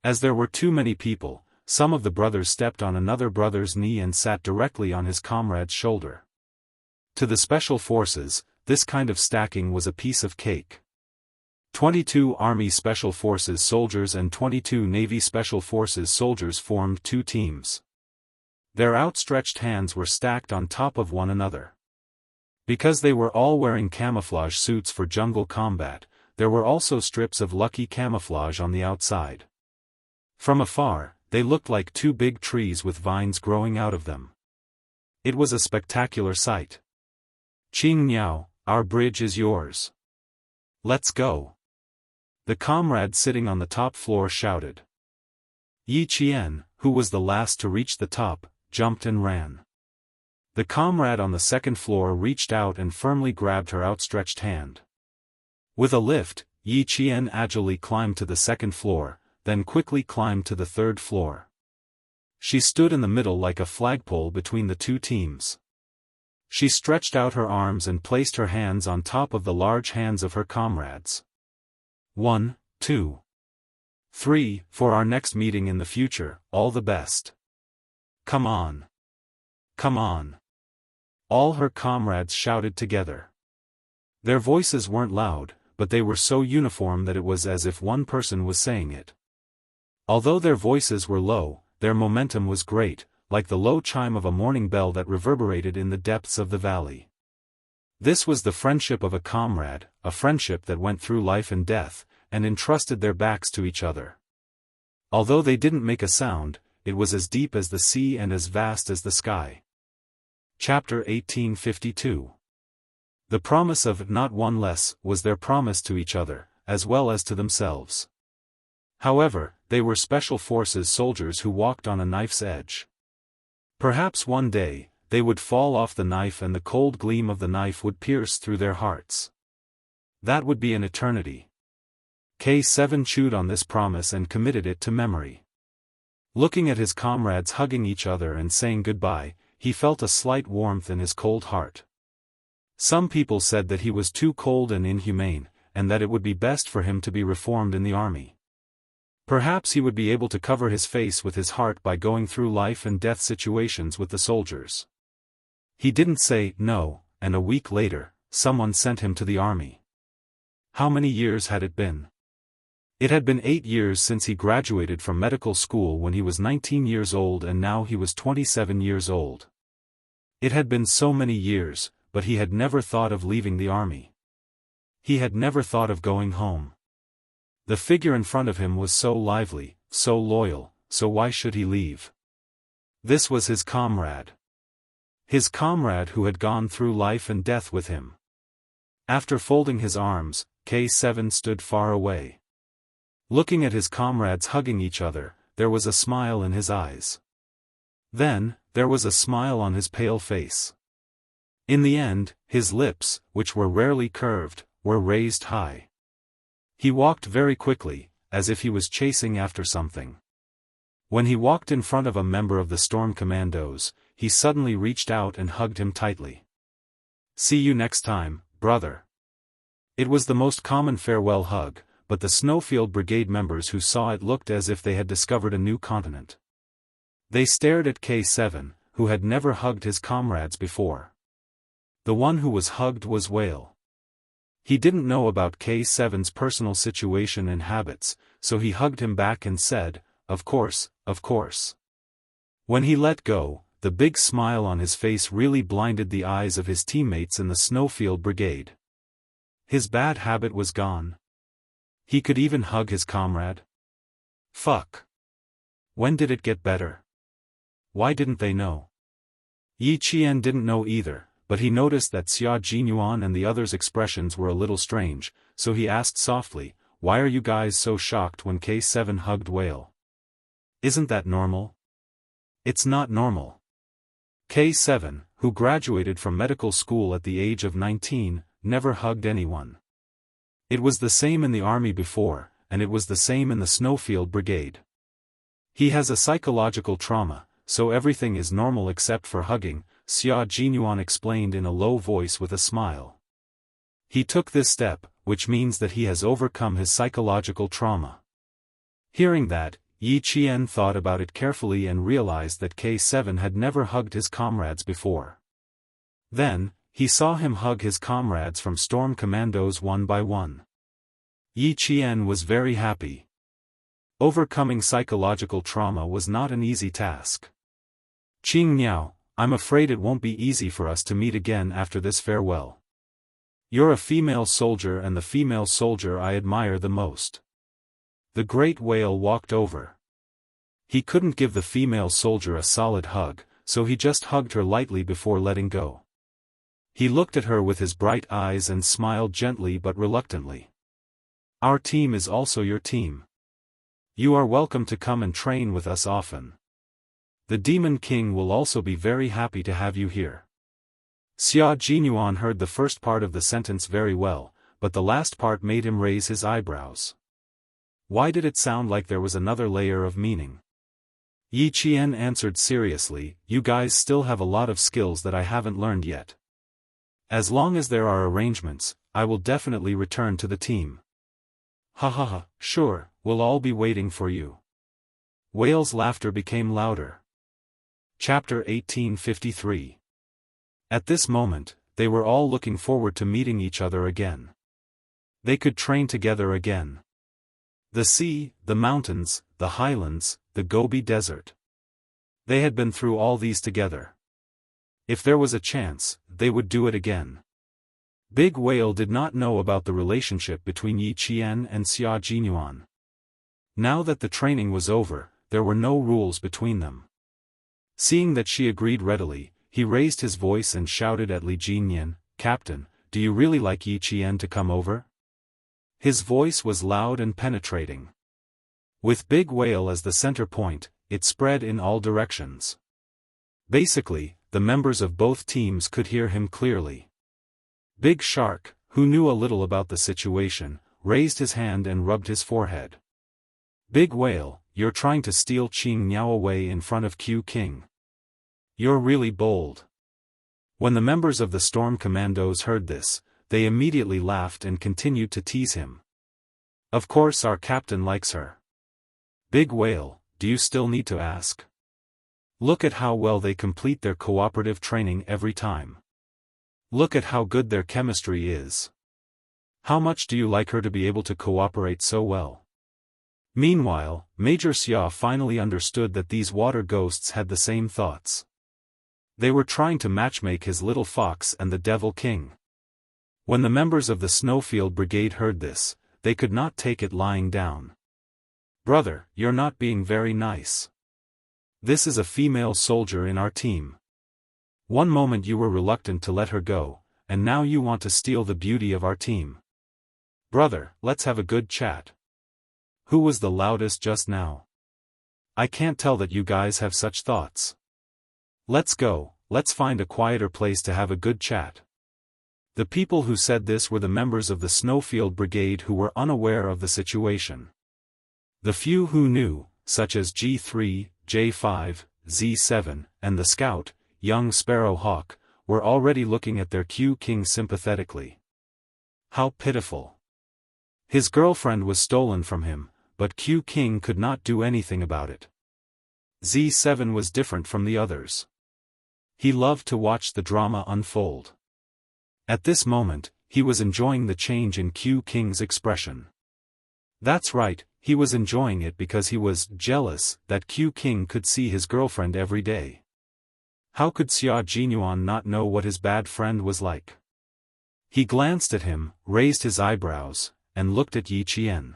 As there were too many people, some of the brothers stepped on another brother's knee and sat directly on his comrade's shoulder. To the special forces, this kind of stacking was a piece of cake. 22 Army Special Forces soldiers and 22 Navy Special Forces soldiers formed two teams. Their outstretched hands were stacked on top of one another. Because they were all wearing camouflage suits for jungle combat, there were also strips of lucky camouflage on the outside. From afar, they looked like two big trees with vines growing out of them. It was a spectacular sight. Qing Niao, our bridge is yours. Let's go. The comrade sitting on the top floor shouted. Yi Qian, who was the last to reach the top, jumped and ran. The comrade on the second floor reached out and firmly grabbed her outstretched hand. With a lift, Yi Qian agilely climbed to the second floor, then quickly climbed to the third floor. She stood in the middle like a flagpole between the two teams. She stretched out her arms and placed her hands on top of the large hands of her comrades. 1, 2, 3, for our next meeting in the future, all the best. Come on. Come on. All her comrades shouted together. Their voices weren't loud, but they were so uniform that it was as if one person was saying it. Although their voices were low, their momentum was great, like the low chime of a morning bell that reverberated in the depths of the valley. This was the friendship of a comrade, a friendship that went through life and death, and entrusted their backs to each other. Although they didn't make a sound, it was as deep as the sea and as vast as the sky. Chapter 1852. The promise of not one less was their promise to each other, as well as to themselves. However, they were special forces soldiers who walked on a knife's edge. Perhaps one day, they would fall off the knife and the cold gleam of the knife would pierce through their hearts. That would be an eternity. K7 chewed on this promise and committed it to memory. Looking at his comrades hugging each other and saying goodbye, he felt a slight warmth in his cold heart. Some people said that he was too cold and inhumane, and that it would be best for him to be reformed in the army. Perhaps he would be able to cover his face with his heart by going through life and death situations with the soldiers. He didn't say no, and a week later, someone sent him to the army. How many years had it been? It had been 8 years since he graduated from medical school when he was 19 years old, and now he was 27 years old. It had been so many years, but he had never thought of leaving the army. He had never thought of going home. The figure in front of him was so lively, so loyal, so why should he leave? This was his comrade. His comrade who had gone through life and death with him. After folding his arms, K7 stood far away. Looking at his comrades hugging each other, there was a smile in his eyes. Then, there was a smile on his pale face. In the end, his lips, which were rarely curved, were raised high. He walked very quickly, as if he was chasing after something. When he walked in front of a member of the Storm Commandos, he suddenly reached out and hugged him tightly. "See you next time, brother." It was the most common farewell hug, but the Snowfield Brigade members who saw it looked as if they had discovered a new continent. They stared at K7, who had never hugged his comrades before. The one who was hugged was Whale. He didn't know about K7's personal situation and habits, so he hugged him back and said, of course, of course." When he let go, the big smile on his face really blinded the eyes of his teammates in the Snowfield Brigade. His bad habit was gone. He could even hug his comrade. Fuck. When did it get better? Why didn't they know? Yi Qian didn't know either, but he noticed that Xia Jinyuan and the others' expressions were a little strange, so he asked softly, "Why are you guys so shocked when K7 hugged Whale? Isn't that normal?" "It's not normal." K7, who graduated from medical school at the age of 19, never hugged anyone. It was the same in the army before, and it was the same in the Snowfield Brigade. He has a psychological trauma, so everything is normal except for hugging, Xia Jinyuan explained in a low voice with a smile. He took this step, which means that he has overcome his psychological trauma. Hearing that, Yi Qian thought about it carefully and realized that K7 had never hugged his comrades before. Then, he saw him hug his comrades from Storm Commandos one by one. Yi Qian was very happy. Overcoming psychological trauma was not an easy task. "Qing Miao, I'm afraid it won't be easy for us to meet again after this farewell. You're a female soldier and the female soldier I admire the most." The great Whale walked over. He couldn't give the female soldier a solid hug, so he just hugged her lightly before letting go. He looked at her with his bright eyes and smiled gently but reluctantly. "Our team is also your team. You are welcome to come and train with us often. The Demon King will also be very happy to have you here." Xia Jinyuan heard the first part of the sentence very well, but the last part made him raise his eyebrows. Why did it sound like there was another layer of meaning? Yi Qian answered seriously, "You guys still have a lot of skills that I haven't learned yet. As long as there are arrangements, I will definitely return to the team." "Ha ha ha, sure, we'll all be waiting for you." Whale's laughter became louder. Chapter 1853. At this moment, they were all looking forward to meeting each other again. They could train together again. The sea, the mountains, the highlands, the Gobi Desert. They had been through all these together. If there was a chance, they would do it again. Big Whale did not know about the relationship between Yi Qian and Xia Jinyuan. Now that the training was over, there were no rules between them. Seeing that she agreed readily, he raised his voice and shouted at Li Jinyan, "Captain, do you really like Yi Qian to come over?" His voice was loud and penetrating. With Big Whale as the center point, it spread in all directions. Basically, the members of both teams could hear him clearly. Big Shark, who knew a little about the situation, raised his hand and rubbed his forehead. Big Whale, you're trying to steal Xianxia away in front of Q King. You're really bold. When the members of the Storm Commandos heard this, they immediately laughed and continued to tease him. Of course our captain likes her. Big Whale, do you still need to ask? Look at how well they complete their cooperative training every time. Look at how good their chemistry is. How much do you like her to be able to cooperate so well? Meanwhile, Major Xia finally understood that these water ghosts had the same thoughts. They were trying to matchmake his little fox and the Devil King. When the members of the Snowfield Brigade heard this, they could not take it lying down. Brother, you're not being very nice. This is a female soldier in our team. One moment you were reluctant to let her go, and now you want to steal the beauty of our team. Brother, let's have a good chat. Who was the loudest just now? I can't tell that you guys have such thoughts. Let's go, let's find a quieter place to have a good chat. The people who said this were the members of the Snowfield Brigade who were unaware of the situation. The few who knew, such as G3, J5, Z7, and the scout, young Sparrow Hawk, were already looking at their Q King sympathetically. How pitiful. His girlfriend was stolen from him, but Q King could not do anything about it. Z7 was different from the others. He loved to watch the drama unfold. At this moment, he was enjoying the change in Q King's expression. That's right, he was enjoying it because he was jealous that Q King could see his girlfriend every day. How could Xia Jinyuan not know what his bad friend was like? He glanced at him, raised his eyebrows, and looked at Yi Qian.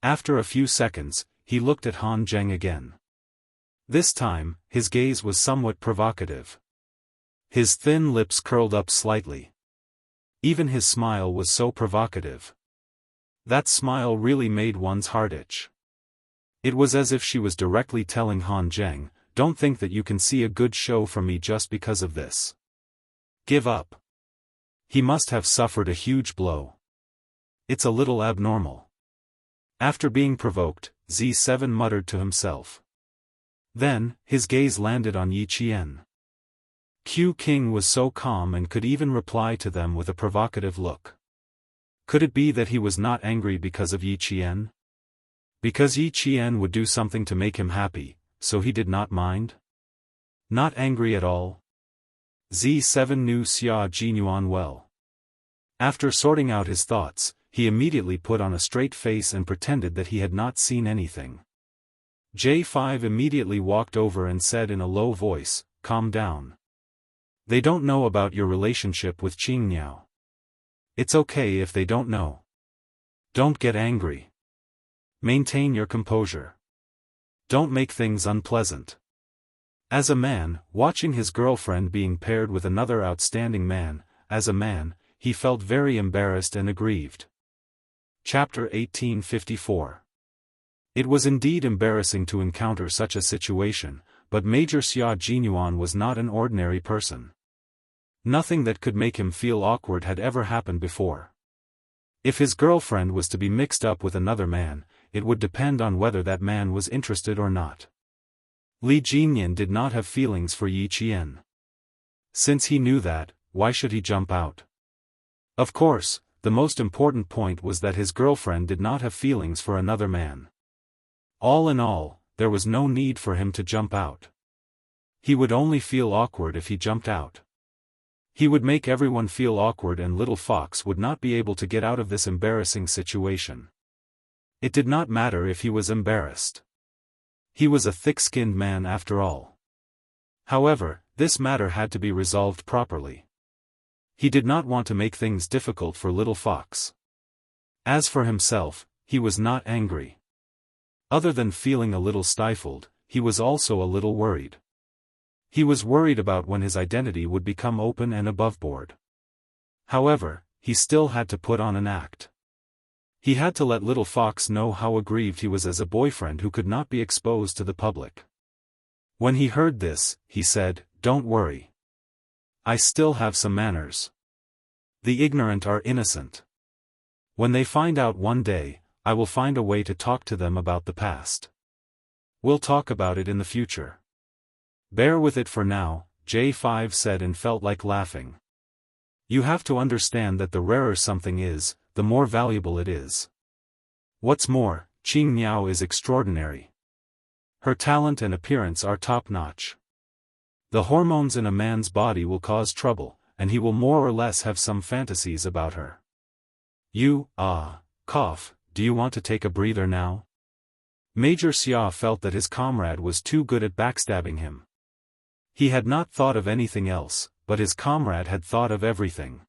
After a few seconds, he looked at Han Zheng again. This time, his gaze was somewhat provocative. His thin lips curled up slightly. Even his smile was so provocative. That smile really made one's heart itch. It was as if she was directly telling Han Zheng, "Don't think that you can see a good show from me just because of this. Give up." He must have suffered a huge blow. It's a little abnormal. After being provoked, Z7 muttered to himself. Then, his gaze landed on Yi Qian. Q King was so calm and could even reply to them with a provocative look. Could it be that he was not angry because of Yi Qian? Because Yi Qian would do something to make him happy, so he did not mind? Not angry at all? Z7 knew Xia Jinyuan well. After sorting out his thoughts, he immediately put on a straight face and pretended that he had not seen anything. J5 immediately walked over and said in a low voice, "Calm down. They don't know about your relationship with Xianxia. It's okay if they don't know. Don't get angry. Maintain your composure. Don't make things unpleasant." As a man, watching his girlfriend being paired with another outstanding man, as a man, he felt very embarrassed and aggrieved. Chapter 1854. It was indeed embarrassing to encounter such a situation, but Major Xia Jinyuan was not an ordinary person. Nothing that could make him feel awkward had ever happened before. If his girlfriend was to be mixed up with another man, it would depend on whether that man was interested or not. Li Jinyan did not have feelings for Yi Qian. Since he knew that, why should he jump out? Of course, the most important point was that his girlfriend did not have feelings for another man. All in all, there was no need for him to jump out. He would only feel awkward if he jumped out. He would make everyone feel awkward and Little Fox would not be able to get out of this embarrassing situation. It did not matter if he was embarrassed. He was a thick-skinned man after all. However, this matter had to be resolved properly. He did not want to make things difficult for Little Fox. As for himself, he was not angry. Other than feeling a little stifled, he was also a little worried. He was worried about when his identity would become open and aboveboard. However, he still had to put on an act. He had to let Little Fox know how aggrieved he was as a boyfriend who could not be exposed to the public. When he heard this, he said, "Don't worry. I still have some manners. The ignorant are innocent. When they find out one day, I will find a way to talk to them about the past. We'll talk about it in the future. Bear with it for now," J5 said and felt like laughing. You have to understand that the rarer something is, the more valuable it is. What's more, Xianxia is extraordinary. Her talent and appearance are top-notch. The hormones in a man's body will cause trouble, and he will more or less have some fantasies about her. Cough, do you want to take a breather now? Major Xia felt that his comrade was too good at backstabbing him. He had not thought of anything else, but his comrade had thought of everything.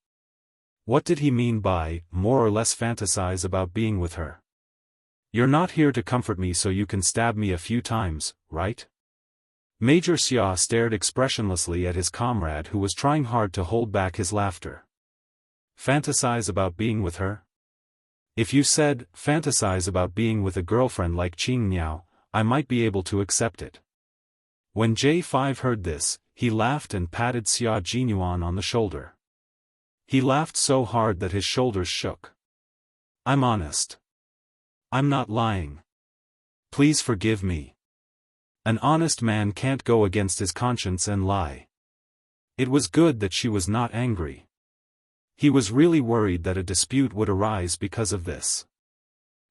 What did he mean by, more or less fantasize about being with her? You're not here to comfort me so you can stab me a few times, right? Major Xia stared expressionlessly at his comrade who was trying hard to hold back his laughter. Fantasize about being with her? If you said, fantasize about being with a girlfriend like Xianxia, I might be able to accept it. When J5 heard this, he laughed and patted Xia Jinyuan on the shoulder. He laughed so hard that his shoulders shook. I'm honest. I'm not lying. Please forgive me. An honest man can't go against his conscience and lie. It was good that she was not angry. He was really worried that a dispute would arise because of this.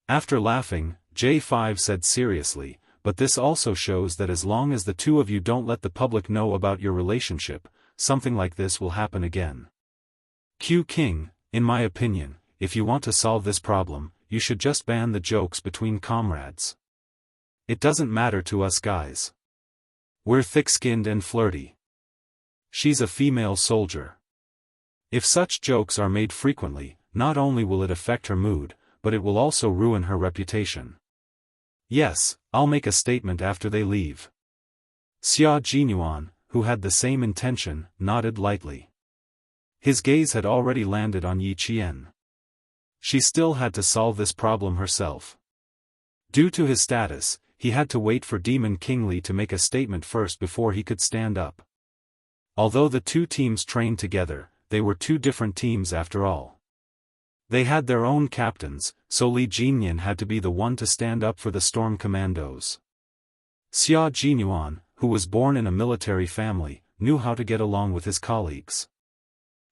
After laughing, J5 said seriously, but this also shows that as long as the two of you don't let the public know about your relationship, something like this will happen again. Q King, in my opinion, if you want to solve this problem, you should just ban the jokes between comrades. It doesn't matter to us guys. We're thick-skinned and flirty. She's a female soldier. If such jokes are made frequently, not only will it affect her mood, but it will also ruin her reputation. Yes, I'll make a statement after they leave. Xia Jinyuan, who had the same intention, nodded lightly. His gaze had already landed on Yi Qian. She still had to solve this problem herself. Due to his status, he had to wait for Demon King Li to make a statement first before he could stand up. Although the two teams trained together, they were two different teams after all. They had their own captains, so Li Jinyan had to be the one to stand up for the Storm Commandos. Xia Jinyuan, who was born in a military family, knew how to get along with his colleagues.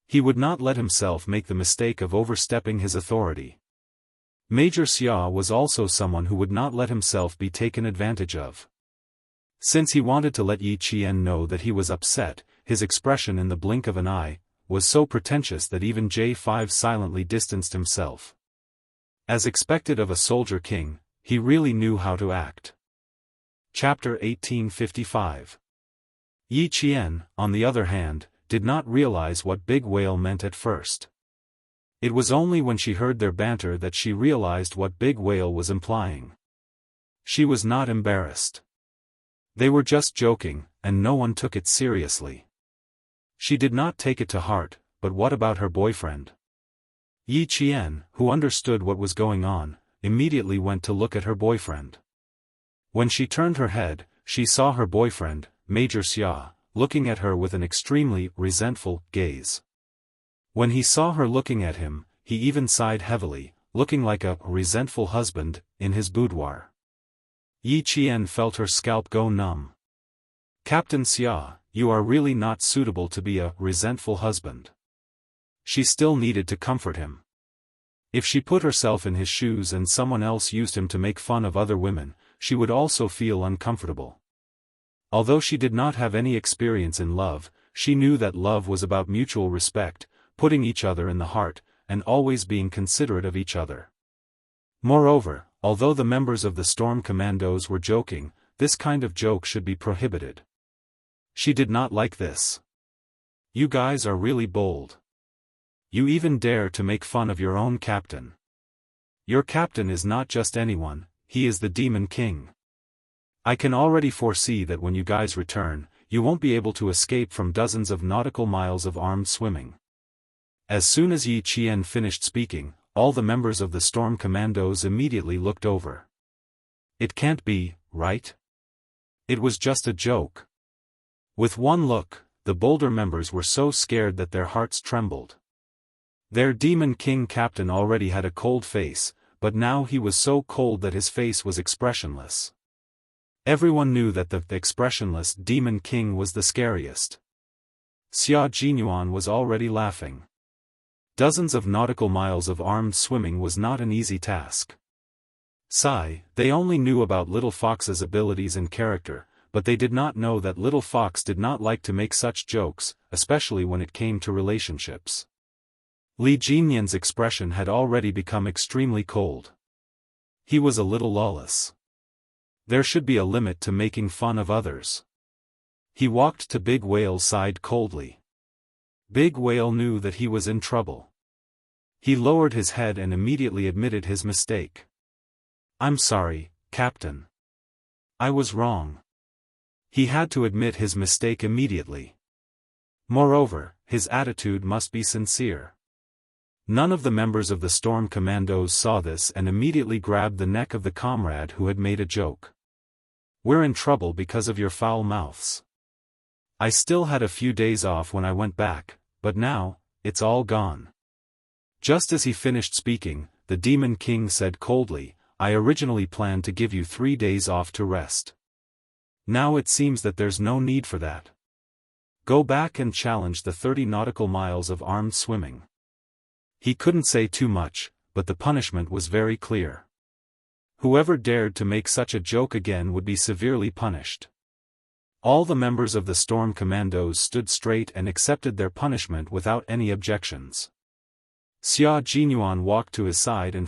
He would not let himself make the mistake of overstepping his authority. Major Xia was also someone who would not let himself be taken advantage of. Since he wanted to let Yi Qian know that he was upset, his expression in the blink of an eye was so pretentious that even J5 silently distanced himself. As expected of a soldier king, he really knew how to act. Chapter 1855. Yi Qian, on the other hand, did not realize what Big Whale meant at first. It was only when she heard their banter that she realized what Big Whale was implying. She was not embarrassed. They were just joking, and no one took it seriously. She did not take it to heart, but what about her boyfriend? Yi Qian, who understood what was going on, immediately went to look at her boyfriend. When she turned her head, she saw her boyfriend, Major Xia, looking at her with an extremely resentful gaze. When he saw her looking at him, he even sighed heavily, looking like a resentful husband in his boudoir. Yi Qian felt her scalp go numb. Captain Xia, you are really not suitable to be a resentful husband. She still needed to comfort him. If she put herself in his shoes and someone else used him to make fun of other women, she would also feel uncomfortable. Although she did not have any experience in love, she knew that love was about mutual respect, putting each other in the heart, and always being considerate of each other. Moreover, although the members of the Storm Commandos were joking, this kind of joke should be prohibited. She did not like this. You guys are really bold. You even dare to make fun of your own captain. Your captain is not just anyone, he is the Demon King. I can already foresee that when you guys return, you won't be able to escape from dozens of nautical miles of armed swimming. As soon as Yi Qian finished speaking, all the members of the Storm Commandos immediately looked over. It can't be, right? It was just a joke. With one look, the bolder members were so scared that their hearts trembled. Their Demon King captain already had a cold face, but now he was so cold that his face was expressionless. Everyone knew that the expressionless Demon King was the scariest. Xia Jinyuan was already laughing. Dozens of nautical miles of armed swimming was not an easy task. They only knew about Little Fox's abilities and character, but they did not know that Little Fox did not like to make such jokes, especially when it came to relationships. Li Jinyan's expression had already become extremely cold. He was a little lawless. There should be a limit to making fun of others. He walked to Big Whale's side coldly. Big Whale knew that he was in trouble. He lowered his head and immediately admitted his mistake. "I'm sorry, Captain. I was wrong." He had to admit his mistake immediately. Moreover, his attitude must be sincere. None of the members of the Storm Commandos saw this and immediately grabbed the neck of the comrade who had made a joke. "We're in trouble because of your foul mouths. I still had a few days off when I went back, but now, it's all gone." Just as he finished speaking, the Demon King said coldly, "I originally planned to give you 3 days off to rest. Now it seems that there's no need for that. Go back and challenge the 30 nautical miles of armed swimming." He couldn't say too much, but the punishment was very clear. Whoever dared to make such a joke again would be severely punished. All the members of the Storm Commandos stood straight and accepted their punishment without any objections. Xia Jinyuan walked to his side and